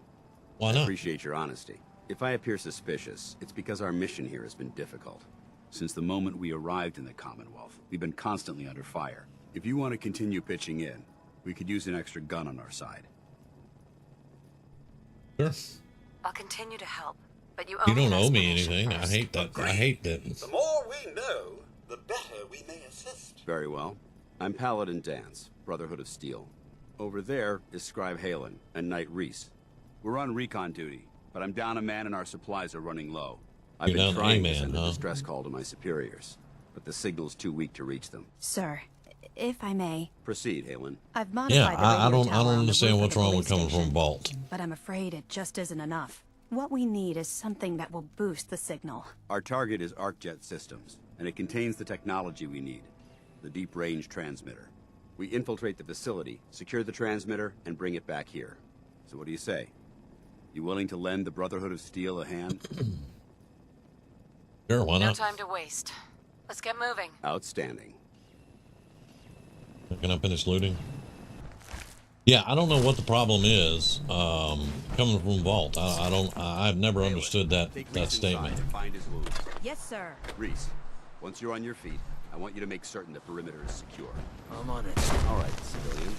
Why I not? appreciate your honesty. If I appear suspicious, it's because our mission here has been difficult. Since the moment we arrived in the Commonwealth, we've been constantly under fire. If you want to continue pitching in, we could use an extra gun on our side. Sure. I'll continue to help, but you You owe me don't an owe me explanation anything. I first. hate that. I hate that. The more we know, the better we may assist. Very well. I'm Paladin Dance, Brotherhood of Steel. Over there is Scribe Halen and Knight Reese. We're on recon duty, but I'm down a man and our supplies are running low. I've You're been down trying a man, to send a huh? distress call to my superiors, but the signal's too weak to reach them. Sir, if I may, Proceed, Halen. I've modified Yeah, the I radio don't tower on the understand roof of what's the wrong with police coming from station, Vault. but I'm afraid it just isn't enough. What we need is something that will boost the signal. Our target is ArcJet Systems, and it contains the technology we need, the deep-range transmitter. We infiltrate the facility, secure the transmitter, and bring it back here. So what do you say? You willing to lend the Brotherhood of Steel a hand? Sure, why No not? time to waste. Let's get moving. Outstanding. Can I finish looting? Yeah, I don't know what the problem is. Coming from Vault, I've never understood that statement. Find his wounds. Yes, sir. Reese, once you're on your feet, I want you to make certain the perimeter is secure. I'm on it. All right, civilian.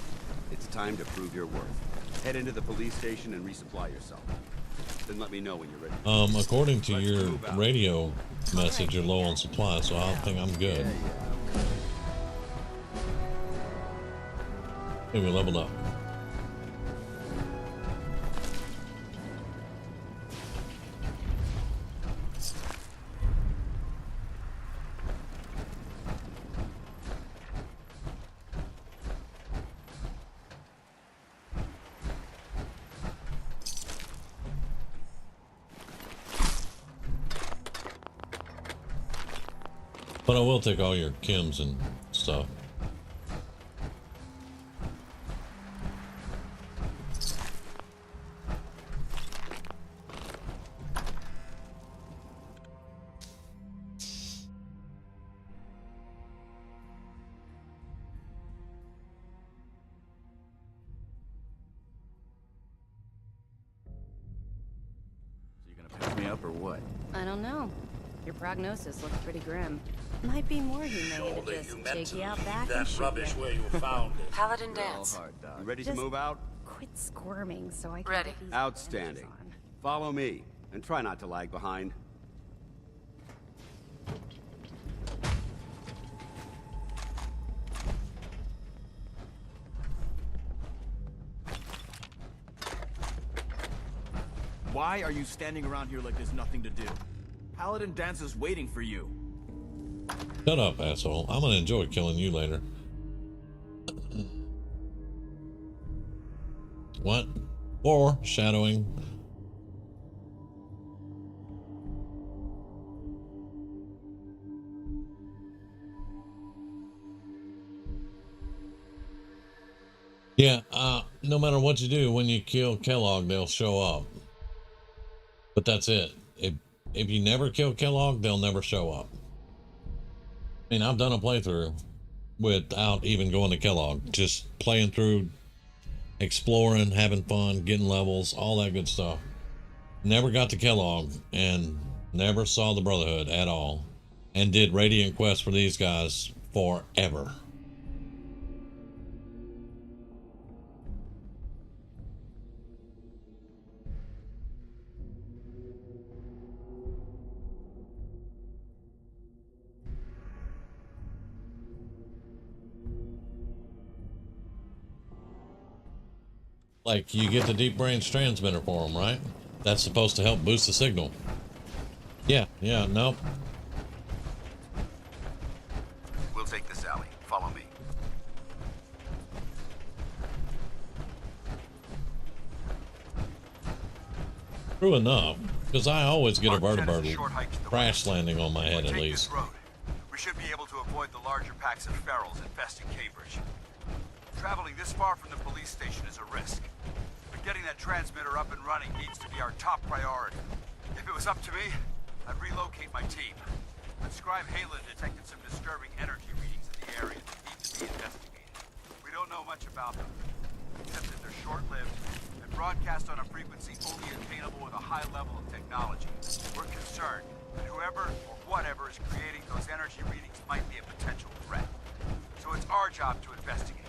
It's time to prove your worth. Head into the police station and resupply yourself. Then let me know when you're ready. According to your radio message, you're low on supply, so I think I'm good. Hey, we leveled up. But I will take all your chems and stuff. Pick me up or what? I don't know. Your prognosis looks pretty grim. Might be more humane to just take you out back and shoot rubbish you. where you found it. Paladin Dance. You ready Just to move out? Quit squirming so I can Ready. get these Outstanding. Follow me, and try not to lag behind. Why are you standing around here like there's nothing to do? Paladin Dance is waiting for you. Shut up, asshole. I'm gonna enjoy killing you later. What? Foreshadowing. Yeah, no matter what you do, when you kill Kellogg, they'll show up. But that's it. If you never kill Kellogg, they'll never show up. I mean, I've done a playthrough without even going to Kellogg, just playing through, exploring, having fun, getting levels, all that good stuff. Never got to Kellogg and never saw the Brotherhood at all, and did Radiant Quest for these guys forever. Like, you get the deep range transmitter for them, right? That's supposed to help boost the signal. Yeah, nope. We'll take this alley. Follow me. True enough, because I always get a vertibird crash landing on my head at least. We should be able to avoid the larger packs of ferals infesting Cambridge. Traveling this far from the police station is a risk, but getting that transmitter up and running needs to be our top priority. If it was up to me, I'd relocate my team. But Scribe Halen detected some disturbing energy readings in the area that need to be investigated. We don't know much about them, except that they're short-lived and broadcast on a frequency only attainable with a high level of technology. We're concerned that whoever or whatever is creating those energy readings might be a potential threat. So it's our job to investigate.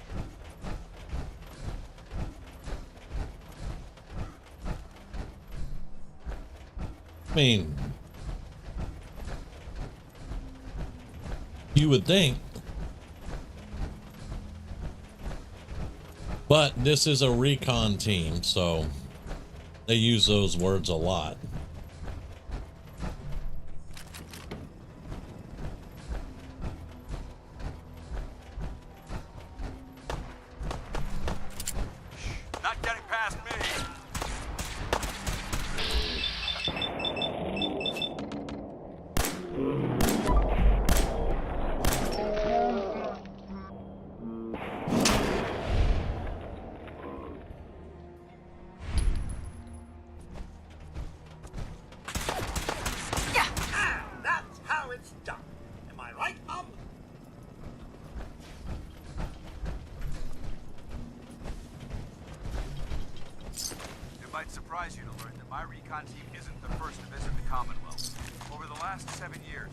I mean, you would think, but this is a recon team, so they use those words a lot. Not getting past me. That's how it's done. Am I right, Mum? It might surprise you to learn that my recon team isn't the first to visit the Commonwealth. Over the last 7 years,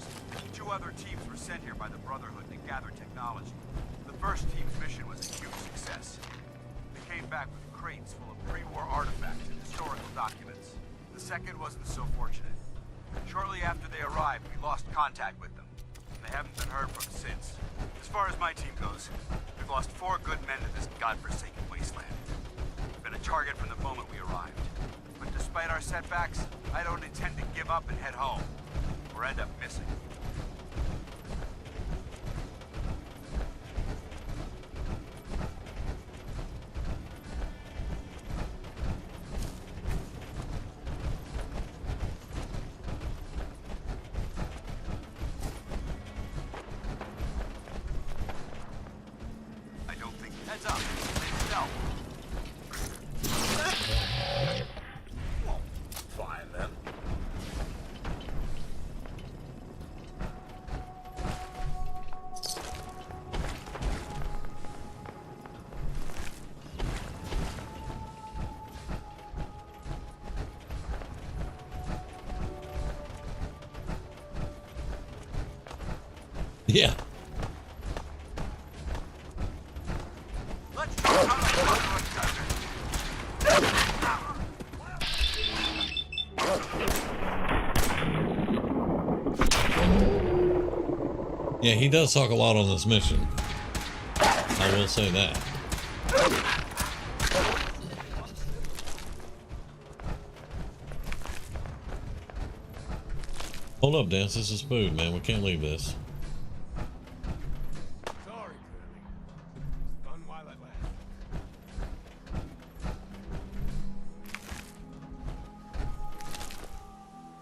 2 other teams were sent here by the Brotherhood to gather technology. The first team's mission was a huge success. They came back with crates full of pre-war artifacts and historical documents. The second wasn't so fortunate. Shortly after they arrived, we lost contact with them. They haven't been heard from since. As far as my team goes, we've lost 4 good men to this godforsaken wasteland. We've been a target from the moment we arrived. But despite our setbacks, I don't intend to give up and head home, or end up missing. I don't think heads up. No. Well, fine then. Yeah. Yeah, he does talk a lot on this mission. I will say that. Hold up, Dance. This is food, man. We can't leave this. Sorry, Curly. Fun while it lasts.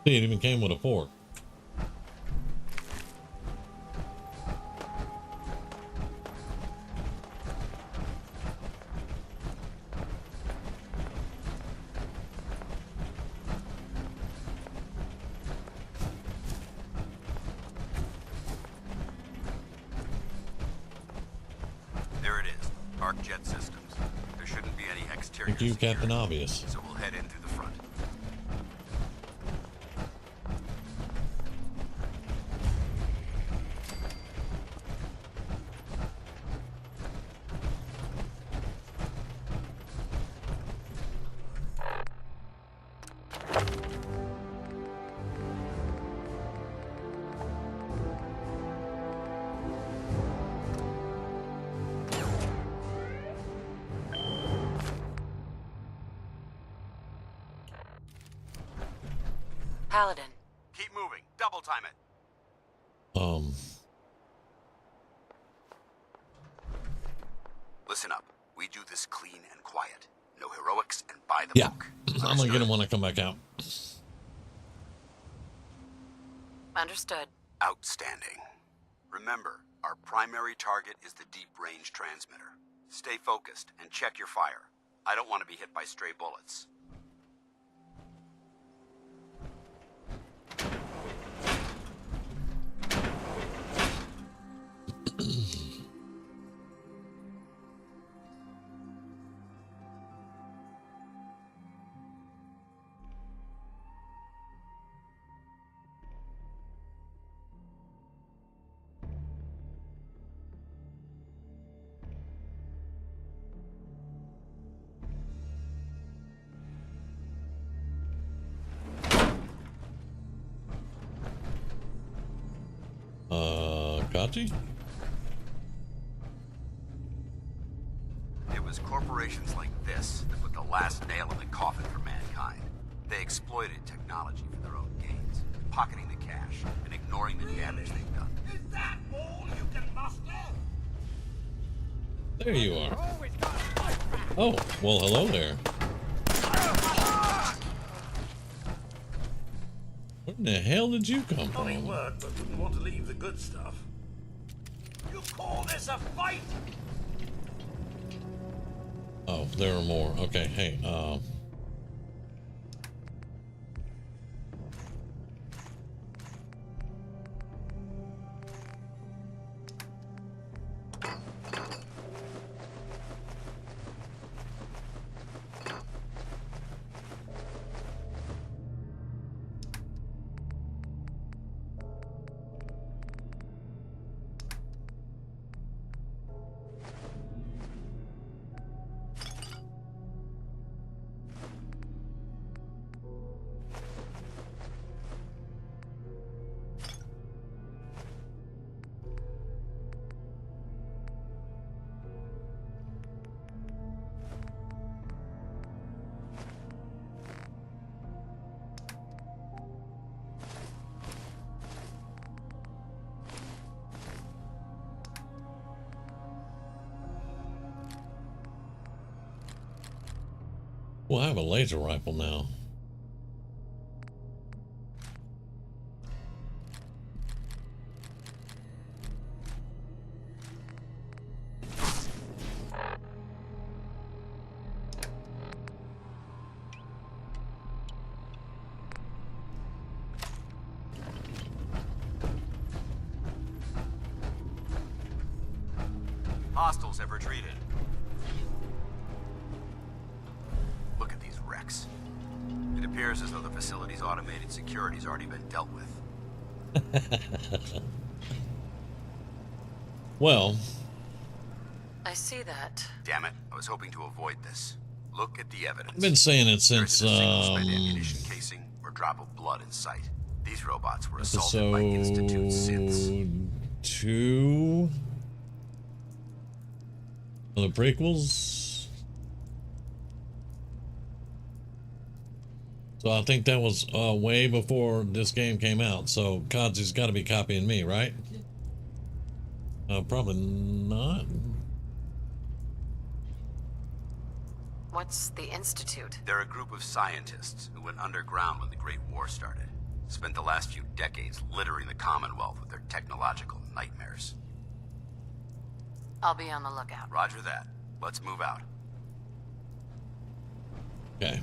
See, it even came with a fork. There it is. Arc jet systems. There shouldn't be any exterior Thank you, Captain Obvious. so we'll head in through the front. Paladin. Keep moving. Double time it. Listen up. We do this clean and quiet. No heroics and by the Yeah. book. I'm gonna get him when I come back out. Understood. Outstanding. Remember, our primary target is the deep-range transmitter. Stay focused and check your fire. I don't want to be hit by stray bullets. Kaji? It was corporations like this that put the last nail in the coffin for mankind. They exploited technology for their own gains, pocketing the cash and ignoring the damage they've done. Is that all you can muster? There you are. Oh, well, hello there. Where in the hell did you come from? Funny word, but wouldn't want to leave the good stuff. You call this a fight? Oh, there are more. Okay, hey, well, I have a laser rifle now. Hostiles have retreated. Look at these wrecks. It appears as though the facility's automated security's already been dealt with. Well, I see that. Damn it, I was hoping to avoid this. Look at the evidence. I've been saying it since, There isn't a single spent ammunition casing or drop of blood in sight. These robots were assaulted by Institute synths. episode 2 of the prequels. So I think that was way before this game came out. So Kaji's got to be copying me, right? Probably not. What's the Institute? They're a group of scientists who went underground when the Great War started. Spent the last few decades littering the Commonwealth with their technological nightmares. I'll be on the lookout. Roger that. Let's move out. Okay.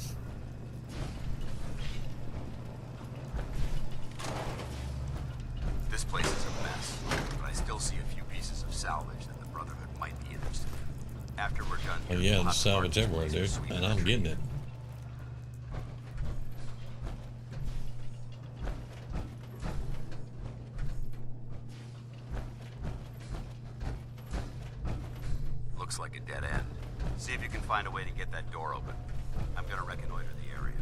This place is a mess, but I still see a few pieces of salvage that the Brotherhood might be interested in. After we're done Oh here, yeah, we'll there's have to salvage mark everywhere, this dude, place and and sweep I'm the getting tree. it. Looks like a dead end. See if you can find a way to get that door open. I'm gonna reconnoiter the area.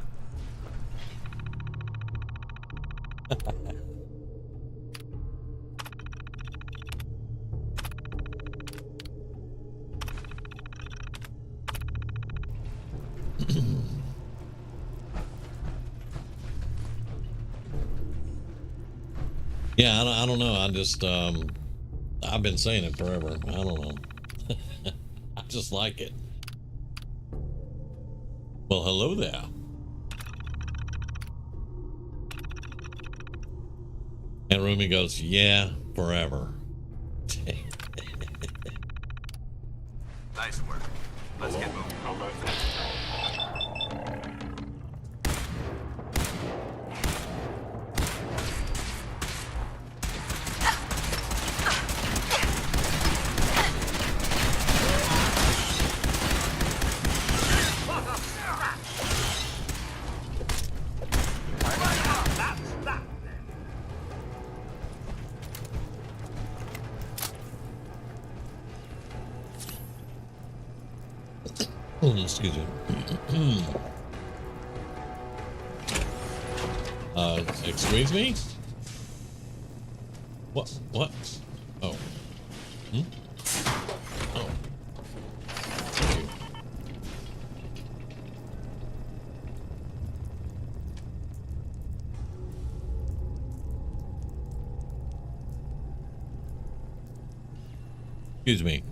Yeah, I don't know. I just, I've been saying it forever. I don't know. I just like it. Well, hello there. And Rumi goes, yeah, forever. Nice work. Let's get moving. Excuse me. Excuse me? What? What? Oh. Hmm? Oh. Thank you. Excuse me.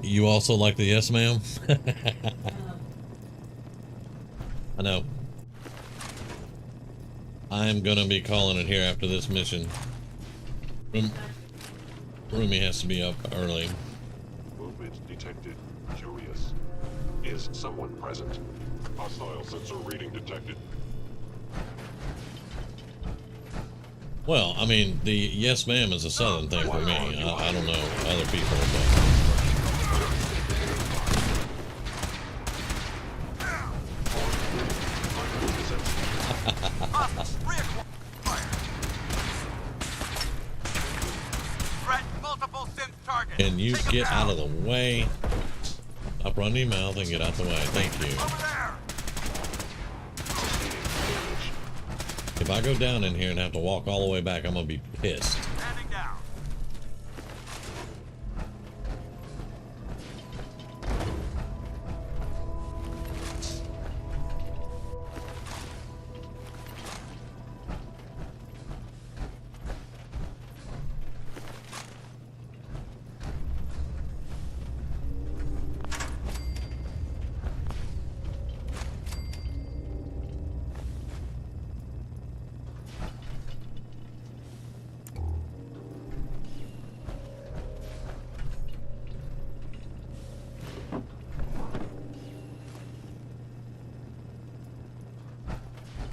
You also like the yes ma'am? I know. I'm gonna be calling it here after this mission. Rumi has to be up early. Movement detected. Curious. Is someone present? Hostile sensor reading detected. Well, I mean, the yes ma'am is a southern thing for me. I don't know other people, but... Can you get out of the way? Stop running your mouth and get out the way. Thank you. If I go down in here and have to walk all the way back, I'm gonna be pissed.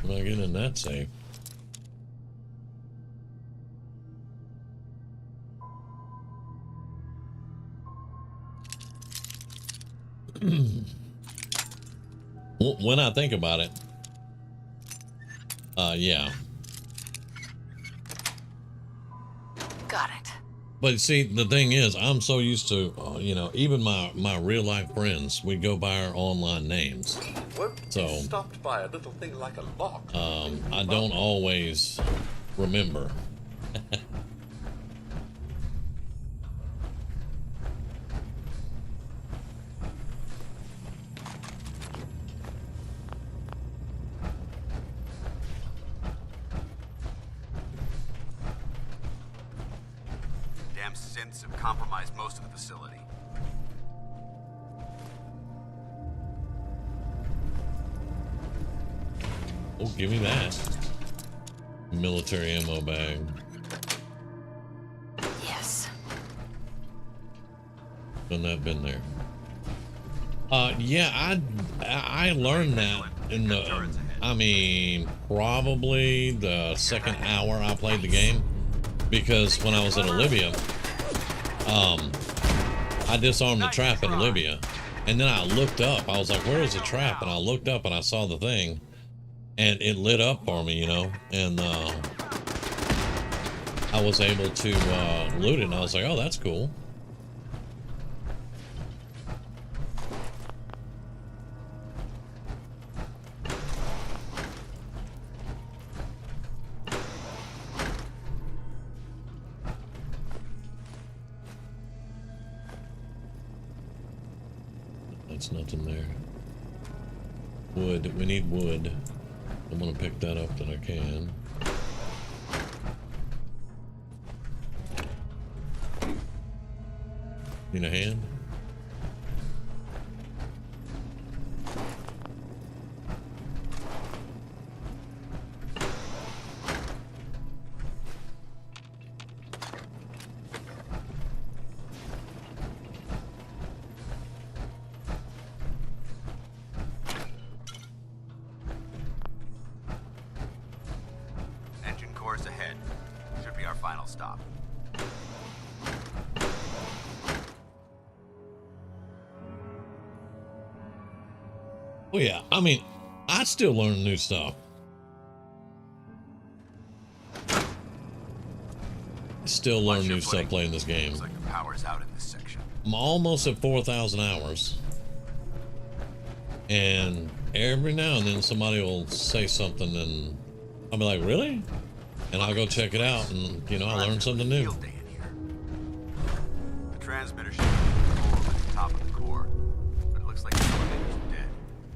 Am I getting in that safe? When I think about it, yeah. Got it. But see, the thing is, I'm so used to, you know, even my real life friends, we go by our online names. So, Stopped by a little thing like a lock. I don't always remember. Damn synths have compromised most of the facility. Oh, give me that. Military ammo bag. Yes. Done that, been there. Yeah, I learned that in the, I mean, probably the second hour I played the game, because when I was in Libya, I disarmed the trap in Libya, And then I looked up. I was like, where is the trap? And I looked up and I saw the thing. And it lit up for me, you know. And I was able to loot it. And I was like, oh, that's cool. That's nothing there. Wood. We need wood. I'm gonna pick that up that I can. Need a hand? Engine course ahead. Should be our final stop. Well, yeah, I mean, I still learn new stuff. Still learn new stuff playing this game. Looks like the power's out in this section. I'm almost at 4,000 hours. And every now and then somebody will say something and I'll be like, really? And I'll go check it out and, you know, I learned something new. The transmitter should be control at the top of the core, but it looks like the elevators are dead.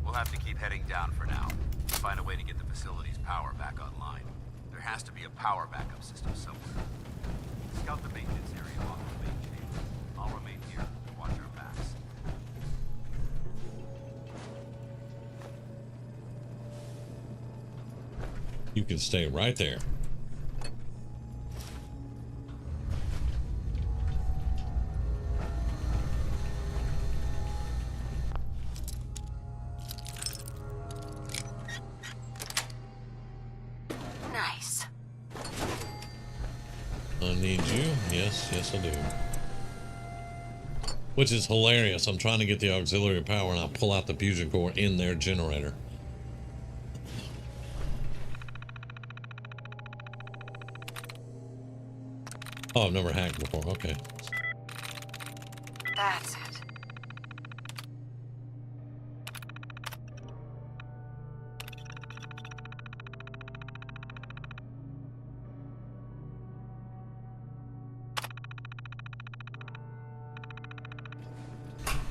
We'll have to keep heading down for now. Find a way to get the facility's power back online. There has to be a power backup system somewhere. Scout the maintenance area along the main chamber. I'll remain here and watch our backs. You can stay right there. Nice. I need you. Yes, yes I do. Which is hilarious. I'm trying to get the auxiliary power and I pull out the fusion core in their generator. Oh, I've never hacked before. Okay. That's it.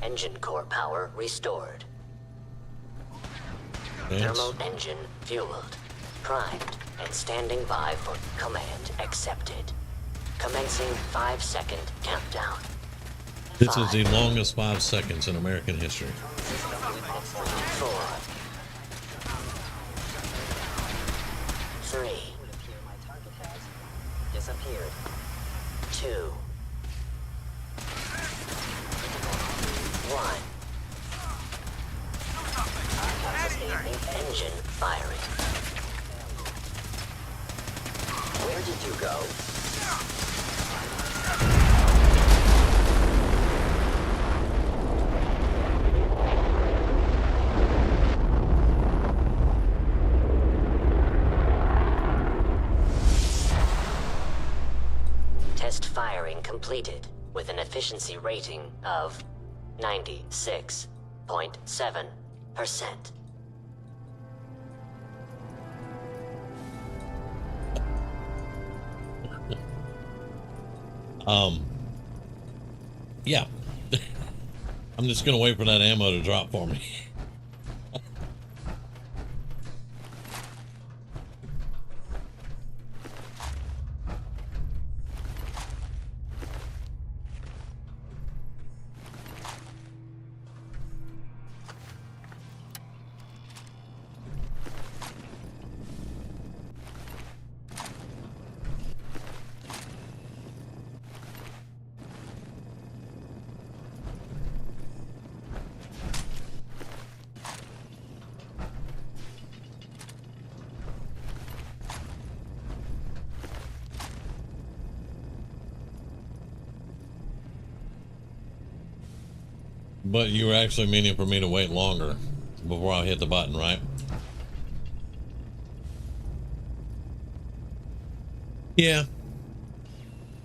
Engine core power restored. Thanks. Thermal engine fueled, primed, and standing by for command accepted. Commencing 5-second countdown. This is the longest 5 seconds in American history. 4, 3, disappeared. 2, 1. Engine firing. Where did you go? Test firing completed with an efficiency rating of 96.7%. Yeah. I'm just gonna wait for that ammo to drop for me. But you were actually meaning for me to wait longer before I hit the button, right? Yeah.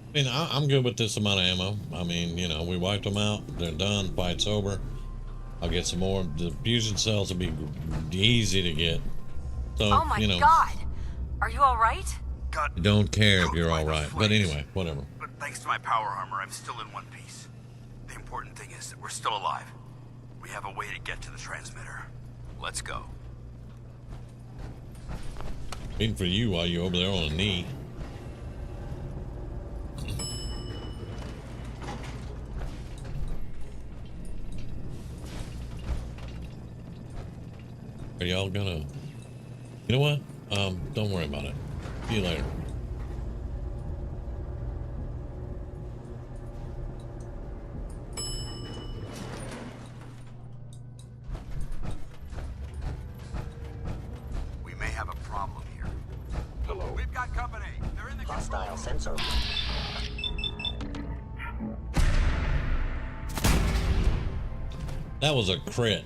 I mean, I'm good with this amount of ammo. I mean, you know, we wiped them out. They're done. Fight's over. I'll get some more. The fusion cells will be easy to get. So, Oh my you know. God! Are you all right? I don't care if you're all right. But anyway, whatever. But thanks to my power armor, I'm still in one piece. The important thing is that we're still alive. We have a way to get to the transmitter. Let's go. Waiting for you while you're over there on a knee. Are y'all gonna... You know what? Don't worry about it. See you later. We may have a problem here. Hello. We've got company. They're in the hostile sensor. That was a crit.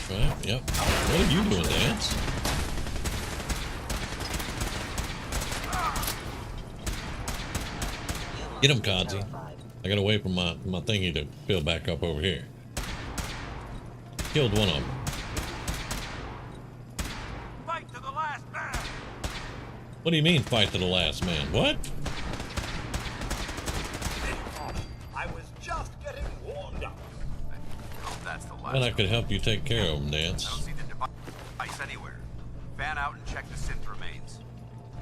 Well, yep. What are you doing, Dance? Get him, Kazi. I gotta wait for my thingy to fill back up over here. Killed one of them. Fight to the last man. What do you mean, fight to the last man? What? I was just getting warmed up. That's the last. And I could help you take care of them, Dance. I don't see the device anywhere. Fan out and check the synth remains.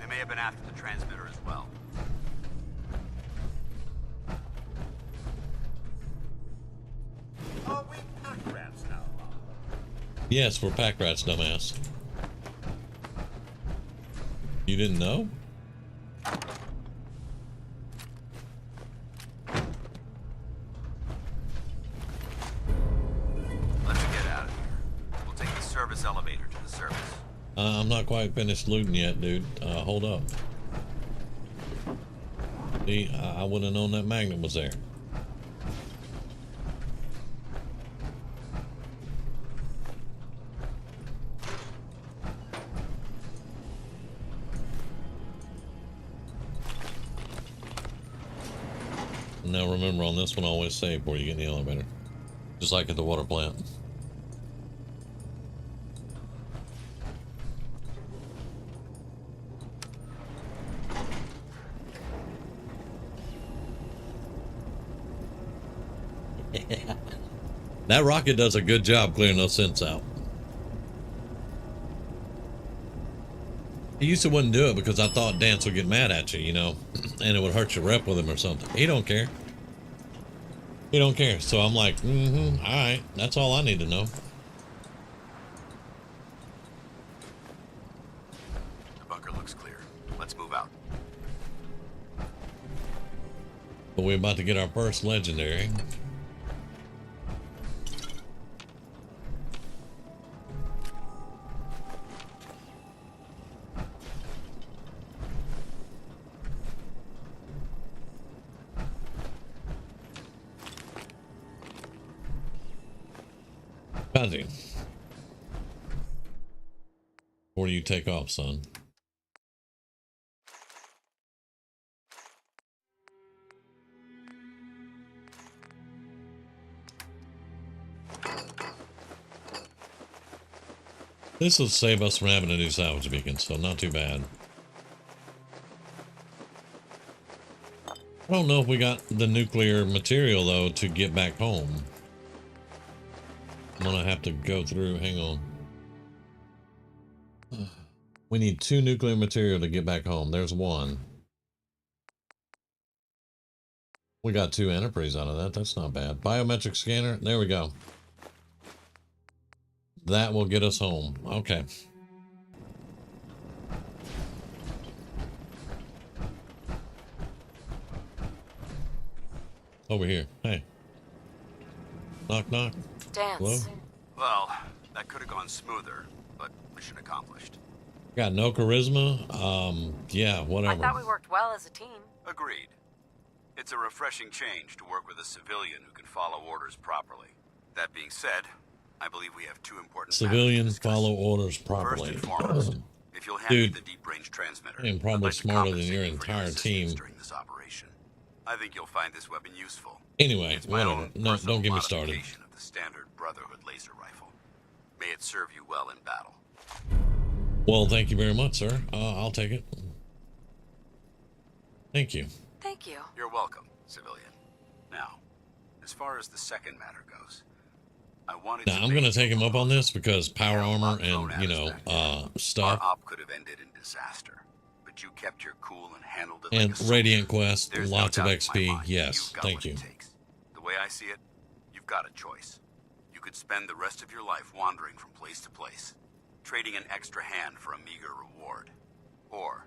They may have been after the transmitter as well. Are we pack rats now? Yes, we're pack rats, dumbass. You didn't know? Let's get out of here. We'll take the service elevator to the surface. I'm not quite finished looting yet, dude. Hold up. See, I wouldn't have known that magnet was there. Now remember, on this one, always save before you get in the elevator. Just like at the water plant. That rocket does a good job clearing those synths out. He used to wouldn't do it because I thought Dance would get mad at you, you know, and it would hurt your rep with him or something. He don't care. He don't care. So I'm like, all right, that's all I need to know. The bunker looks clear. Let's move out. But we're about to get our first legendary. Kazi, before you take off, son. This will save us from having to do salvage beacons, so not too bad. I don't know if we got the nuclear material, though, to get back home. I'm gonna have to go through, hang on. We need 2 nuclear material to get back home. There's 1. We got 2 antifreeze out of that. That's not bad. Biometric scanner. There we go. That will get us home. Okay. Over here. Hey. Knock, knock. Dance. Hello? Well, that could have gone smoother, but mission accomplished. Got no charisma. Yeah, whatever. I thought we worked well as a team. Agreed. It's a refreshing change to work with a civilian who can follow orders properly. That being said, I believe we have two important Civilians follow orders properly. First and foremost, if you'll hand me Dude, the deep range transmitter, I am probably smarter than your entire team. during this operation. I think you'll find this weapon useful. Anyway, It's my whatever. own No, personal don't get me started. modification of the standard Brotherhood laser rifle. May it serve you well in battle. Well, thank you very much, sir. I'll take it. Thank you. Thank you. You're welcome, civilian. Now, as far as the second matter goes, I wanted Now, I'm going to take him up on this because power armor and, you know, stuff. Our op could have ended in disaster, but you kept your cool and handled it And like a soldier. Radiant Quest, There's lots no of doubt in my XP. mind Yes, you've got thank what you. it takes. The way I see it, you've got a choice. You could spend the rest of your life wandering from place to place, trading an extra hand for a meager reward. Or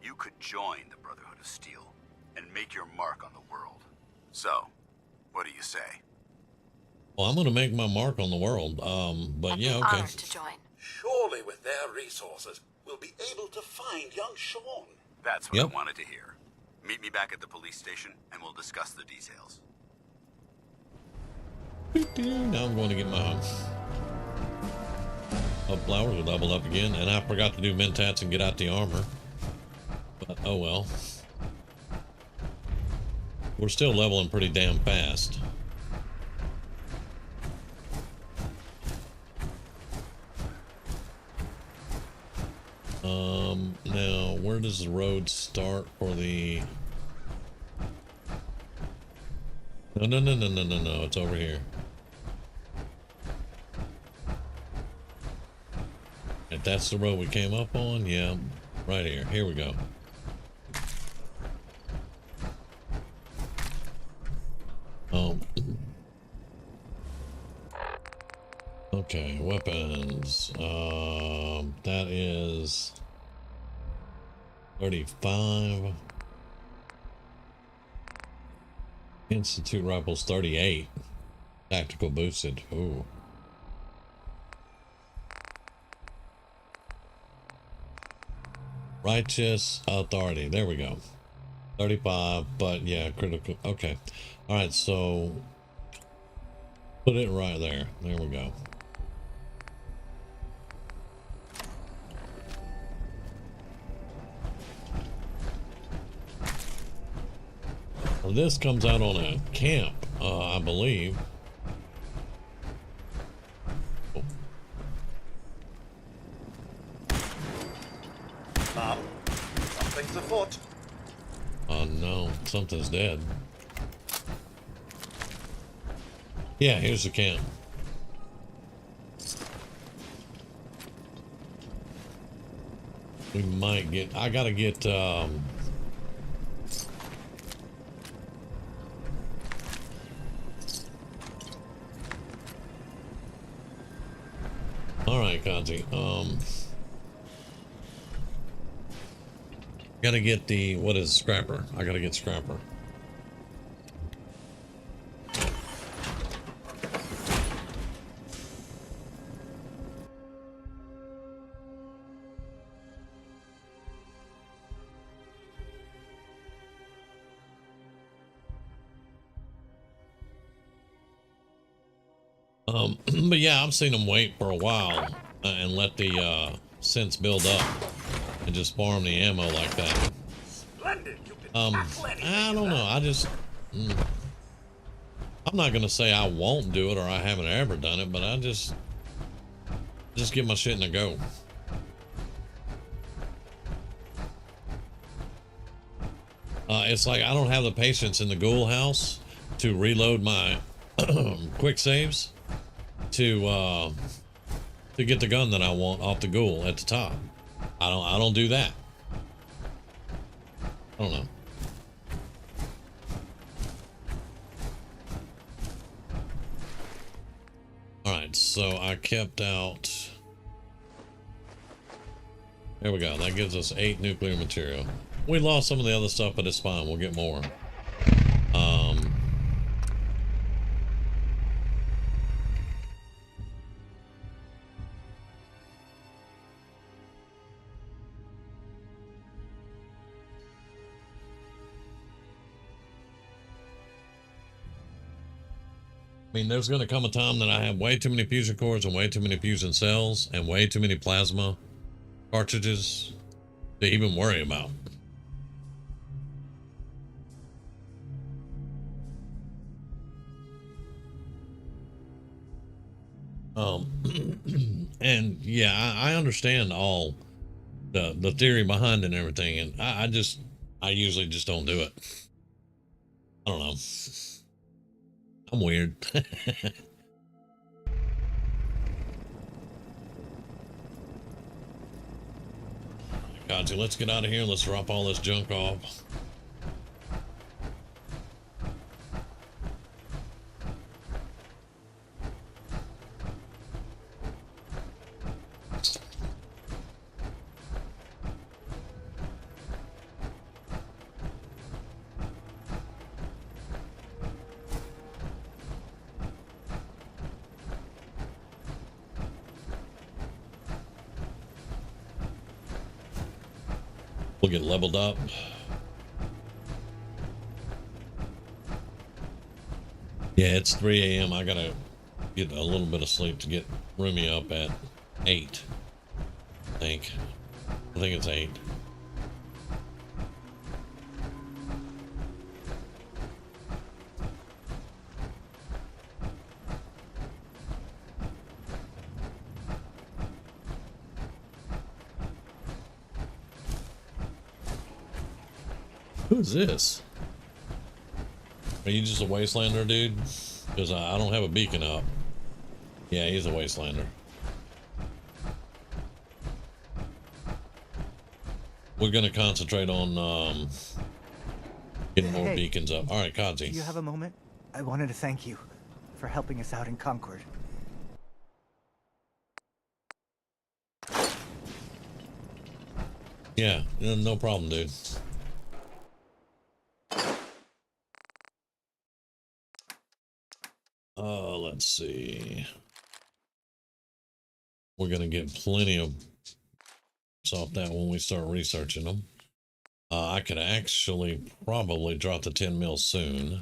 you could join the Brotherhood of Steel and make your mark on the world. So, what do you say? Well, I'm going to make my mark on the world. But yeah, okay. Honored to join. Surely with their resources, we'll be able to find young Sean. That's what Yep. I wanted to hear. Meet me back at the police station and we'll discuss the details. Now I'm going to get my flowers will level up again, and I forgot to do mentats and get out the armor. But oh well. We're still leveling pretty damn fast. Now where does the road start for the... No, it's over here. If that's the road we came up on, yeah, right here. Here we go. Okay, weapons. That is 35. Institute rifles 38. Tactical boosted. Ooh. Righteous authority. There we go. 35, but yeah, critical. Okay. All right, so put it right there. There we go. Well, this comes out on a camp, I believe. Something's afoot. Oh no, something's dead. Yeah, here's the camp. We might get, I gotta get, all right, Kanzi, gotta get the, what is Scrapper? I gotta get Scrapper. But yeah, I've seen them wait for a while and let the synths build up and just farm the ammo like that. Splendid. I don't know. I just, I'm not gonna say I won't do it or I haven't ever done it, but I just get my shit in a go. It's like I don't have the patience in the ghoul house to reload my quick saves to get the gun that I want off the ghoul at the top. I don't do that. I don't know. All right, so I kept out. There we go. That gives us 8 nuclear material. We lost some of the other stuff, but it's fine. We'll get more. I mean, there's going to come a time that I have way too many fusion cores and way too many fusion cells and way too many plasma cartridges to even worry about. And yeah, I understand all the theory behind it and everything, and I usually just don't do it. I don't know. I'm weird. Gotcha, let's get out of here. Let's drop all this junk off. We'll get leveled up. Yeah, it's 3 a.m. I gotta get a little bit of sleep to get Rumi up at 8. I think it's 8. Who's this? Are you just a wastelander, dude? Because I don't have a beacon up. Yeah, he's a wastelander. We're gonna concentrate on getting more beacons up. All right, Kazi. Do you have a moment? I wanted to thank you for helping us out in Concord. Yeah, no problem, dude. Let's see. We're gonna get plenty of off that when we start researching them. I could actually probably drop the 10 mil soon.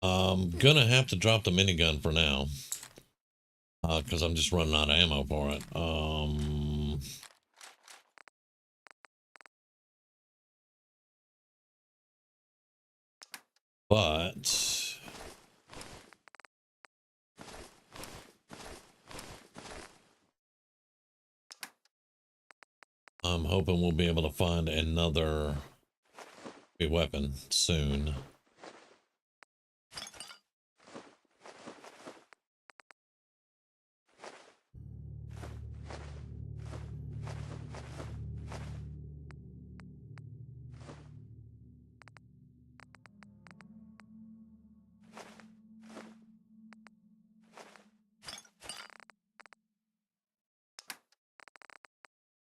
I'm gonna have to drop the minigun for now because I'm just running out of ammo for it. But I'm hoping we'll be able to find another weapon soon.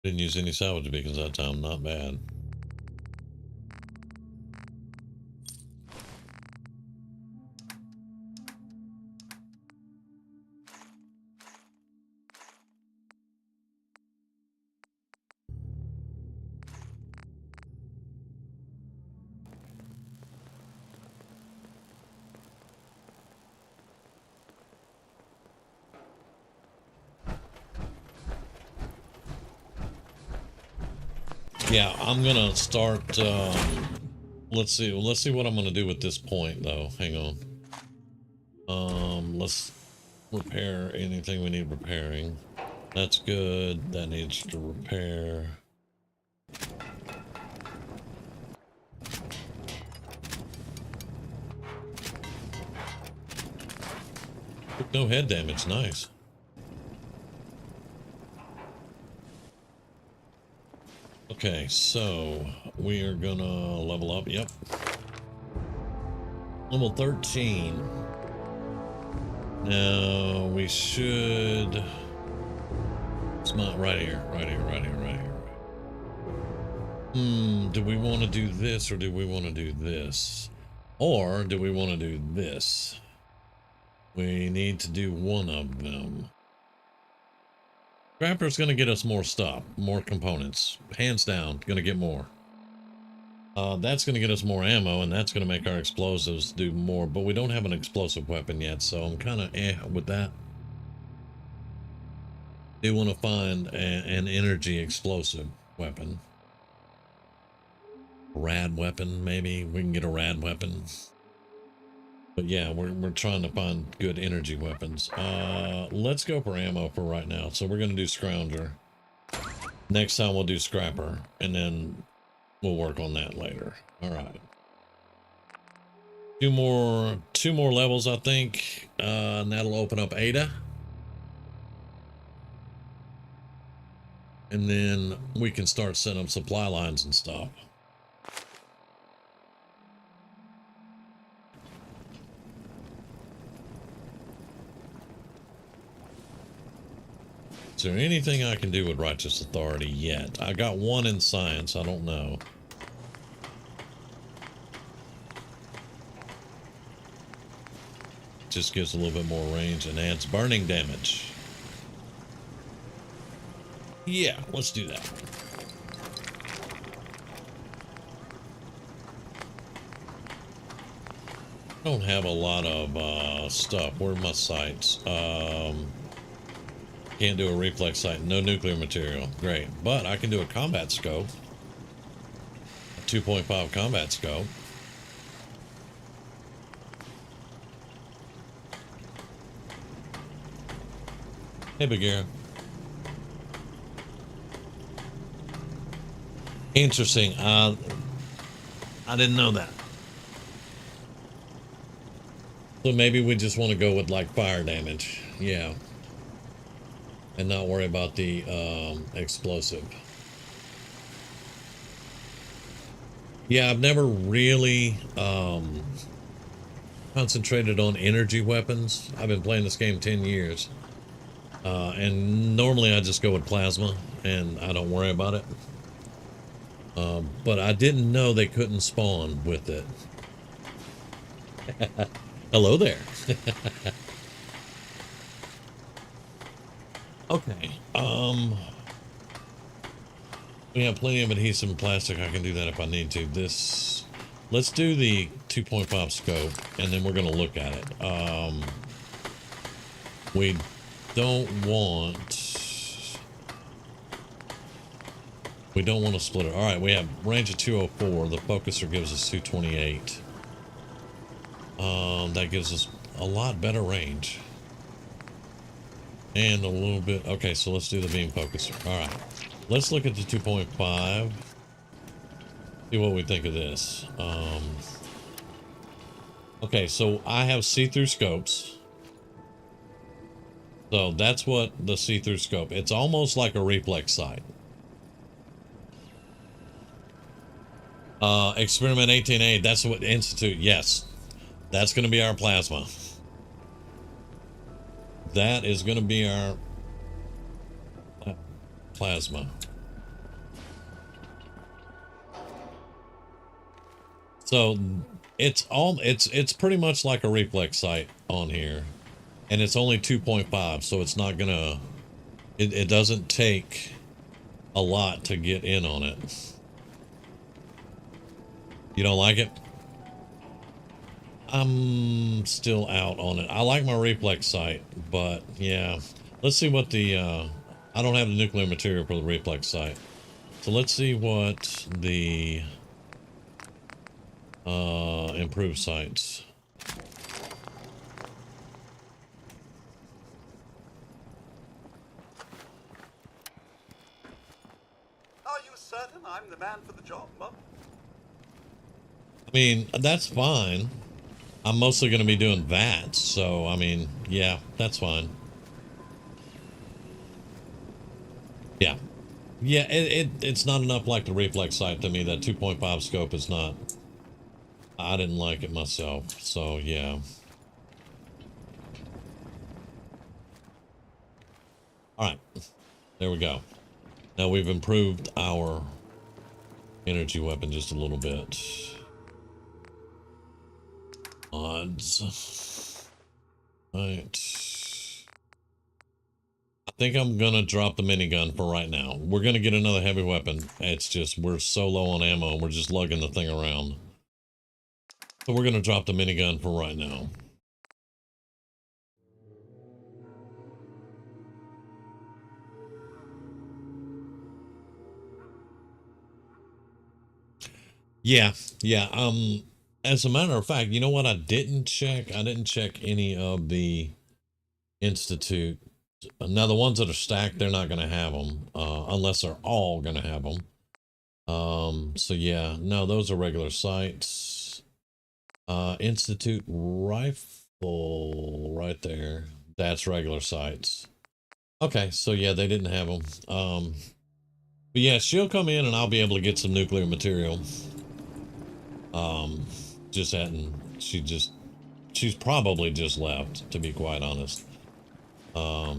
Didn't use any salvage beacons that time, not bad. Yeah, I'm gonna start, let's see what I'm gonna do with this point though. Hang on. Let's repair anything we need repairing. That's good. That needs to repair. No head damage, nice. Okay, so we are gonna level up. Yep. Level 13. Now we should. It's not right here. Do we want to do this or do we want to do this? Or do we want to do this? We need to do one of them. Scrapper's gonna get us more stuff, more components. Hands down, gonna get more. That's going to get us more ammo, and that's going to make our explosives do more, but we don't have an explosive weapon yet, so I'm kind of with that. Do want to find an energy explosive weapon. Rad weapon, maybe we can get a rad weapon. But yeah, we're trying to find good energy weapons. Let's go for ammo for right now. So we're gonna do Scrounger. Next time we'll do Scrapper, and then we'll work on that later. All right. Two more levels, I think, and that'll open up Ada. And then we can start setting up supply lines and stuff. Is there anything I can do with Righteous Authority yet? I got one in science. I don't know. Just gives a little bit more range and adds burning damage. Yeah, let's do that. I don't have a lot of stuff. Where are my sights? Can't do a reflex sight. No nuclear material. Great. But I can do a combat scope. A 2.5 combat scope. Hey, Bagheera. Interesting. I didn't know that. So maybe we just want to go with like fire damage. Yeah. And not worry about the explosive. Yeah, I've never really concentrated on energy weapons. I've been playing this game 10 years. And normally I just go with plasma and I don't worry about it. But I didn't know they couldn't spawn with it. Hello there. Okay. We have plenty of adhesive and plastic. I can do that if I need to. Let's do the 2.5 scope, and then we're going to look at it. We don't want to split it. All right, we have range of 204. The focuser gives us 228. That gives us a lot better range. And a little bit. Okay, so let's do the beam focuser. All right, let's look at the 2.5. See what we think of this. Okay, so I have see-through scopes. So that's what the see-through scope. It's almost like a reflex sight. Experiment 18A. That's what Institute. Yes, that's going to be our plasma. That is going to be our plasma. So it's pretty much like a reflex sight on here, and it's only 2.5, so it's not gonna it doesn't take a lot to get in on it. You don't like it? I'm still out on it. I like my reflex sight, but yeah. Let's see what the I don't have the nuclear material for the reflex sight. So let's see what the improved sights. Are you certain I'm the man for the job, Mum? I mean, that's fine. I'm mostly going to be doing that, so I mean, yeah, that's fine. Yeah. Yeah, it's not enough like the reflex sight to me. That 2.5 scope is not. I didn't like it myself, so yeah. Alright, there we go. Now we've improved our energy weapon just a little bit. Odds. Right. I think I'm gonna drop the minigun for right now. We're gonna get another heavy weapon. It's just we're so low on ammo. We're just lugging the thing around. So we're gonna drop the minigun for right now. Yeah, yeah. As a matter of fact, you know what I didn't check? I didn't check any of the Institute. Now the ones that are stacked, they're not gonna have them, unless they're all gonna have them. So yeah, no, those are regular sights. Institute rifle right there. That's regular sights. Okay, so yeah, they didn't have them. But yeah, she'll come in and I'll be able to get some nuclear material. Just hadn't, she's probably just left, to be quite honest. All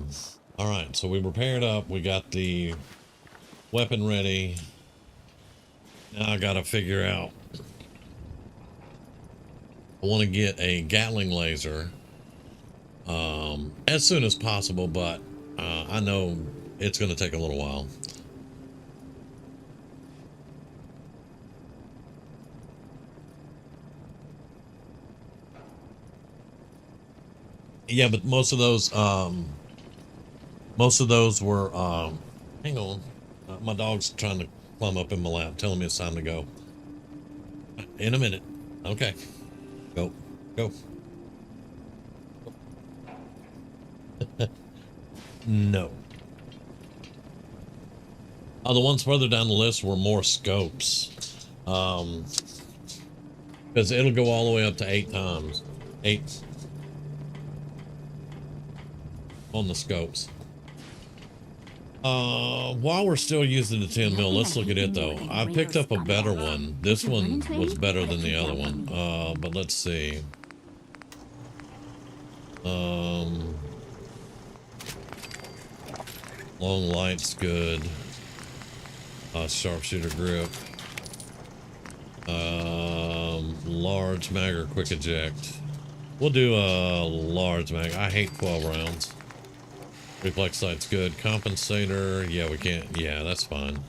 right, so we were paired up. We got the weapon ready. Now I gotta figure out. I want to get a Gatling laser as soon as possible, but I know it's going to take a little while. Yeah, but most of those were hang on, my dog's trying to climb up in my lap telling me it's time to go. In a minute. Okay, go. No. The ones further down the list were more scopes, because it'll go all the way up to 8 times 8 on the scopes. While we're still using the 10 mil, let's look at it though. I picked up a better one. This one was better than the other one. But let's see. Long light's good. Sharpshooter grip. Large mag or quick eject. We'll do a large mag. I hate 12 rounds. Reflex sight's good. Compensator, yeah, we can't. Yeah, that's fine.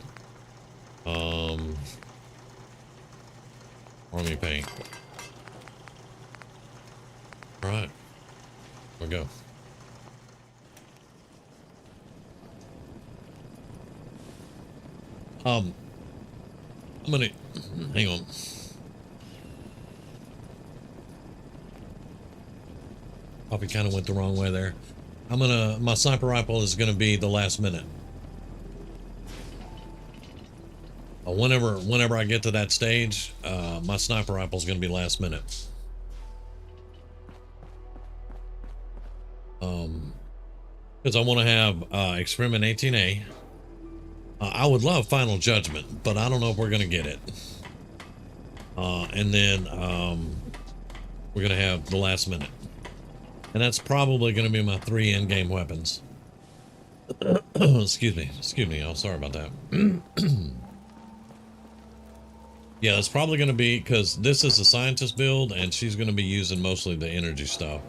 Army paint. All right, we'll go. I'm gonna hang on. Probably kind of went the wrong way there. My sniper rifle is gonna be the last minute. Whenever I get to that stage, my sniper rifle is gonna be last minute. Because I want to have Experiment 18A. I would love Final Judgment, but I don't know if we're gonna get it. And then we're gonna have the last minute. And that's probably going to be my 3 in-game weapons. Excuse me. Oh, sorry about that. Yeah, it's probably going to be, because this is a scientist build, and she's going to be using mostly the energy stuff.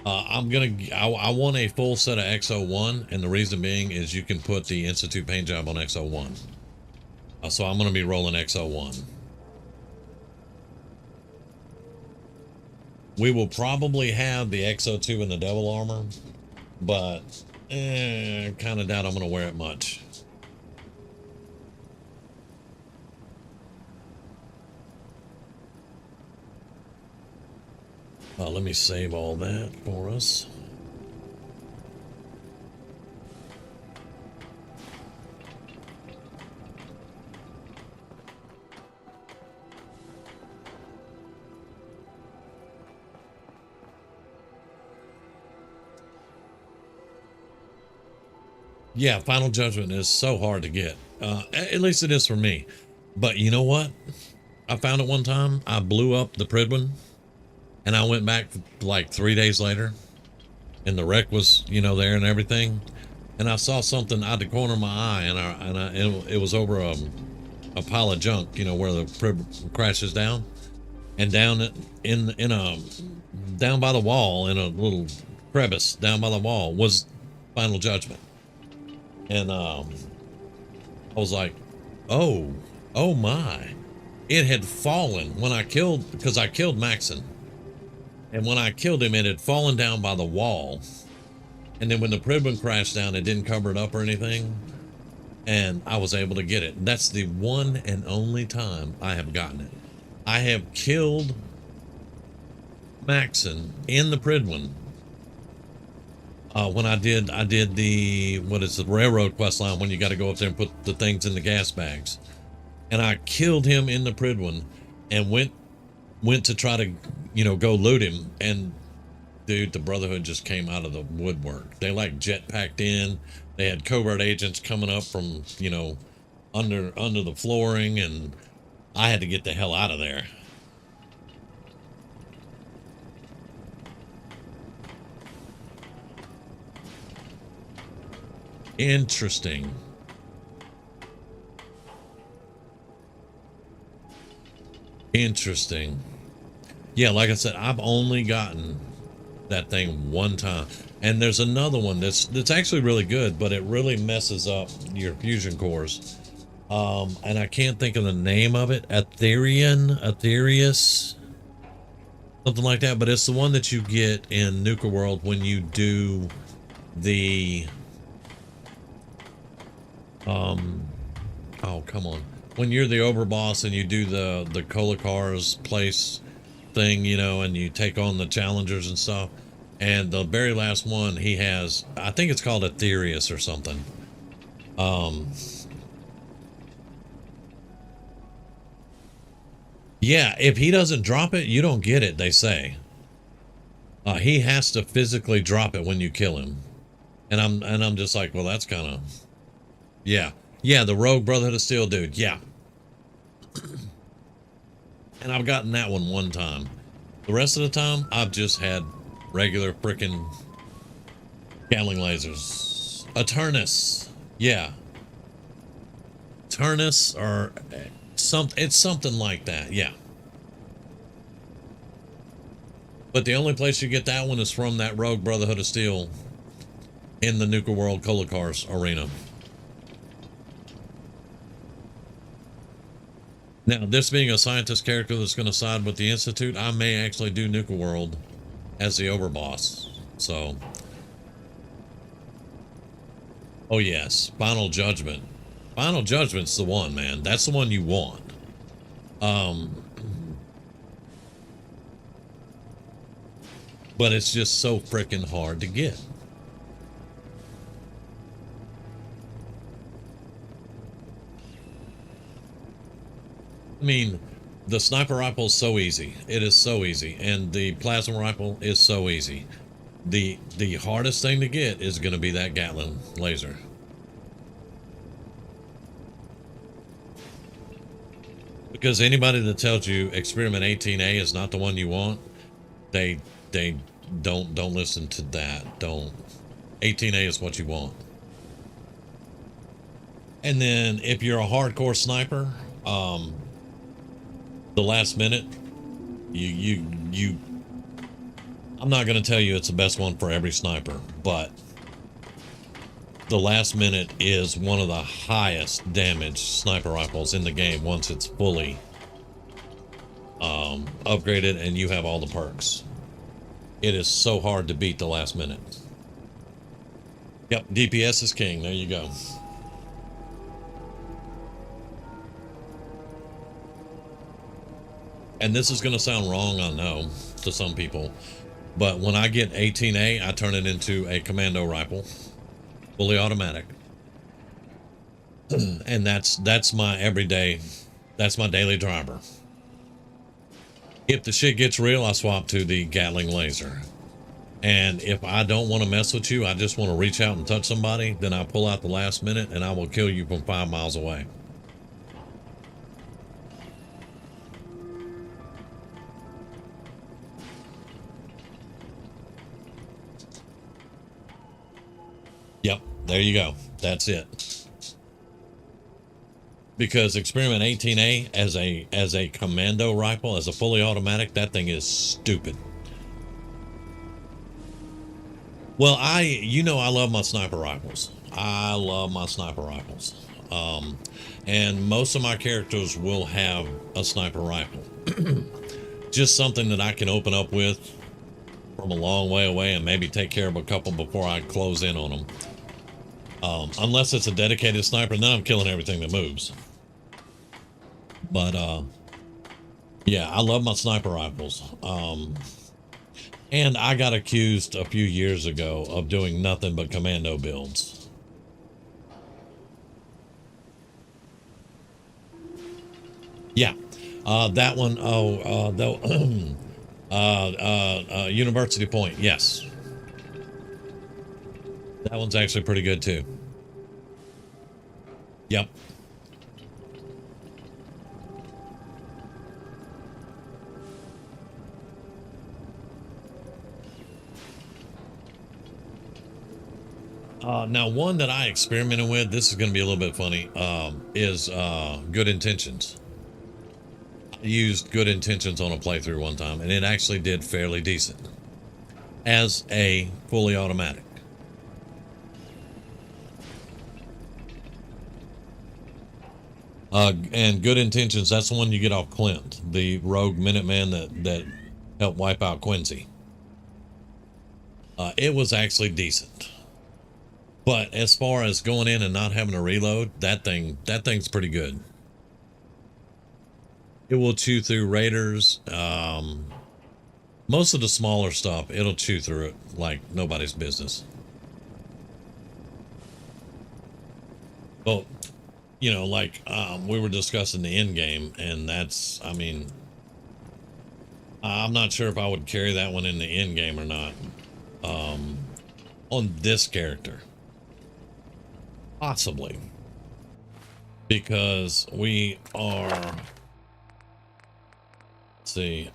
I want a full set of XO1, and the reason being is you can put the Institute paint job on XO1. So I'm going to be rolling XO1. We will probably have the XO2 in the Devil Armor, but kind of doubt I'm going to wear it much. Let me save all that for us. Yeah, Final Judgment is so hard to get. At least it is for me. But you know what? I found it one time. I blew up the Pridwin, and I went back like 3 days later, and the wreck was, there and everything. And I saw something out the corner of my eye, and it was over a pile of junk, where the Prid crashes down, and down by the wall in a little crevice down by the wall was Final Judgment. And I was like, oh my. It had fallen when I killed, because I killed Maxon. And when I killed him, it had fallen down by the wall. And then when the Pridman crashed down, it didn't cover it up or anything. And I was able to get it. That's the one and only time I have gotten it. I have killed Maxon in the Pridman. When I did the, what is the railroad quest line, when you got to go up there and put the things in the gas bags. And I killed him in the Pridman and went to try to, you know, go loot him. And dude, the Brotherhood just came out of the woodwork. They like jetpacked in. They had covert agents coming up from, you know, under the flooring, and I had to get the hell out of there. Interesting. Interesting. Yeah, like I said, I've only gotten that thing one time. And there's another one that's actually really good, but it really messes up your fusion cores. And I can't think of the name of it. Aetherius, something like that. But it's the one that you get in Nuka World when you do the oh, come on. When you're the overboss and you do the Kolakar's place thing, you know, and you take on the challengers and stuff. And the very last one, he has, I think it's called Aetherius or something. Yeah, if he doesn't drop it, you don't get it, they say. He has to physically drop it when you kill him. And I'm just like, well, that's kind of, yeah. Yeah, the Rogue Brotherhood of Steel dude, yeah. And I've gotten that one time. The rest of the time, I've just had regular frickin' Gatling lasers. Eternus, yeah. Eternus or it's something like that, yeah. But the only place you get that one is from that Rogue Brotherhood of Steel in the Nuka World Kolakar's arena. Now, this being a scientist character that's going to side with the Institute, I may actually do Nuka World as the overboss. So, oh yes, Final Judgment. Final Judgment's the one, man. That's the one you want. But it's just so freaking hard to get. I mean, the sniper rifle is so easy. It is so easy. And the plasma rifle is so easy. The hardest thing to get is going to be that Gatling laser. Because anybody that tells you Experiment 18A is not the one you want, they don't listen to that. Don't. 18A is what you want. And then if you're a hardcore sniper, the last minute, I'm not going to tell you it's the best one for every sniper, but the last minute is one of the highest damage sniper rifles in the game once it's fully upgraded and you have all the perks. It is so hard to beat the last minute. Yep, DPS is king. There you go. And this is going to sound wrong, I know, to some people, but when I get 18A, I turn it into a commando rifle, fully automatic. And that's my everyday, that's my daily driver. If the shit gets real, I swap to the Gatling laser. And if I don't want to mess with you, I just want to reach out and touch somebody, then I pull out the last minute and I will kill you from 5 miles away. Yep, there you go. That's it. Because Experiment 18A as a commando rifle, as a fully automatic, that thing is stupid. Well, I love my sniper rifles. I love my sniper rifles. And most of my characters will have a sniper rifle. Just something that I can open up with from a long way away and maybe take care of a couple before I close in on them. Unless it's a dedicated sniper, and then I'm killing everything that moves. But, yeah, I love my sniper rifles. And I got accused a few years ago of doing nothing but commando builds. Yeah, that one, University Point, yes. That one's actually pretty good too. Yep. Now, one that I experimented with, this is going to be a little bit funny, is Good Intentions. I used Good Intentions on a playthrough one time, and it actually did fairly decent as a fully automatic. And Good Intentions, that's the one you get off Clint, the rogue Minuteman that helped wipe out Quincy. It was actually decent. But as far as going in and not having to reload, that thing's pretty good. It will chew through raiders. Most of the smaller stuff, it'll chew through it like nobody's business. Well, you know, like we were discussing the end game, and that's, I mean, I'm not sure if I would carry that one in the end game or not. On this character. Possibly, because we are, let's see,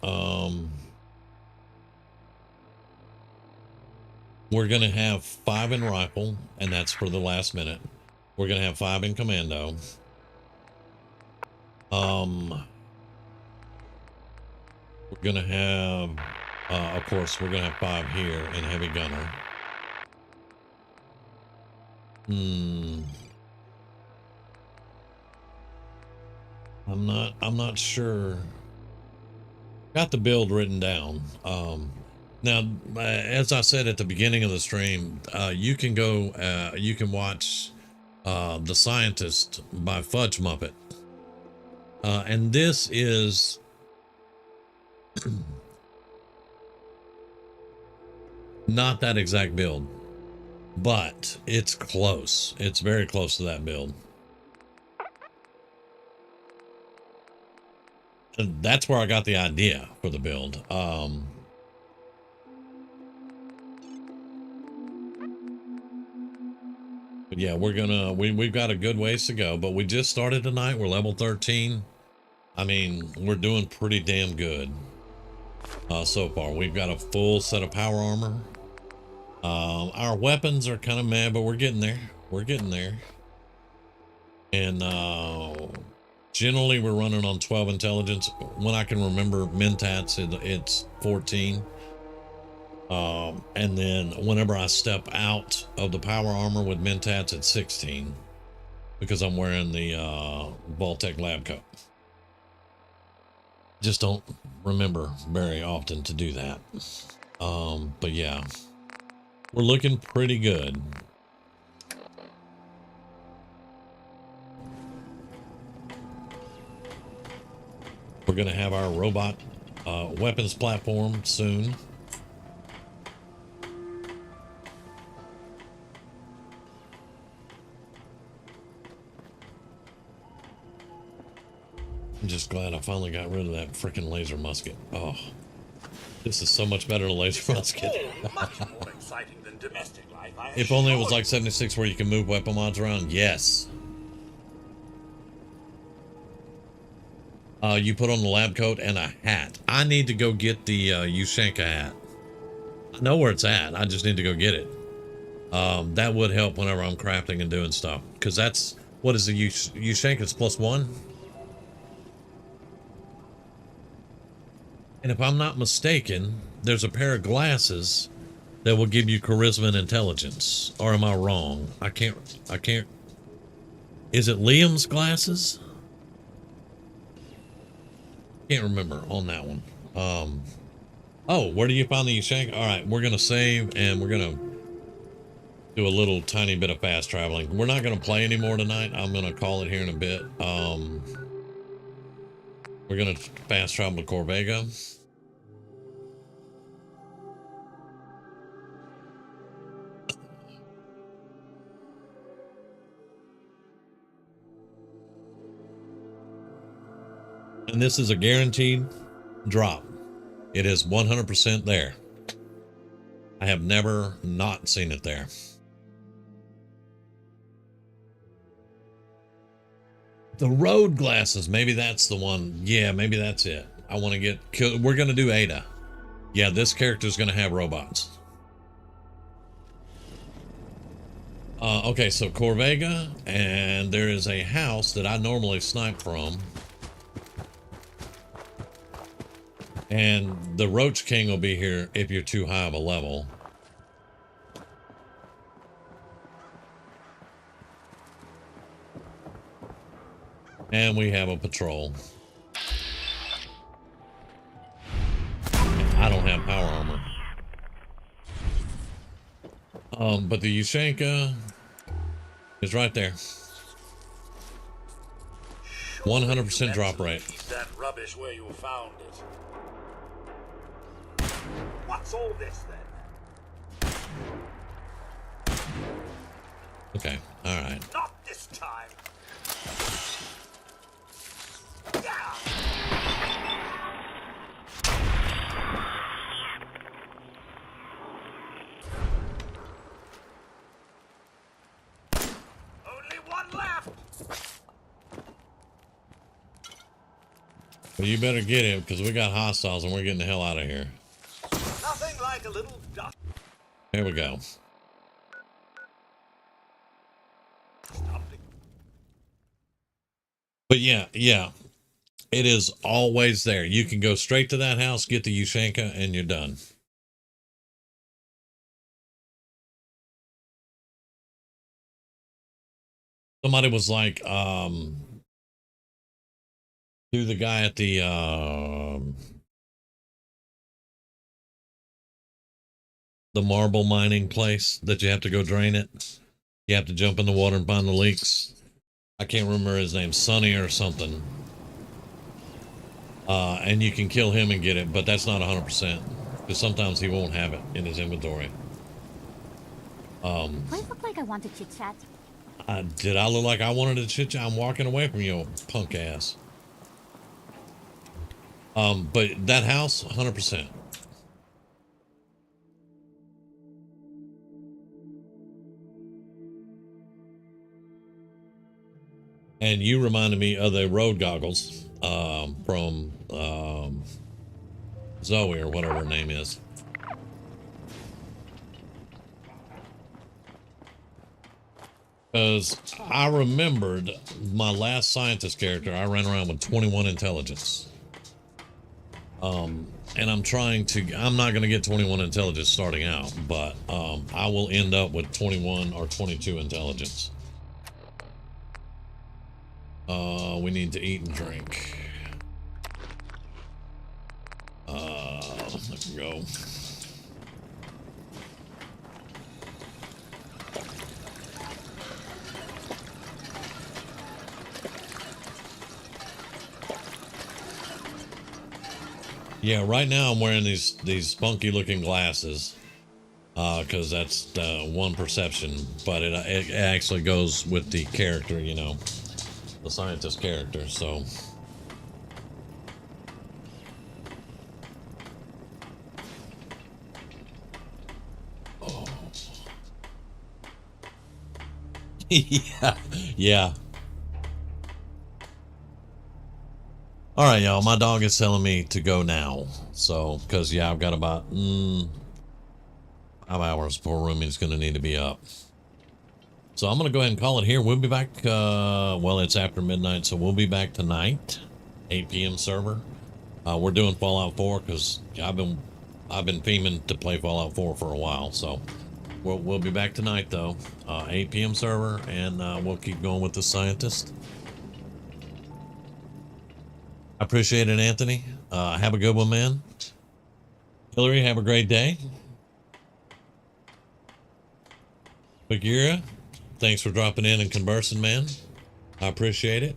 we're gonna have 5 in rifle, and that's for the last minute. We're gonna have 5 in commando. We're gonna have, of course, we're gonna have 5 here in heavy gunner. I'm not sure. Got the build written down. Now, as I said at the beginning of the stream, you can go, you can watch The Scientist by Fudge Muppet. And this is not that exact build. But it's close. It's very close to that build. And that's where I got the idea for the build. But yeah, we've got a good ways to go, but we just started tonight. We're level 13. I mean, we're doing pretty damn good so far. We've got a full set of power armor. Our weapons are kind of mad, but we're getting there. We're getting there. And generally we're running on 12 intelligence. When I can remember Mentats, it's 14. And then whenever I step out of the power armor with Mentats, it's 16. Because I'm wearing the Vault-Tec lab coat. Just don't remember very often to do that. But yeah. We're looking pretty good. We're going to have our robot weapons platform soon. I'm just glad I finally got rid of that freaking laser musket. Oh, this is so much better than a laser musket. Much more exciting than domestic life. If only it was like 76 where you can move weapon mods around. Yes. You put on the lab coat and a hat. I need to go get the Ushanka hat. I know where it's at. I just need to go get it. That would help whenever I'm crafting and doing stuff. Because that's, what is the Ushanka's +1? And if I'm not mistaken, there's a pair of glasses that will give you charisma and intelligence. Or am I wrong? I can't. Is it Liam's glasses? Can't remember on that one. Oh, where do you find the Yushank? All right, we're going to save and we're going to do a little tiny bit of fast traveling. We're not going to play anymore tonight. I'm going to call it here in a bit. We're going to fast travel to Corvega. And this is a guaranteed drop. It is 100% there. I have never not seen it there. The road glasses, maybe that's the one. Yeah, maybe that's it. I want to get, we're going to do Ada. Yeah, this character is going to have robots. Okay, so Corvega, and there is a house that I normally snipe from. And the Roach King will be here if you're too high of a level. And we have a patrol. I don't have power armor. But the Yushanka is right there. 100% drop rate. Keep that rubbish where you found it. What's all this then? Okay, all right. Not this time. Yeah. Only one left. Well, you better get him because we got hostiles and we're getting the hell out of here. Nothing like a little dust. Here we go. But yeah, it is always there. You can go straight to that house, get the Yushanka, and you're done. Somebody was like, do the guy at the marble mining place that you have to go drain it. You have to jump in the water and find the leaks. I can't remember his name, Sonny or something. And you can kill him and get it, but that's not 100%. Because sometimes he won't have it in his inventory. Do I look like I want to chit-chat? Did I look like I wanted to chit-chat? I'm walking away from you, punk ass. But that house, 100%. And you reminded me of the road goggles from Zoe or whatever her name is. Because I remembered my last scientist character, I ran around with 21 intelligence. And I'm not going to get 21 intelligence starting out, but I will end up with 21 or 22 intelligence. We need to eat and drink. Let's go. Yeah, right now I'm wearing these spunky looking glasses because that's one perception, but it actually goes with the character, you know, the scientist character. So yeah. All right, y'all. My dog is telling me to go now. So, because, yeah, I've got about 5 hours before Rumi's going to need to be up. So, I'm going to go ahead and call it here. We'll be back. Well, it's after midnight, so we'll be back tonight, 8 p.m. server. We're doing Fallout 4 because I I've been theming to play Fallout 4 for a while, so we'll be back tonight though. 8 p.m. server, and we'll keep going with the scientist. I appreciate it, Anthony. Have a good one, man. Hillary, have a great day. Bagheera, thanks for dropping in and conversing, man. I appreciate it.